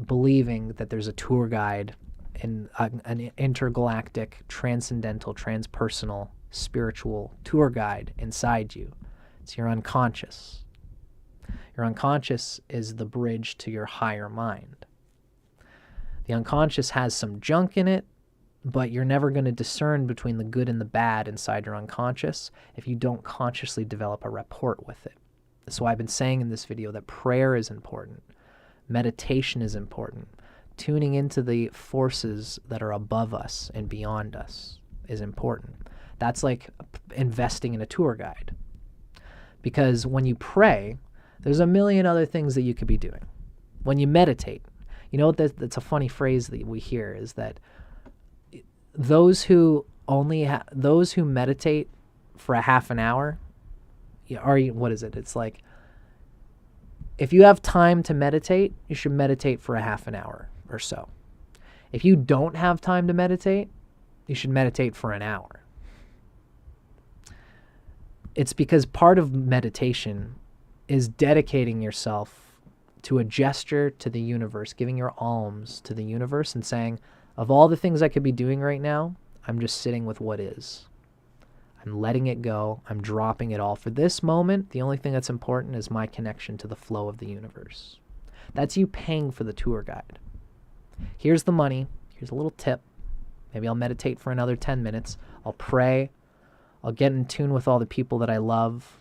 believing that there's a tour guide and an intergalactic, transcendental, transpersonal, spiritual tour guide inside you. It's your unconscious. Your unconscious is the bridge to your higher mind. The unconscious has some junk in it, but you're never going to discern between the good and the bad inside your unconscious if you don't consciously develop a rapport with it. That's why I've been saying in this video that prayer is important. Meditation is important. Tuning into the forces that are above us and beyond us is important. That's like investing in a tour guide. Because when you pray, there's a million other things that you could be doing. When you meditate, you know, that's a funny phrase that we hear is that those who meditate for a half an hour, what is it? It's like, if you have time to meditate, you should meditate for a half an hour or so. If you don't have time to meditate, you should meditate for an hour. It's because part of meditation is dedicating yourself to a gesture to the universe, giving your alms to the universe and saying, of all the things I could be doing right now, I'm just sitting with what is. I'm letting it go. I'm dropping it all. For this moment, the only thing that's important is my connection to the flow of the universe. That's you paying for the tour guide. Here's the money. Here's a little tip. Maybe I'll meditate for another 10 minutes. I'll pray. I'll get in tune with all the people that I love.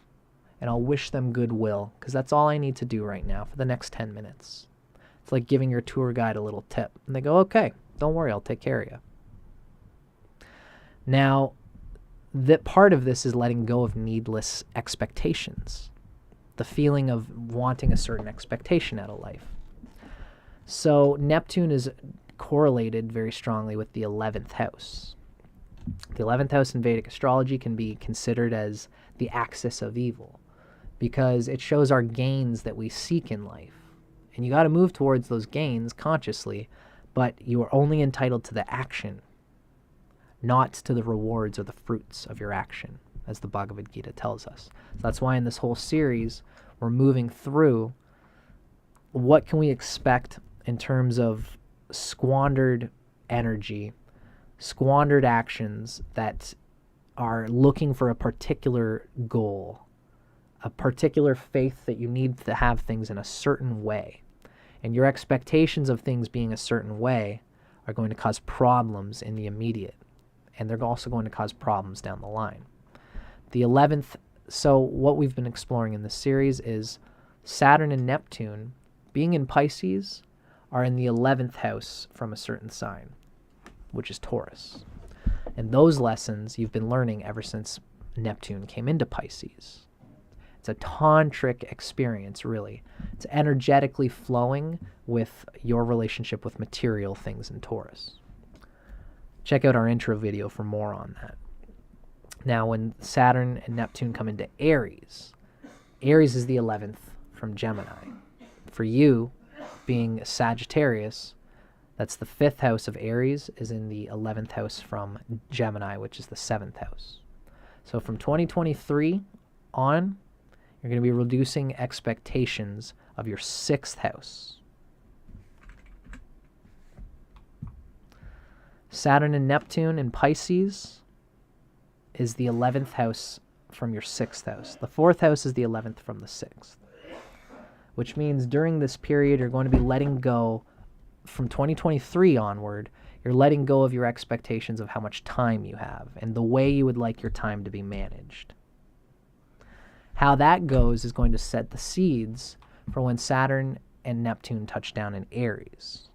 And I'll wish them goodwill, because that's all I need to do right now for the next 10 minutes. It's like giving your tour guide a little tip. And they go, okay, don't worry, I'll take care of you. Now, that part of this is letting go of needless expectations. the feeling of wanting a certain expectation out of life. So Neptune is correlated very strongly with the 11th house. The 11th house in Vedic astrology can be considered as the axis of evil because it shows our gains that we seek in life. And you got to move towards those gains consciously, but you are only entitled to the action, not to the rewards or the fruits of your action, as the Bhagavad Gita tells us. So that's why in this whole series, we're moving through what can we expect in terms of squandered energy, squandered actions that are looking for a particular goal, a particular faith that you need to have things in a certain way. And your expectations of things being a certain way are going to cause problems in the immediate. And they're also going to cause problems down the line. The 11th, so what we've been exploring in this series is Saturn and Neptune, being in Pisces, are in the 11th house from a certain sign, which is Taurus. And those lessons you've been learning ever since Neptune came into Pisces. It's a tantric experience, really. It's energetically flowing with your relationship with material things in Taurus. Check out our intro video for more on that. Now, when Saturn and Neptune come into Aries, Aries is the 11th from Gemini. For you, being Sagittarius, that's the 5th house of Aries, is in the 11th house from Gemini, which is the 7th house. So from 2023 on, you're going to be reducing expectations of your 6th house. Saturn and Neptune in Pisces is the 11th house from your 6th house. The 4th house is the 11th from the 6th, which means during this period, you're going to be letting go from 2023 onward. You're letting go of your expectations of how much time you have and the way you would like your time to be managed. How that goes is going to set the seeds for when Saturn and Neptune touch down in Aries.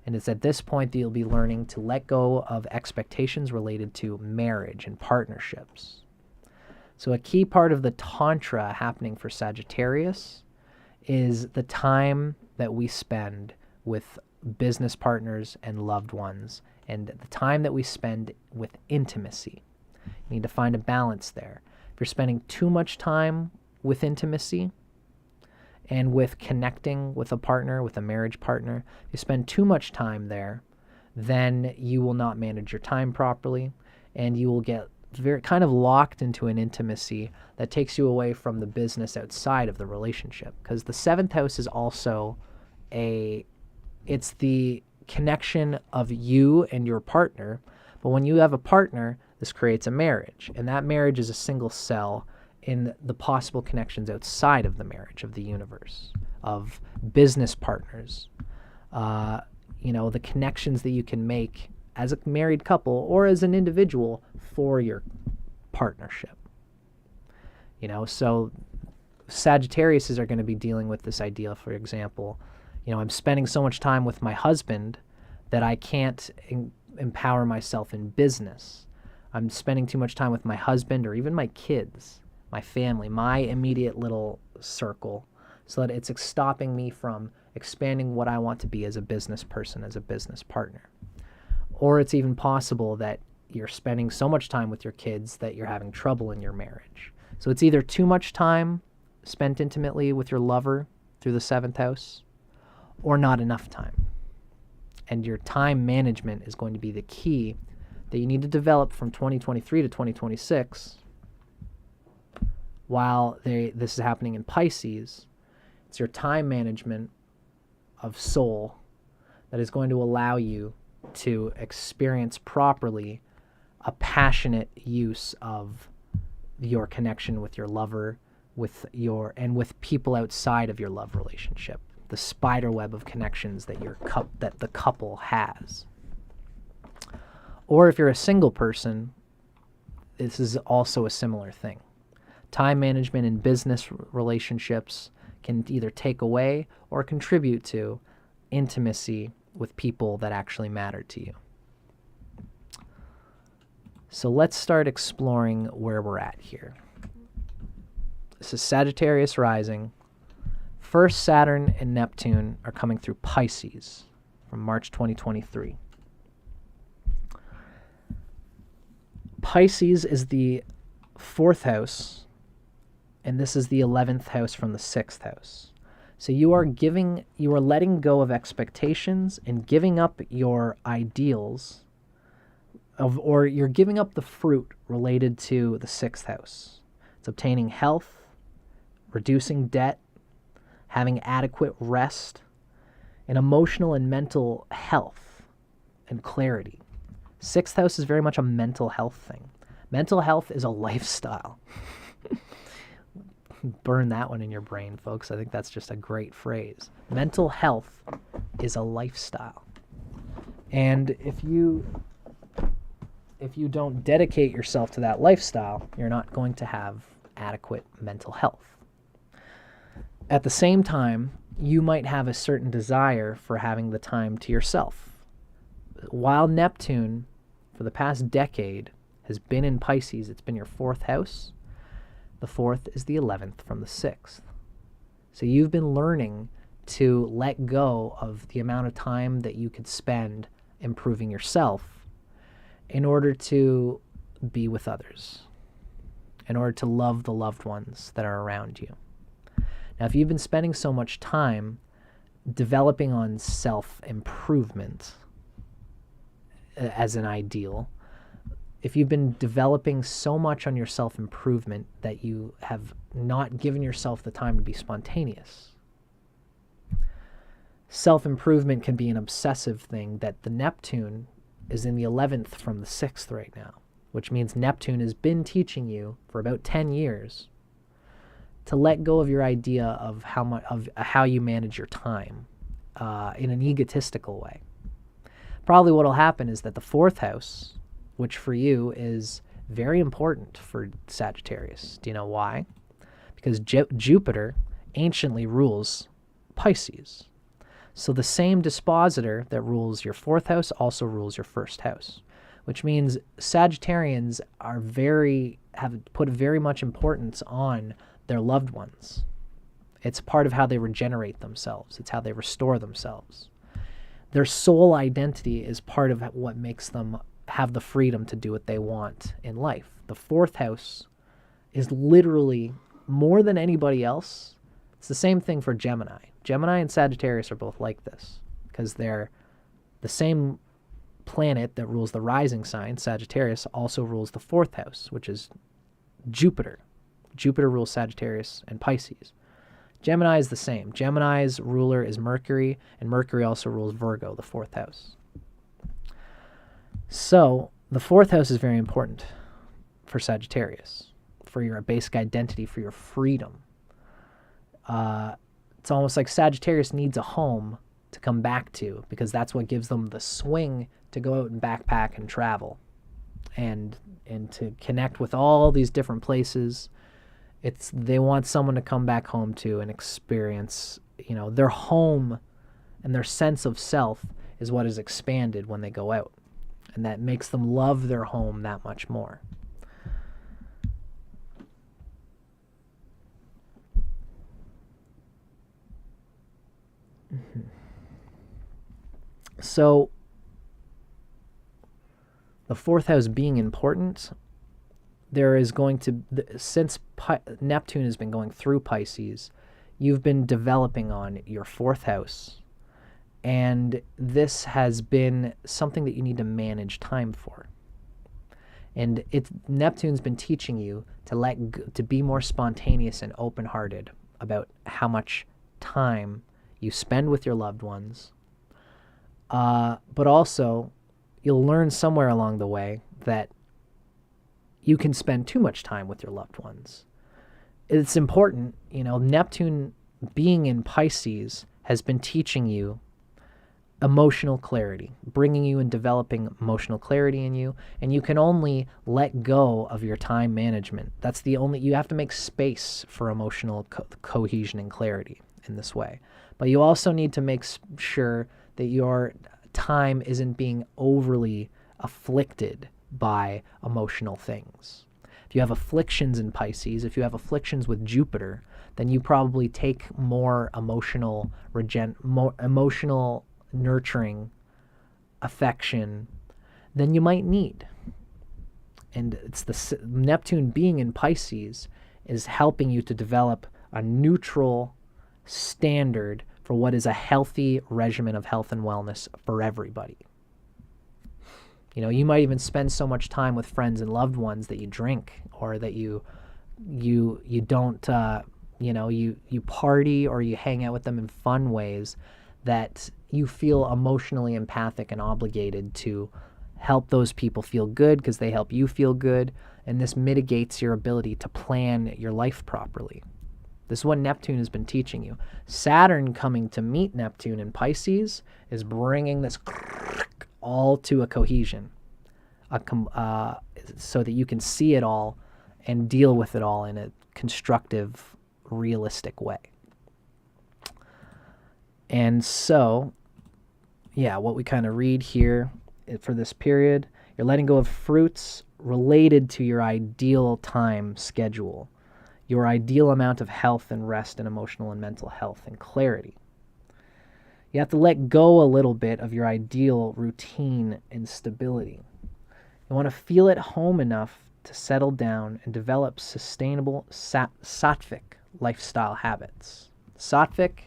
And it's at this point that you'll be learning to let go of expectations related to marriage and partnerships. So a key part of the Tantra happening for Sagittarius is the time that we spend with business partners and loved ones, and the time that we spend with intimacy. You need to find a balance there. If you're spending too much time with intimacy and with connecting with a partner, with a marriage partner, if you spend too much time there, then you will not manage your time properly, and you will get very kind of locked into an intimacy that takes you away from the business outside of the relationship. Because the 7th house is also it's the connection of you and your partner. But when you have a partner, this creates a marriage. And that marriage is a single cell in the possible connections outside of the marriage, of the universe, of business partners. The connections that you can make as a married couple or as an individual for your partnership. So Sagittariuses are going to be dealing with this idea, for example, I'm spending so much time with my husband that I can't empower myself in business. I'm spending too much time with my husband or even my kids, my family, my immediate little circle, so that it's stopping me from expanding what I want to be as a business person, as a business partner. Or it's even possible that you're spending so much time with your kids that you're having trouble in your marriage. So it's either too much time spent intimately with your lover through the 7th house, or not enough time. And your time management is going to be the key that you need to develop from 2023 to 2026. While this is happening in Pisces, it's your time management of soul that is going to allow you to experience properly a passionate use of your connection with your lover, and with people outside of your love relationship. The spider web of connections that that the couple has. Or if you're a single person, this is also a similar thing. Time management in business relationships can either take away or contribute to intimacy with people that actually matter to you. So let's start exploring where we're at here. This is Sagittarius Rising. First, Saturn and Neptune are coming through Pisces from March 2023. Pisces is the 4th house, and this is the 11th house from the 6th house. So you are letting go of expectations and giving up your ideals or you're giving up the fruit related to the 6th house. It's obtaining health, reducing debt, having adequate rest, and emotional and mental health and clarity. 6th house is very much a mental health thing. Mental health is a lifestyle. Burn that one in your brain, folks. I think that's just a great phrase. Mental health is a lifestyle. And if you don't dedicate yourself to that lifestyle, you're not going to have adequate mental health. At the same time, you might have a certain desire for having the time to yourself. While Neptune, for the past decade, has been in Pisces, it's been your 4th house. The 4th is the 11th from the 6th. So you've been learning to let go of the amount of time that you could spend improving yourself in order to be with others, in order to love the loved ones that are around you. Now, if you've been spending so much time developing on self-improvement as an ideal, if you've been developing so much on your self-improvement that you have not given yourself the time to be spontaneous, self-improvement can be an obsessive thing that the Neptune is in the 11th from the 6th right now, which means Neptune has been teaching you for about 10 years to let go of your idea of how you manage your time in an egotistical way. Probably what will happen is that the 4th house, which for you is very important for Sagittarius. Do you know why? Because Jupiter anciently rules Pisces. So the same dispositor that rules your 4th house also rules your 1st house, which means Sagittarians have put very much importance on their loved ones. It's part of how they regenerate themselves. It's how they restore themselves. Their soul identity is part of what makes them have the freedom to do what they want in life. The 4th house is literally, more than anybody else, it's the same thing for Gemini. Gemini and Sagittarius are both like this because they're the same planet that rules the rising sign. Sagittarius also rules the 4th house, which is Jupiter. Jupiter rules Sagittarius and Pisces. Gemini is the same. Gemini's ruler is Mercury, and Mercury also rules Virgo, the 4th house. So the 4th house is very important for Sagittarius, for your basic identity, for your freedom. It's almost like Sagittarius needs a home to come back to because that's what gives them the swing to go out and backpack and travel and to connect with all these different places. They want someone to come back home to and experience, their home, and their sense of self is what is expanded when they go out. And that makes them love their home that much more. So, the 4th house being important, there is going to, since Neptune has been going through Pisces, you've been developing on your 4th house. And this has been something that you need to manage time for. And Neptune's been teaching you to be more spontaneous and open-hearted about how much time you spend with your loved ones. But also, you'll learn somewhere along the way that you can spend too much time with your loved ones. It's important, Neptune being in Pisces has been teaching you emotional clarity, bringing you and developing emotional clarity in you, and you can only let go of your time management. You have to make space for emotional cohesion and clarity in this way. But you also need to make sure that your time isn't being overly afflicted by emotional things. If you have afflictions in Pisces, if you have afflictions with Jupiter, then you probably take more emotional nurturing affection than you might need. And it's the Neptune being in Pisces is helping you to develop a neutral standard for what is a healthy regimen of health and wellness for everybody. You know, you might even spend so much time with friends and loved ones that you drink, or that you don't you party, or you hang out with them in fun ways, that you feel emotionally empathic and obligated to help those people feel good because they help you feel good, and this mitigates your ability to plan your life properly. This is what Neptune has been teaching you. Saturn coming to meet Neptune in Pisces is bringing this all to a cohesion, so that you can see it all and deal with it all in a constructive, realistic way. And so, yeah, what we kind of read here for this period, you're letting go of fruits related to your ideal time schedule, your ideal amount of health and rest and emotional and mental health and clarity. You have to let go a little bit of your ideal routine and stability. You want to feel at home enough to settle down and develop sustainable sattvic lifestyle habits. Sattvic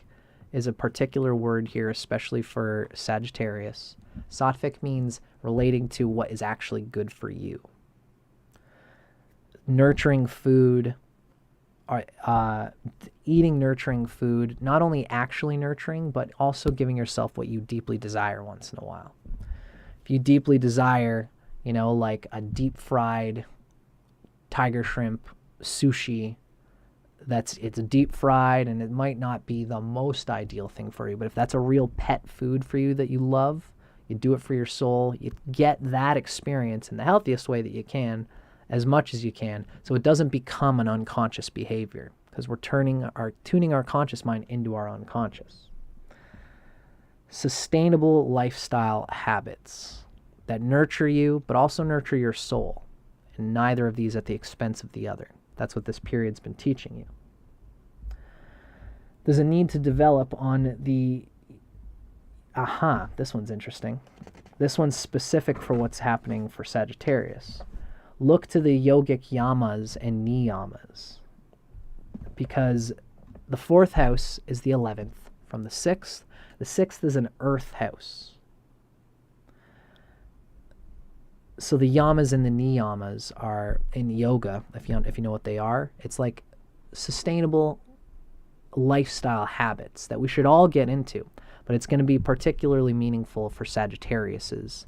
is a particular word here, especially for Sagittarius. Sattvic means relating to what is actually good for you. Nurturing food, eating nurturing food, not only actually nurturing, but also giving yourself what you deeply desire once in a while. If you deeply desire, like a deep fried tiger shrimp sushi, it's deep fried and it might not be the most ideal thing for you, but if that's a real pet food for you that you love, you do it for your soul, you get that experience in the healthiest way that you can, as much as you can, so it doesn't become an unconscious behavior, because we're tuning our conscious mind into our unconscious. Sustainable lifestyle habits that nurture you, but also nurture your soul, and neither of these at the expense of the other. That's what this period's been teaching you. There's a need to develop on the, this one's interesting. This one's specific for what's happening for Sagittarius. Look to the yogic yamas and niyamas, because the 4th house is the 11th from the 6th. The 6th is an earth house. So the yamas and the niyamas are in yoga, if you know what they are. It's like sustainable lifestyle habits that we should all get into, but it's going to be particularly meaningful for Sagittarius's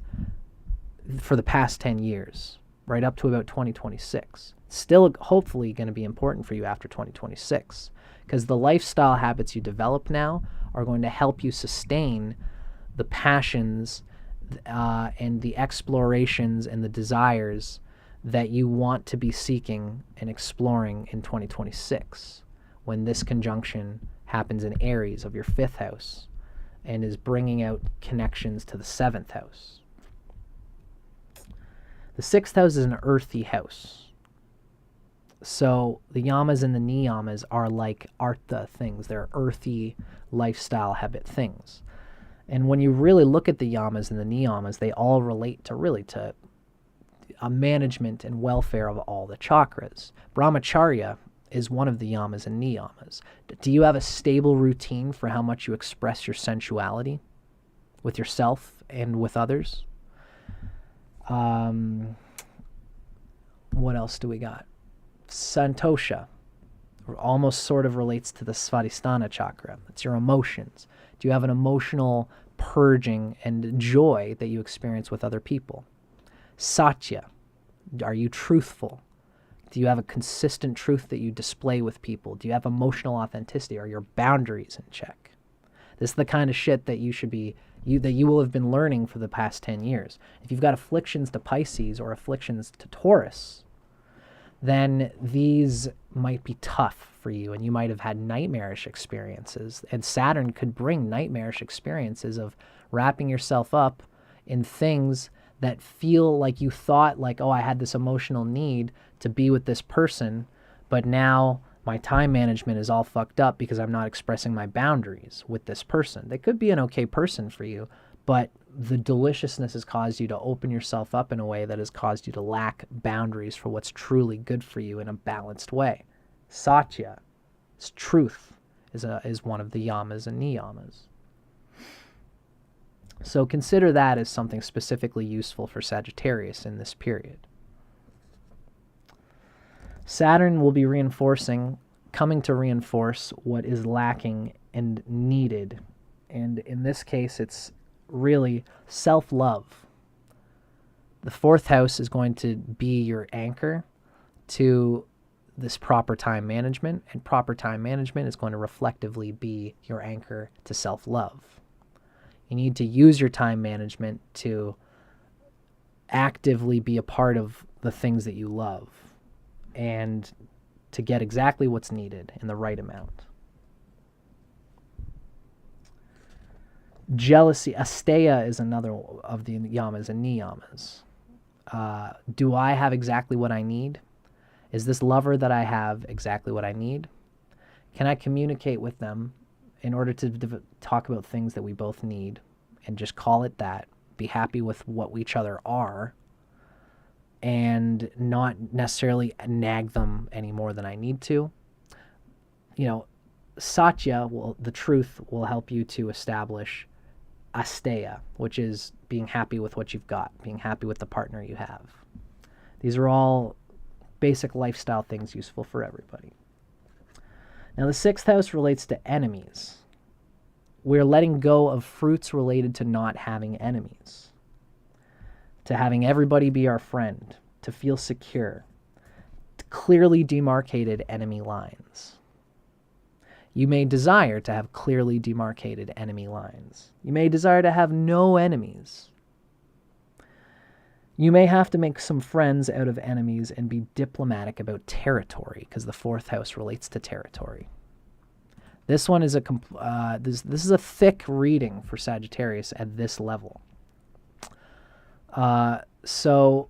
for the past 10 years, right up to about 2026. Still hopefully going to be important for you after 2026, because the lifestyle habits you develop now are going to help you sustain the passions and the explorations and the desires that you want to be seeking and exploring in 2026, when this conjunction happens in Aries of your 5th house and is bringing out connections to the 7th house. The 6th house is an earthy house. So the yamas and the niyamas are like artha things. They're earthy lifestyle habit things. And when you really look at the yamas and the niyamas, they all relate to a management and welfare of all the chakras. Brahmacharya is one of the yamas and niyamas. Do you have a stable routine for how much you express your sensuality with yourself and with others? What else do we got? Santosha almost sort of relates to the Svadhisthana chakra. It's your emotions. Do you have an emotional purging and joy that you experience with other people? Satya, are you truthful? Do you have a consistent truth that you display with people? Do you have emotional authenticity? Are your boundaries in check? This is the kind of shit that you will have been learning for the past 10 years. If you've got afflictions to Pisces or afflictions to Taurus, then these might be tough for you, and you might have had nightmarish experiences. And Saturn could bring nightmarish experiences of wrapping yourself up in things that feel like you thought like, oh, I had this emotional need to be with this person, but now my time management is all fucked up because I'm not expressing my boundaries with this person. They could be an okay person for you, but the deliciousness has caused you to open yourself up in a way that has caused you to lack boundaries for what's truly good for you in a balanced way. Satya, truth, is one of the yamas and niyamas. So consider that as something specifically useful for Sagittarius in this period. Saturn will be coming to reinforce what is lacking and needed. And in this case, it's really self-love. The fourth house is going to be your anchor to this proper time management, and proper time management is going to reflectively be your anchor to self-love. You need to use your time management to actively be a part of the things that you love and to get exactly what's needed in the right amount. Jealousy, asteya, is another of the yamas and niyamas. Do I have exactly what I need? Is this lover that I have exactly what I need? Can I communicate with them in order to talk about things that we both need and just call it that, be happy with what each other are, and not necessarily nag them any more than I need to? You know, Satya, the truth, will help you to establish asteya, which is being happy with what you've got, being happy with the partner you have. These are all basic lifestyle things useful for everybody. Now, the sixth house relates to enemies. We're letting go of fruits related to not having enemies, to having everybody be our friend, to feel secure, to clearly demarcated enemy lines. You may desire to have clearly demarcated enemy lines. You may desire to have no enemies. You may have to make some friends out of enemies and be diplomatic about territory, because the fourth house relates to territory. This one is this is a thick reading for Sagittarius at this level. So,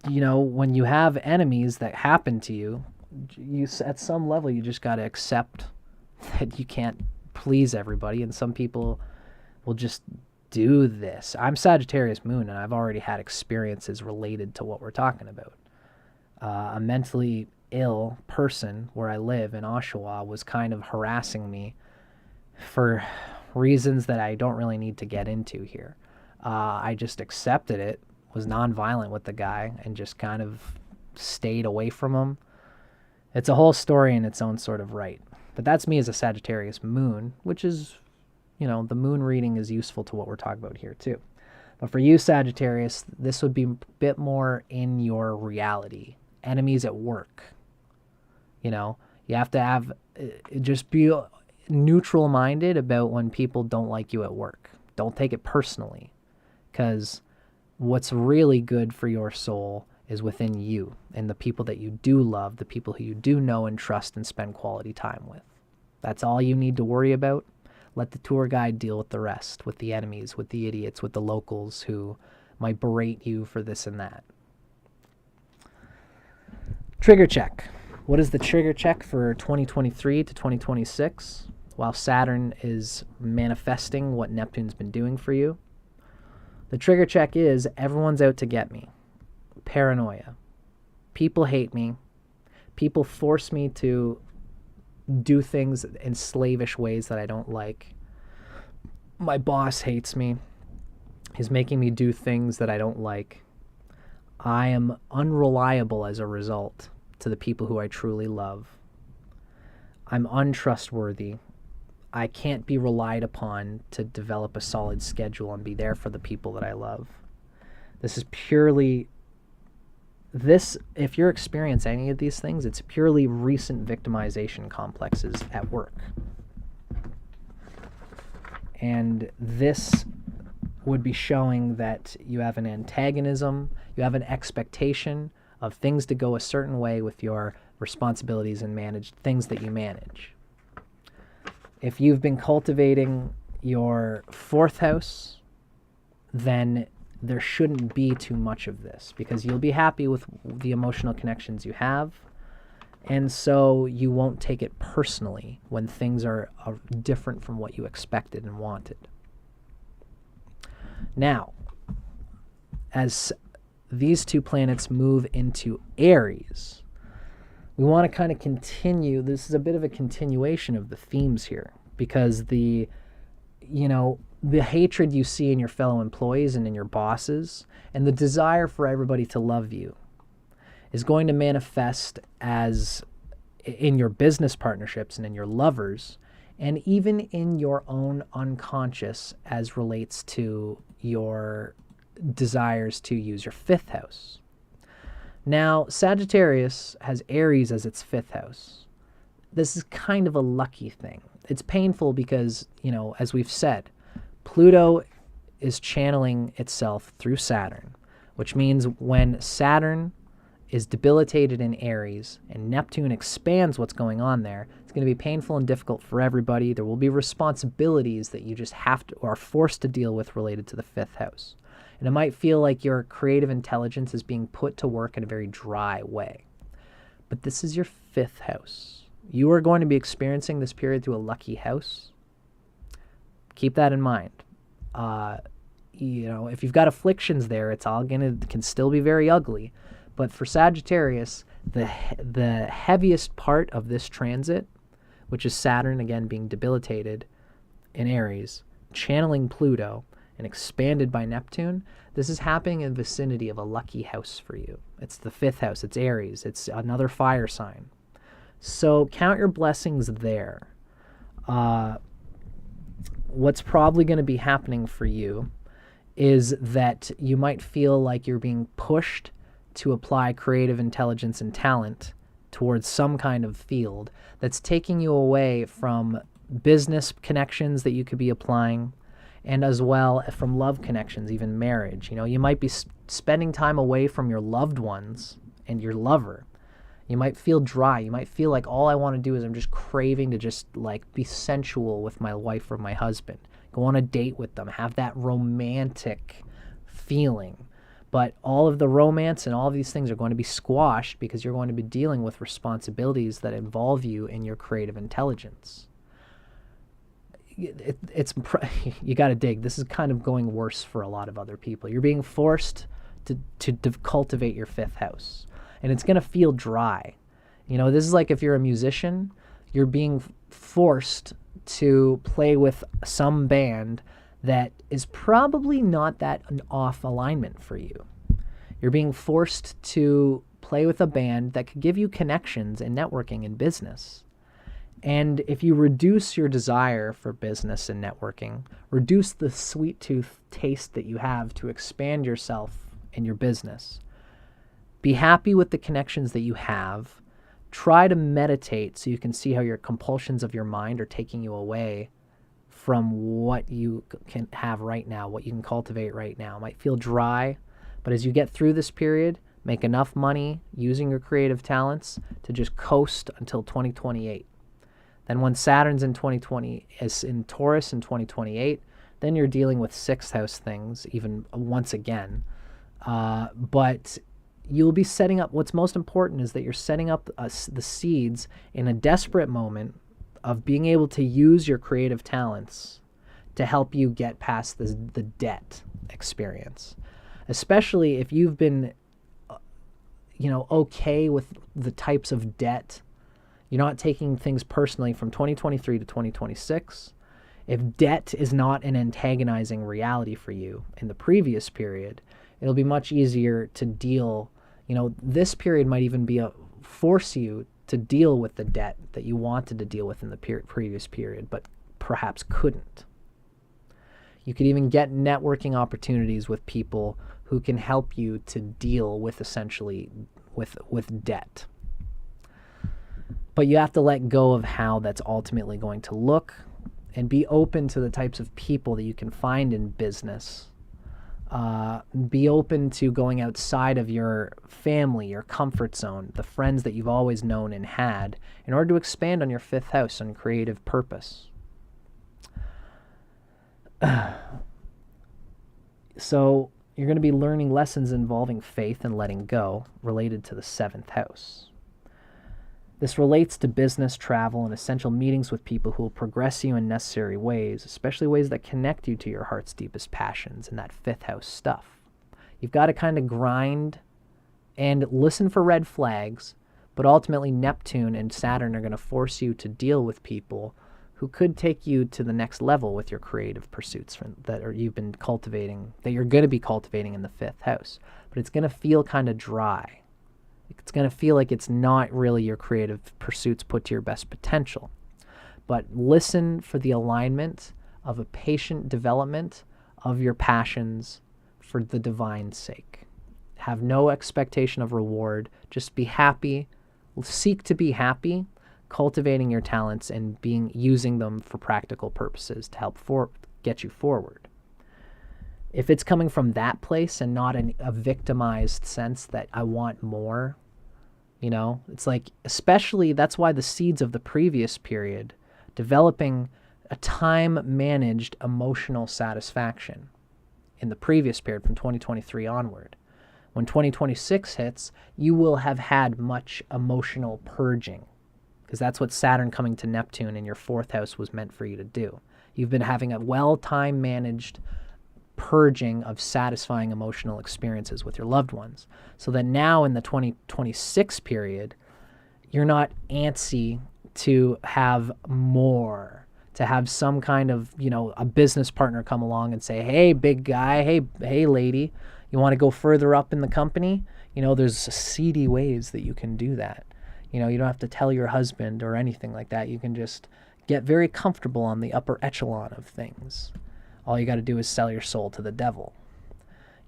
you know, when you have enemies that happen to you, at some level you just got to accept that you can't please everybody, and some people will just do this. I'm Sagittarius moon, and I've already had experiences related to what we're talking about. A mentally ill person where I live in Oshawa was kind of harassing me for reasons that I don't really need to get into here. I just accepted it, was nonviolent with the guy, and just kind of stayed away from him. It's a whole story in its own sort of right. But that's me as a Sagittarius moon, which is, you know, the moon reading is useful to what we're talking about here too. But for you, Sagittarius, this would be a bit more in your reality. Enemies at work. You know, you have to have, just be neutral-minded about when people don't like you at work. Don't take it personally, because what's really good for your soul is within you and the people that you do love, the people who you do know and trust and spend quality time with. That's all you need to worry about. Let the tour guide deal with the rest, with the enemies, with the idiots, with the locals who might berate you for this and that. Trigger check. What is the trigger check for 2023 to 2026? While Saturn is manifesting what Neptune's been doing for you, the trigger check is everyone's out to get me. Paranoia. People hate me. People force me to do things in slavish ways that I don't like. My boss hates me. He's making me do things that I don't like. I am unreliable as a result to the people who I truly love. I'm untrustworthy. I can't be relied upon to develop a solid schedule and be there for the people that I love. This is purely, if you're experiencing any of these things, it's purely recent victimization complexes at work. And this would be showing that you have an antagonism, you have an expectation of things to go a certain way with your responsibilities and things that you manage. If you've been cultivating your fourth house, then there shouldn't be too much of this, because you'll be happy with the emotional connections you have, and so you won't take it personally when things are different from what you expected and wanted. Now, as these two planets move into Aries, we want to kind of continue. This is a bit of a continuation of the themes here, because the hatred you see in your fellow employees and in your bosses, and the desire for everybody to love you, is going to manifest as in your business partnerships and in your lovers, and even in your own unconscious as relates to your desires to use your fifth house. Now, Sagittarius has Aries as its fifth house. This is kind of a lucky thing. It's painful because, as we've said, Pluto is channeling itself through Saturn, which means when Saturn is debilitated in Aries and Neptune expands what's going on there, it's going to be painful and difficult for everybody. There will be responsibilities that you just have to or are forced to deal with related to the fifth house. And it might feel like your creative intelligence is being put to work in a very dry way. But this is your fifth house. You are going to be experiencing this period through a lucky house. Keep that in mind. If you've got afflictions there, it's all can still be very ugly. But for Sagittarius, the heaviest part of this transit, which is Saturn, again, being debilitated in Aries, channeling Pluto, and expanded by Neptune, this is happening in the vicinity of a lucky house for you. It's the fifth house. It's Aries. It's another fire sign. So count your blessings there. What's probably going to be happening for you is that you might feel like you're being pushed to apply creative intelligence and talent towards some kind of field that's taking you away from business connections that you could be applying, and as well from love connections, even marriage. You might be spending time away from your loved ones and your lover. You might feel dry. You might feel like all I want to do is I'm just craving to just be sensual with my wife or my husband, go on a date with them, have that romantic feeling. But all of the romance and all of these things are going to be squashed because you're going to be dealing with responsibilities that involve you in your creative intelligence. You got to dig. This is kind of going worse for a lot of other people. You're being forced to cultivate your fifth house, and it's going to feel dry. This is like if you're a musician, you're being forced to play with some band that is probably not that an off alignment for you. You're being forced to play with a band that could give you connections and networking in business. And if you reduce your desire for business and networking, reduce the sweet tooth taste that you have to expand yourself in your business, be happy with the connections that you have, try to meditate so you can see how your compulsions of your mind are taking you away from what you can have right now, what you can cultivate right now. It might feel dry, but as you get through this period, make enough money using your creative talents to just coast until 2028. Then when Saturn's in 2020 is in Taurus in 2028, then you're dealing with sixth house things even once again. But you'll be setting up, what's most important is that you're setting up the seeds in a desperate moment of being able to use your creative talents to help you get past the debt experience. Especially if you've been, okay with the types of debt. You're not taking things personally from 2023 to 2026. If debt is not an antagonizing reality for you in the previous period, it'll be much easier to deal. This period might even force you to deal with the debt that you wanted to deal with in the previous period, but perhaps couldn't. You could even get networking opportunities with people who can help you to deal with essentially with debt. But you have to let go of how that's ultimately going to look and be open to the types of people that you can find in business. Be open to going outside of your family, your comfort zone, the friends that you've always known and had, in order to expand on your fifth house and creative purpose. So, You're going to be learning lessons involving faith and letting go related to the 7th house. This relates to business, travel, and essential meetings with people who will progress you in necessary ways, especially ways that connect you to your heart's deepest passions and that 5th house stuff. You've got to kind of grind and listen for red flags, but ultimately Neptune and Saturn are going to force you to deal with people who could take you to the next level with your creative pursuits you've been cultivating, that you're going to be cultivating in the 5th house. But it's going to feel kind of dry. It's going to feel like it's not really your creative pursuits put to your best potential. But listen for the alignment of a patient development of your passions for the divine's sake. Have no expectation of reward. Just be happy. Seek to be happy, cultivating your talents and using them for practical purposes to help get you forward. If it's coming from that place and not a victimized sense that I want more, it's like, especially that's why the seeds of the previous period, developing a time-managed emotional satisfaction in the previous period from 2023 onward. When 2026 hits, you will have had much emotional purging, because that's what Saturn coming to Neptune in your 4th house was meant for you to do. You've been having a well-time managed purging of satisfying emotional experiences with your loved ones, so that now in the 2026 period, you're not antsy to have more, to have some kind of, a business partner come along and say, hey, big guy, hey, lady, you want to go further up in the company? There's seedy ways that you can do that. You don't have to tell your husband or anything like that. You can just get very comfortable on the upper echelon of things. All you got to do is sell your soul to the devil.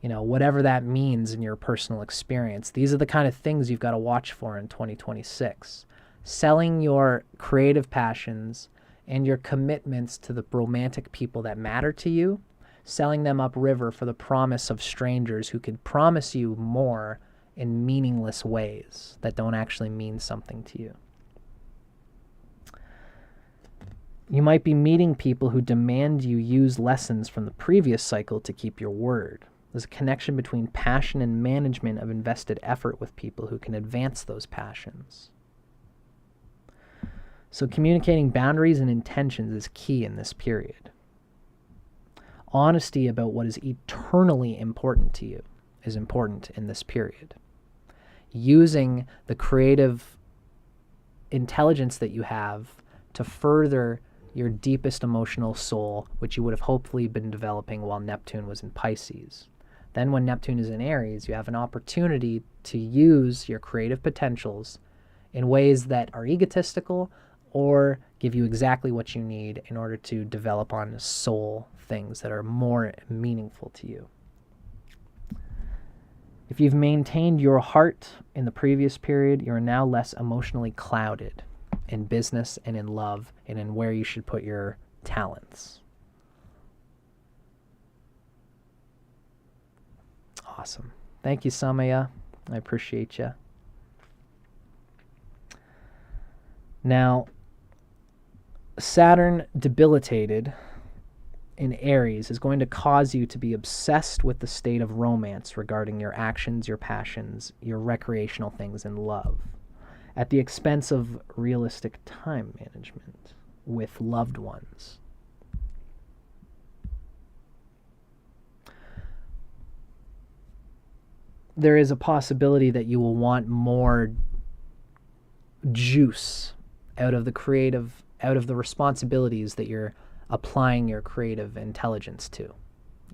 Whatever that means in your personal experience. These are the kind of things you've got to watch for in 2026. Selling your creative passions and your commitments to the romantic people that matter to you, selling them upriver for the promise of strangers who could promise you more in meaningless ways that don't actually mean something to you. You might be meeting people who demand you use lessons from the previous cycle to keep your word. There's a connection between passion and management of invested effort with people who can advance those passions. So communicating boundaries and intentions is key in this period. Honesty about what is eternally important to you is important in this period. Using the creative intelligence that you have to further your deepest emotional soul, which you would have hopefully been developing while Neptune was in Pisces. Then when Neptune is in Aries, you have an opportunity to use your creative potentials in ways that are egotistical or give you exactly what you need in order to develop on soul things that are more meaningful to you. If you've maintained your heart in the previous period, you are now less emotionally clouded in business and in love and in where you should put your talents. Awesome. Thank you, Samaya. I appreciate you. Now, Saturn debilitated in Aries is going to cause you to be obsessed with the state of romance regarding your actions, your passions, your recreational things in love, at the expense of realistic time management with loved ones. There is a possibility that you will want more juice out of the responsibilities that you're applying your creative intelligence to.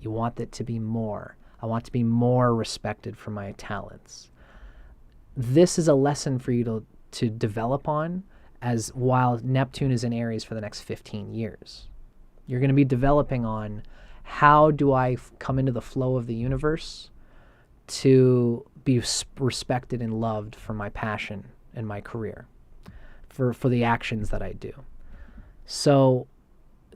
You want it to be more. I want to be more respected for my talents. This is a lesson for you to develop on as while Neptune is in Aries for the next 15 years. You're going to be developing on how do I come into the flow of the universe to be respected and loved for my passion and my career, for the actions that I do. So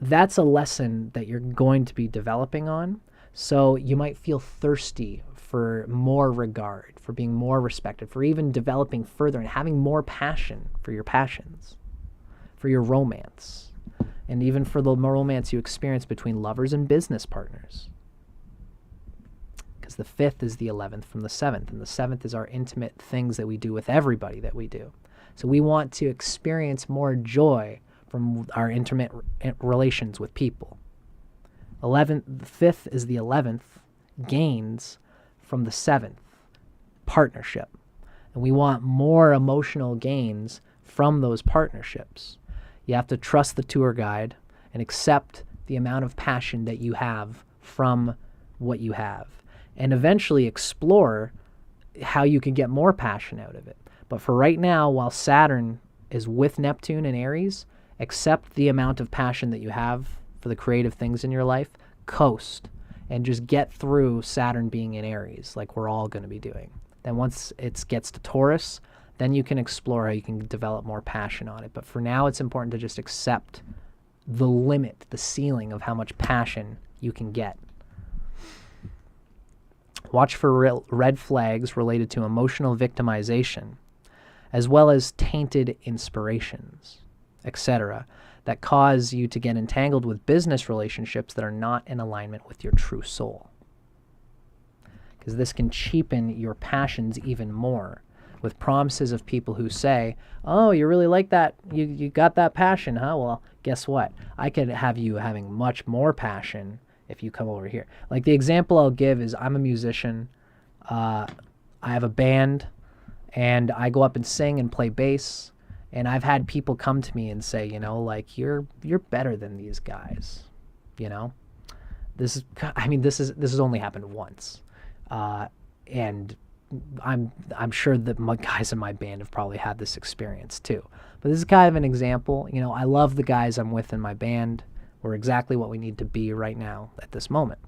that's a lesson that you're going to be developing on. So you might feel thirsty for more regard, for being more respected, for even developing further and having more passion for your passions, for your romance, and even for the romance you experience between lovers and business partners. because the 5th is the 11th from the 7th, and the 7th is our intimate things that we do with everybody that we do. So we want to experience more joy from our intimate relations with people. The 5th is the 11th, gains from the 7th, partnership. And we want more emotional gains from those partnerships. You have to trust the tour guide and accept the amount of passion that you have from what you have, and eventually explore how you can get more passion out of it. But for right now, while Saturn is with Neptune and Aries, accept the amount of passion that you have for the creative things in your life, coast, and just get through Saturn being in Aries, like we're all going to be doing. Then once it gets to Taurus, then you can explore how you can develop more passion on it. But for now, it's important to just accept the limit, the ceiling of how much passion you can get. Watch for red flags related to emotional victimization, as well as tainted inspirations, etc., that cause you to get entangled with business relationships that are not in alignment with your true soul. Because this can cheapen your passions even more with promises of people who say, oh, you really like that, you got that passion, huh? Well, guess what? I could have you having much more passion if you come over here. Like the example I'll give is I'm a musician. I have a band, and I go up and sing and play bass. And I've had people come to me and say, you know, like, you're better than these guys, you know? This has only happened once. And I'm sure that my guys in my band have probably had this experience too. But this is kind of an example. You know, I love the guys I'm with in my band. We're exactly what we need to be right now at this moment.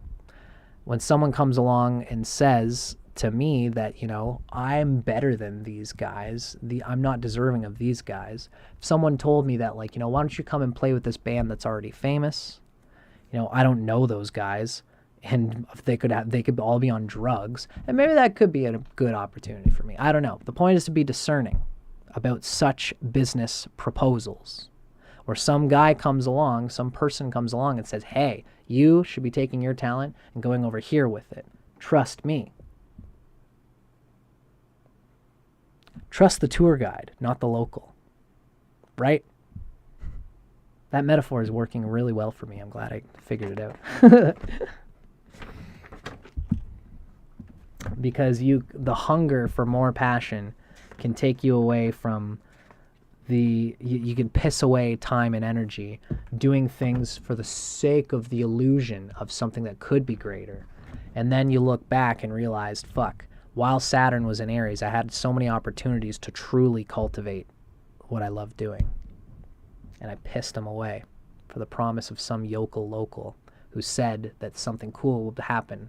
When someone comes along and says to me that, you know, I'm better than these guys, I'm not deserving of these guys. If someone told me that, like, you know, why don't you come and play with this band that's already famous? You know, I don't know those guys, and if they could all be on drugs, and maybe that could be a good opportunity for me. I don't know. The point is to be discerning about such business proposals. Or some guy comes along, some person comes along and says, hey, you should be taking your talent and going over here with it. Trust me. Trust the tour guide, not the local. Right? That metaphor is working really well for me. I'm glad I figured it out. Because the hunger for more passion can take you away from you can piss away time and energy doing things for the sake of the illusion of something that could be greater. And then you look back and realize, fuck, while Saturn was in Aries, I had so many opportunities to truly cultivate what I love doing. And I pissed them away for the promise of some yokel local who said that something cool would happen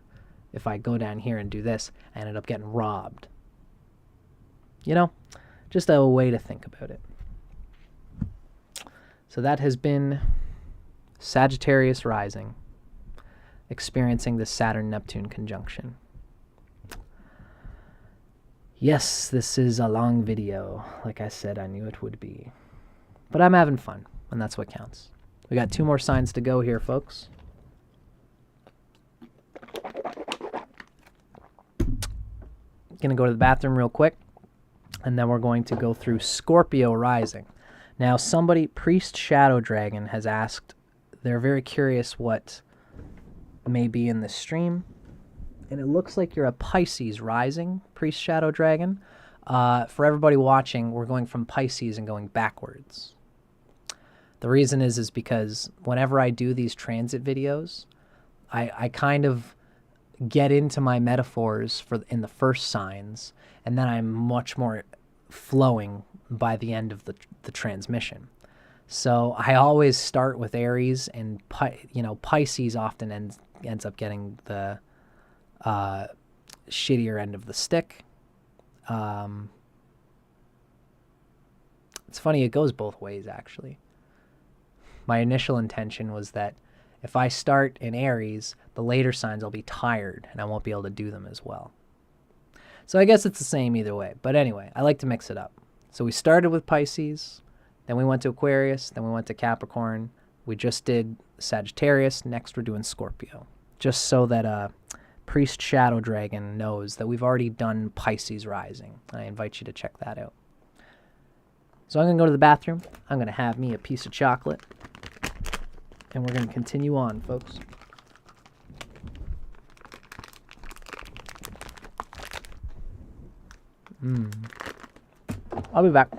if I go down here and do this. I ended up getting robbed. You know, just a way to think about it. So that has been Sagittarius Rising, experiencing the Saturn-Neptune conjunction. Yes, this is a long video. Like I said, I knew it would be. But I'm having fun, and that's what counts. We got 2 more signs to go here, folks. Gonna go to the bathroom real quick, and then we're going to go through Scorpio Rising. Now, Priest Shadow Dragon has asked, they're very curious what may be in this stream. And it looks like you're a Pisces Rising, Priest Shadow Dragon. For everybody watching, we're going from Pisces and going backwards. The reason is because whenever I do these transit videos, I kind of get into my metaphors in the first signs, and then I'm much more flowing by the end of the transmission. So I always start with Aries, and Pisces often ends up getting the shittier end of the stick. It's funny, it goes both ways, actually. My initial intention was that if I start in Aries, the later signs I'll be tired and I won't be able to do them as well. So I guess it's the same either way. But anyway, I like to mix it up. So we started with Pisces, then we went to Aquarius, then we went to Capricorn. We just did Sagittarius. Next we're doing Scorpio. Just so that Priest Shadow Dragon knows that we've already done Pisces Rising. I invite you to check that out. So I'm going to go to the bathroom. I'm going to have me a piece of chocolate. And we're going to continue on, folks. I'll be back.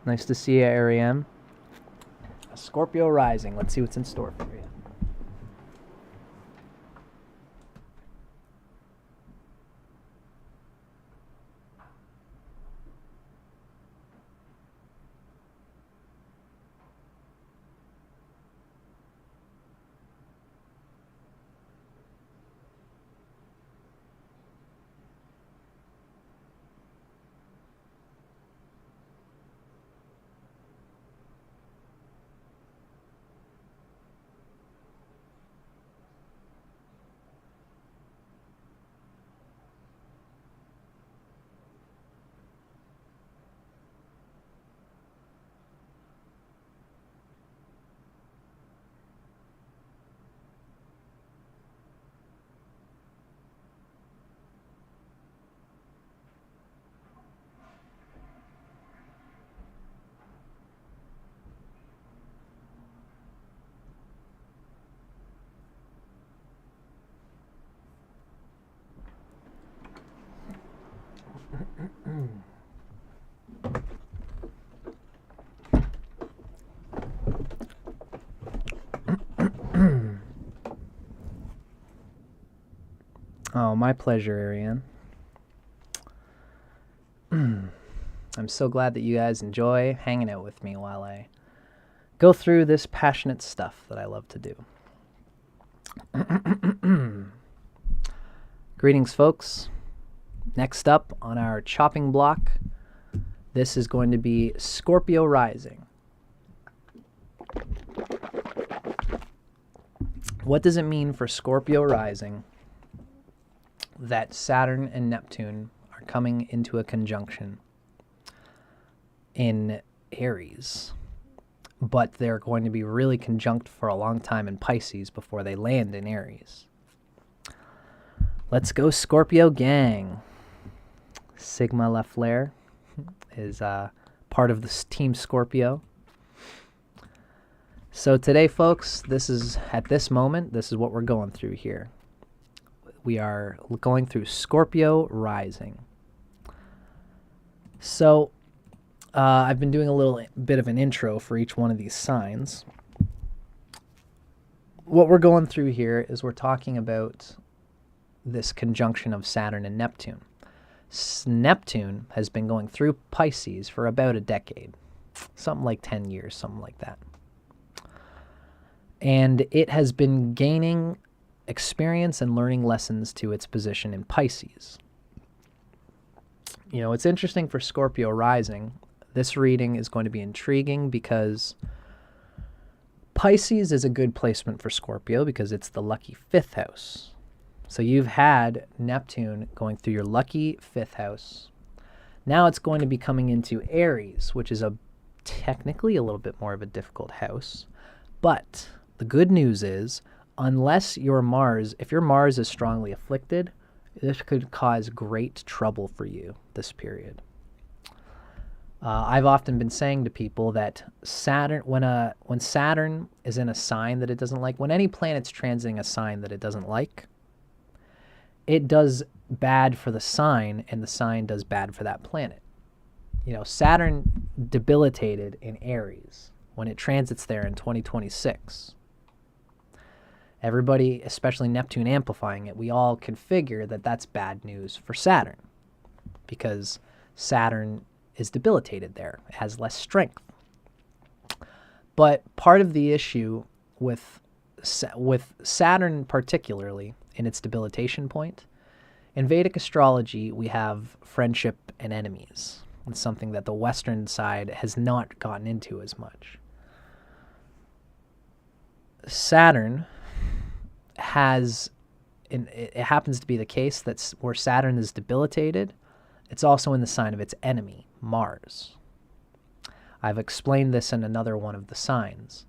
Nice to see you, Ariane. Scorpio Rising. Let's see what's in store for you. Oh, my pleasure, Ariane. I'm so glad that you guys enjoy hanging out with me while I go through this passionate stuff that I love to do. Greetings, folks. Next up on our chopping block, this is going to be Scorpio Rising. What does it mean for Scorpio Rising that Saturn and Neptune are coming into a conjunction in Aries, but they're going to be really conjunct for a long time in Pisces before they land in Aries? Let's go, Scorpio gang. Sigma Lafleur is part of this team Scorpio. So today, folks, at this moment, this is what we're going through here. We are going through Scorpio Rising. So I've been doing a little bit of an intro for each one of these signs. What we're going through here is we're talking about this conjunction of Saturn and Neptune. Neptune has been going through Pisces for about a decade, something like 10 years, something like that. And it has been gaining experience and learning lessons to its position in Pisces. You know, it's interesting for Scorpio Rising. This reading is going to be intriguing because Pisces is a good placement for Scorpio because it's the lucky 5th house. So you've had Neptune going through your lucky 5th house. Now it's going to be coming into Aries, which is technically a little bit more of a difficult house. But the good news is, unless if your Mars is strongly afflicted, this could cause great trouble for you this period. I've often been saying to people that when Saturn is in a sign that it doesn't like, when any planet's transiting a sign that it doesn't like, it does bad for the sign, and the sign does bad for that planet. You know, Saturn debilitated in Aries when it transits there in 2026. Everybody, especially Neptune amplifying it, we all can figure that that's bad news for Saturn because Saturn is debilitated there. It has less strength. But part of the issue with Saturn particularly in its debilitation point, in Vedic astrology, we have friendship and enemies. It's something that the Western side has not gotten into as much. Saturn it happens to be the case that where Saturn is debilitated, it's also in the sign of its enemy, Mars. I've explained this in another one of the signs.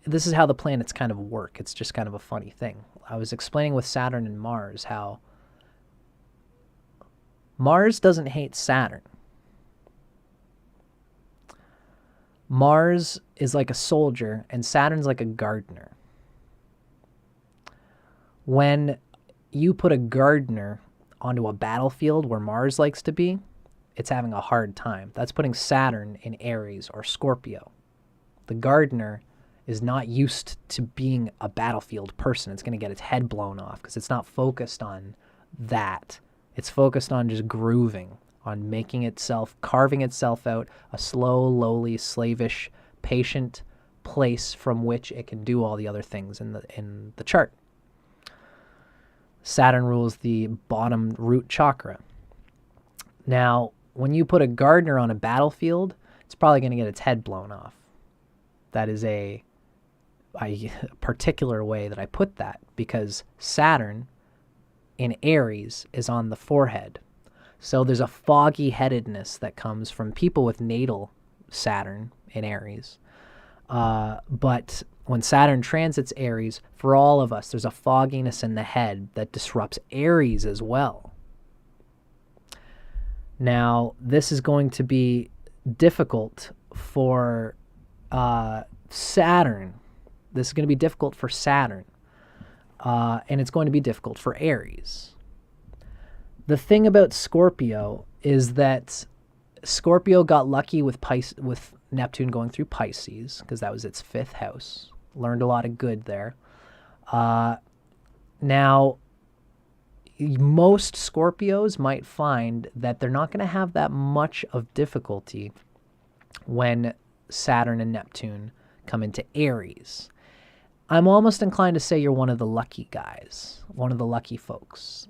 this is how the planets kind of work. It's just kind of a funny thing. I was explaining with Saturn and Mars how Mars doesn't hate Saturn. Mars is like a soldier and Saturn's like a gardener. When you put a gardener onto a battlefield where Mars likes to be, it's having a hard time. That's putting Saturn in Aries or Scorpio. The gardener is not used to being a battlefield person. It's going to get its head blown off because it's not focused on that. It's focused on just grooving, on making itself, carving itself out a slow, lowly, slavish, patient place from which it can do all the other things in the chart. Saturn rules the bottom root chakra. Now, when you put a gardener on a battlefield, it's probably going to get its head blown off. That is a particular way that I put that, because Saturn in Aries is on the forehead. So there's a foggy headedness that comes from people with natal Saturn in Aries. But when Saturn transits Aries, for all of us, there's a fogginess in the head that disrupts Aries as well. Now, this is going to be difficult for Saturn. This is going to be difficult for Saturn. And it's going to be difficult for Aries. The thing about Scorpio is that Scorpio got lucky with Neptune going through Pisces, because that was its 5th house. Learned a lot of good there. Now, most Scorpios might find that they're not going to have that much of difficulty when Saturn and Neptune come into Aries. I'm almost inclined to say you're one of the lucky guys, one of the lucky folks,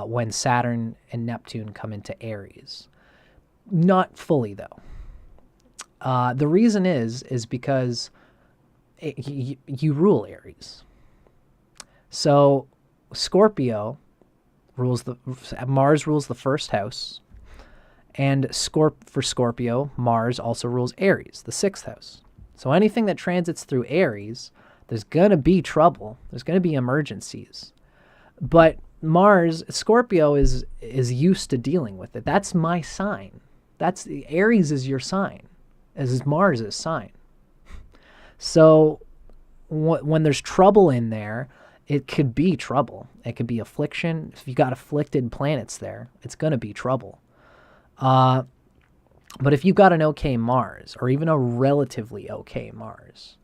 when Saturn and Neptune come into Aries. Not fully, though. The reason is because you rule Aries. So Scorpio Mars rules the 1st house, and for Scorpio, Mars also rules Aries, the 6th house. So anything that transits through Aries, there's going to be trouble. There's going to be emergencies. But Scorpio is used to dealing with it. That's my sign. Aries is your sign, as is Mars' sign. So when there's trouble in there, it could be trouble. It could be affliction. If you got afflicted planets there, it's going to be trouble. But if you've got an okay Mars, or even a relatively okay Mars,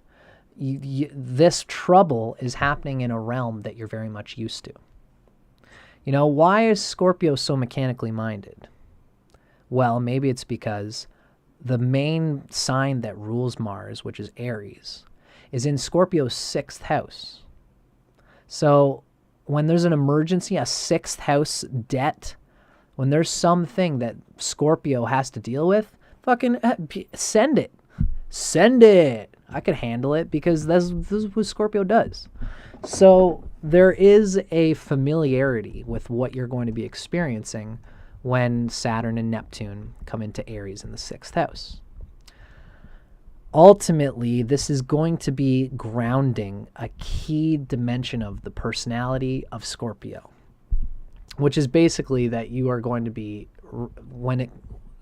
this trouble is happening in a realm that you're very much used to. You know, why is Scorpio so mechanically minded? Well, maybe it's because the main sign that rules Mars, which is Aries, is in Scorpio's 6th house. So when there's an emergency, a 6th house debt, when there's something that Scorpio has to deal with, fucking send it. Send it. I could handle it, because this is what Scorpio does. So there is a familiarity with what you're going to be experiencing when Saturn and Neptune come into Aries in the 6th house. Ultimately, this is going to be grounding a key dimension of the personality of Scorpio, which is basically that you are going to be, when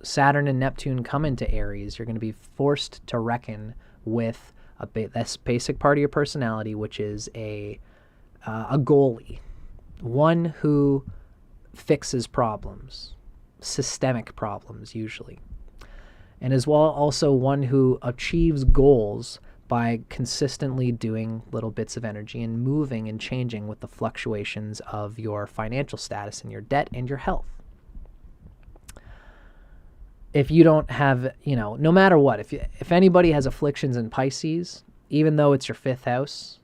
Saturn and Neptune come into Aries, you're going to be forced to reckon with this basic part of your personality, which is a goalie, one who fixes problems, systemic problems usually, and as well also one who achieves goals by consistently doing little bits of energy and moving and changing with the fluctuations of your financial status and your debt and your health. If you don't have, no matter what, if anybody has afflictions in Pisces, even though it's your 5th house,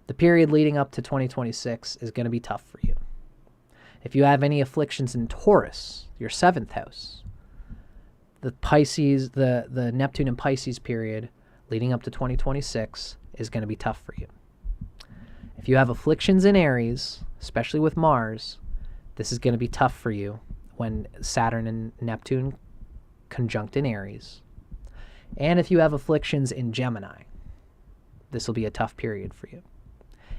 the period leading up to 2026 is going to be tough for you. If you have any afflictions in Taurus, your 7th house, the Pisces, the Neptune and Pisces period leading up to 2026 is going to be tough for you. If you have afflictions in Aries, especially with Mars, this is going to be tough for you when Saturn and Neptune conjunct in Aries. And if you have afflictions in Gemini, this will be a tough period for you.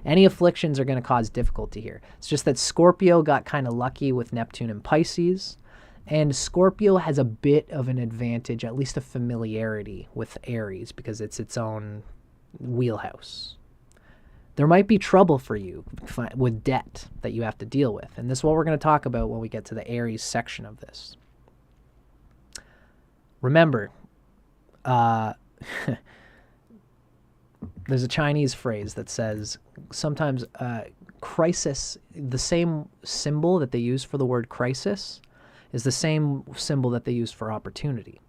Any afflictions are going to cause difficulty here. It's just that Scorpio got kind of lucky with Neptune and Pisces, and Scorpio has a bit of an advantage, at least a familiarity with Aries, because it's its own wheelhouse. There might be trouble for you with debt that you have to deal with, and this is what we're going to talk about when we get to the Aries section of this. Remember, there's a Chinese phrase that says sometimes crisis, the same symbol that they use for the word crisis is the same symbol that they use for opportunity.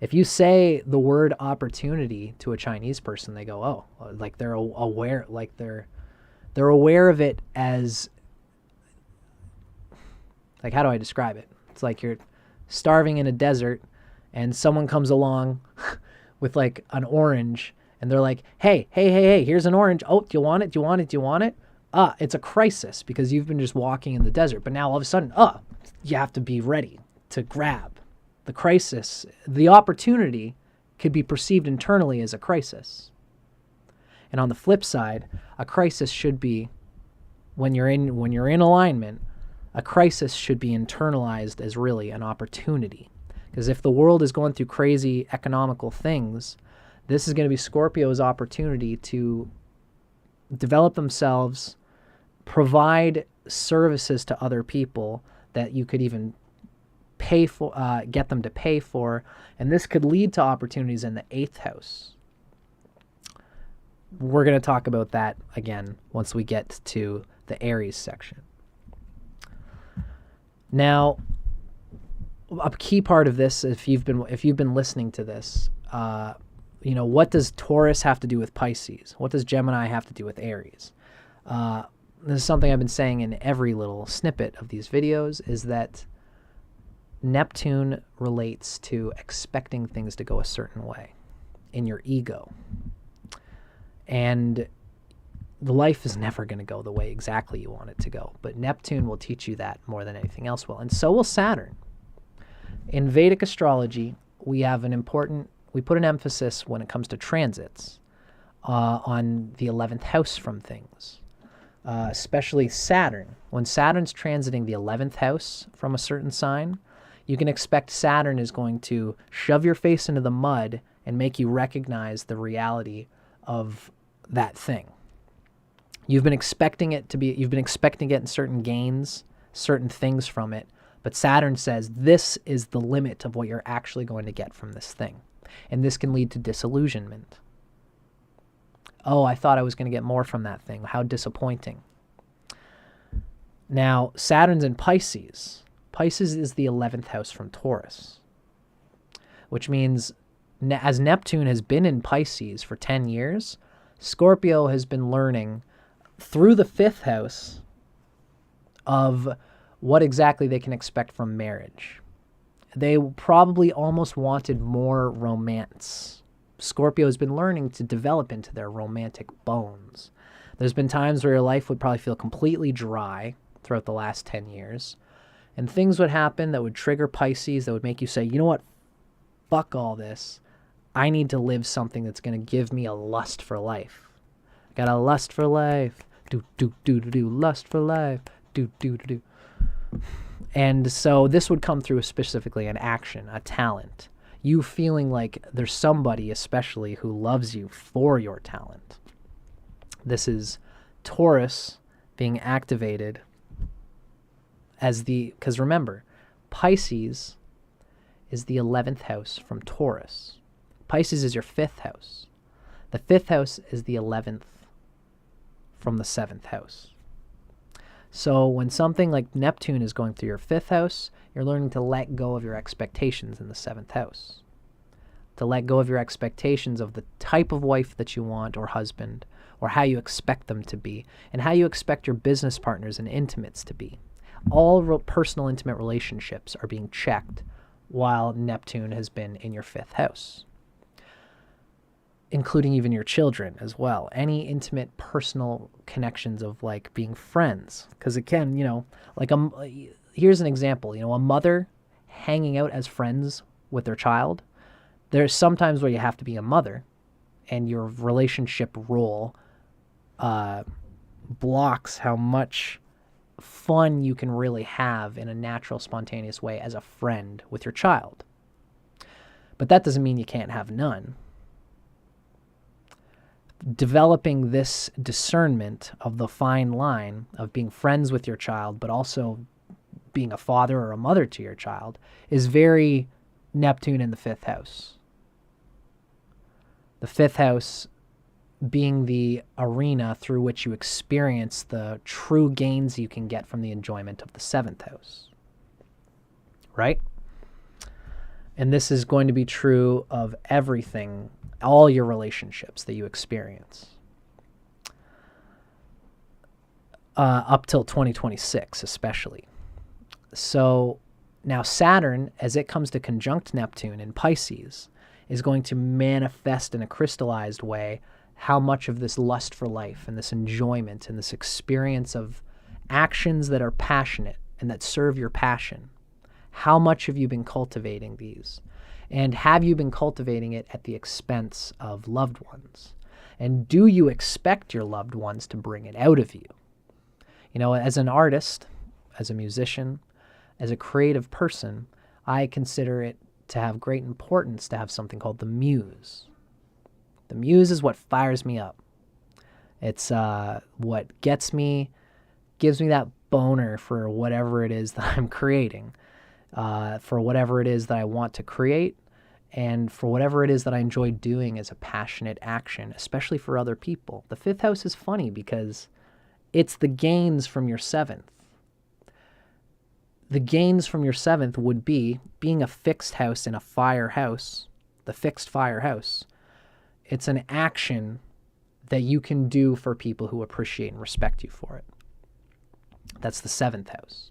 If you say the word opportunity to a Chinese person, they go, oh, like they're aware, like they're aware of it as, like, how do I describe it? It's like you're starving in a desert and someone comes along with like an orange and they're like, hey, here's an orange. Oh, do you want it? Do you want it? Do you want it? It's a crisis because you've been just walking in the desert. But now all of a sudden, you have to be ready to grab. The crisis, the opportunity could be perceived internally as a crisis. And on the flip side, a crisis should be, when you're in alignment, a crisis should be internalized as really an opportunity. Because if the world is going through crazy economical things, this is going to be Scorpio's opportunity to develop themselves, provide services to other people that you could even pay for, get them to pay for, and this could lead to opportunities in the 8th house. We're going to talk about that again once we get to the Aries section. Now, a key part of this, if you've been listening to this, what does Taurus have to do with Pisces? What does Gemini have to do with Aries? This is something I've been saying in every little snippet of these videos, is that Neptune relates to expecting things to go a certain way in your ego. And the life is never going to go the way exactly you want it to go. But Neptune will teach you that more than anything else will. And so will Saturn. In Vedic astrology, we put an emphasis when it comes to transits on the 11th house from things, especially Saturn. When Saturn's transiting the 11th house from a certain sign, you can expect Saturn is going to shove your face into the mud and make you recognize the reality of that thing. You've been expecting getting certain gains, certain things from it, but Saturn says this is the limit of what you're actually going to get from this thing. And this can lead to disillusionment. Oh, I thought I was going to get more from that thing. How disappointing. Now, Saturn's in Pisces. Pisces is the 11th house from Taurus, which means as Neptune has been in Pisces for 10 years, Scorpio has been learning through the 5th house of what exactly they can expect from marriage. They probably almost wanted more romance. Scorpio has been learning to develop into their romantic bones. There's been times where your life would probably feel completely dry throughout the last 10 years. And things would happen that would trigger Pisces, that would make you say, you know what, fuck all this. I need to live something that's going to give me a lust for life. Got a lust for life. Lust for life. And so this would come through specifically an action, a talent. You feeling like there's somebody especially who loves you for your talent. This is Taurus being activated because remember, Pisces is the 11th house from Taurus. Pisces is your 5th house. The 5th house is the 11th from the 7th house. So when something like Neptune is going through your 5th house, you're learning to let go of your expectations in the 7th house. To let go of your expectations of the type of wife that you want or husband, or how you expect them to be, and how you expect your business partners and intimates to be. All personal intimate relationships are being checked while Neptune has been in your 5th house, including even your children as well. Any intimate personal connections of like being friends. Because again, here's an example, a mother hanging out as friends with their child. There's sometimes where you have to be a mother and your relationship role blocks how much fun you can really have in a natural, spontaneous way as a friend with your child. But that doesn't mean you can't have none. Developing this discernment of the fine line of being friends with your child, but also being a father or a mother to your child, is very Neptune in the 5th house. The 5th house being the arena through which you experience the true gains you can get from the enjoyment of the 7th house. Right? And this is going to be true of everything, all your relationships that you experience. Up till 2026, especially. So now Saturn, as it comes to conjunct Neptune in Pisces, is going to manifest in a crystallized way how much of this lust for life and this enjoyment and this experience of actions that are passionate and that serve your passion. How much have you been cultivating these? And have you been cultivating it at the expense of loved ones? And do you expect your loved ones to bring it out of you? You know, as an artist, as a musician, as a creative person, I consider it to have great importance to have something called the muse. The muse is what fires me up. It's what gives me that boner for whatever it is that I'm creating. For whatever it is that I want to create, and for whatever it is that I enjoy doing as a passionate action, especially for other people. The 5th house is funny because it's the gains from your 7th. The gains from your 7th would be being a fixed house in a fire house, the fixed fire house. It's an action that you can do for people who appreciate and respect you for it. That's the 7th house.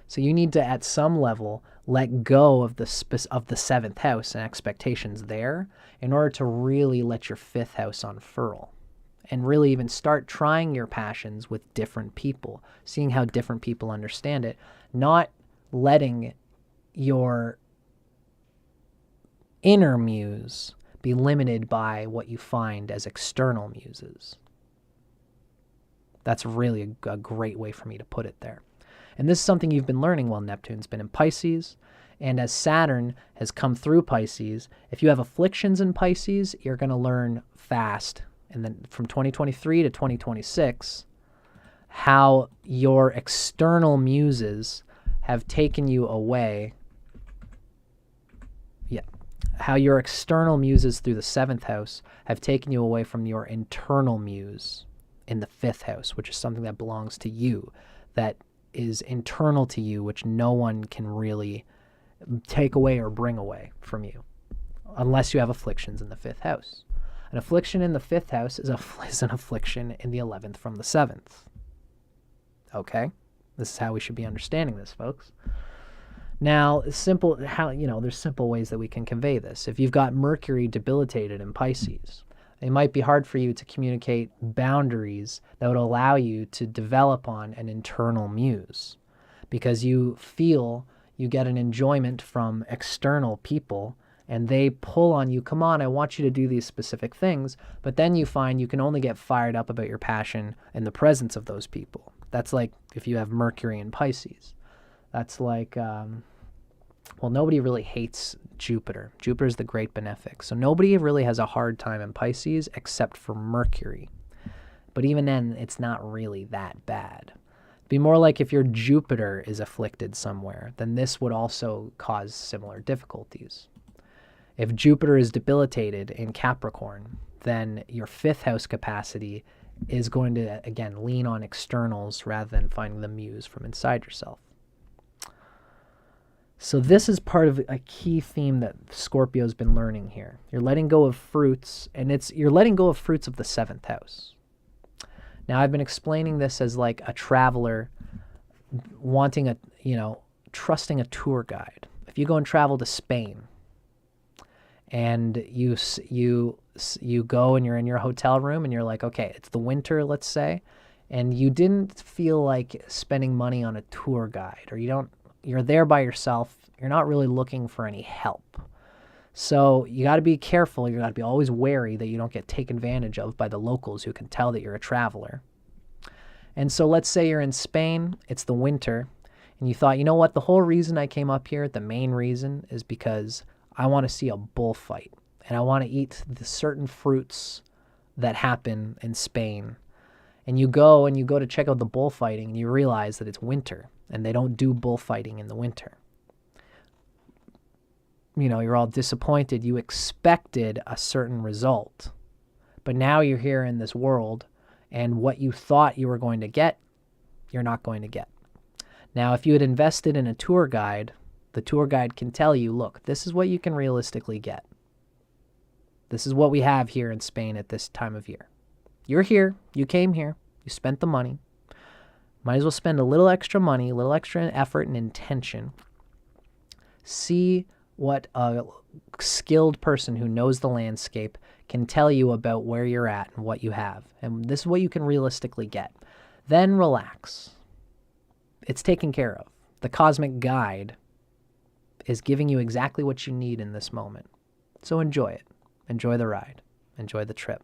So you need to, at some level, let go of the 7th house and expectations there in order to really let your 5th house unfurl and really even start trying your passions with different people, seeing how different people understand it, not letting your inner muse be limited by what you find as external muses. That's really a great way for me to put it there. And this is something you've been learning while Neptune's been in Pisces. And as Saturn has come through Pisces, if you have afflictions in Pisces, you're going to learn fast. And then from 2023 to 2026, how your external muses have taken you away. Yeah. How your external muses through the 7th house have taken you away from your internal muse in the 5th house, which is something that belongs to you, that is internal to you, which no one can really take away or bring away from you, unless you have afflictions in the 5th house. An affliction in the 5th house is an affliction in the 11th from the 7th. Okay? This is how we should be understanding this, folks. Now, there's simple ways that we can convey this. If you've got Mercury debilitated in Pisces, it might be hard for you to communicate boundaries that would allow you to develop on an internal muse because you feel you get an enjoyment from external people and they pull on you, come on, I want you to do these specific things, but then you find you can only get fired up about your passion in the presence of those people. That's like if you have Mercury in Pisces. That's like, nobody really hates Jupiter. Jupiter is the great benefic. So nobody really has a hard time in Pisces except for Mercury. But even then, it's not really that bad. It'd be more like if your Jupiter is afflicted somewhere, then this would also cause similar difficulties. If Jupiter is debilitated in Capricorn, then your 5th house capacity is going to, again, lean on externals rather than finding the muse from inside yourself. So this is part of a key theme that Scorpio's been learning here. You're letting go of fruits, and you're letting go of fruits of the 7th house. Now, I've been explaining this as like a traveler wanting trusting a tour guide. If you go and travel to Spain, and you go and you're in your hotel room, and you're like, okay, it's the winter, let's say, and you didn't feel like spending money on a tour guide, or you're there by yourself, you're not really looking for any help. So you got to be careful. You got to be always wary that you don't get taken advantage of by the locals who can tell that you're a traveler. And so let's say you're in Spain, it's the winter, and you thought, you know what, the whole reason I came up here, the main reason, is because I want to see a bullfight, and I want to eat the certain fruits that happen in Spain. And you go to check out the bullfighting, and you realize that it's winter, and they don't do bullfighting in the winter. You know, you're all disappointed. You expected a certain result, but now you're here in this world, and what you thought you were going to get, you're not going to get. Now, if you had invested in a tour guide, the tour guide can tell you, look, this is what you can realistically get. This is what we have here in Spain at this time of year. You're here. You came here. You spent the money. Might as well spend a little extra money, a little extra effort and intention. See what a skilled person who knows the landscape can tell you about where you're at and what you have. And this is what you can realistically get. Then relax. It's taken care of. The cosmic guide is giving you exactly what you need in this moment. So enjoy it. Enjoy the ride. Enjoy the trip.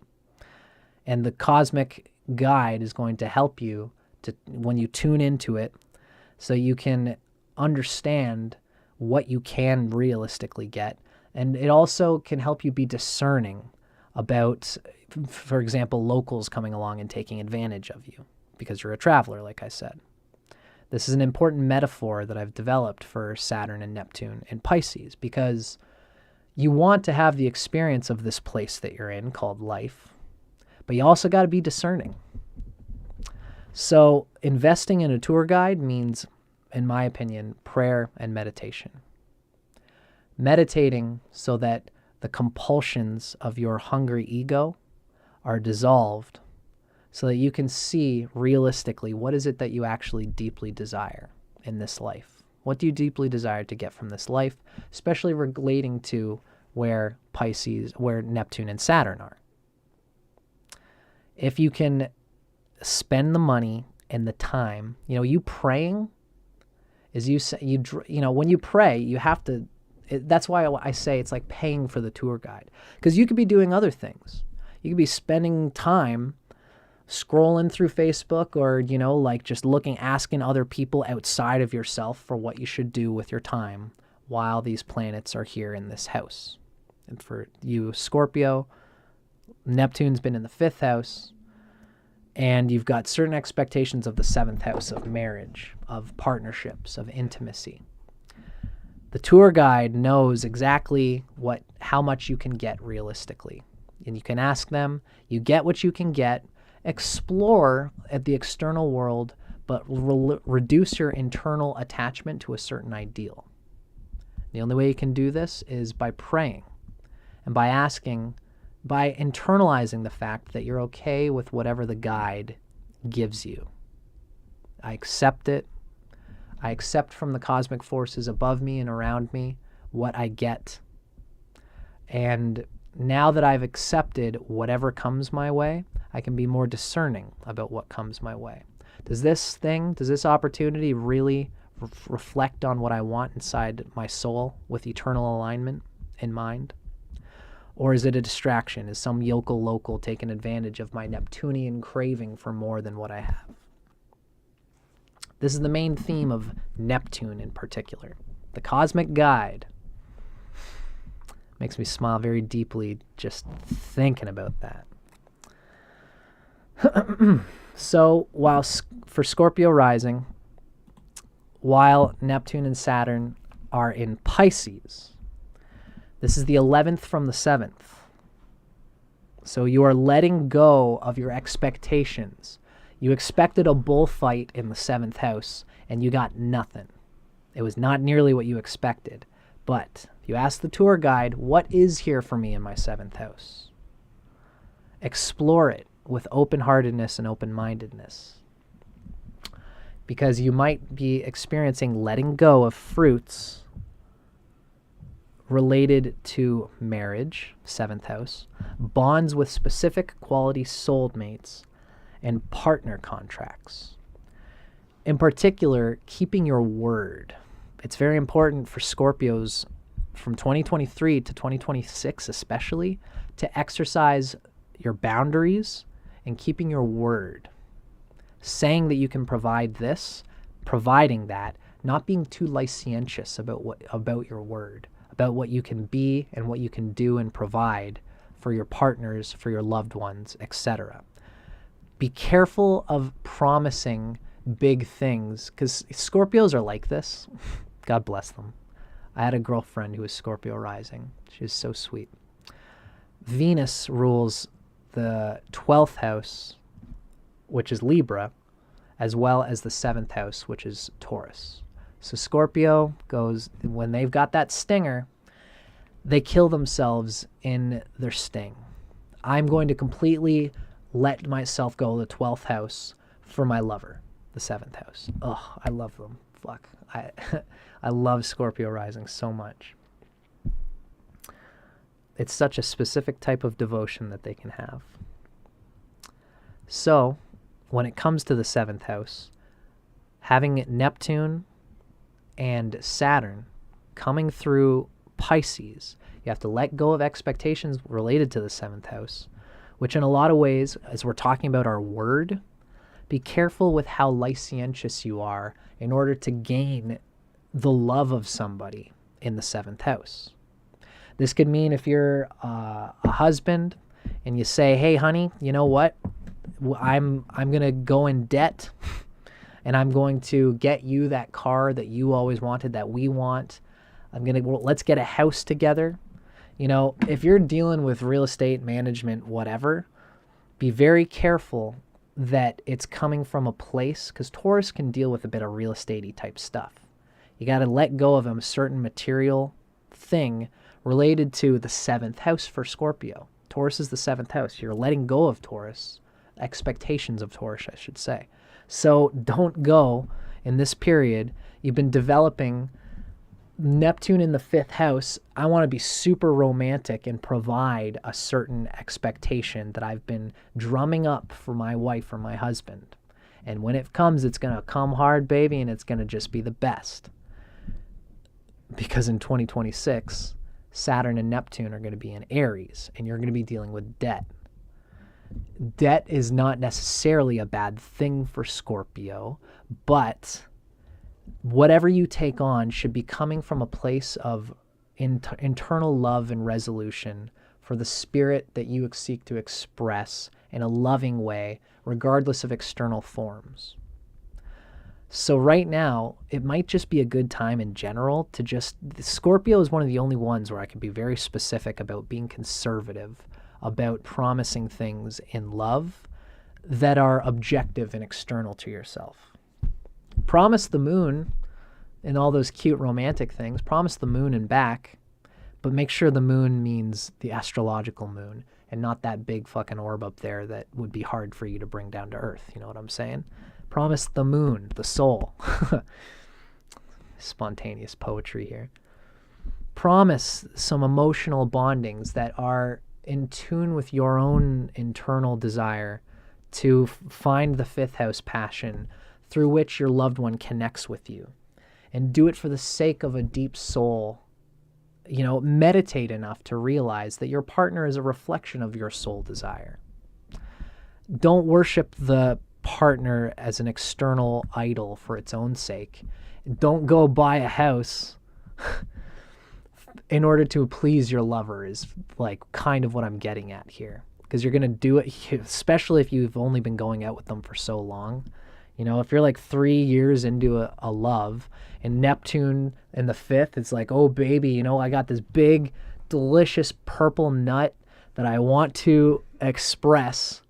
And the cosmic guide is going to help you to, when you tune into it, so you can understand what you can realistically get. And it also can help you be discerning about, for example, locals coming along and taking advantage of you because you're a traveler, like I said. This is an important metaphor that I've developed for Saturn and Neptune in Pisces, because you want to have the experience of this place that you're in called life, but you also got to be discerning. So investing in a tour guide means, in my opinion, prayer and meditation. Meditating so that the compulsions of your hungry ego are dissolved, so that you can see realistically what is it that you actually deeply desire in this life. What do you deeply desire to get from this life, especially relating to where Neptune and Saturn are. If you can spend the money and the time, you praying is when you pray, you have to, that's why I say it's like paying for the tour guide, because you could be doing other things. You could be spending time scrolling through Facebook or, just asking other people outside of yourself for what you should do with your time while these planets are here in this house. And for you, Scorpio, Neptune's been in the 5th house, and you've got certain expectations of the 7th house of marriage, of partnerships, of intimacy. The tour guide knows exactly how much you can get realistically. And you can ask them, you get what you can get, explore at the external world, but reduce your internal attachment to a certain ideal. The only way you can do this is by praying and by internalizing the fact that you're okay with whatever the guide gives you. I accept it. I accept from the cosmic forces above me and around me what I get. And now that I've accepted whatever comes my way, I can be more discerning about what comes my way. Does this opportunity really reflect on what I want inside my soul with eternal alignment in mind? Or is it a distraction? Is some local taking advantage of my Neptunian craving for more than what I have? This is the main theme of Neptune in particular. The cosmic guide. Makes me smile very deeply just thinking about that. So for Scorpio Rising, while Neptune and Saturn are in Pisces, this is the 11th from the 7th. So you are letting go of your expectations. You expected a bullfight in the 7th house, and you got nothing. It was not nearly what you expected. But if you ask the tour guide, what is here for me in my 7th house? Explore it with open-heartedness and open-mindedness. Because you might be experiencing letting go of fruits related to marriage, 7th house, bonds with specific quality soulmates, and partner contracts. In particular, keeping your word. It's very important for Scorpios from 2023 to 2026 especially, to exercise your boundaries and keeping your word. Saying that you can provide this, providing that, not being too licentious about your word, about what you can be and what you can do and provide for your partners, for your loved ones, etc. Be careful of promising big things, because Scorpios are like this. God bless them. I had a girlfriend who was Scorpio Rising. She was so sweet. Venus rules the 12th house, which is Libra, as well as the 7th house, which is Taurus. So Scorpio goes, when they've got that stinger, they kill themselves in their sting. I'm going to completely let myself go the 12th house for my lover, the 7th house. Oh, I love them. Fuck. I love Scorpio Rising so much. It's such a specific type of devotion that they can have. So, when it comes to the 7th house, having Neptune and Saturn coming through Pisces, you have to let go of expectations related to the 7th house, which in a lot of ways, as we're talking about our word, be careful with how licentious you are in order to gain the love of somebody in the 7th house. This could mean if you're a husband and you say, hey, honey, you know what? I'm going to go in debt and I'm going to get you that car that you always wanted, that we want. Let's get a house together. You know, if you're dealing with real estate management, whatever, be very careful that it's coming from a place, because Taurus can deal with a bit of real estate-y type stuff. You got to let go of a certain material thing related to the 7th house for Scorpio. Taurus is the 7th house. You're letting go of Taurus, expectations of Taurus, I should say. So don't go in this period. You've been developing Neptune in the 5th house. I want to be super romantic and provide a certain expectation that I've been drumming up for my wife or my husband. And when it comes, it's going to come hard, baby, and it's going to just be the best. Because in 2026, Saturn and Neptune are going to be in Aries, and you're going to be dealing with debt. Debt is not necessarily a bad thing for Scorpio, but whatever you take on should be coming from a place of internal love and resolution for the spirit that you seek to express in a loving way, regardless of external forms. So right now, it might just be a good time in general to Scorpio is one of the only ones where I can be very specific about being conservative, about promising things in love that are objective and external to yourself. Promise the moon and all those cute romantic things. Promise the moon and back, but make sure the moon means the astrological moon and not that big fucking orb up there that would be hard for you to bring down to earth. You know what I'm saying? Promise the moon, the soul. Spontaneous poetry here. Promise some emotional bondings that are in tune with your own internal desire to find the 5th house passion through which your loved one connects with you. And do it for the sake of a deep soul. You know, meditate enough to realize that your partner is a reflection of your soul desire. Don't worship the partner as an external idol for its own sake. Don't go buy a house in order to please your lover is like kind of what I'm getting at here. Because you're going to do it, especially if you've only been going out with them for so long. You know, if you're like 3 years into a love and Neptune in the 5th, it's like, oh baby, you know, I got this big, delicious purple nut that I want to express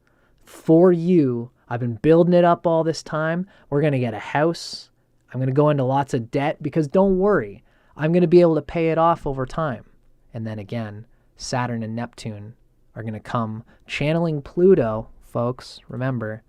for you. I've been building it up all this time. We're going to get a house. I'm going to go into lots of debt because don't worry, I'm going to be able to pay it off over time. And then again, Saturn and Neptune are going to come channeling Pluto, folks. Remember,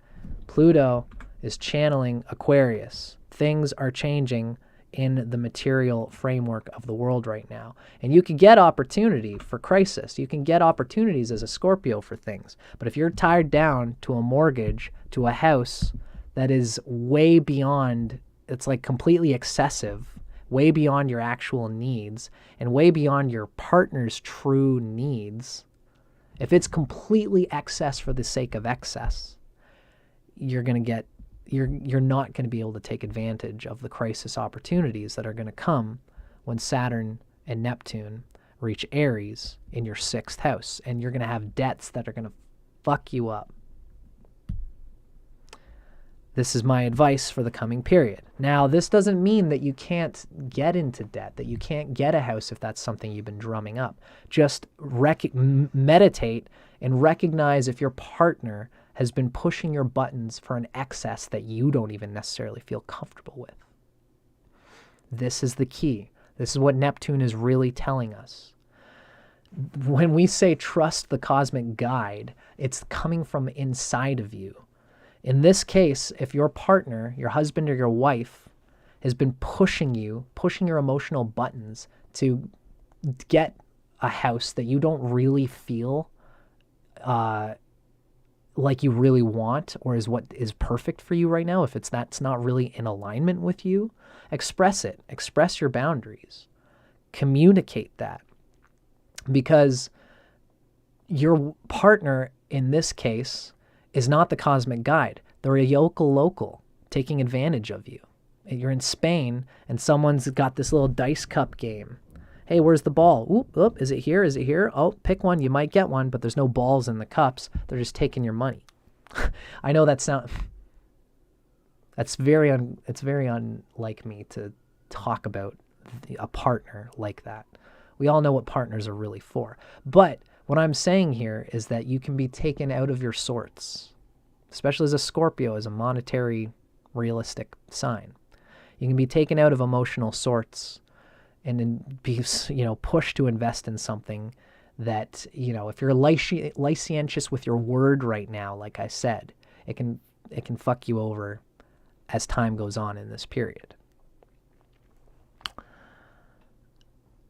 Pluto is channeling Aquarius. Things are changing in the material framework of the world right now. And you can get opportunity for crisis. You can get opportunities as a Scorpio for things. But if you're tied down to a mortgage, to a house that is way beyond, it's like completely excessive, way beyond your actual needs and way beyond your partner's true needs, if it's completely excess for the sake of excess, you're not going to be able to take advantage of the crisis opportunities that are going to come when Saturn and Neptune reach Aries in your 6th house, and you're going to have debts that are going to fuck you up. This is my advice for the coming period. Now, this doesn't mean that you can't get into debt, that you can't get a house if that's something you've been drumming up. Just meditate and recognize if your partner has been pushing your buttons for an excess that you don't even necessarily feel comfortable with. This is the key. This is what Neptune is really telling us. When we say trust the cosmic guide, it's coming from inside of you. In this case, if your partner, your husband or your wife, has been pushing your emotional buttons to get a house that you don't really feel like you really want, or is what is perfect for you right now, if that's not really in alignment with you, express it. Express your boundaries. Communicate that. Because your partner, in this case, is not the cosmic guide. They're a local taking advantage of you. You're in Spain and someone's got this little dice cup game. Hey, where's the ball? Oop, is it here? Is it here? Oh, pick one. You might get one, but there's no balls in the cups. They're just taking your money. I know that's very unlike me to talk about a partner like that. We all know what partners are really for. But what I'm saying here is that you can be taken out of your sorts, especially as a Scorpio, as a monetary, realistic sign. You can be taken out of emotional sorts and then be, pushed to invest in something that, if you're licentious with your word right now, like I said, it can fuck you over as time goes on in this period.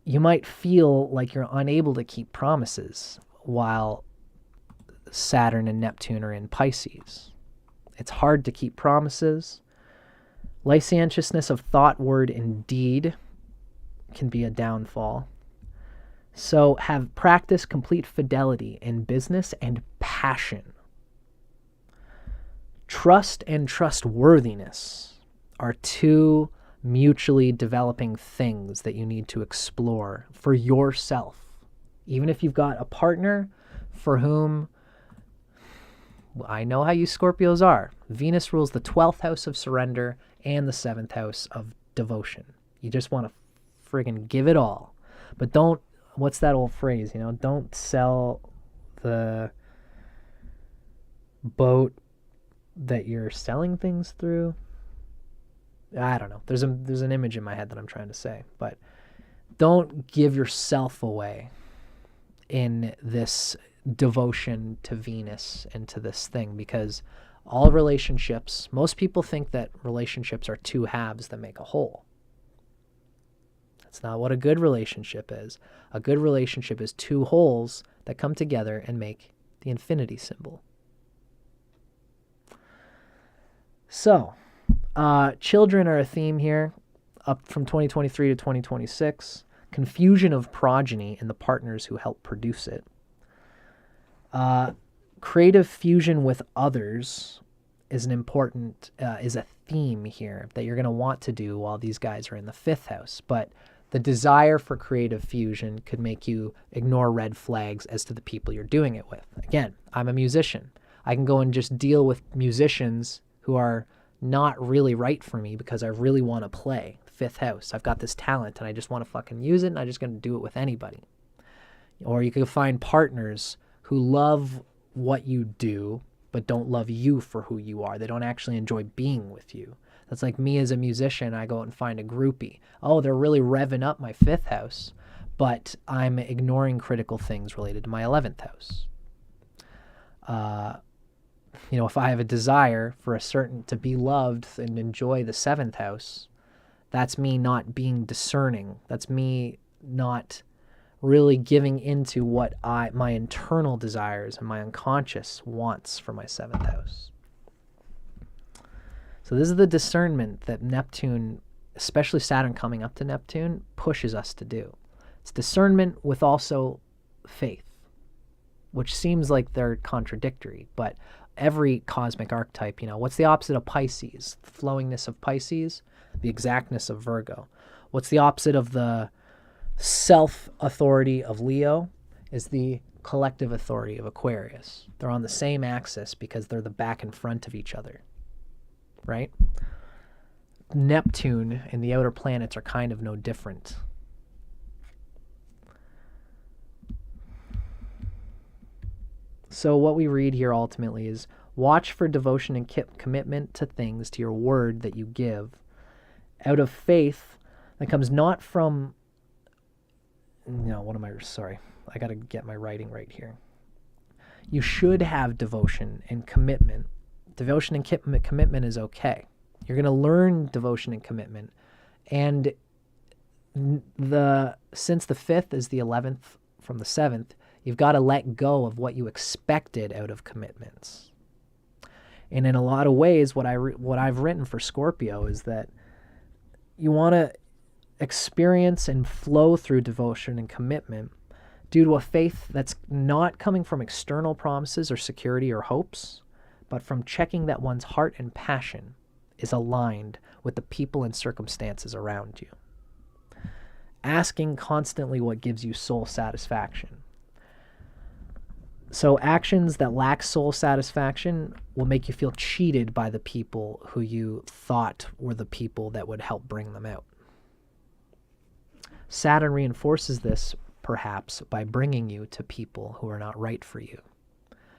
You might feel like you're unable to keep promises while Saturn and Neptune are in Pisces. It's hard to keep promises. Licentiousness of thought, word, and deed can be a downfall. So have practiced complete fidelity in business and passion. Trust and trustworthiness are two mutually developing things that you need to explore for yourself. Even if you've got a partner for whom, I know how you Scorpios are. Venus rules the 12th house of surrender and the 7th house of devotion. You just want to friggin' give it all. But don't, what's that old phrase, don't sell the boat that you're selling things through. I don't know. There's an image in my head that I'm trying to say, but don't give yourself away in this devotion to Venus and to this thing, because all relationships, most people think that relationships are two halves that make a whole. That's not what a good relationship is. A good relationship is two wholes that come together and make the infinity symbol. So, children are a theme here, up from 2023 to 2026. Confusion of progeny and the partners who help produce it. Creative fusion with others is is a theme here that you're going to want to do while these guys are in the 5th house. But the desire for creative fusion could make you ignore red flags as to the people you're doing it with. Again, I'm a musician. I can go and just deal with musicians who are not really right for me because I really want to play. 5th house. I've got this talent and I just want to fucking use it, and I'm just going to do it with anybody. Or you could find partners who love what you do but don't love you for who you are. They don't actually enjoy being with you. That's like me as a musician. I go out and find a groupie. Oh, they're really revving up my 5th house, but I'm ignoring critical things related to my 11th house. If I have a desire for to be loved and enjoy the 7th house, that's me not being discerning. That's me not really giving into what my internal desires and my unconscious wants for my 7th house. So this is the discernment that Neptune especially Saturn coming up to Neptune, pushes us to do. It's discernment with also faith, which seems like they're contradictory, but every cosmic archetype, what's the opposite of Pisces? The flowingness of Pisces, the exactness of Virgo. What's the opposite of the self-authority of Leo? Is the collective authority of Aquarius. They're on the same axis because they're the back and front of each other, right? Neptune and the outer planets are kind of no different. So what we read here ultimately is watch for devotion and commitment to things, to your word that you give, out of faith that comes not from, sorry, I got to get my writing right here. You should have devotion and commitment. Devotion and commitment is okay. You're going to learn devotion and commitment. And since the 5th is the 11th from the 7th, you've got to let go of what you expected out of commitments. And in a lot of ways, what I've written for Scorpio is that you want to experience and flow through devotion and commitment due to a faith that's not coming from external promises or security or hopes, but from checking that one's heart and passion is aligned with the people and circumstances around you. Asking constantly what gives you soul satisfaction. So actions that lack soul satisfaction will make you feel cheated by the people who you thought were the people that would help bring them out. Saturn reinforces this, perhaps, by bringing you to people who are not right for you,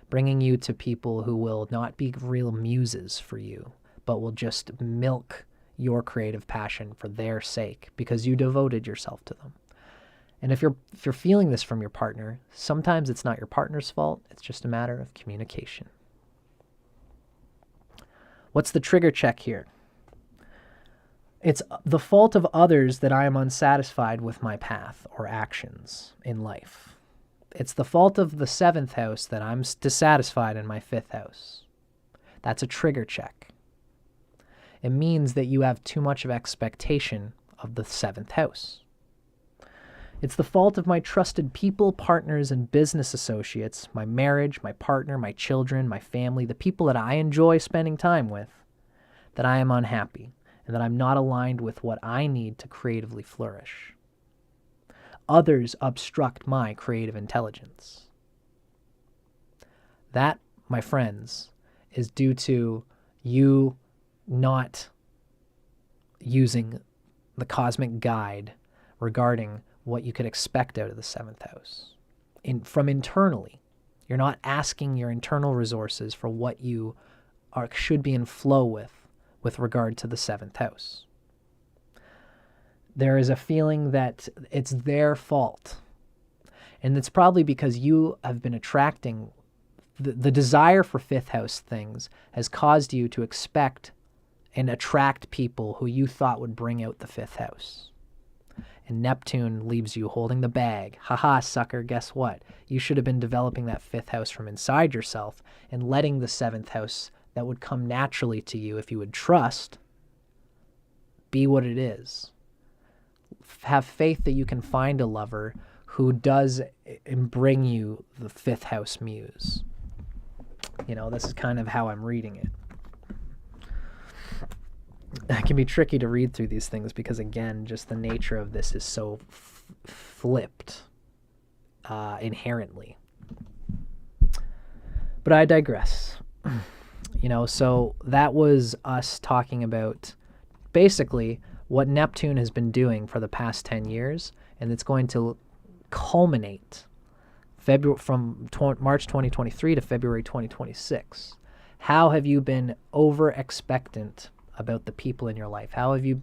bringing you to people who will not be real muses for you, but will just milk your creative passion for their sake because you devoted yourself to them. And if you're feeling this from your partner, sometimes it's not your partner's fault. It's just a matter of communication. What's the trigger check here? It's the fault of others that I am unsatisfied with my path or actions in life. It's the fault of the 7th house that I'm dissatisfied in my 5th house. That's a trigger check. It means that you have too much of expectation of the 7th house. It's the fault of my trusted people, partners, and business associates, my marriage, my partner, my children, my family, the people that I enjoy spending time with, that I am unhappy and that I'm not aligned with what I need to creatively flourish. Others obstruct my creative intelligence. That, my friends, is due to you not using the cosmic guide regarding what you could expect out of the 7th house. From internally. You're not asking your internal resources for what you should be in flow with regard to the 7th house. There is a feeling that it's their fault. And it's probably because you have been attracting, the desire for 5th house things has caused you to expect and attract people who you thought would bring out the 5th house. And Neptune leaves you holding the bag. Haha, sucker, guess what? You should have been developing that 5th house from inside yourself and letting the 7th house that would come naturally to you if you would trust be what it is. Have faith that you can find a lover who does bring you the 5th house muse. This is kind of how I'm reading it. It can be tricky to read through these things because, again, just the nature of this is so flipped inherently. But I digress. So that was us talking about basically what Neptune has been doing for the past 10 years, and it's going to culminate from March 2023 to February 2026. How have you been over-expectant about the people in your life? How have you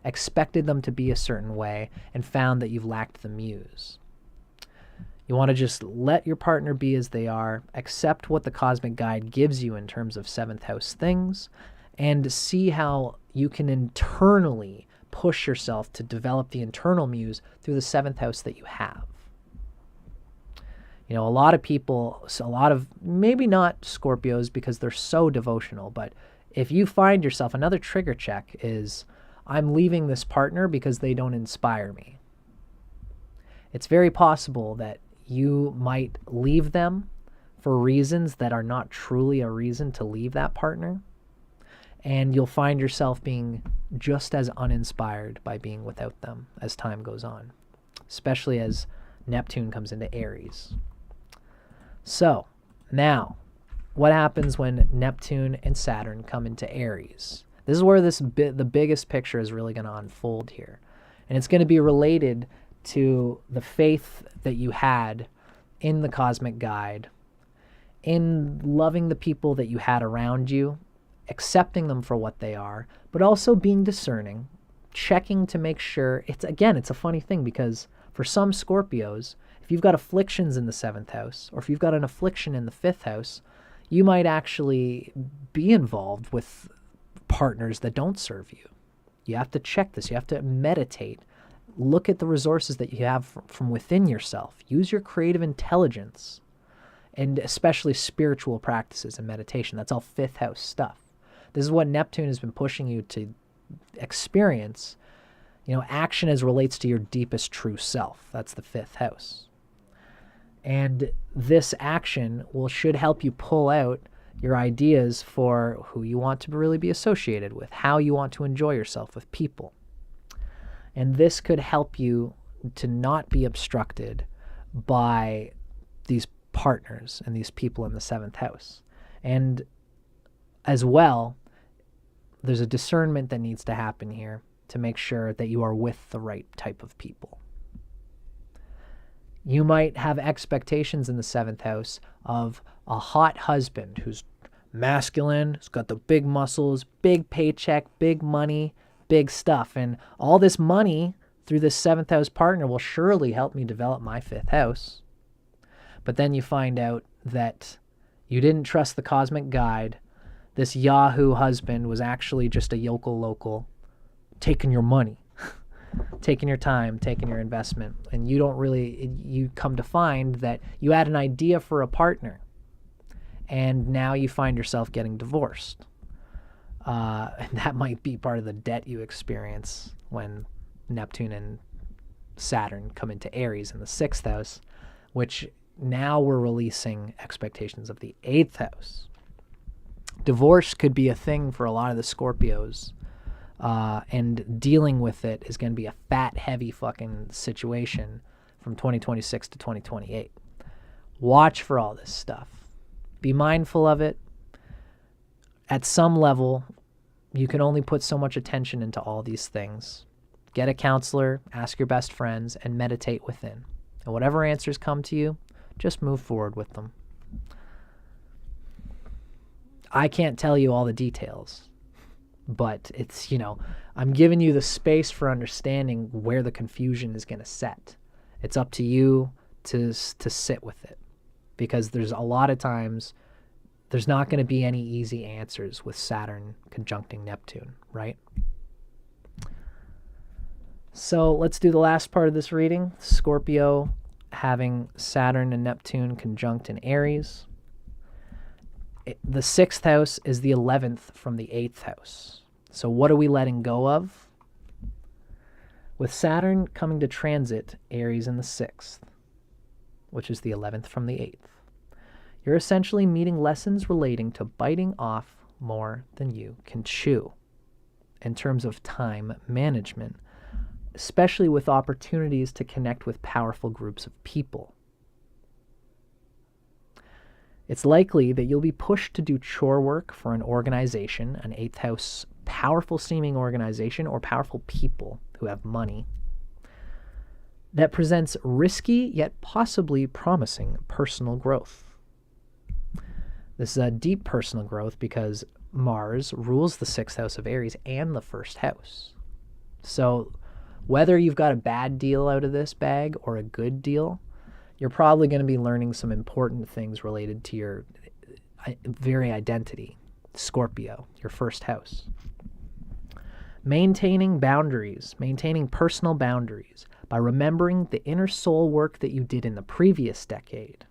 expected them to be a certain way and found that you've lacked the muse? You want to just let your partner be as they are, accept what the cosmic guide gives you in terms of 7th house things, and see how you can internally push yourself to develop the internal muse through the 7th house that you have. A lot of people, maybe not Scorpios because they're so devotional, but if you find yourself, another trigger check is I'm leaving this partner because they don't inspire me. It's very possible that you might leave them for reasons that are not truly a reason to leave that partner. And you'll find yourself being just as uninspired by being without them as time goes on, especially as Neptune comes into Aries. So now, what happens when Neptune and Saturn come into Aries? This is where the biggest picture is really going to unfold here. And it's going to be related to the faith that you had in the cosmic guide, in loving the people that you had around you, accepting them for what they are, but also being discerning, checking to make sure. It's a funny thing, because for some Scorpios, if you've got afflictions in the 7th house, or if you've got an affliction in the 5th house, you might actually be involved with partners that don't serve you. You have to check this. You have to meditate. Look at the resources that you have from within yourself. Use your creative intelligence, and especially spiritual practices and meditation. That's all 5th house stuff. This is what Neptune has been pushing you to experience. Action as relates to your deepest true self. That's the 5th house. And this action should help you pull out your ideas for who you want to really be associated with, how you want to enjoy yourself with people. And this could help you to not be obstructed by these partners and these people in the 7th house. And as well, there's a discernment that needs to happen here to make sure that you are with the right type of people. You might have expectations in the 7th house of a hot husband who's masculine, who's got the big muscles, big paycheck, big money, big stuff. And all this money through this 7th house partner will surely help me develop my 5th house. But then you find out that you didn't trust the cosmic guide. This Yahoo husband was actually just a yokel local, taking your money, taking your time, taking your investment. And you come to find that you had an idea for a partner, and now you find yourself getting divorced. And that might be part of the debt you experience when Neptune and Saturn come into Aries in the 6th house, which now we're releasing expectations of the 8th house. Divorce could be a thing for a lot of the Scorpios, and dealing with it is going to be a fat, heavy fucking situation from 2026 to 2028. Watch for all this stuff. Be mindful of it. At some level, you can only put so much attention into all these things. Get a counselor, ask your best friends, and meditate within. And whatever answers come to you, just move forward with them. I can't tell you all the details, but it's, I'm giving you the space for understanding where the confusion is going to set. It's up to you to sit with it, because there's a lot of times there's not going to be any easy answers with Saturn conjuncting Neptune, right? So let's do the last part of this reading. Scorpio having Saturn and Neptune conjunct in Aries. The 6th house is the 11th from the 8th house. So what are we letting go of? With Saturn coming to transit Aries in the 6th, which is the 11th from the 8th, you're essentially meeting lessons relating to biting off more than you can chew in terms of time management, especially with opportunities to connect with powerful groups of people. It's likely that you'll be pushed to do chore work for an organization, an 8th house powerful seeming organization or powerful people who have money, that presents risky yet possibly promising personal growth. This is a deep personal growth because Mars rules the 6th house of Aries and the 1st house. So whether you've got a bad deal out of this bag or a good deal, you're probably going to be learning some important things related to your very identity, Scorpio, your 1st house. Maintaining boundaries, maintaining personal boundaries by remembering the inner soul work that you did in the previous decade.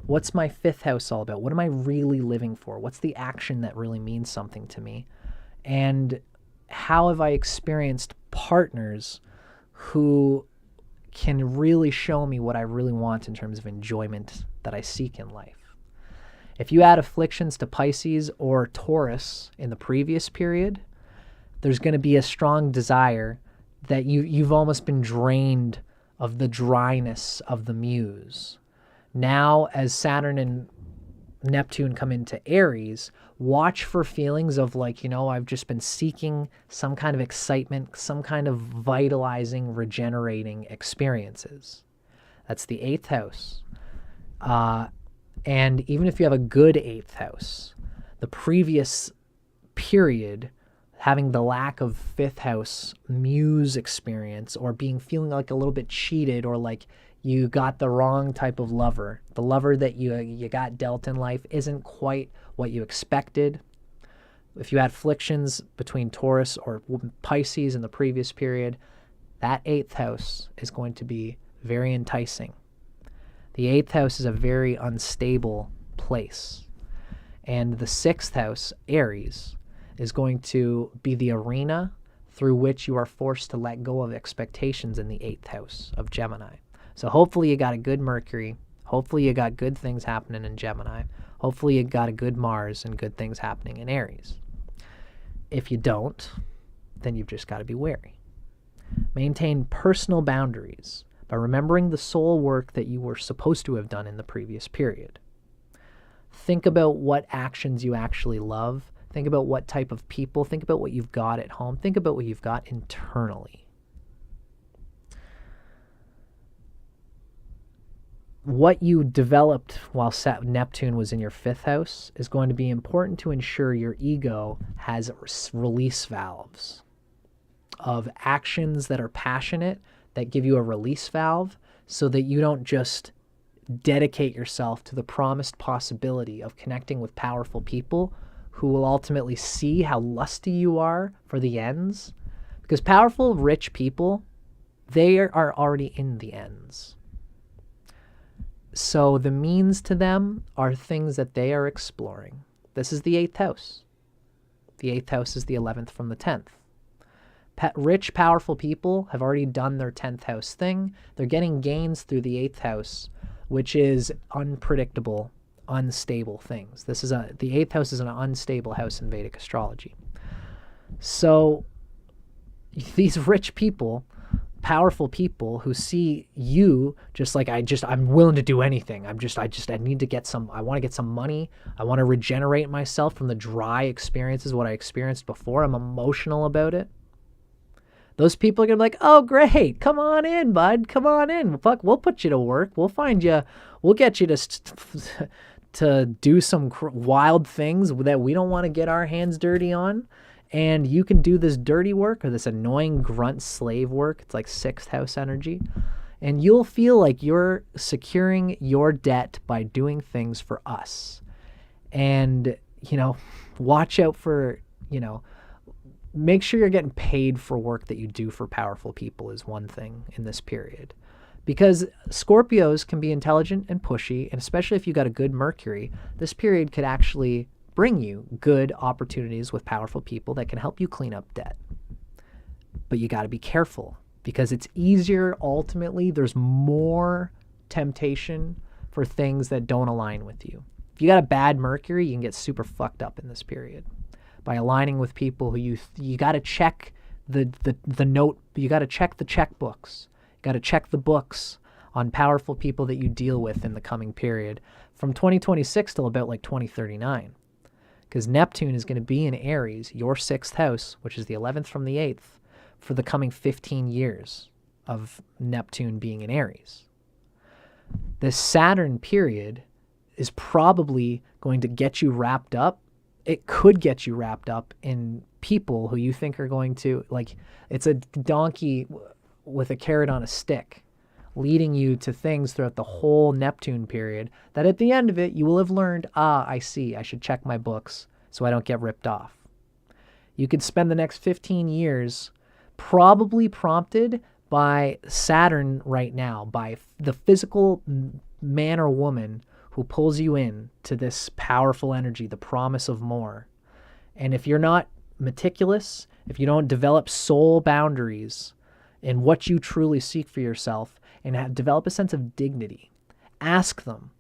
What's my 5th house all about? What am I really living for? What's the action that really means something to me? And how have I experienced partners who can really show me what I really want in terms of enjoyment that I seek in life. If you add afflictions to Pisces or Taurus in the previous period, there's going to be a strong desire that you've almost been drained of the dryness of the muse. Now, as Saturn and Neptune come into Aries, watch for feelings of like, I've just been seeking some kind of excitement, some kind of vitalizing, regenerating experiences. That's the 8th house. And even if you have a good 8th house, the previous period, having the lack of 5th house muse experience or feeling like a little bit cheated or like you got the wrong type of lover. The lover that you got dealt in life isn't quite what you expected. If you had afflictions between Taurus or Pisces in the previous period, that 8th house is going to be very enticing. The 8th house is a very unstable place. And the 6th house, Aries, is going to be the arena through which you are forced to let go of expectations in the 8th house of Gemini. So hopefully you got a good Mercury. Hopefully you got good things happening in Gemini. Hopefully you got a good Mars and good things happening in Aries. If you don't, then you've just got to be wary. Maintain personal boundaries by remembering the soul work that you were supposed to have done in the previous period. Think about what actions you actually love. Think about what type of people. Think about what you've got at home. Think about what you've got internally. What you developed while Neptune was in your 5th house is going to be important to ensure your ego has release valves of actions that are passionate, that give you a release valve so that you don't just dedicate yourself to the promised possibility of connecting with powerful people who will ultimately see how lusty you are for the ends. Because powerful, rich people, they are already in the ends. So the means to them are things that they are exploring. This is the 8th house. The 8th house is the 11th from the 10th. Rich, powerful people have already done their 10th house thing. They're getting gains through the 8th house, which is unpredictable, unstable things. The 8th house is an unstable house in Vedic astrology. So these rich people, powerful people who see you just like, I'm willing to do anything. I need to get I want to get some money. I want to regenerate myself from the dry experiences, what I experienced before. I'm emotional about it. Those people are going to be like, oh, great. Come on in, bud. Come on in. Fuck, we'll put you to work. We'll find you. We'll get you to do some wild things that we don't want to get our hands dirty on. And you can do this dirty work or this annoying grunt slave work. It's like 6th house energy. And you'll feel like you're securing your debt by doing things for us. And, watch out for, make sure you're getting paid for work that you do for powerful people is one thing in this period. Because Scorpios can be intelligent and pushy, and especially if you got a good Mercury, this period could actually bring you good opportunities with powerful people that can help you clean up debt. But you got to be careful because it's easier ultimately. There's more temptation for things that don't align with you. If you got a bad Mercury, you can get super fucked up in this period by aligning with people who you got to check the note. You got to check the checkbooks. You got to check the books on powerful people that you deal with in the coming period from 2026 till about like 2039. Because Neptune is going to be in Aries, your 6th house, which is the 11th from the 8th, for the coming 15 years of Neptune being in Aries. This Saturn period is probably going to get you wrapped up. It could get you wrapped up in people who you think are going to, like, it's a donkey with a carrot on a stick, leading you to things throughout the whole Neptune period that at the end of it, you will have learned, I see, I should check my books so I don't get ripped off. You could spend the next 15 years probably prompted by Saturn right now, by the physical man or woman who pulls you in to this powerful energy, the promise of more. And if you're not meticulous if you don't develop soul boundaries in what you truly seek for yourself and develop a sense of dignity, ask them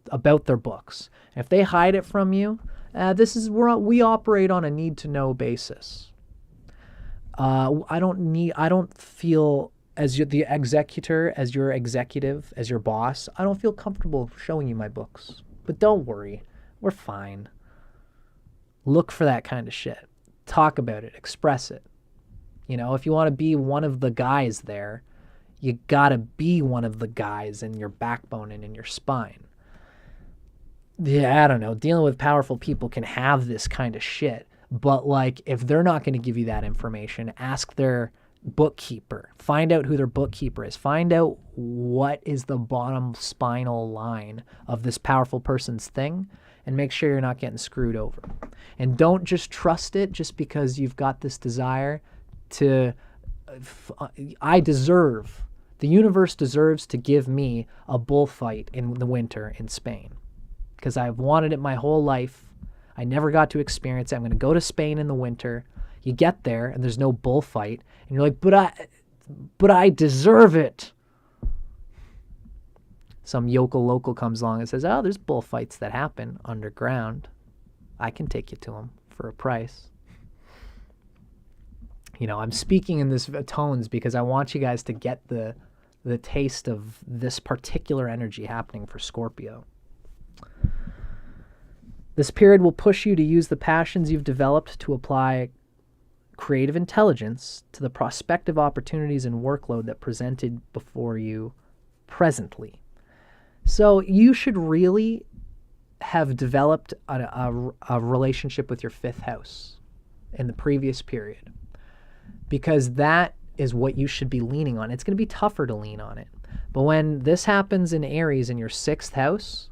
about their books. If they hide it from you, this is where we operate on a need-to-know basis. I don't feel, as the executor, as your executive, as your boss, I don't feel comfortable showing you my books. But don't worry, we're fine. Look for that kind of shit. Talk about it, express it. You know, if you want to be one of the guys there, you gotta be one of the guys in your backbone and in your spine. Yeah, I don't know. Dealing with powerful people can have this kind of shit. But, like, if they're not going to give you that information, ask their bookkeeper. Find out who their bookkeeper is. Find out what is the bottom spinal line of this powerful person's thing, and make sure you're not getting screwed over. And don't just trust it just because you've got this desire to... the universe deserves to give me a bullfight in the winter in Spain. Because I've wanted it my whole life. I never got to experience it. I'm going to go to Spain in the winter. You get there and there's no bullfight. And you're like, but I deserve it. Some yokel local comes along and says, oh, there's bullfights that happen underground. I can take you to them for a price. You know, I'm speaking in this tones because I want you guys to get the taste of this particular energy happening for Scorpio. This period will push you to use the passions you've developed to apply creative intelligence to the prospective opportunities and workload that presented before you presently. So you should really have developed a relationship with your fifth house in the previous period, because that is what you should be leaning on. It's going to be tougher to lean on it. But when this happens in Aries in your sixth house,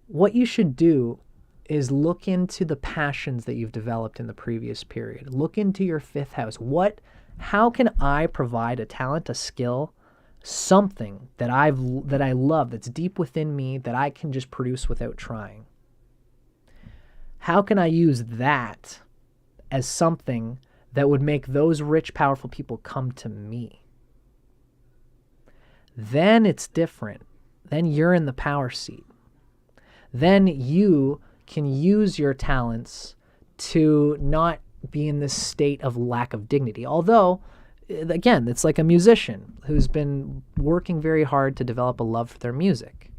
what you should do is look into the passions that you've developed in the previous period. Look into your fifth house. How can I provide a talent, a skill, something that I love, that's deep within me, that I can just produce without trying? How can I use that as something that would make those rich, powerful people come to me? Then it's different. Then you're in the power seat. Then you can use your talents to not be in this state of lack of dignity. Although, again, it's like a musician who's been working very hard to develop a love for their music.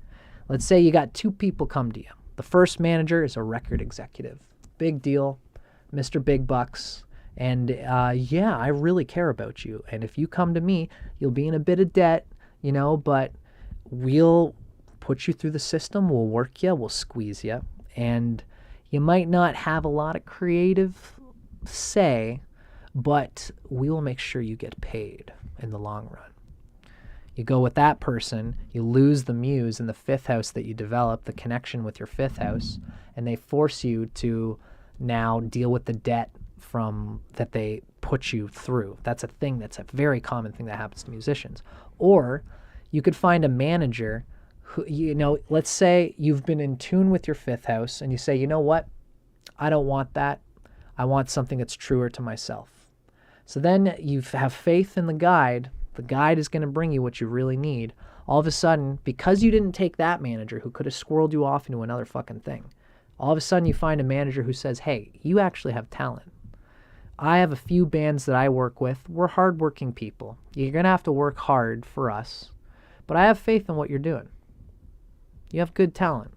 Let's say you got two people come to you. The first manager is a record executive. Big deal, Mr. Big Bucks. And yeah, I really care about you. And if you come to me, you'll be in a bit of debt, but we'll put you through the system, we'll work you, we'll squeeze you. And you might not have a lot of creative say, but we will make sure you get paid in the long run. You go with that person, you lose the muse in the fifth house that you develop, the connection with your fifth house, and they force you to now deal with the debt that they put you through. That's a very common thing that happens to musicians. Or you could find a manager who, let's say you've been in tune with your fifth house and you say, you know what? I don't want that. I want something that's truer to myself. So then you have faith in the guide. The guide is going to bring you what you really need. All of a sudden, because you didn't take that manager who could have squirreled you off into another fucking thing, all of a sudden you find a manager who says, hey, you actually have talent. I have a few bands that I work with. We're hardworking people. You're going to have to work hard for us, but I have faith in what you're doing. You have good talent.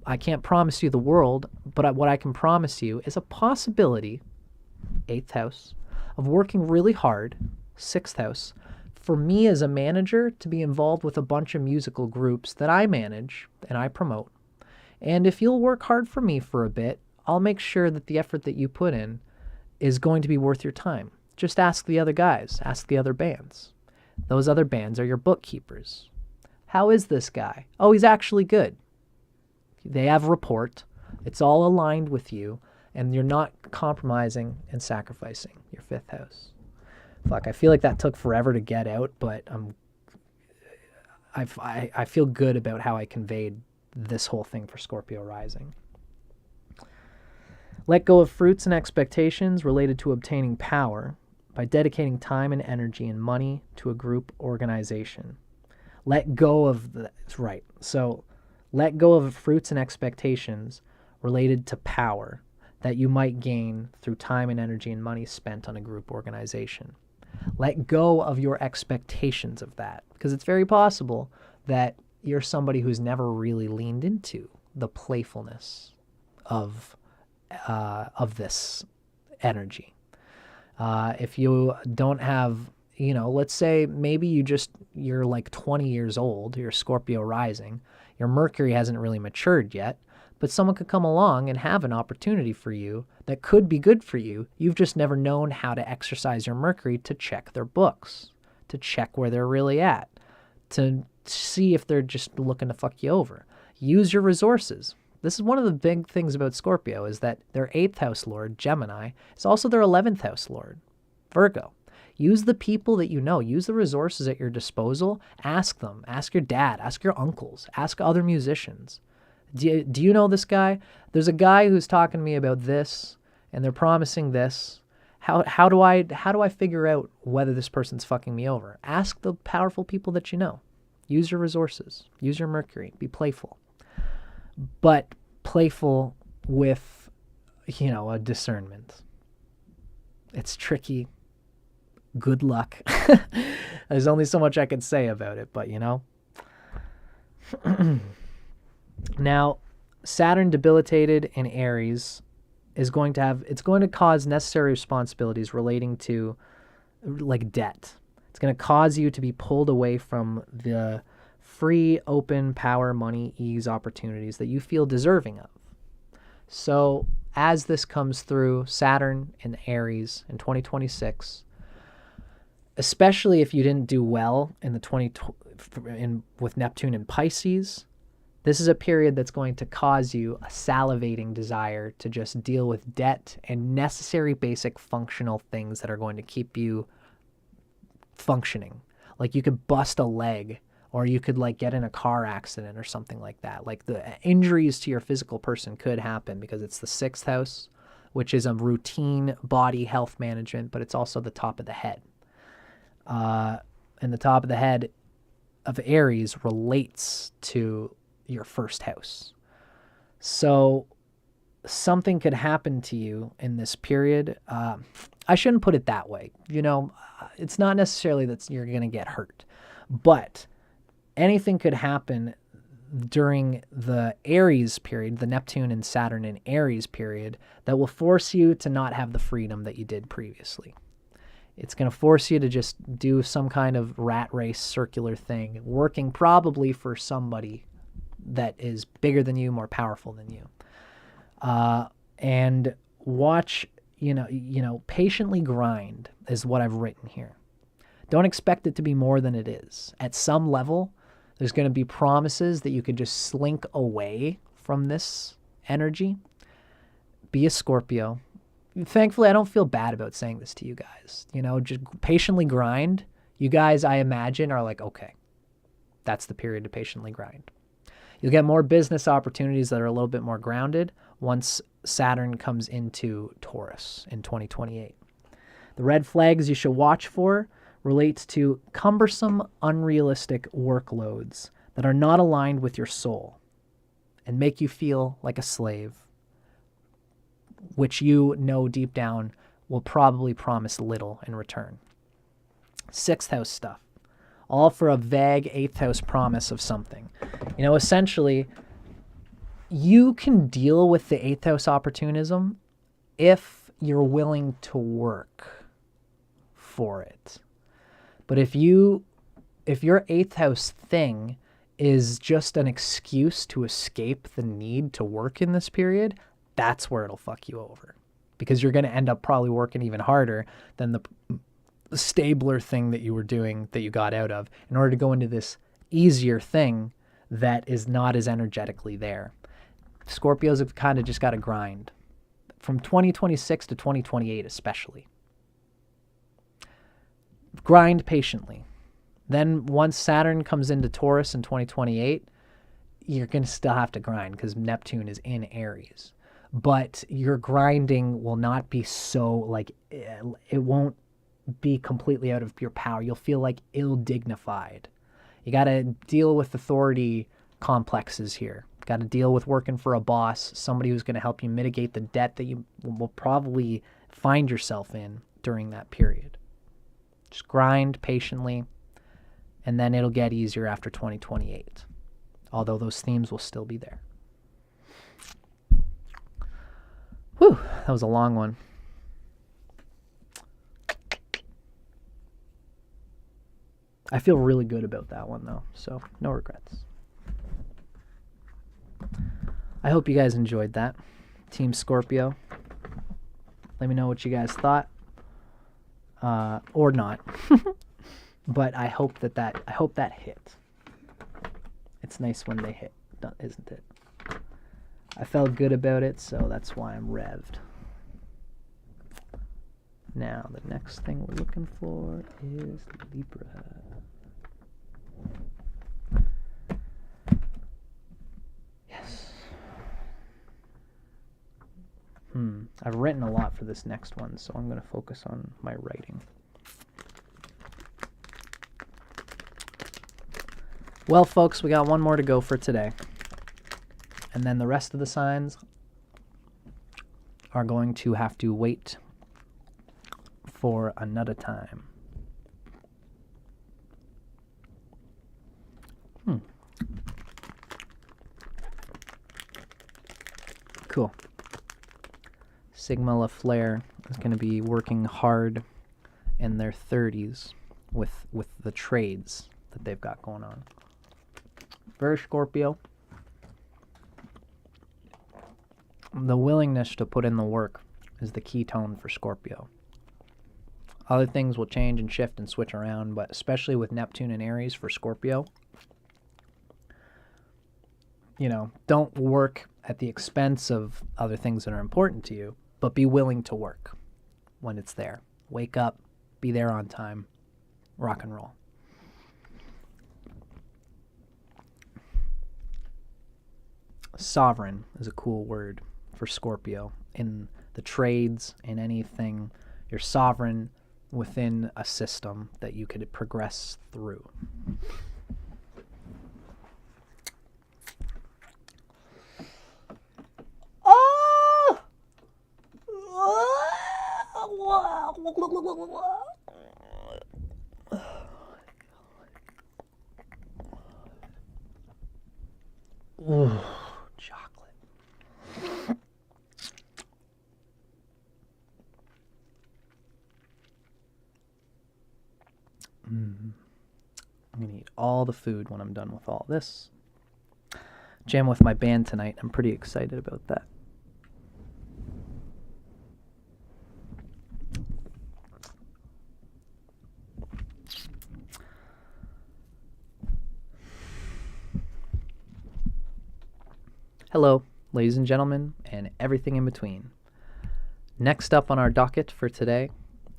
I can't promise you the world, but what I can promise you is a possibility, eighth house, of working really hard, sixth house, for me as a manager to be involved with a bunch of musical groups that I manage and I promote. And if you'll work hard for me for a bit, I'll make sure that the effort that you put in is going to be worth your time. Just ask the other guys, ask the other bands. Those other bands are your bookkeepers. How is this guy? Oh, he's actually good. They have a report. It's all aligned with you, and you're not compromising and sacrificing your fifth house. Fuck, I feel like that took forever to get out, but I feel good about how I conveyed this whole thing for Scorpio Rising. Let go of fruits and expectations related to obtaining power by dedicating time and energy and money to a group organization. Let go of that's right. So let go of fruits and expectations related to power that you might gain through time and energy and money spent on a group organization. Let go of your expectations of that, because it's very possible that you're somebody who's never really leaned into the playfulness of this energy. If you don't have, let's say maybe you're like 20 years old, you're Scorpio rising, your Mercury hasn't really matured yet, but someone could come along and have an opportunity for you that could be good for you. You've just never known how to exercise your Mercury to check their books, to check where they're really at, to see if they're just looking to fuck you over. Use your resources. This is one of the big things about Scorpio, is that their 8th house lord, Gemini, is also their 11th house lord, Virgo. Use the people that you know. Use the resources at your disposal. Ask them. Ask your dad. Ask your uncles. Ask other musicians. Do you know this guy? There's a guy who's talking to me about this, and they're promising this. How do I figure out whether this person's fucking me over? Ask the powerful people that you know. Use your resources. Use your Mercury. Be playful. But playful with, a discernment. It's tricky. Good luck. There's only so much I can say about it, but Now, Saturn debilitated in Aries it's going to cause necessary responsibilities relating to like debt. It's going to cause you to be pulled away from the free, open, power, money, ease opportunities that you feel deserving of. So as this comes through, Saturn in Aries in 2026, especially if you didn't do well in with Neptune and Pisces, this is a period that's going to cause you a salivating desire to just deal with debt and necessary basic functional things that are going to keep you functioning. Like you could bust a leg, or you could like get in a car accident or something like that. Like the injuries to your physical person could happen because it's the 6th house, which is a routine body health management, but it's also the top of the head. And the top of the head of Aries relates to your 1st house. So something could happen to you in this period. I shouldn't put it that way. It's not necessarily that you're going to get hurt, but anything could happen during the Aries period, the Neptune and Saturn in Aries period, that will force you to not have the freedom that you did previously. It's going to force you to just do some kind of rat race circular thing, working probably for somebody that is bigger than you, more powerful than you. And watch, patiently grind is what I've written here. Don't expect it to be more than it is. At some level, there's going to be promises that you could just slink away from this energy. Be a Scorpio. Thankfully, I don't feel bad about saying this to you guys. Just patiently grind. You guys, I imagine, are like, okay, that's the period to patiently grind. You'll get more business opportunities that are a little bit more grounded once Saturn comes into Taurus in 2028. The red flags you should watch for relates to cumbersome, unrealistic workloads that are not aligned with your soul and make you feel like a slave, which deep down will probably promise little in return. 6th house stuff, all for a vague 8th house promise of something. Essentially, you can deal with the 8th house opportunism if you're willing to work for it. But if your 8th house thing is just an excuse to escape the need to work in this period, that's where it'll fuck you over, because you're going to end up probably working even harder than the stabler thing that you were doing that you got out of in order to go into this easier thing that is not as energetically there. Scorpios have kind of just got to grind from 2026 to 2028 especially. Grind patiently. Then once Saturn comes into Taurus in 2028, you're going to still have to grind because Neptune is in Aries. but your grinding will not be so like it won't be completely out of your power. You'll feel like ill-dignified. You got to deal with authority complexes here. Got to deal with working for a boss, somebody who's going to help you mitigate the debt that you will probably find yourself in during that period. Just grind patiently, and then it'll get easier after 2028, although those themes will still be there. Whew, that was a long one. I feel really good about that one, though, so no regrets. I hope you guys enjoyed that. Team Scorpio, let me know what you guys thought, or not. But I hope that hit. It's nice when they hit, isn't it? I felt good about it, so that's why I'm revved. Now, the next thing we're looking for is Libra. Yes. I've written a lot for this next one, so I'm going to focus on my writing. Well, folks, we got one more to go for today. And then the rest of the signs are going to have to wait for another time. Cool. Sigma LaFleur is going to be working hard in their 30s with the trades that they've got going on. Very Scorpio. The willingness to put in the work is the key tone for Scorpio. Other things will change and shift and switch around, but especially with Neptune and Aries for Scorpio, don't work at the expense of other things that are important to you, but be willing to work when it's there. Wake up, be there on time, rock and roll. Sovereign is a cool word for Scorpio. In the trades, in anything, you're sovereign within a system that you could progress through. Ooh, chocolate. I'm going to eat all the food when I'm done with all this. Jam with my band tonight. I'm pretty excited about that. Hello, ladies and gentlemen, and everything in between. Next up on our docket for today,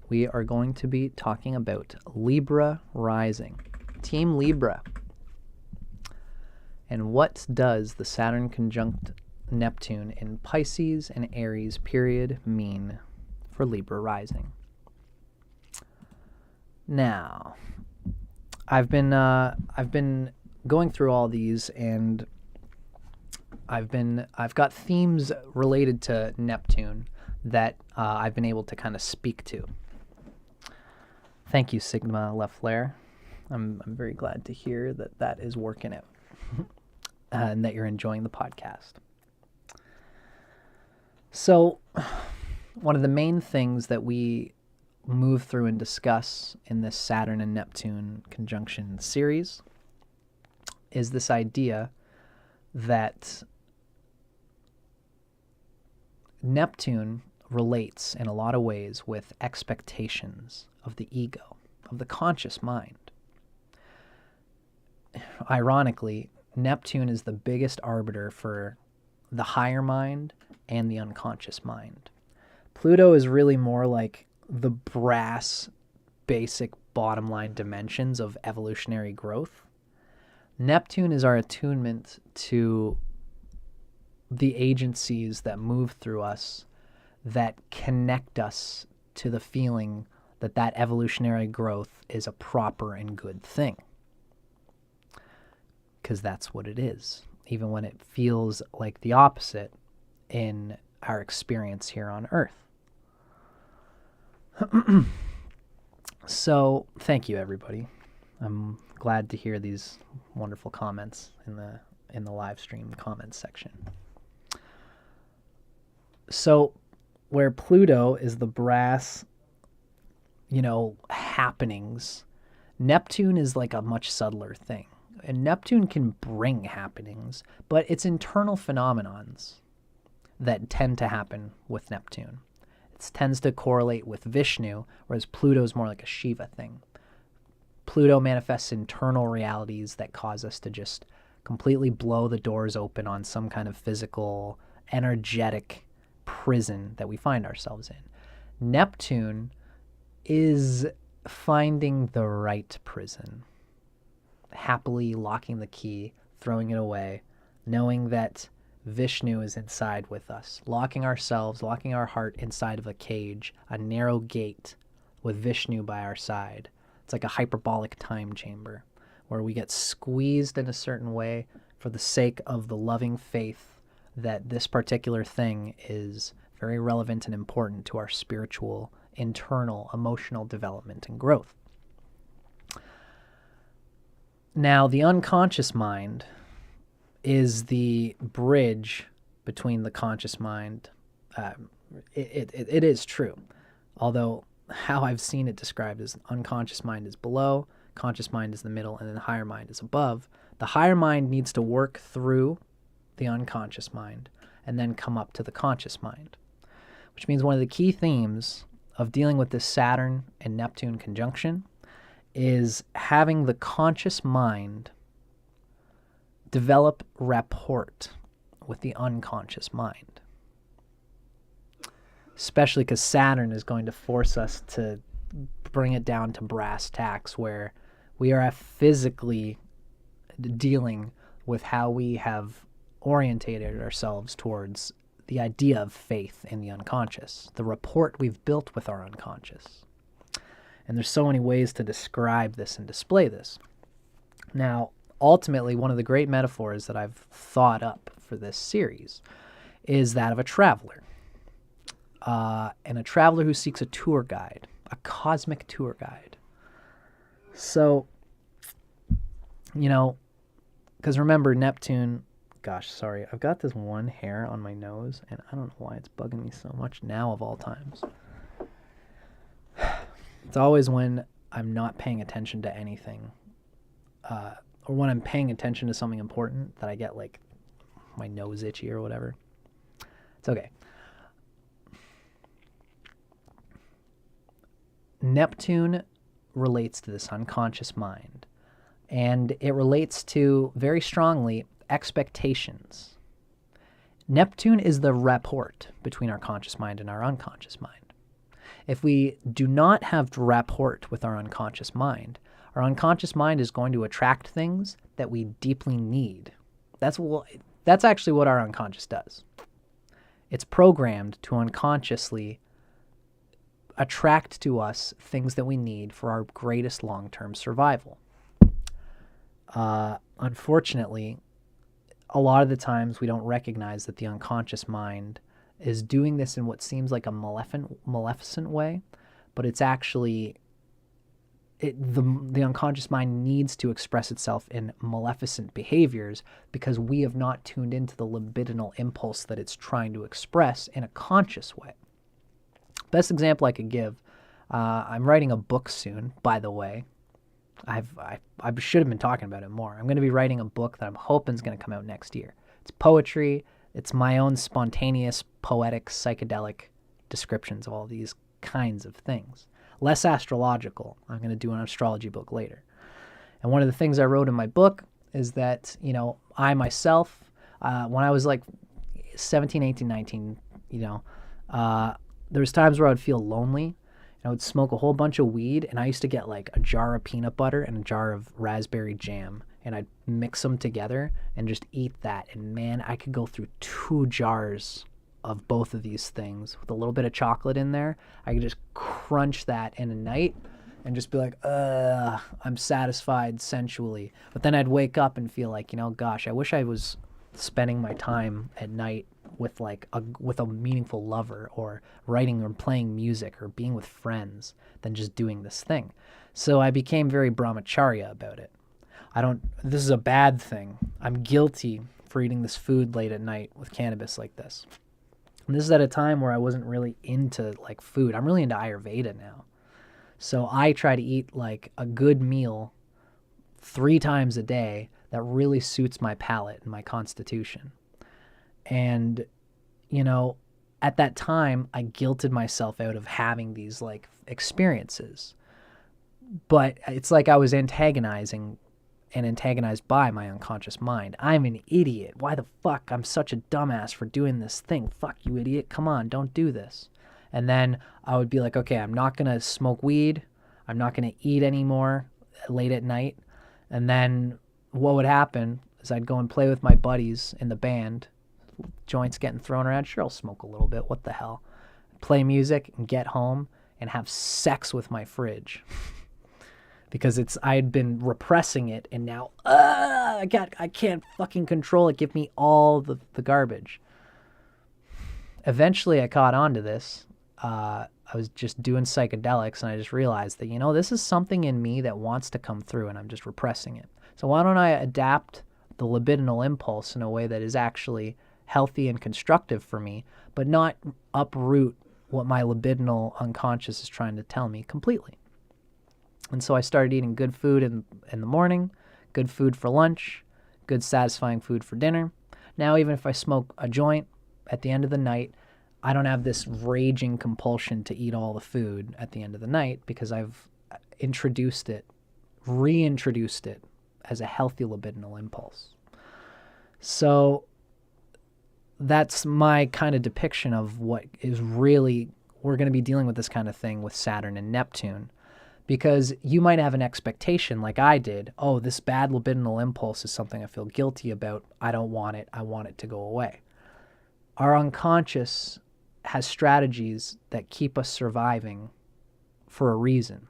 we are going to be talking about Libra Rising. Team Libra. And what does the Saturn conjunct Neptune in Pisces and Aries period mean for Libra Rising? Now, I've been going through all these, and I've got themes related to Neptune that I've been able to kind of speak to. Thank you, Sigma LaFleur. I'm very glad to hear that is working out and that you're enjoying the podcast. So, one of the main things that we move through and discuss in this Saturn and Neptune conjunction series is this idea that Neptune relates in a lot of ways with expectations of the ego, of the conscious mind. Ironically, Neptune is the biggest arbiter for the higher mind and the unconscious mind. Pluto is really more like the brass, basic bottom line dimensions of evolutionary growth. Neptune is our attunement to the agencies that move through us that connect us to the feeling that that evolutionary growth is a proper and good thing. Because that's what it is, even when it feels like the opposite in our experience here on Earth. So, thank you, everybody. I'm glad to hear these wonderful comments in the live stream comments section. So, where Pluto is the brass, happenings, Neptune is like a much subtler thing. And Neptune can bring happenings, but it's internal phenomenons that tend to happen with Neptune. It tends to correlate with Vishnu, whereas Pluto is more like a Shiva thing. Pluto manifests internal realities that cause us to just completely blow the doors open on some kind of physical, energetic prison that we find ourselves in. Neptune is finding the right prison, happily locking the key, throwing it away, knowing that Vishnu is inside with us, locking ourselves, locking our heart inside of a cage, a narrow gate with Vishnu by our side. It's like a hyperbolic time chamber where we get squeezed in a certain way for the sake of the loving faith that this particular thing is very relevant and important to our spiritual, internal, emotional development and growth. Now, the unconscious mind is the bridge between the conscious mind. It is true, although how I've seen it described is unconscious mind is below, conscious mind is the middle, and then the higher mind is above. The higher mind needs to work through the unconscious mind and then come up to the conscious mind, which means one of the key themes of dealing with this Saturn and Neptune conjunction is having the conscious mind develop rapport with the unconscious mind. Especially because Saturn is going to force us to bring it down to brass tacks, where we are physically dealing with how we have orientated ourselves towards the idea of faith in the unconscious, the rapport we've built with our unconscious. And there's so many ways to describe this and display this. Now, ultimately, one of the great metaphors that I've thought up for this series is that of a traveler. And a traveler who seeks a tour guide, a cosmic tour guide. So, because remember, Neptune, gosh, sorry, I've got this one hair on my nose, and I don't know why it's bugging me so much now of all times. It's always when I'm not paying attention to anything, or when I'm paying attention to something important, that I get like my nose itchy or whatever. It's okay. Neptune relates to this unconscious mind, and it relates to, very strongly, expectations. Neptune is the rapport between our conscious mind and our unconscious mind. If we do not have rapport with our unconscious mind is going to attract things that we deeply need. That's actually what our unconscious does. It's programmed to unconsciously attract to us things that we need for our greatest long-term survival. Unfortunately, a lot of the times we don't recognize that the unconscious mind is doing this in what seems like a maleficent way, but it's actually, the unconscious mind needs to express itself in maleficent behaviors because we have not tuned into the libidinal impulse that it's trying to express in a conscious way. Best example I could give, I'm writing a book soon, by the way. I should have been talking about it more. I'm going to be writing a book that I'm hoping is going to come out next year. It's poetry. It's my own spontaneous, poetic, psychedelic descriptions of all these kinds of things. Less astrological. I'm going to do an astrology book later. And one of the things I wrote in my book is that, I myself, when I was like 17, 18, 19, there was times where I would feel lonely, and I would smoke a whole bunch of weed, and I used to get like a jar of peanut butter and a jar of raspberry jam and I'd mix them together and just eat that. And man, I could go through 2 jars of both of these things with a little bit of chocolate in there. I could just crunch that in a night and just be like, I'm satisfied sensually. But then I'd wake up and feel like, gosh, I wish I was spending my time at night with with a meaningful lover, or writing or playing music or being with friends, than just doing this thing. So I became very brahmacharya about it. This is a bad thing. I'm guilty for eating this food late at night with cannabis like this. And this is at a time where I wasn't really into like food. I'm really into Ayurveda now. So I try to eat like a good meal 3 times a day that really suits my palate and my constitution. And, at that time, I guilted myself out of having these like experiences. But it's like I was antagonizing and antagonized by my unconscious mind. I'm an idiot. Why the fuck? I'm such a dumbass for doing this thing. Fuck you, idiot. Come on, don't do this. And then I would be like, okay, I'm not going to smoke weed. I'm not going to eat anymore late at night. And then what would happen is I'd go and play with my buddies in the band. Joints getting thrown around. Sure, I'll smoke a little bit. What the hell? Play music and get home and have sex with my fridge. Because I had been repressing it, and now I can't fucking control it. Give me all the garbage. Eventually, I caught on to this. I was just doing psychedelics, and I just realized that, this is something in me that wants to come through, and I'm just repressing it. So why don't I adapt the libidinal impulse in a way that is actually healthy and constructive for me, but not uproot what my libidinal unconscious is trying to tell me completely. And so I started eating good food in the morning, good food for lunch, good satisfying food for dinner. Now, even if I smoke a joint at the end of the night, I don't have this raging compulsion to eat all the food at the end of the night, because I've reintroduced it as a healthy libidinal impulse. So that's my kind of depiction of what is really, we're going to be dealing with this kind of thing with Saturn and Neptune. Because you might have an expectation like I did. Oh, this bad libidinal impulse is something I feel guilty about. I don't want it. I want it to go away. Our unconscious has strategies that keep us surviving for a reason.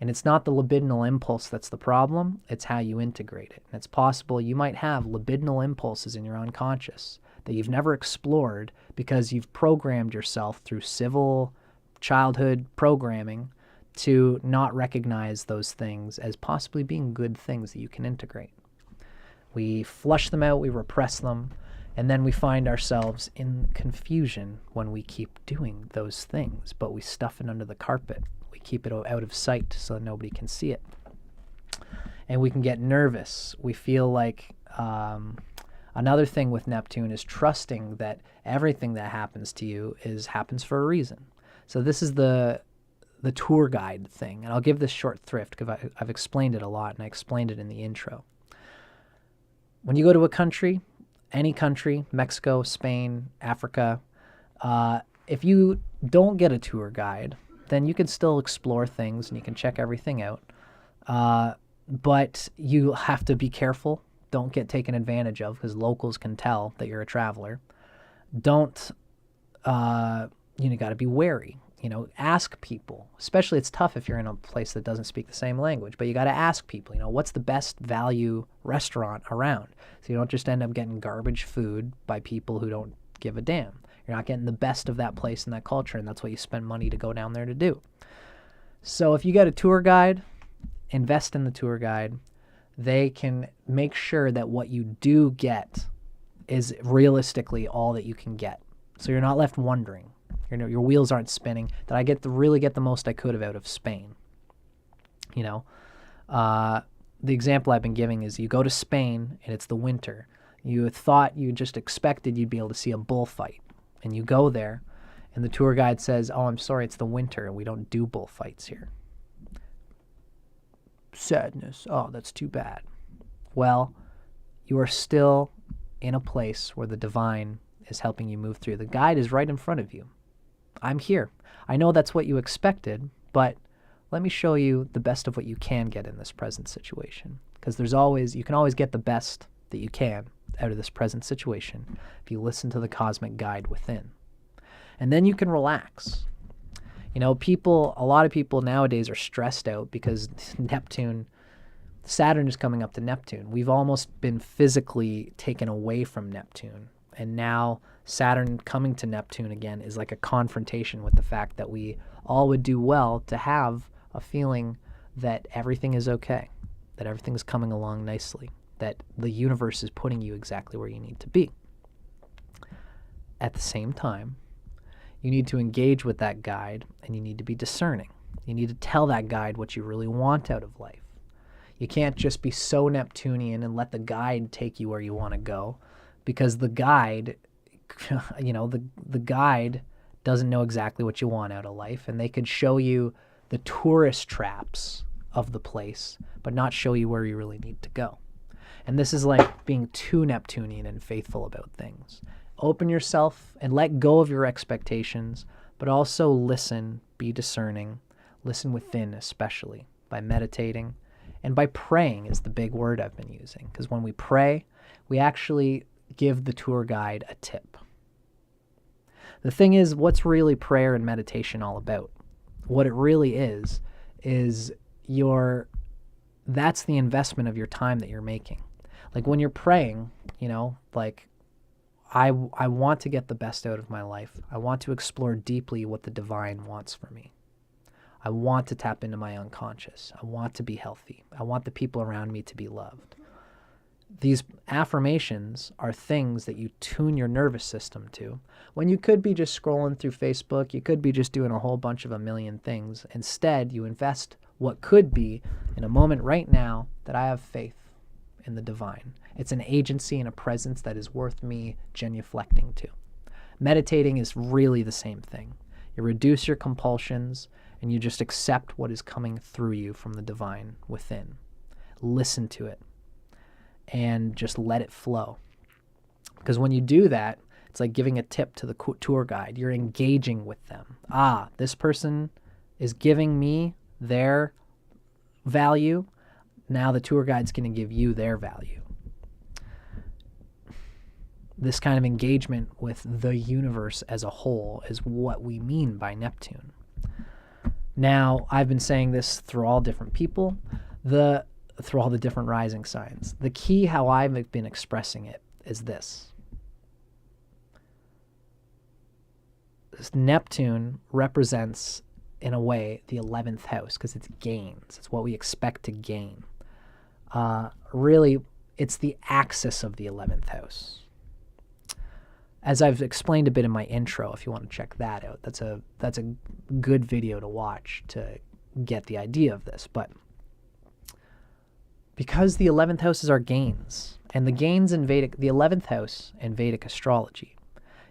And it's not the libidinal impulse that's the problem. It's how you integrate it. And it's possible you might have libidinal impulses in your unconscious that you've never explored because you've programmed yourself through civil childhood programming to not recognize those things as possibly being good things that you can integrate. We flush them out, we repress them, and then we find ourselves in confusion when we keep doing those things, but we stuff it under the carpet. We keep it out of sight so that nobody can see it. And we can get nervous. We feel like another thing with Neptune is trusting that everything that happens to you happens for a reason. So this is the tour guide thing. And I'll give this short thrift because I've explained it a lot, and I explained it in the intro. When you go to a country, any country, Mexico, Spain, Africa, if you don't get a tour guide, then you can still explore things and you can check everything out. But you have to be careful. Don't get taken advantage of, because locals can tell that you're a traveler. You got to be wary. Ask people, especially it's tough if you're in a place that doesn't speak the same language, but you got to ask people, what's the best value restaurant around? So you don't just end up getting garbage food by people who don't give a damn. You're not getting the best of that place and that culture, and that's what you spend money to go down there to do. So if you get a tour guide, invest in the tour guide. They can make sure that what you do get is realistically all that you can get. So you're not left wondering. Your wheels aren't spinning. Did I really get the most I could have out of Spain? The example I've been giving is you go to Spain and it's the winter. You thought you just expected you'd be able to see a bullfight. And you go there and the tour guide says, oh, I'm sorry, it's the winter and we don't do bullfights here. Sadness. Oh, that's too bad. Well, you are still in a place where the divine is helping you move through. The guide is right in front of you. I'm here. I know that's what you expected, but let me show you the best of what you can get in this present situation. because you can always get the best that you can out of this present situation if you listen to the cosmic guide within. And then you can relax. You know, a lot of people nowadays are stressed out because Saturn is coming up to Neptune. We've almost been physically taken away from Neptune. And now Saturn coming to Neptune again is like a confrontation with the fact that we all would do well to have a feeling that everything is okay, that everything is coming along nicely, that the universe is putting you exactly where you need to be. At the same time, you need to engage with that guide, and you need to be discerning. You need to tell that guide what you really want out of life. You can't just be so Neptunian and let the guide take you where you want to go, because the guide, the guide doesn't know exactly what you want out of life, and they could show you the tourist traps of the place, but not show you where you really need to go. And this is like being too Neptunian and faithful about things. Open yourself and let go of your expectations, but also listen, be discerning, listen within, especially by meditating and by praying is the big word I've been using. Because when we pray, we actually give the tour guide a tip. The thing is, what's really prayer and meditation all about? What it really is that's the investment of your time that you're making. Like when you're praying, I want to get the best out of my life. I want to explore deeply what the divine wants for me. I want to tap into my unconscious. I want to be healthy. I want the people around me to be loved. These affirmations are things that you tune your nervous system to when you could be just scrolling through Facebook. You could be just doing a whole bunch of a million things. Instead, you invest what could be in a moment right now that I have faith in the divine. It's an agency and a presence that is worth me genuflecting to. Meditating is really the same thing. You reduce your compulsions and you just accept what is coming through you from the divine within. Listen to it and just let it flow. Because when you do that, it's like giving a tip to the tour guide. You're engaging with them. This person is giving me their value. Now the tour guide's going to give you their value. This kind of engagement with the universe as a whole is what we mean by Neptune. Now, I've been saying this through all different people, through all the different rising signs. The key how I've been expressing it is this. Neptune represents, in a way, the 11th house because it's gains. It's what we expect to gain. Really, it's the axis of the 11th house. As I've explained a bit in my intro, if you want to check that out, that's a good video to watch to get the idea of this. But because the 11th house is our gains, and the gains in the 11th house in Vedic astrology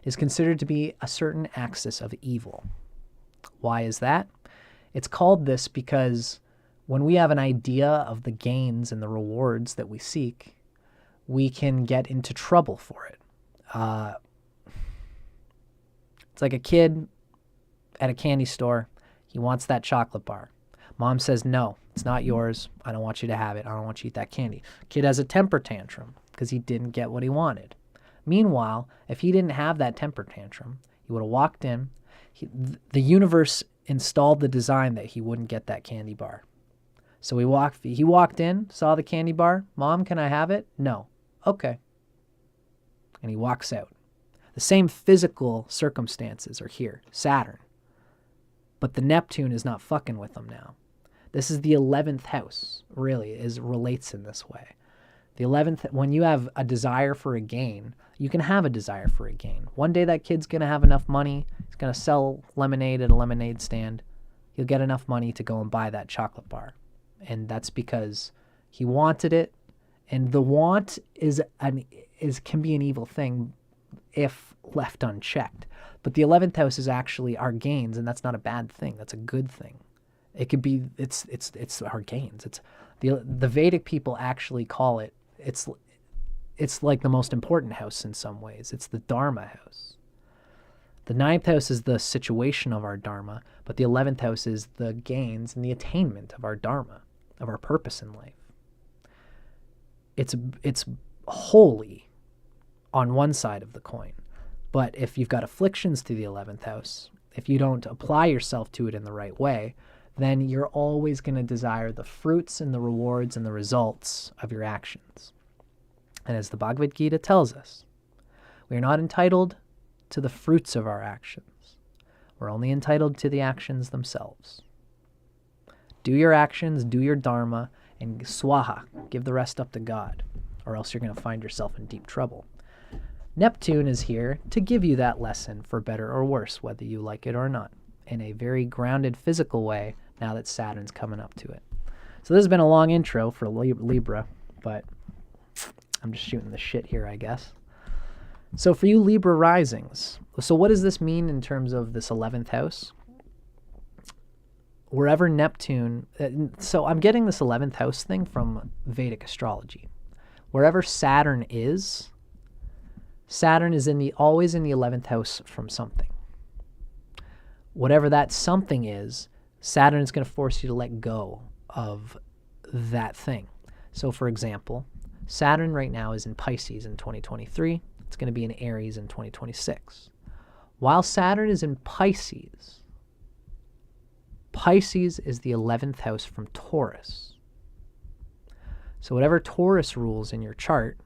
is considered to be a certain axis of evil. Why is that? It's called this because when we have an idea of the gains and the rewards that we seek, we can get into trouble for it. It's like a kid at a candy store. He wants that chocolate bar. Mom says, no, it's not yours. I don't want you to have it. I don't want you to eat that candy. Kid has a temper tantrum because he didn't get what he wanted. Meanwhile, if he didn't have that temper tantrum, he would have walked in. The universe installed the design that he wouldn't get that candy bar. So he walked in, saw the candy bar. Mom, can I have it? No. Okay. And he walks out. The same physical circumstances are here. Saturn. But the Neptune is not fucking with them now. This is the 11th house, really, relates in this way. The 11th, when you have a desire for a gain, you can have a desire for a gain. One day that kid's going to have enough money. He's going to sell lemonade at a lemonade stand. He'll get enough money to go and buy that chocolate bar. And that's because he wanted it. And the want can be an evil thing if left unchecked. But the 11th house is actually our gains, and that's not a bad thing. That's a good thing. It could be, it's our gains. It's the Vedic people actually call it, it's like the most important house in some ways. It's the Dharma house. The 9th house is the situation of our Dharma, but the 11th house is the gains and the attainment of our Dharma, of our purpose in life. it's wholly on one side of the coin. But if you've got afflictions to the 11th house, if you don't apply yourself to it in the right way, then you're always going to desire the fruits and the rewards and the results of your actions. And as the Bhagavad Gita tells us, we are not entitled to the fruits of our actions. We're only entitled to the actions themselves. Do your actions, do your dharma, and swaha, give the rest up to God, or else you're going to find yourself in deep trouble. Neptune is here to give you that lesson for better or worse, whether you like it or not, in a very grounded physical way now that Saturn's coming up to it. So this has been a long intro for Libra, but I'm just shooting the shit here, I guess. So for you Libra risings, so what does this mean in terms of this 11th house? Wherever Neptune, so I'm getting this 11th house thing from Vedic astrology. Wherever Saturn is always in the 11th house from something. Whatever that something is, Saturn is going to force you to let go of that thing. So for example, Saturn right now is in Pisces in 2023. It's going to be in Aries in 2026. While Saturn is in Pisces, Pisces is the 11th house from Taurus. So whatever Taurus rules in your chart,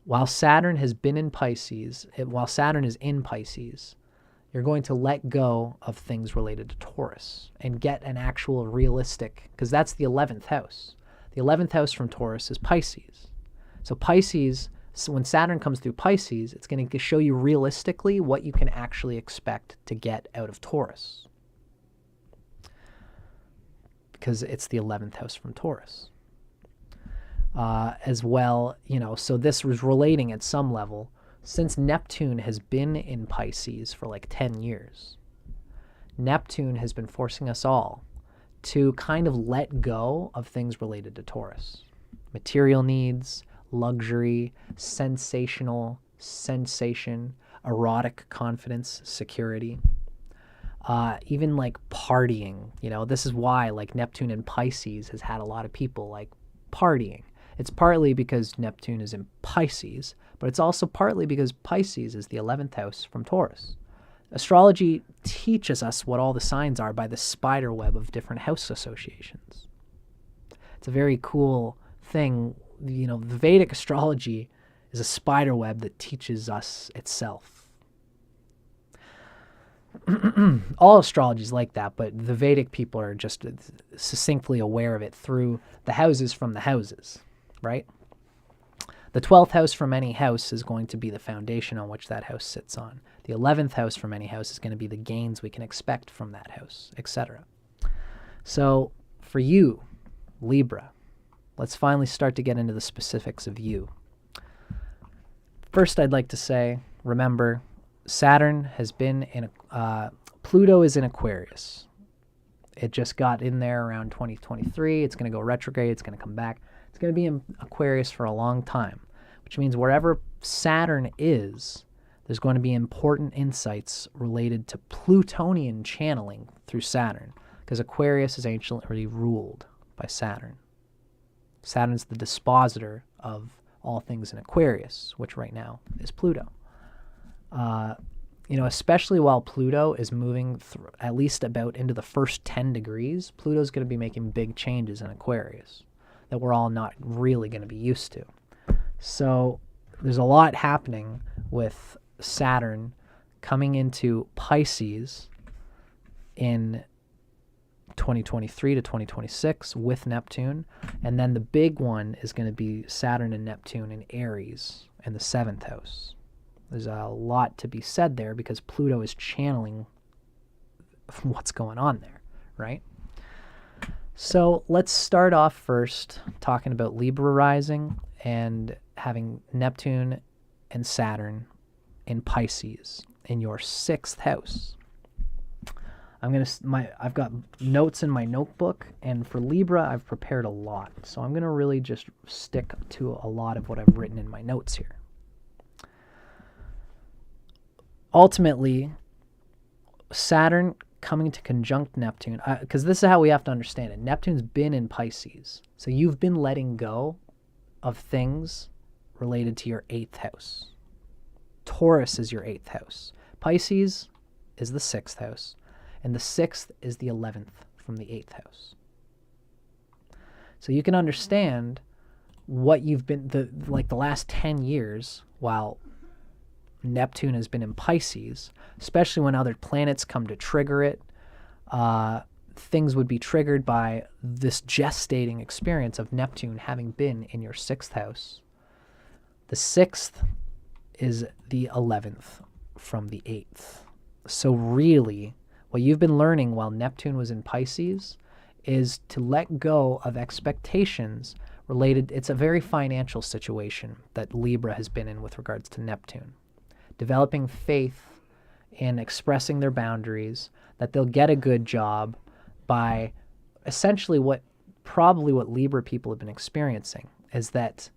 while Saturn has been in Pisces, while Saturn is in Pisces, you're going to let go of things related to Taurus and get an actual realistic, because that's the 11th house. The 11th house from Taurus is Pisces. So Pisces, so when Saturn comes through Pisces, it's going to show you realistically what you can actually expect to get out of Taurus, because it's the 11th house from Taurus. As well, so this was relating at some level, since Neptune has been in Pisces for like 10 years, Neptune has been forcing us all to kind of let go of things related to Taurus. Material needs, luxury, sensation, erotic confidence, security. Even like partying, this is why like Neptune in Pisces has had a lot of people like partying. It's partly because Neptune is in Pisces, but it's also partly because Pisces is the 11th house from Taurus. Astrology teaches us what all the signs are by the spider web of different house associations. It's a very cool thing. The Vedic astrology is a spider web that teaches us itself. All astrology is like that, but the Vedic people are just succinctly aware of it through the houses from the houses, right? The 12th house from any house is going to be the foundation on which that house sits on. The 11th house from any house is going to be the gains we can expect from that house, etc. So for you, Libra, let's finally start to get into the specifics of you. First, I'd like to say, remember, Saturn has been in, Pluto is in Aquarius. It just got in there around 2023. It's going to go retrograde. It's going to come back. It's going to be in Aquarius for a long time, which means wherever Saturn is, there's going to be important insights related to Plutonian channeling through Saturn, because Aquarius is anciently ruled by Saturn. Saturn's the dispositor of all things in Aquarius, which right now is Pluto. Especially while Pluto is moving through, at least about into the first 10 degrees, Pluto's going to be making big changes in Aquarius that we're all not really going to be used to. So there's a lot happening with Saturn coming into Pisces in 2023 to 2026 with Neptune. And then the big one is going to be Saturn and Neptune in Aries in the 7th house. There's a lot to be said there because Pluto is channeling what's going on there, right? So let's start off first talking about Libra Rising and having Neptune and Saturn in Pisces in your 6th house. I've got notes in my notebook, and for Libra, I've prepared a lot. So I'm going to really just stick to a lot of what I've written in my notes here. Ultimately, Saturn coming to conjunct Neptune, because this is how we have to understand it. Neptune's been in Pisces, so you've been letting go of things related to your 8th house. Taurus is your 8th house. Pisces is the 6th house. And the 6th is the 11th from the 8th house. So you can understand what you've been, the last 10 years, while Neptune has been in Pisces, especially when other planets come to trigger it, things would be triggered by this gestating experience of Neptune having been in your 6th house. The 6th is the 11th from the 8th. So really, what you've been learning while Neptune was in Pisces is to let go of expectations related. It's a very financial situation that Libra has been in with regards to Neptune. Developing faith in expressing their boundaries, that they'll get a good job by essentially what Libra people have been experiencing is that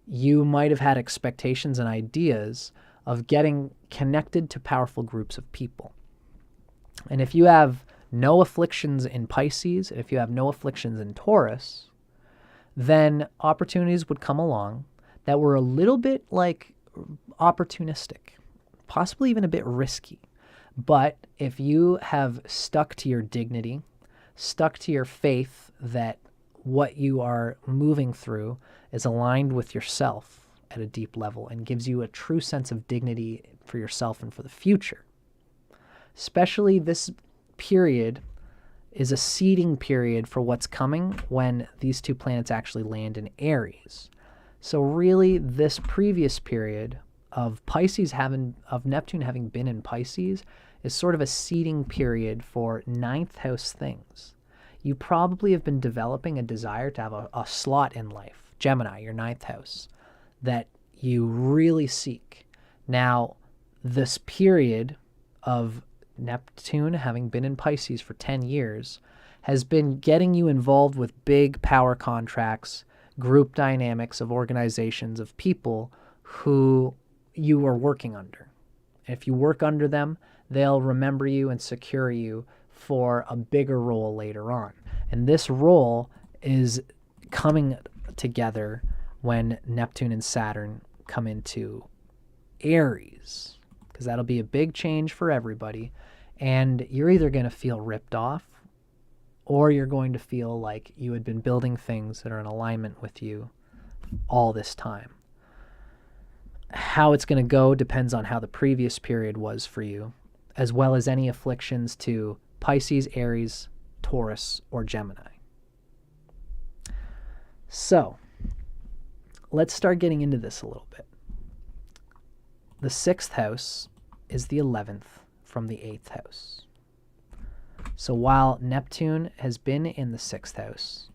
you might have had expectations and ideas of getting connected to powerful groups of people. And if you have no afflictions in Pisces, and if you have no afflictions in Taurus, then opportunities would come along that were a little bit like opportunistic, possibly even a bit risky. But if you have stuck to your dignity, stuck to your faith that what you are moving through is aligned with yourself at a deep level and gives you a true sense of dignity for yourself and for the future. Especially this period is a seeding period for what's coming when these two planets actually land in Aries. So really, this previous period of Neptune having been in Pisces is sort of a seeding period for 9th house things. You probably have been developing a desire to have a slot in life, Gemini, your 9th house, that you really seek. Now, this period of Neptune having been in Pisces for 10 years has been getting you involved with big power contracts, group dynamics of organizations, of people who you are working under. If you work under them, they'll remember you and secure you for a bigger role later on. And this role is coming together when Neptune and Saturn come into Aries, because that'll be a big change for everybody. And you're either going to feel ripped off, or you're going to feel like you had been building things that are in alignment with you all this time. How it's going to go depends on how the previous period was for you, as well as any afflictions to Pisces, Aries, Taurus, or Gemini. So, let's start getting into this a little bit. The 6th house is the 11th from the 8th house. So while Neptune has been in the 6th house,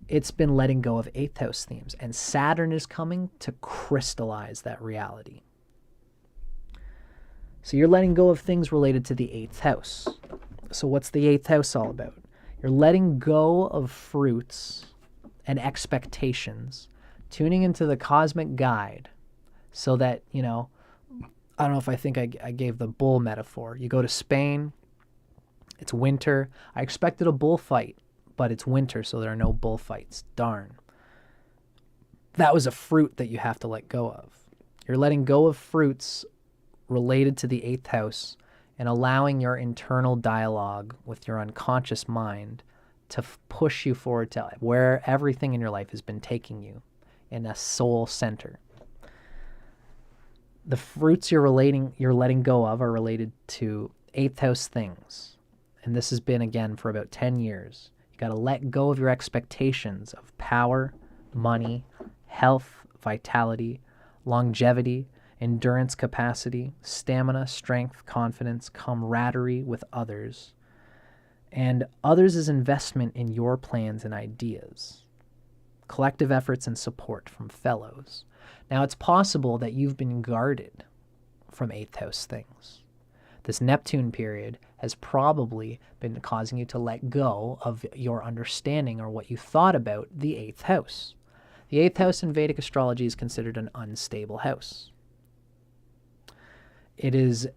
it's been letting go of 8th house themes, and Saturn is coming to crystallize that reality. So you're letting go of things related to the 8th house. So what's the 8th house all about? You're letting go of fruits and expectations, tuning into the cosmic guide so that, I don't know if I think I gave the bull metaphor. You go to Spain, it's winter. I expected a bullfight, but it's winter, so there are no bullfights. Darn. That was a fruit that you have to let go of. You're letting go of fruits related to the 8th house and allowing your internal dialogue with your unconscious mind to push you forward to where everything in your life has been taking you in a soul center. The fruits you're letting go of are related to 8th house things. And this has been, again, for about 10 years. You got to let go of your expectations of power, money, health, vitality, longevity, endurance capacity, stamina, strength, confidence, camaraderie with others, and others' investment in your plans and ideas, collective efforts and support from fellows. Now, it's possible that you've been guarded from 8th house things. This Neptune period has probably been causing you to let go of your understanding or what you thought about the 8th house. The 8th house in Vedic astrology is considered an unstable house. It is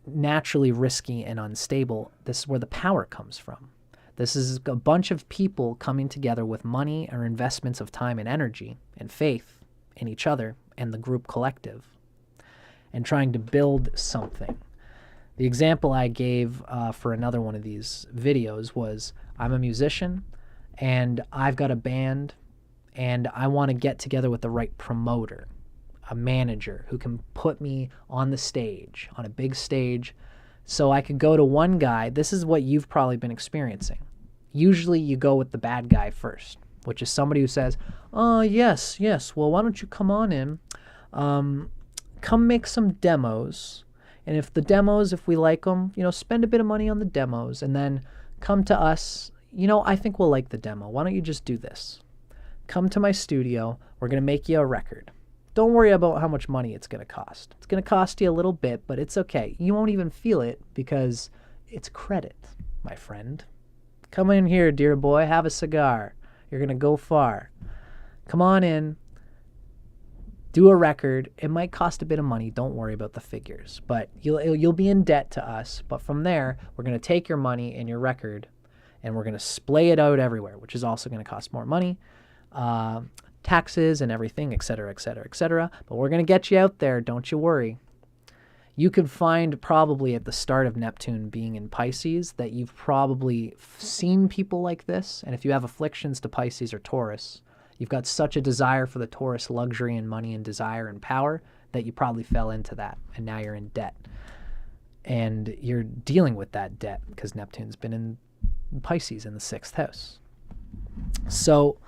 naturally risky and unstable. This is where the power comes from. This is a bunch of people coming together with money or investments of time and energy and faith in each other and the group collective and trying to build something. The example I gave for another one of these videos was, I'm a musician and I've got a band and I want to get together with the right promoter, a manager who can put me on the stage, on a big stage, so I could go to one guy. This is what you've probably been experiencing. Usually you go with the bad guy first, which is somebody who says, oh, yes, well, why don't you come on in, come make some demos, and if we like them, spend a bit of money on the demos, and then come to us, I think we'll like the demo. Why don't you just do this? Come to my studio, we're going to make you a record. Don't worry about how much money it's going to cost. It's going to cost you a little bit, but it's okay. You won't even feel it because it's credit, my friend. Come in here, dear boy, have a cigar. You're going to go far. Come on in, do a record. It might cost a bit of money. Don't worry about the figures, but you'll be in debt to us. But from there, we're going to take your money and your record and we're going to splay it out everywhere, which is also going to cost more money. Taxes and everything, et cetera, et cetera, et cetera. But we're going to get you out there. Don't you worry. You could find probably at the start of Neptune being in Pisces that you've probably seen people like this. And if you have afflictions to Pisces or Taurus, you've got such a desire for the Taurus luxury and money and desire and power that you probably fell into that. And now you're in debt. And you're dealing with that debt because Neptune's been in Pisces in the 6th house. So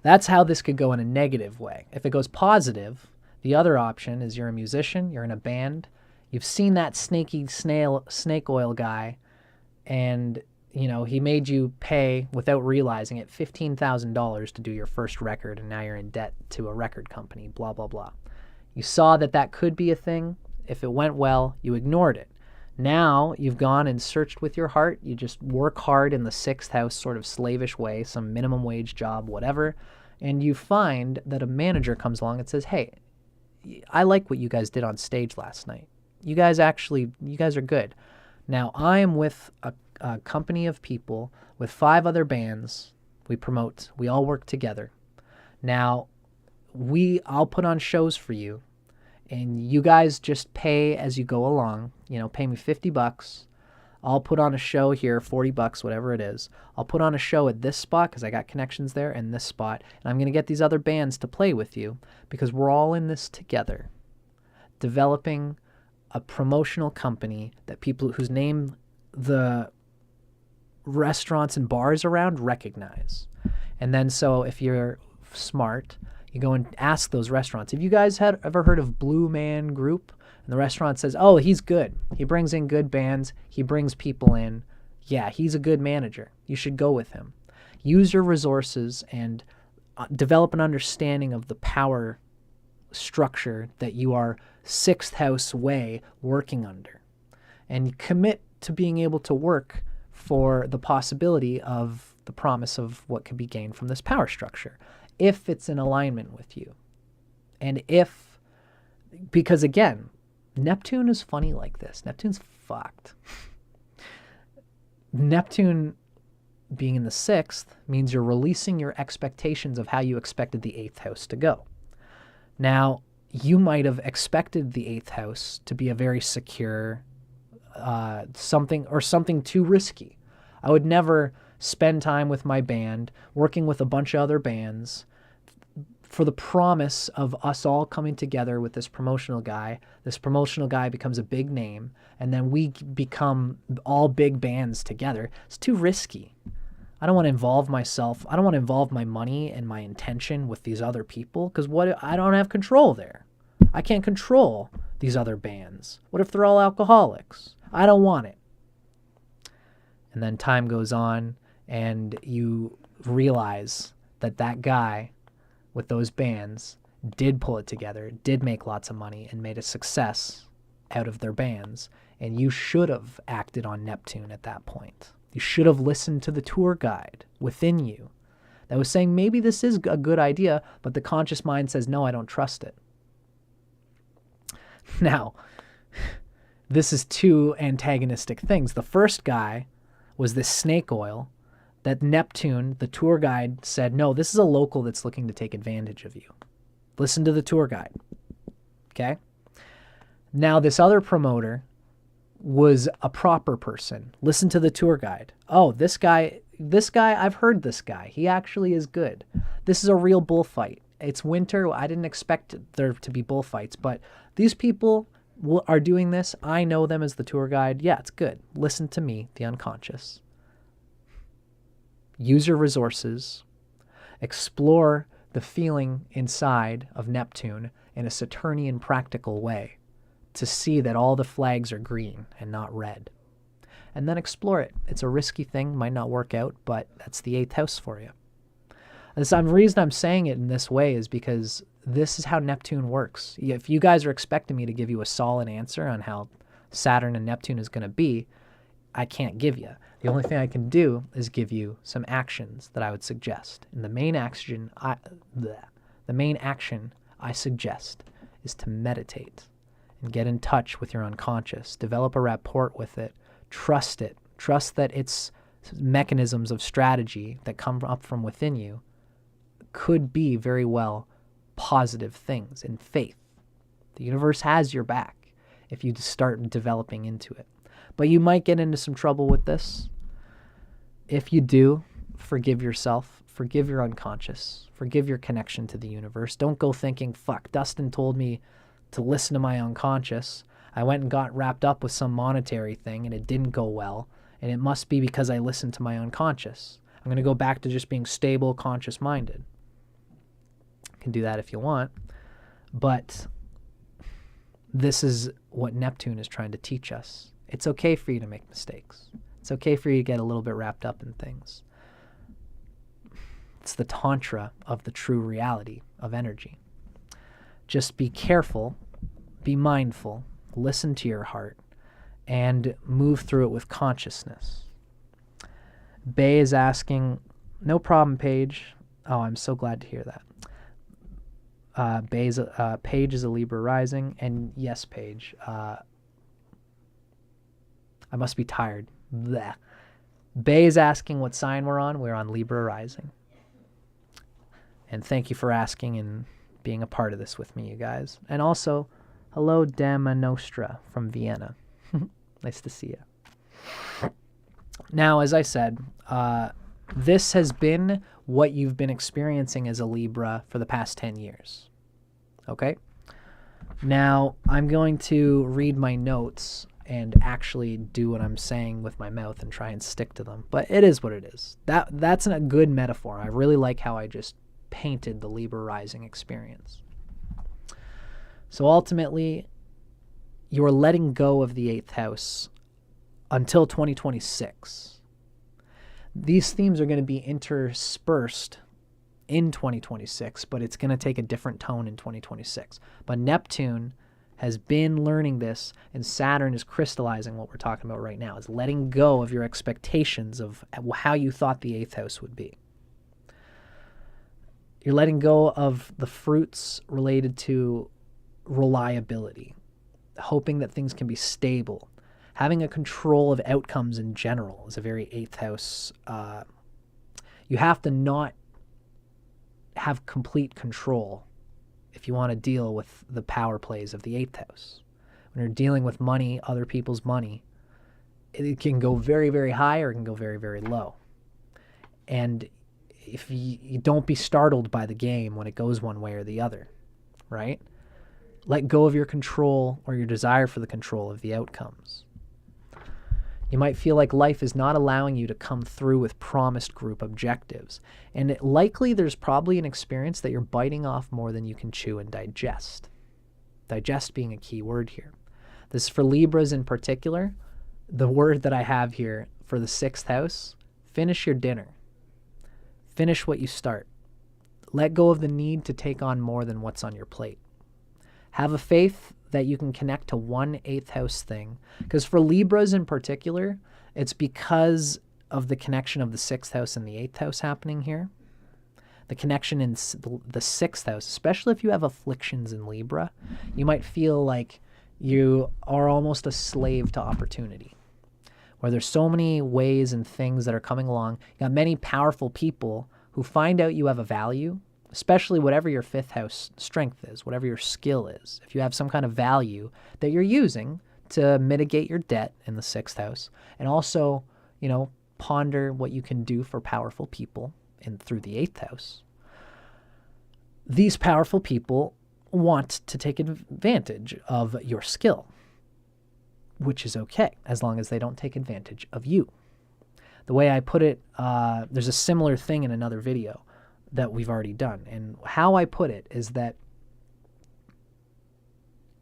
that's how this could go in a negative way. If it goes positive, the other option is you're a musician, you're in a band, you've seen that snake oil guy, and he made you pay without realizing it $15,000 to do your first record, and now you're in debt to a record company, blah, blah, blah. You saw that could be a thing. If it went well, you ignored it. Now you've gone and searched with your heart. You just work hard in the 6th house, sort of slavish way, some minimum wage job, whatever. And you find that a manager comes along and says, hey, I like what you guys did on stage last night. You guys are good. Now I am with a company of people with 5 other bands. We promote, we all work together. Now I'll put on shows for you. And you guys just pay as you go along, pay me $50. I'll put on a show here, $40, whatever it is. I'll put on a show at this spot because I got connections there and this spot. And I'm going to get these other bands to play with you because we're all in this together. Developing a promotional company that people whose name the restaurants and bars around recognize. And then so if you're smart, you go and ask those restaurants, have you guys ever heard of Blue Man Group? And the restaurant says, oh, he's good. He brings in good bands. He brings people in. Yeah, he's a good manager. You should go with him. Use your resources and develop an understanding of the power structure that you are 6th house way working under. And commit to being able to work for the possibility of the promise of what could be gained from this power structure, if it's in alignment with you. And because again, Neptune is funny like this. Neptune's fucked. Neptune being in the 6th means you're releasing your expectations of how you expected the 8th house to go. Now, you might have expected the 8th house to be a very secure something too risky. I would never spend time with my band, working with a bunch of other bands, for the promise of us all coming together with this promotional guy. This promotional guy becomes a big name, and then we become all big bands together. It's too risky. I don't want to involve myself. I don't want to involve my money and my intention with these other people because I don't have control there. I can't control these other bands. What if they're all alcoholics? I don't want it. And then time goes on, and you realize that guy with those bands did pull it together, did make lots of money, and made a success out of their bands. And you should have acted on Neptune at that point. You should have listened to the tour guide within you that was saying, maybe this is a good idea, but the conscious mind says, no, I don't trust it. Now, this is 2 antagonistic things. The first guy was this snake oil that Neptune, the tour guide, said, no, this is a local that's looking to take advantage of you. Listen to the tour guide. Okay? Now, this other promoter was a proper person. Listen to the tour guide. Oh, this guy, I've heard this guy. He actually is good. This is a real bullfight. It's winter. I didn't expect there to be bullfights, but these people are doing this. I know them as the tour guide. Yeah, it's good. Listen to me, the unconscious. Use your resources. Explore the feeling inside of Neptune in a Saturnian practical way to see that all the flags are green and not red. And then explore it. It's a risky thing, might not work out, but that's the 8th house for you. And the reason I'm saying it in this way is because this is how Neptune works. If you guys are expecting me to give you a solid answer on how Saturn and Neptune is going to be, I can't give you. The only thing I can do is give you some actions that I would suggest. And the main action I suggest is to meditate and get in touch with your unconscious. Develop a rapport with it. Trust it. Trust that its mechanisms of strategy that come up from within you could be very well positive things in faith. The universe has your back if you start developing into it. But you might get into some trouble with this. If you do, forgive yourself, forgive your unconscious, forgive your connection to the universe. Don't go thinking, fuck, Dustin told me to listen to my unconscious. I went and got wrapped up with some monetary thing and it didn't go well. And it must be because I listened to my unconscious. I'm going to go back to just being stable, conscious-minded. You can do that if you want. But this is what Neptune is trying to teach us. It's okay for you to make mistakes. It's okay for you to get a little bit wrapped up in things. It's the tantra of the true reality of energy. Just be careful, be mindful, listen to your heart, and move through it with consciousness. Bay is asking, no problem, Paige. Oh, I'm so glad to hear that. Paige is a Libra rising, and yes, Paige. I must be tired. Blech. Bay is asking what sign we're on. We're on Libra rising. And thank you for asking and being a part of this with me, you guys. And also, hello, Dama Nostra from Vienna. Nice to see you. Now, as I said, this has been what you've been experiencing as a Libra for the past 10 years. Okay? Now, I'm going to read my notes and actually do what I'm saying with my mouth and try and stick to them. But it is what it is. That's a good metaphor. I really like how I just painted the Libra rising experience. So ultimately, you're letting go of the 8th house until 2026. These themes are going to be interspersed in 2026, but it's going to take a different tone in 2026. But Neptune has been learning this, and Saturn is crystallizing what we're talking about right now, is letting go of your expectations of how you thought the 8th house would be. You're letting go of the fruits related to reliability, hoping that things can be stable. Having a control of outcomes in general is a very 8th house. You have to not have complete control if you want to deal with the power plays of the 8th house. When you're dealing with money, other people's money, it can go very, very high or it can go very, very low. And if you don't be startled by the game when it goes one way or the other, right? Let go of your control or your desire for the control of the outcomes. You might feel like life is not allowing you to come through with promised group objectives. And likely there's probably an experience that you're biting off more than you can chew and digest. Digest being a key word here. This is for Libras in particular. The word that I have here for the 6th house, finish your dinner. Finish what you start. Let go of the need to take on more than what's on your plate. Have a faith that you can connect to one 8th house thing. Because for Libras in particular, it's because of the connection of the 6th house and the 8th house happening here. The connection in the 6th house, especially if you have afflictions in Libra, you might feel like you are almost a slave to opportunity. where there's so many ways and things that are coming along. You got many powerful people who find out you have a value, especially whatever your fifth house strength is, whatever your skill is. If you have some kind of value that you're using to mitigate your debt in the sixth house, and also, ponder what you can do for powerful people through the eighth house. These powerful people want to take advantage of your skill, which is okay, as long as they don't take advantage of you. The way I put it, there's a similar thing in another video that we've already done. And how I put it is that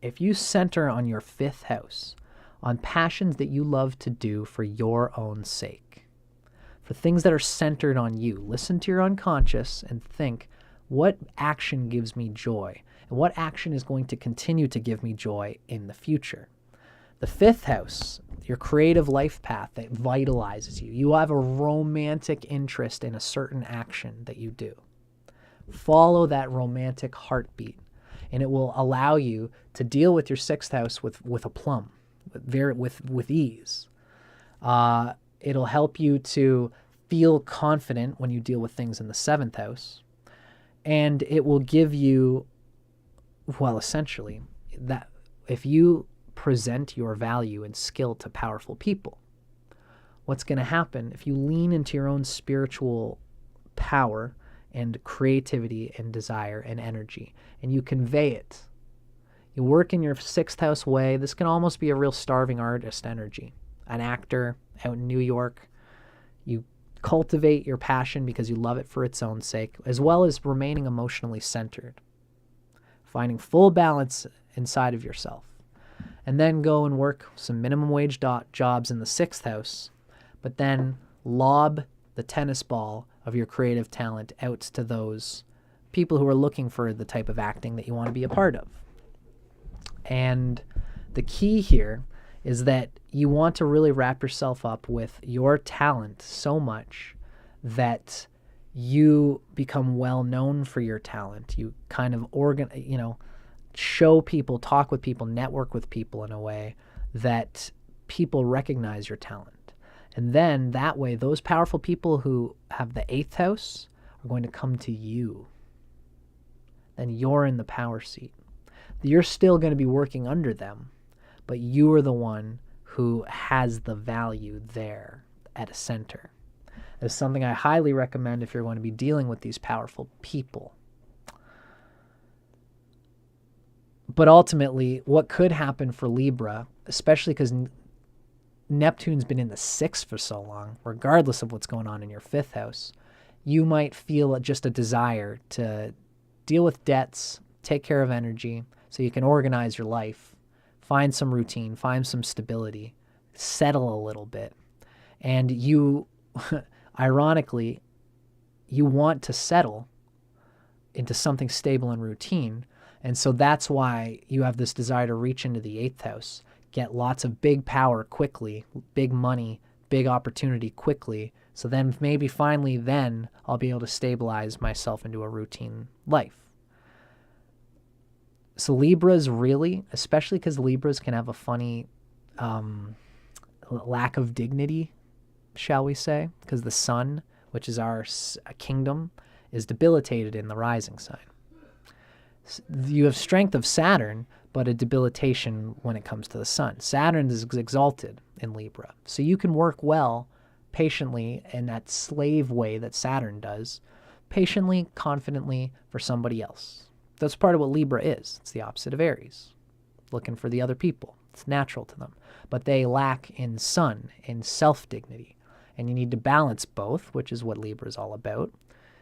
if you center on your fifth house, on passions that you love to do for your own sake, for things that are centered on you, listen to your unconscious and think, what action gives me joy? And what action is going to continue to give me joy in the future? The fifth house, your creative life path that vitalizes you. You have a romantic interest in a certain action that you do. Follow that romantic heartbeat, and it will allow you to deal with your sixth house with aplomb, with ease. It'll help you to feel confident when you deal with things in the seventh house, and it will give you, essentially, that if you present your value and skill to powerful people, what's going to happen if you lean into your own spiritual power and creativity and desire and energy, and you convey it? You work in your sixth house way. This can almost be a real starving artist energy. An actor out in New York. You cultivate your passion because you love it for its own sake, as well as remaining emotionally centered. Finding full balance inside of yourself. And then go and work some minimum wage jobs in the sixth house, but then lob the tennis ball of your creative talent out to those people who are looking for the type of acting that you want to be a part of. And the key here is that you want to really wrap yourself up with your talent so much that you become well known for your talent. You kind of show people, talk with people, network with people in a way that people recognize your talent. And then that way, those powerful people who have the eighth house are going to come to you. Then you're in the power seat. You're still going to be working under them, but you are the one who has the value there at a center. It's something I highly recommend if you're going to be dealing with these powerful people. But ultimately, what could happen for Libra, especially because Neptune's been in the sixth for so long, regardless of what's going on in your fifth house, you might feel just a desire to deal with debts, take care of energy, so you can organize your life, find some routine, find some stability, settle a little bit. And you, ironically, you want to settle into something stable and routine. And so that's why you have this desire to reach into the eighth house, get lots of big power quickly, big money, big opportunity quickly. So then maybe finally then I'll be able to stabilize myself into a routine life. So Libras really, especially because Libras can have a funny lack of dignity, shall we say, because the sun, which is our kingdom, is debilitated in the rising sign. You have strength of Saturn, but a debilitation when it comes to the sun. Saturn is exalted in Libra. So you can work well, patiently, in that slave way that Saturn does, patiently, confidently for somebody else. That's part of what Libra is. It's the opposite of Aries, looking for the other people. It's natural to them. But they lack in sun, in self-dignity. And you need to balance both, which is what Libra is all about.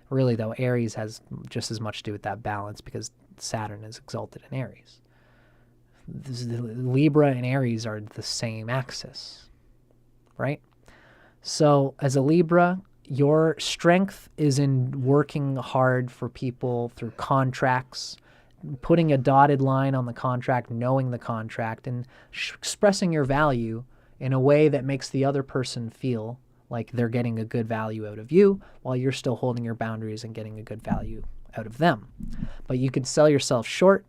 Really, though, Aries has just as much to do with that balance because Saturn is exalted in Aries. Libra and Aries are the same axis, right? So as a Libra, your strength is in working hard for people through contracts, putting a dotted line on the contract, knowing the contract, and expressing your value in a way that makes the other person feel like they're getting a good value out of you while you're still holding your boundaries and getting a good value out of them. But you could sell yourself short.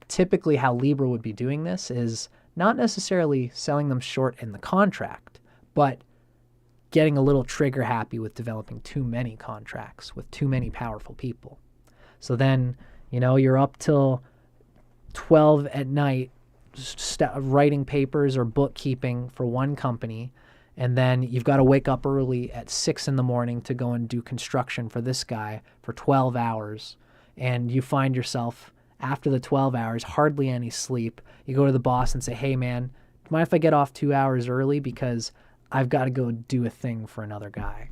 Typically how Libra would be doing this is not necessarily selling them short in the contract, but getting a little trigger happy with developing too many contracts with too many powerful people. So then, you're up till 12 at night writing papers or bookkeeping for one company, and then you've got to wake up early at 6 in the morning to go and do construction for this guy for 12 hours. And you find yourself, after the 12 hours, hardly any sleep. You go to the boss and say, hey, man, mind if I get off 2 hours early because I've got to go do a thing for another guy?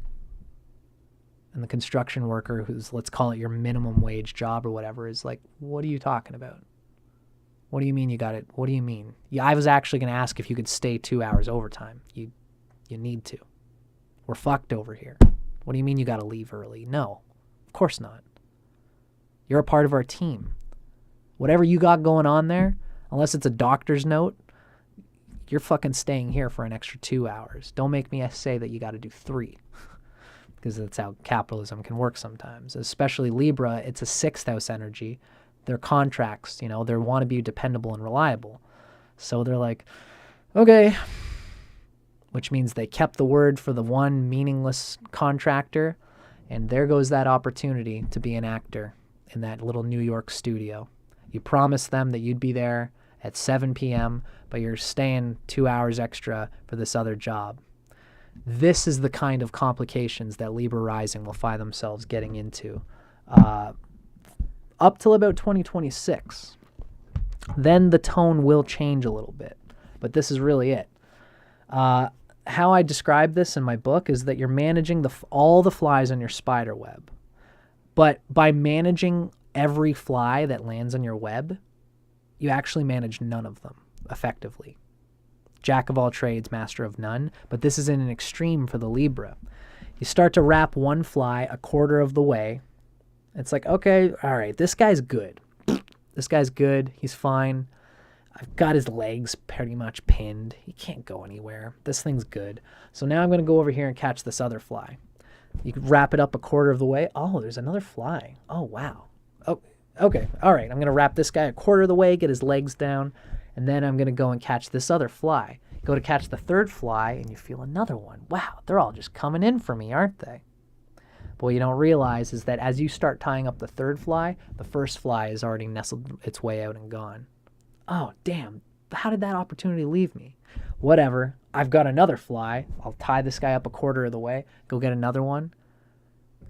And the construction worker, who's, let's call it your minimum wage job or whatever, is like, what are you talking about? What do you mean you got it? What do you mean? Yeah, I was actually going to ask if you could stay 2 hours overtime. You need to. We're fucked over here. What do you mean you got to leave early? No, of course not. You're a part of our team. Whatever you got going on there, unless it's a doctor's note, you're fucking staying here for an extra 2 hours. Don't make me say that you got to do 3. Because that's how capitalism can work sometimes. Especially Libra, it's a 6th house energy. Their contracts, they want to be dependable and reliable. So they're like, okay, which means they kept the word for the one meaningless contractor, and there goes that opportunity to be an actor in that little New York studio. You promised them that you'd be there at 7 p.m., but you're staying 2 hours extra for this other job. This is the kind of complications that Libra Rising will find themselves getting into up till about 2026. Then the tone will change a little bit, but this is really it. How I describe this in my book is that you're managing all the flies on your spider web, but by managing every fly that lands on your web, you actually manage none of them effectively. Jack of all trades, master of none, but this is in an extreme for the Libra. You start to wrap one fly a quarter of the way. It's like, okay, all right, this guy's good. This guy's good. He's fine. I've got his legs pretty much pinned. He can't go anywhere. This thing's good. So now I'm going to go over here and catch this other fly. You can wrap it up a quarter of the way. Oh, there's another fly. Oh, wow. Oh, okay. All right. I'm going to wrap this guy a quarter of the way, get his legs down, and then I'm going to go and catch this other fly. Go to catch the third fly, and you feel another one. Wow, they're all just coming in for me, aren't they? But what you don't realize is that as you start tying up the third fly, the first fly has already nestled its way out and gone. Oh, damn. How did that opportunity leave me? Whatever. I've got another fly. I'll tie this guy up a quarter of the way. Go get another one.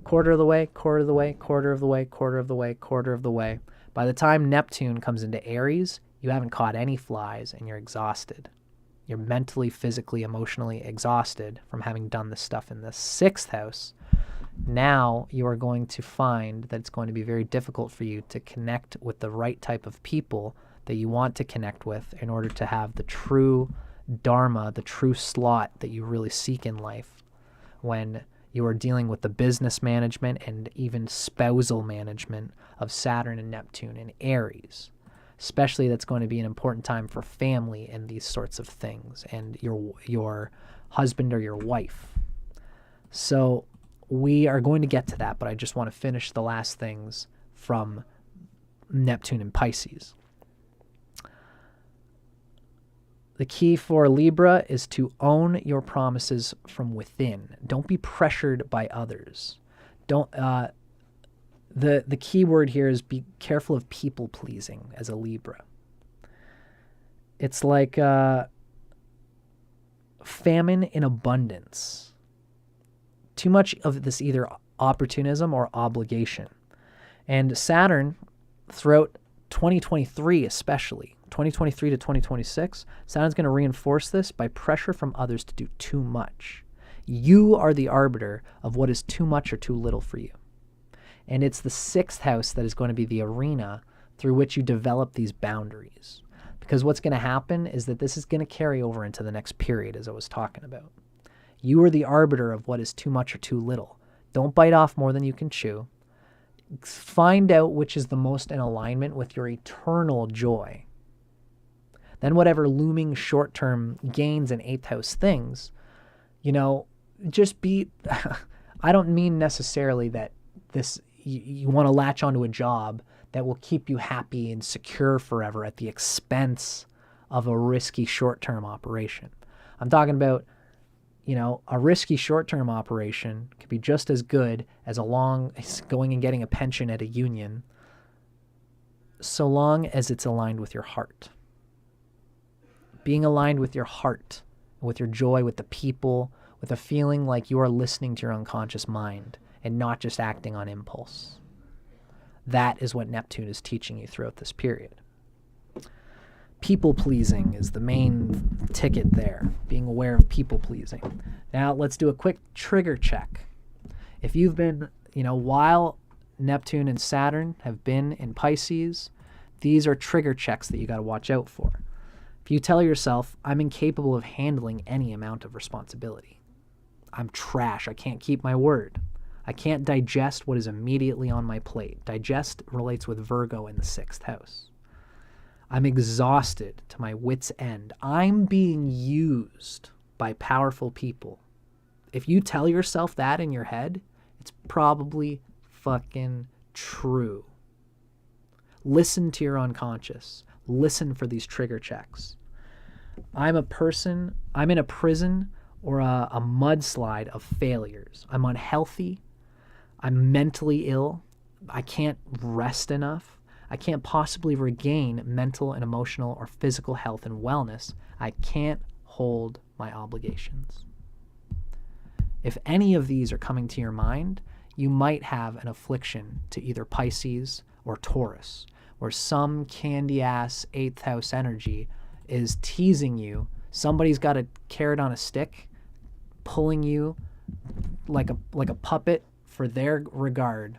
Quarter of the way, quarter of the way, quarter of the way, quarter of the way, quarter of the way. By the time Neptune comes into Aries, you haven't caught any flies and you're exhausted. You're mentally, physically, emotionally exhausted from having done this stuff in the 6th house. Now you are going to find that it's going to be very difficult for you to connect with the right type of people that you want to connect with in order to have the true dharma, the true slot that you really seek in life when you are dealing with the business management and even spousal management of Saturn and Neptune in Aries. Especially that's going to be an important time for family and these sorts of things and your husband or your wife. So we are going to get to that, but I just want to finish the last things from Neptune and Pisces. The key for Libra is to own your promises from within. Don't be pressured by others. The key word here is be careful of people pleasing as a Libra. It's like famine in abundance. Too much of this either opportunism or obligation. And Saturn, throughout 2023 especially, 2023 to 2026, Saturn's going to reinforce this by pressure from others to do too much. You are the arbiter of what is too much or too little for you. And it's the 6th house that is going to be the arena through which you develop these boundaries. Because what's going to happen is that this is going to carry over into the next period, as I was talking about. You are the arbiter of what is too much or too little. Don't bite off more than you can chew. Find out which is the most in alignment with your eternal joy. Then whatever looming short-term gains and 8th house things, just be... I don't mean necessarily that you want to latch onto a job that will keep you happy and secure forever at the expense of a risky short-term operation. I'm talking about, you know, a risky short-term operation could be just as good as going and getting a pension at a union, so long as it's aligned with your heart. Being aligned with your heart, with your joy, with the people, with a feeling like you are listening to your unconscious mind and not just acting on impulse. That is what Neptune is teaching you throughout this period. People-pleasing is the main ticket there, being aware of people-pleasing. Now, let's do a quick trigger check. If you've been, you know, while Neptune and Saturn have been in Pisces, these are trigger checks that you got to watch out for. If you tell yourself, I'm incapable of handling any amount of responsibility. I'm trash. I can't keep my word. I can't digest what is immediately on my plate. Digest relates with Virgo in the 6th house. I'm exhausted to my wit's end. I'm being used by powerful people. If you tell yourself that in your head, it's probably fucking true. Listen to your unconscious. Listen for these trigger checks. I'm in a prison or a mudslide of failures. I'm unhealthy. I'm mentally ill. I can't rest enough. I can't possibly regain mental and emotional or physical health and wellness. I can't hold my obligations. If any of these are coming to your mind, you might have an affliction to either Pisces or Taurus, where some candy-ass 8th house energy is teasing you. Somebody's got a carrot on a stick, pulling you like a puppet for their regard.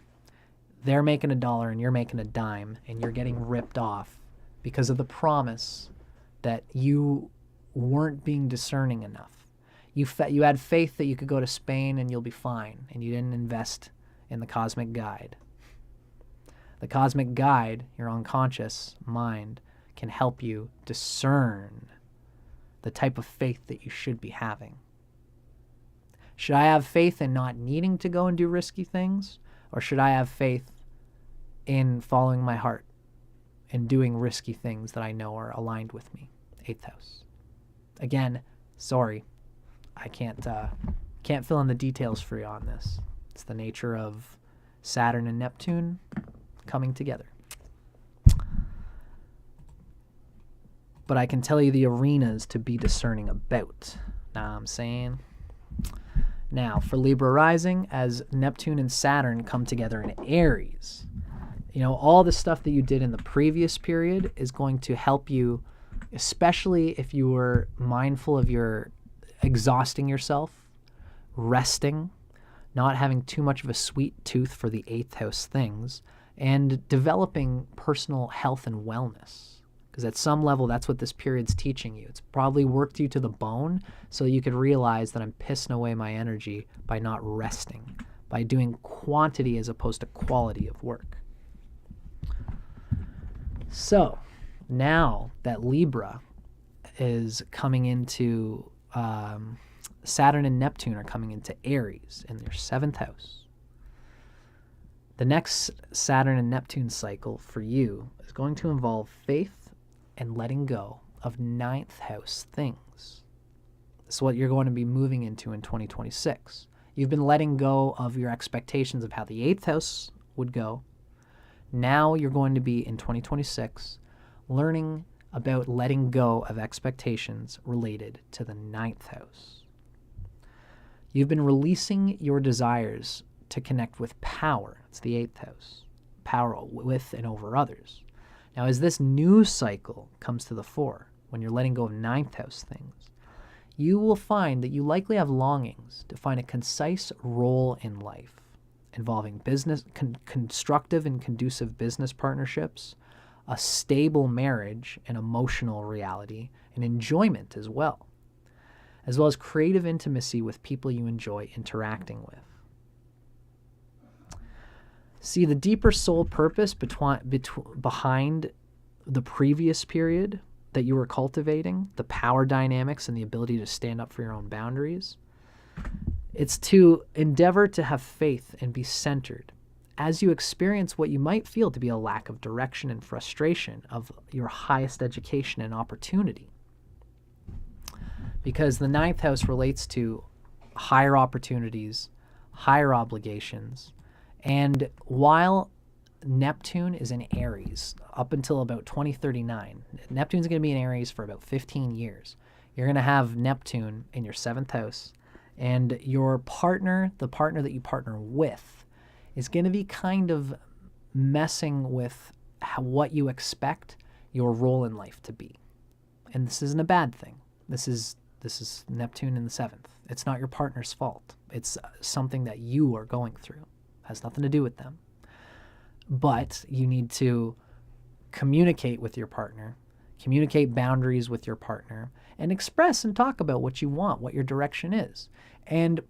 They're making $1 and you're making a dime, and you're getting ripped off because of the promise that you weren't being discerning enough. You had faith that you could go to Spain and you'll be fine, and you didn't invest in the cosmic guide. The cosmic guide, your unconscious mind, can help you discern the type of faith that you should be having. Should I have faith in not needing to go and do risky things? Or should I have faith in following my heart and doing risky things that I know are aligned with me? 8th house. Again, sorry, I can't fill in the details for you on this. It's the nature of Saturn and Neptune coming together. But I can tell you the arenas to be discerning about. Know what I'm saying? Now, for Libra Rising, as Neptune and Saturn come together in Aries, you know, all the stuff that you did in the previous period is going to help you, especially if you were mindful of your exhausting yourself, resting, not having too much of a sweet tooth for the 8th house things, and developing personal health and wellness. Because at some level, that's what this period's teaching you. It's probably worked you to the bone so you could realize that I'm pissing away my energy by not resting, by doing quantity as opposed to quality of work. So now that Libra is coming into, Saturn and Neptune are coming into Aries in their 7th house. The next Saturn and Neptune cycle for you is going to involve faith and letting go of 9th house things. This is what you're going to be moving into in 2026. You've been letting go of your expectations of how the 8th house would go. Now you're going to be, in 2026, learning about letting go of expectations related to the 9th house. You've been releasing your desires to connect with power. It's the 8th house. Power with and over others. Now, as this new cycle comes to the fore, when you're letting go of 9th house things, you will find that you likely have longings to find a concise role in life, involving business, constructive and conducive business partnerships, a stable marriage, and emotional reality, and enjoyment as well as creative intimacy with people you enjoy interacting with. See, the deeper soul purpose behind the previous period that you were cultivating, the power dynamics and the ability to stand up for your own boundaries, it's to endeavor to have faith and be centered as you experience what you might feel to be a lack of direction and frustration of your highest education and opportunity. Because the ninth house relates to higher opportunities, higher obligations. And while Neptune is in Aries up until about 2039, Neptune's going to be in Aries for about 15 years. You're going to have Neptune in your 7th house, and your partner, the partner that you partner with, is going to be kind of messing with what you expect your role in life to be. And this isn't a bad thing. This is Neptune in the 7th. It's not your partner's fault. It's something that you are going through. It has nothing to do with them. But you need to communicate with your partner, communicate boundaries with your partner, and express and talk about what you want, what your direction is. And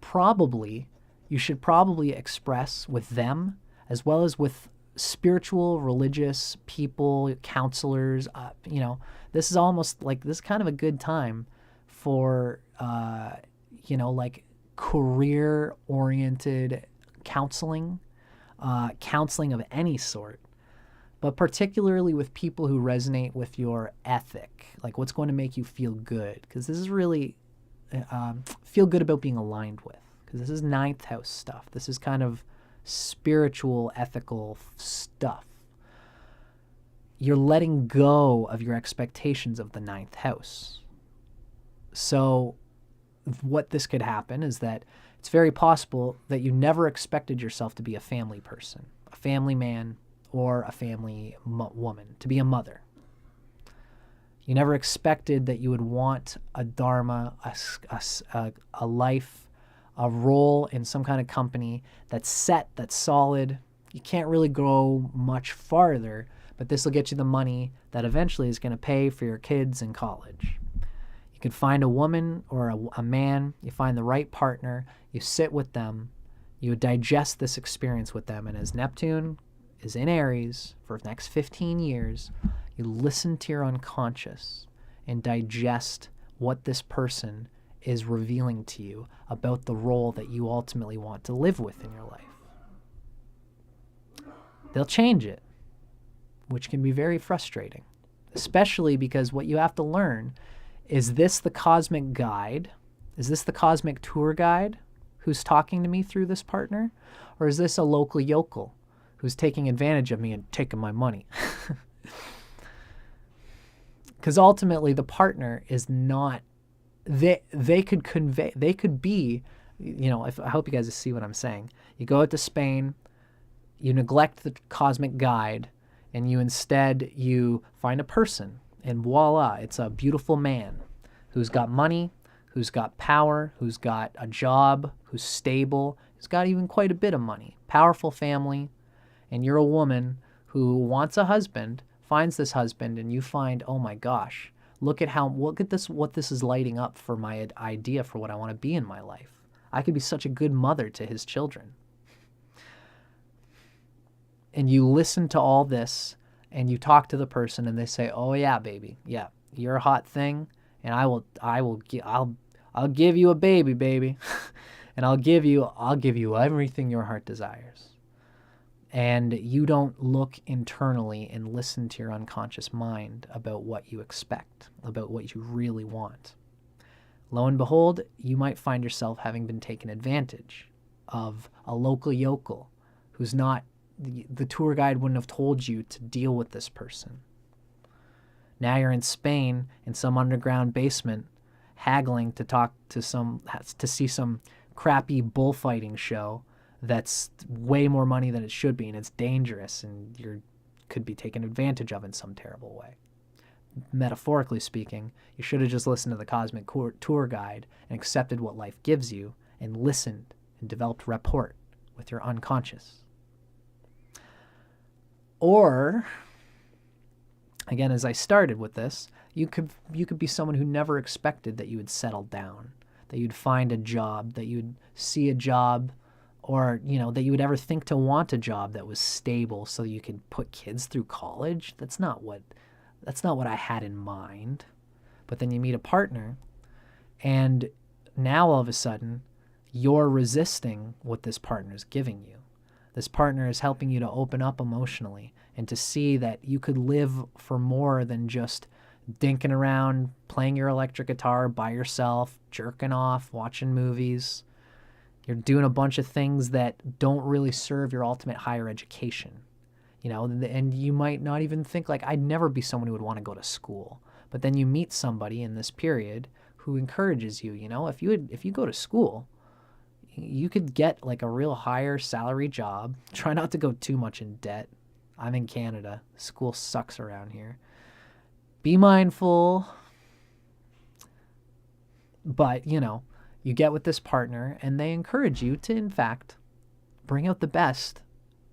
you should probably express with them as well as with spiritual, religious people, counselors. This is almost like this is kind of a good time for, like career-oriented counseling, counseling of any sort, but particularly with people who resonate with your ethic, like what's going to make you feel good, because this is really feel good about being aligned with, because this is 9th house stuff. This is kind of spiritual, ethical stuff. You're letting go of your expectations of the 9th house. So what this could happen is that it's very possible that you never expected yourself to be a family person, a family man, or a family woman, to be a mother. You never expected that you would want a dharma, a life, a role in some kind of company that's set, that's solid. You can't really go much farther, but this will get you the money that eventually is going to pay for your kids in college. You can find a woman or a man, you find the right partner, you sit with them, you digest this experience with them, and as Neptune is in Aries for the next 15 years, you listen to your unconscious and digest what this person is revealing to you about the role that you ultimately want to live with in your life. They'll change it, which can be very frustrating, especially because what you have to learn is this the cosmic guide? Is this the cosmic tour guide who's talking to me through this partner? Or is this a local yokel who's taking advantage of me and taking my money? Because ultimately the partner is not, they could be, I hope you guys see what I'm saying. You go out to Spain, you neglect the cosmic guide, and you find a person, and voila, it's a beautiful man who's got money, who's got power, who's got a job, who's stable, who's got even quite a bit of money, powerful family, and you're a woman who wants a husband, finds this husband, and you find, oh my gosh, look at this, what this is lighting up for my idea for what I want to be in my life. I could be such a good mother to his children. And you listen to all this, and you talk to the person, and they say, "Oh yeah, baby, yeah, you're a hot thing, and I'll give you a baby, baby, and I'll give you everything your heart desires." And you don't look internally and listen to your unconscious mind about what you expect, about what you really want. Lo and behold, you might find yourself having been taken advantage of a local yokel who's not. The tour guide wouldn't have told you to deal with this person. Now you're in Spain in some underground basement, haggling to see some crappy bullfighting show that's way more money than it should be, and it's dangerous, and you could be taken advantage of in some terrible way. Metaphorically speaking, you should have just listened to the cosmic tour guide and accepted what life gives you, and listened and developed rapport with your unconscious. Or, again, as I started with this, you could be someone who never expected that you would settle down, that you'd find a job, that you'd see a job, or that you would ever think to want a job that was stable so you could put kids through college. That's not what I had in mind. But then you meet a partner, and now all of a sudden you're resisting what this partner's giving you. This partner is helping you to open up emotionally and to see that you could live for more than just dinking around, playing your electric guitar by yourself, jerking off, watching movies. You're doing a bunch of things that don't really serve your ultimate higher education. You know, and you might not even think like, I'd never be someone who would want to go to school. But then you meet somebody in this period who encourages you, you know, if you go to school, you could get like a real higher salary job. Try not to go too much in debt. I'm in Canada. School sucks around here. Be mindful. But, you know, you get with this partner and they encourage you to, in fact, bring out the best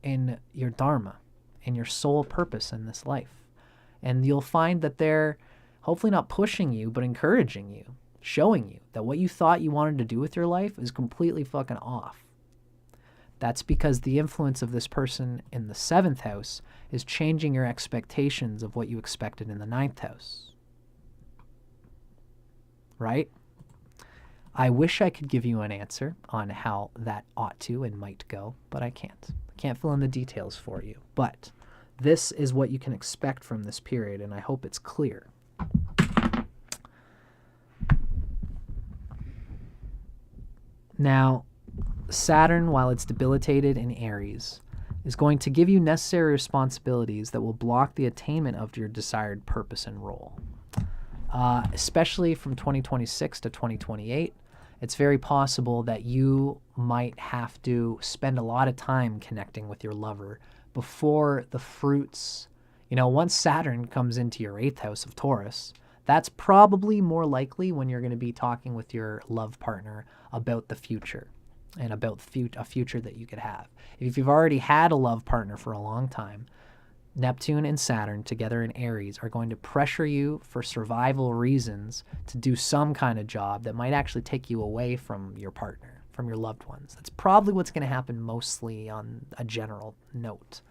in your dharma, in your sole purpose in this life. And you'll find that they're hopefully not pushing you, but encouraging you, showing you that what you thought you wanted to do with your life is completely fucking off. That's because the influence of this person in the 7th house is changing your expectations of what you expected in the 9th house. Right? I wish I could give you an answer on how that ought to and might go, but I can't. I can't fill in the details for you. But this is what you can expect from this period, and I hope it's clear. Now, Saturn, while it's debilitated in Aries, is going to give you necessary responsibilities that will block the attainment of your desired purpose and role. Especially from 2026 to 2028, it's very possible that you might have to spend a lot of time connecting with your lover before the fruits, you know, once Saturn comes into your 8th house of Taurus, that's probably more likely when you're going to be talking with your love partner about the future and about a future that you could have. If you've already had a love partner for a long time, Neptune and Saturn together in Aries are going to pressure you for survival reasons to do some kind of job that might actually take you away from your partner, from your loved ones. That's probably what's going to happen mostly on a general note.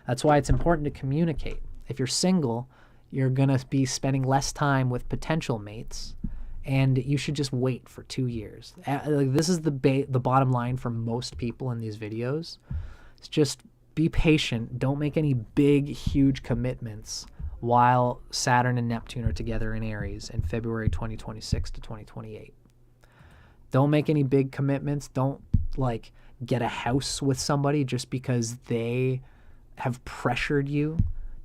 That's why it's important to communicate. If you're single, you're going to be spending less time with potential mates, and you should just wait for 2 years. This is the bottom line for most people in these videos. It's just be patient. Don't make any big, huge commitments while Saturn and Neptune are together in Aries in February 2026 to 2028. Don't make any big commitments. Don't like get a house with somebody just because they have pressured you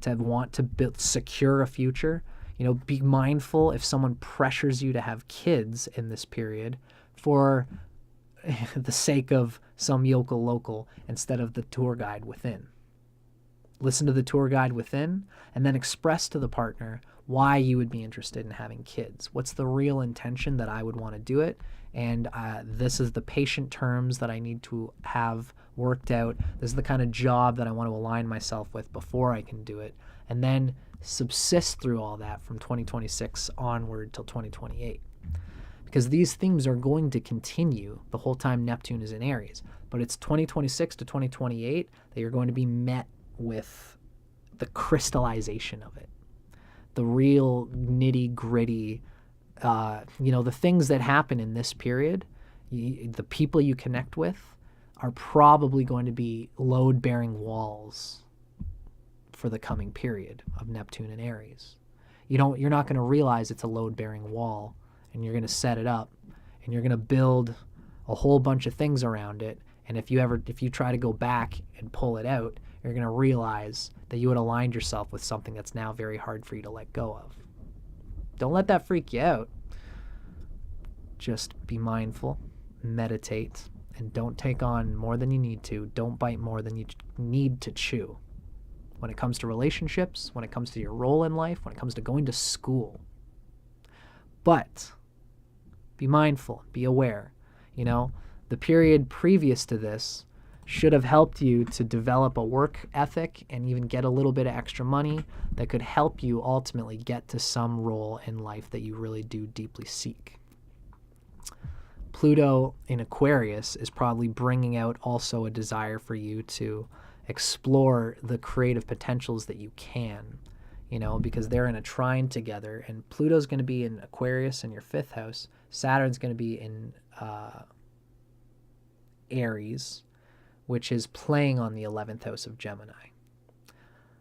to want to secure a future. You know, be mindful if someone pressures you to have kids in this period for the sake of some yokel local instead of the tour guide within. Listen to the tour guide within and then express to the partner why you would be interested in having kids. What's the real intention that I would want to do it? And this is the patient terms that I need to have worked out. This is the kind of job that I want to align myself with before I can do it. And then subsist through all that from 2026 onward till 2028. Because these themes are going to continue the whole time Neptune is in Aries. But it's 2026 to 2028 that you're going to be met with the crystallization of it. The real nitty-gritty, the things that happen in this period, the people you connect with are probably going to be load-bearing walls for the coming period of Neptune and Aries. You're not going to realize it's a load-bearing wall, and you're going to set it up, and you're going to build a whole bunch of things around it. And if you try to go back and pull it out, you're going to realize that you had aligned yourself with something that's now very hard for you to let go of. Don't let that freak you out. Just be mindful, meditate, and don't take on more than you need to. Don't bite more than you need to chew. When it comes to relationships, when it comes to your role in life, when it comes to going to school. But be mindful, be aware. The period previous to this should have helped you to develop a work ethic and even get a little bit of extra money that could help you ultimately get to some role in life that you really do deeply seek. Pluto in Aquarius is probably bringing out also a desire for you to explore the creative potentials that you can, because they're in a trine together, and Pluto's going to be in Aquarius in your 5th house. Saturn's going to be in Aries, which is playing on the 11th house of Gemini.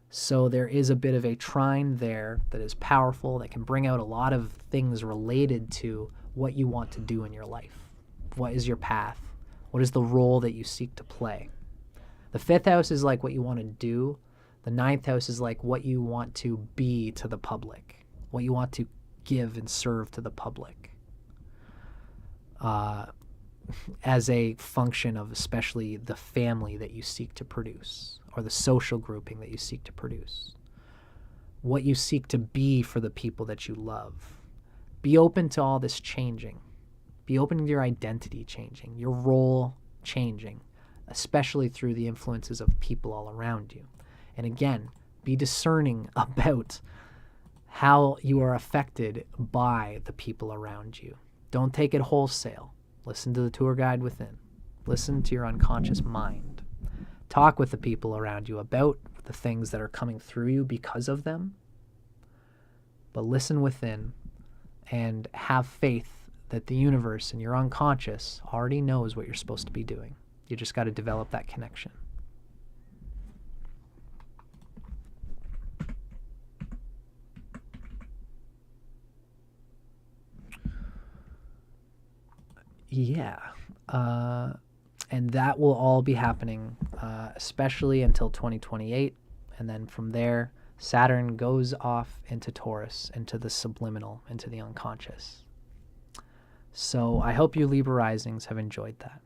So there is a bit of a trine there that is powerful, that can bring out a lot of things related to what you want to do in your life. What is your path? What is the role that you seek to play? The 5th house is like what you want to do. The 9th house is like what you want to be to the public, what you want to give and serve to the public, as a function of especially the family that you seek to produce, or the social grouping that you seek to produce, what you seek to be for the people that you love. Be open to all this changing. Be open to your identity changing, your role changing, especially through the influences of people all around you. And again, be discerning about how you are affected by the people around you. Don't take it wholesale. Listen to the tour guide within. Listen to your unconscious mind. Talk with the people around you about the things that are coming through you because of them. But listen within and have faith that the universe and your unconscious already knows what you're supposed to be doing. You just got to develop that connection. Yeah. And that will all be happening, especially until 2028. And then from there, Saturn goes off into Taurus, into the subliminal, into the unconscious. So I hope you Libra Risings have enjoyed that.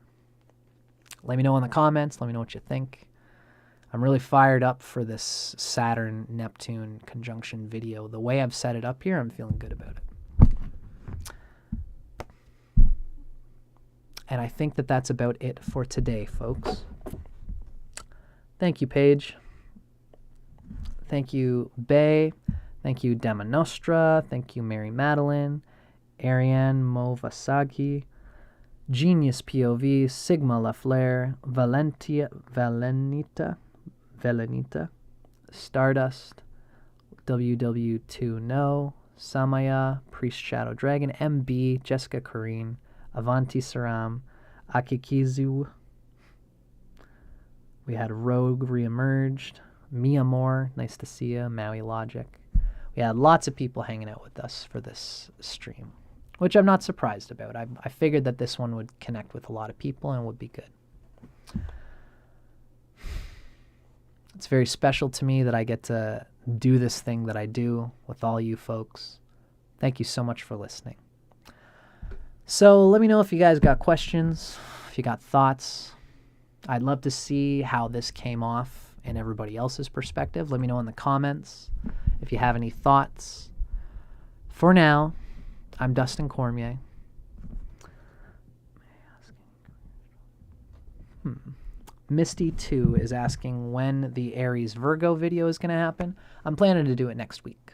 Let me know in the comments. Let me know what you think. I'm really fired up for this Saturn-Neptune conjunction video. The way I've set it up here, I'm feeling good about it. And I think that that's about it for today, folks. Thank you, Paige. Thank you, Bay. Thank you, Dema Nostra. Thank you, Mary Madeline. Ariane Movasagi. Genius POV. Sigma Lafleur. Valenita. Stardust. WW2 No. Samaya. Priest Shadow Dragon. MB. Jessica Kareen. Avanti Saram, Akikizu. We had Rogue reemerged. Mia Moore, nice to see you. Maui Logic. We had lots of people hanging out with us for this stream, which I'm not surprised about. I figured that this one would connect with a lot of people and would be good. It's very special to me that I get to do this thing that I do with all you folks. Thank you so much for listening. So let me know if you guys got questions, if you got thoughts. I'd love to see how this came off in everybody else's perspective. Let me know in the comments if you have any thoughts. For now, I'm Dustin Cormier. Misty2 is asking when the Aries Virgo video is going to happen. I'm planning to do it next week.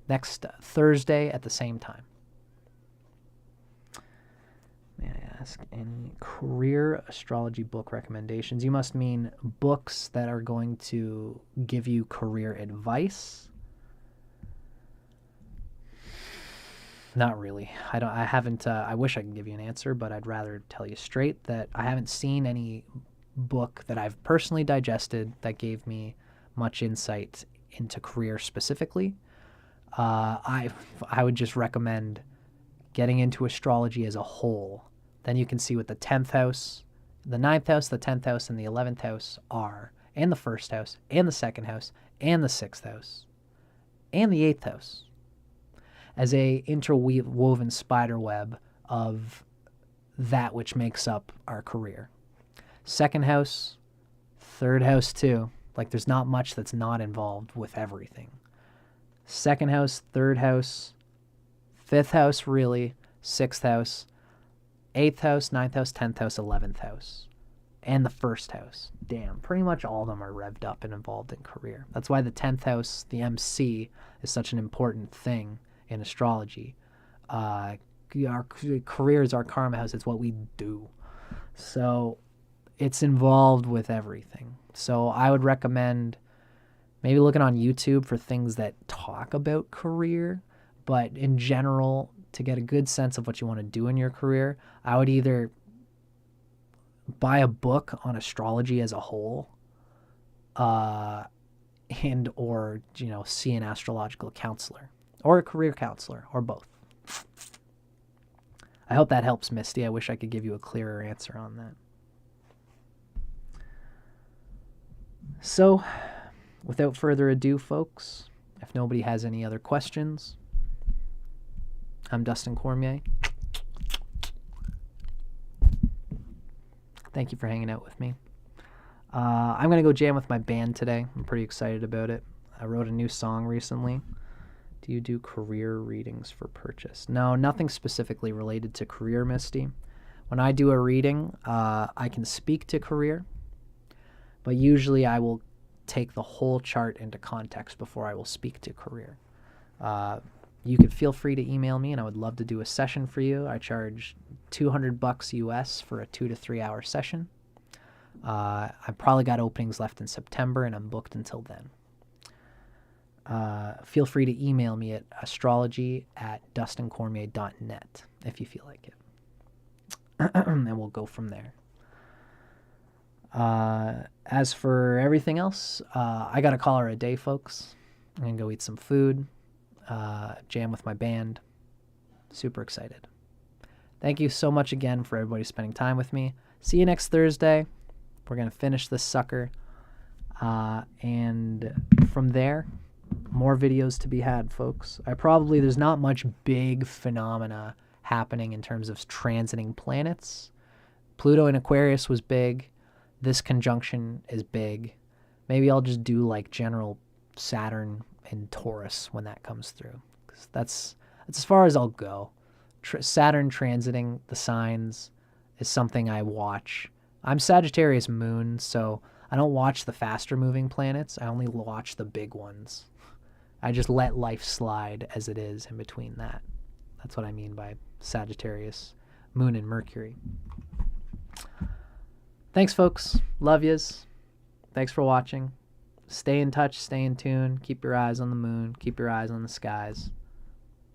Next Thursday at the same time. May I ask any career astrology book recommendations? You must mean books that are going to give you career advice. Not really. I haven't. I wish I could give you an answer, but I'd rather tell you straight that I haven't seen any book that I've personally digested that gave me much insight into career specifically. I would just recommend getting into astrology as a whole. Then you can see what the 10th house, the 9th house, the 10th house, and the 11th house are, and the 1st house, and the 2nd house, and the 6th house, and the 8th house, as a interwoven spider web of that which makes up our career. 2nd house, 3rd house too. Like there's not much that's not involved with everything. 2nd house, 3rd house, 5th house really, 6th house, 8th house, 9th house, 10th house, 11th house, and the 1st house. Damn, pretty much all of them are revved up and involved in career. That's why the 10th house, the MC, is such an important thing in astrology. Our career is our karma house. It's what we do. So it's involved with everything. So I would recommend maybe looking on YouTube for things that talk about career, but in general, to get a good sense of what you want to do in your career, I would either buy a book on astrology as a whole, and or, you know, see an astrological counselor or a career counselor or both. I hope that helps, Misty. I wish I could give you a clearer answer on that. So, without further ado, folks, if nobody has any other questions, I'm Dustin Cormier. Thank you for hanging out with me. I'm going to go jam with my band today. I'm pretty excited about it. I wrote a new song recently. Do you do career readings for purchase? No, nothing specifically related to career, Misty. When I do a reading, I can speak to career, but usually I will take the whole chart into context before I will speak to career. You could feel free to email me, and I would love to do a session for you. I charge $200 US for a 2 to 3 hour session. I've probably got openings left in September, and I'm booked until then. Feel free to email me at astrology@dustincormier.net if you feel like it. And we'll go from there. As for everything else, I got to call her a day, folks. I'm going to go eat some food, jam with my band. Super excited. Thank you so much again for everybody spending time with me. See you next Thursday. We're going to finish this sucker. And from there, more videos to be had, folks. There's not much big phenomena happening in terms of transiting planets. Pluto in Aquarius was big. This conjunction is big. Maybe I'll just do like general Saturn and Taurus when that comes through. 'Cause that's as far as I'll go. Saturn transiting the signs is something I watch. I'm Sagittarius moon, so I don't watch the faster moving planets. I only watch the big ones. I just let life slide as it is in between that. That's what I mean by Sagittarius moon and Mercury. Thanks, folks. Love yous. Thanks for watching. Stay in touch. Stay in tune. Keep your eyes on the moon. Keep your eyes on the skies.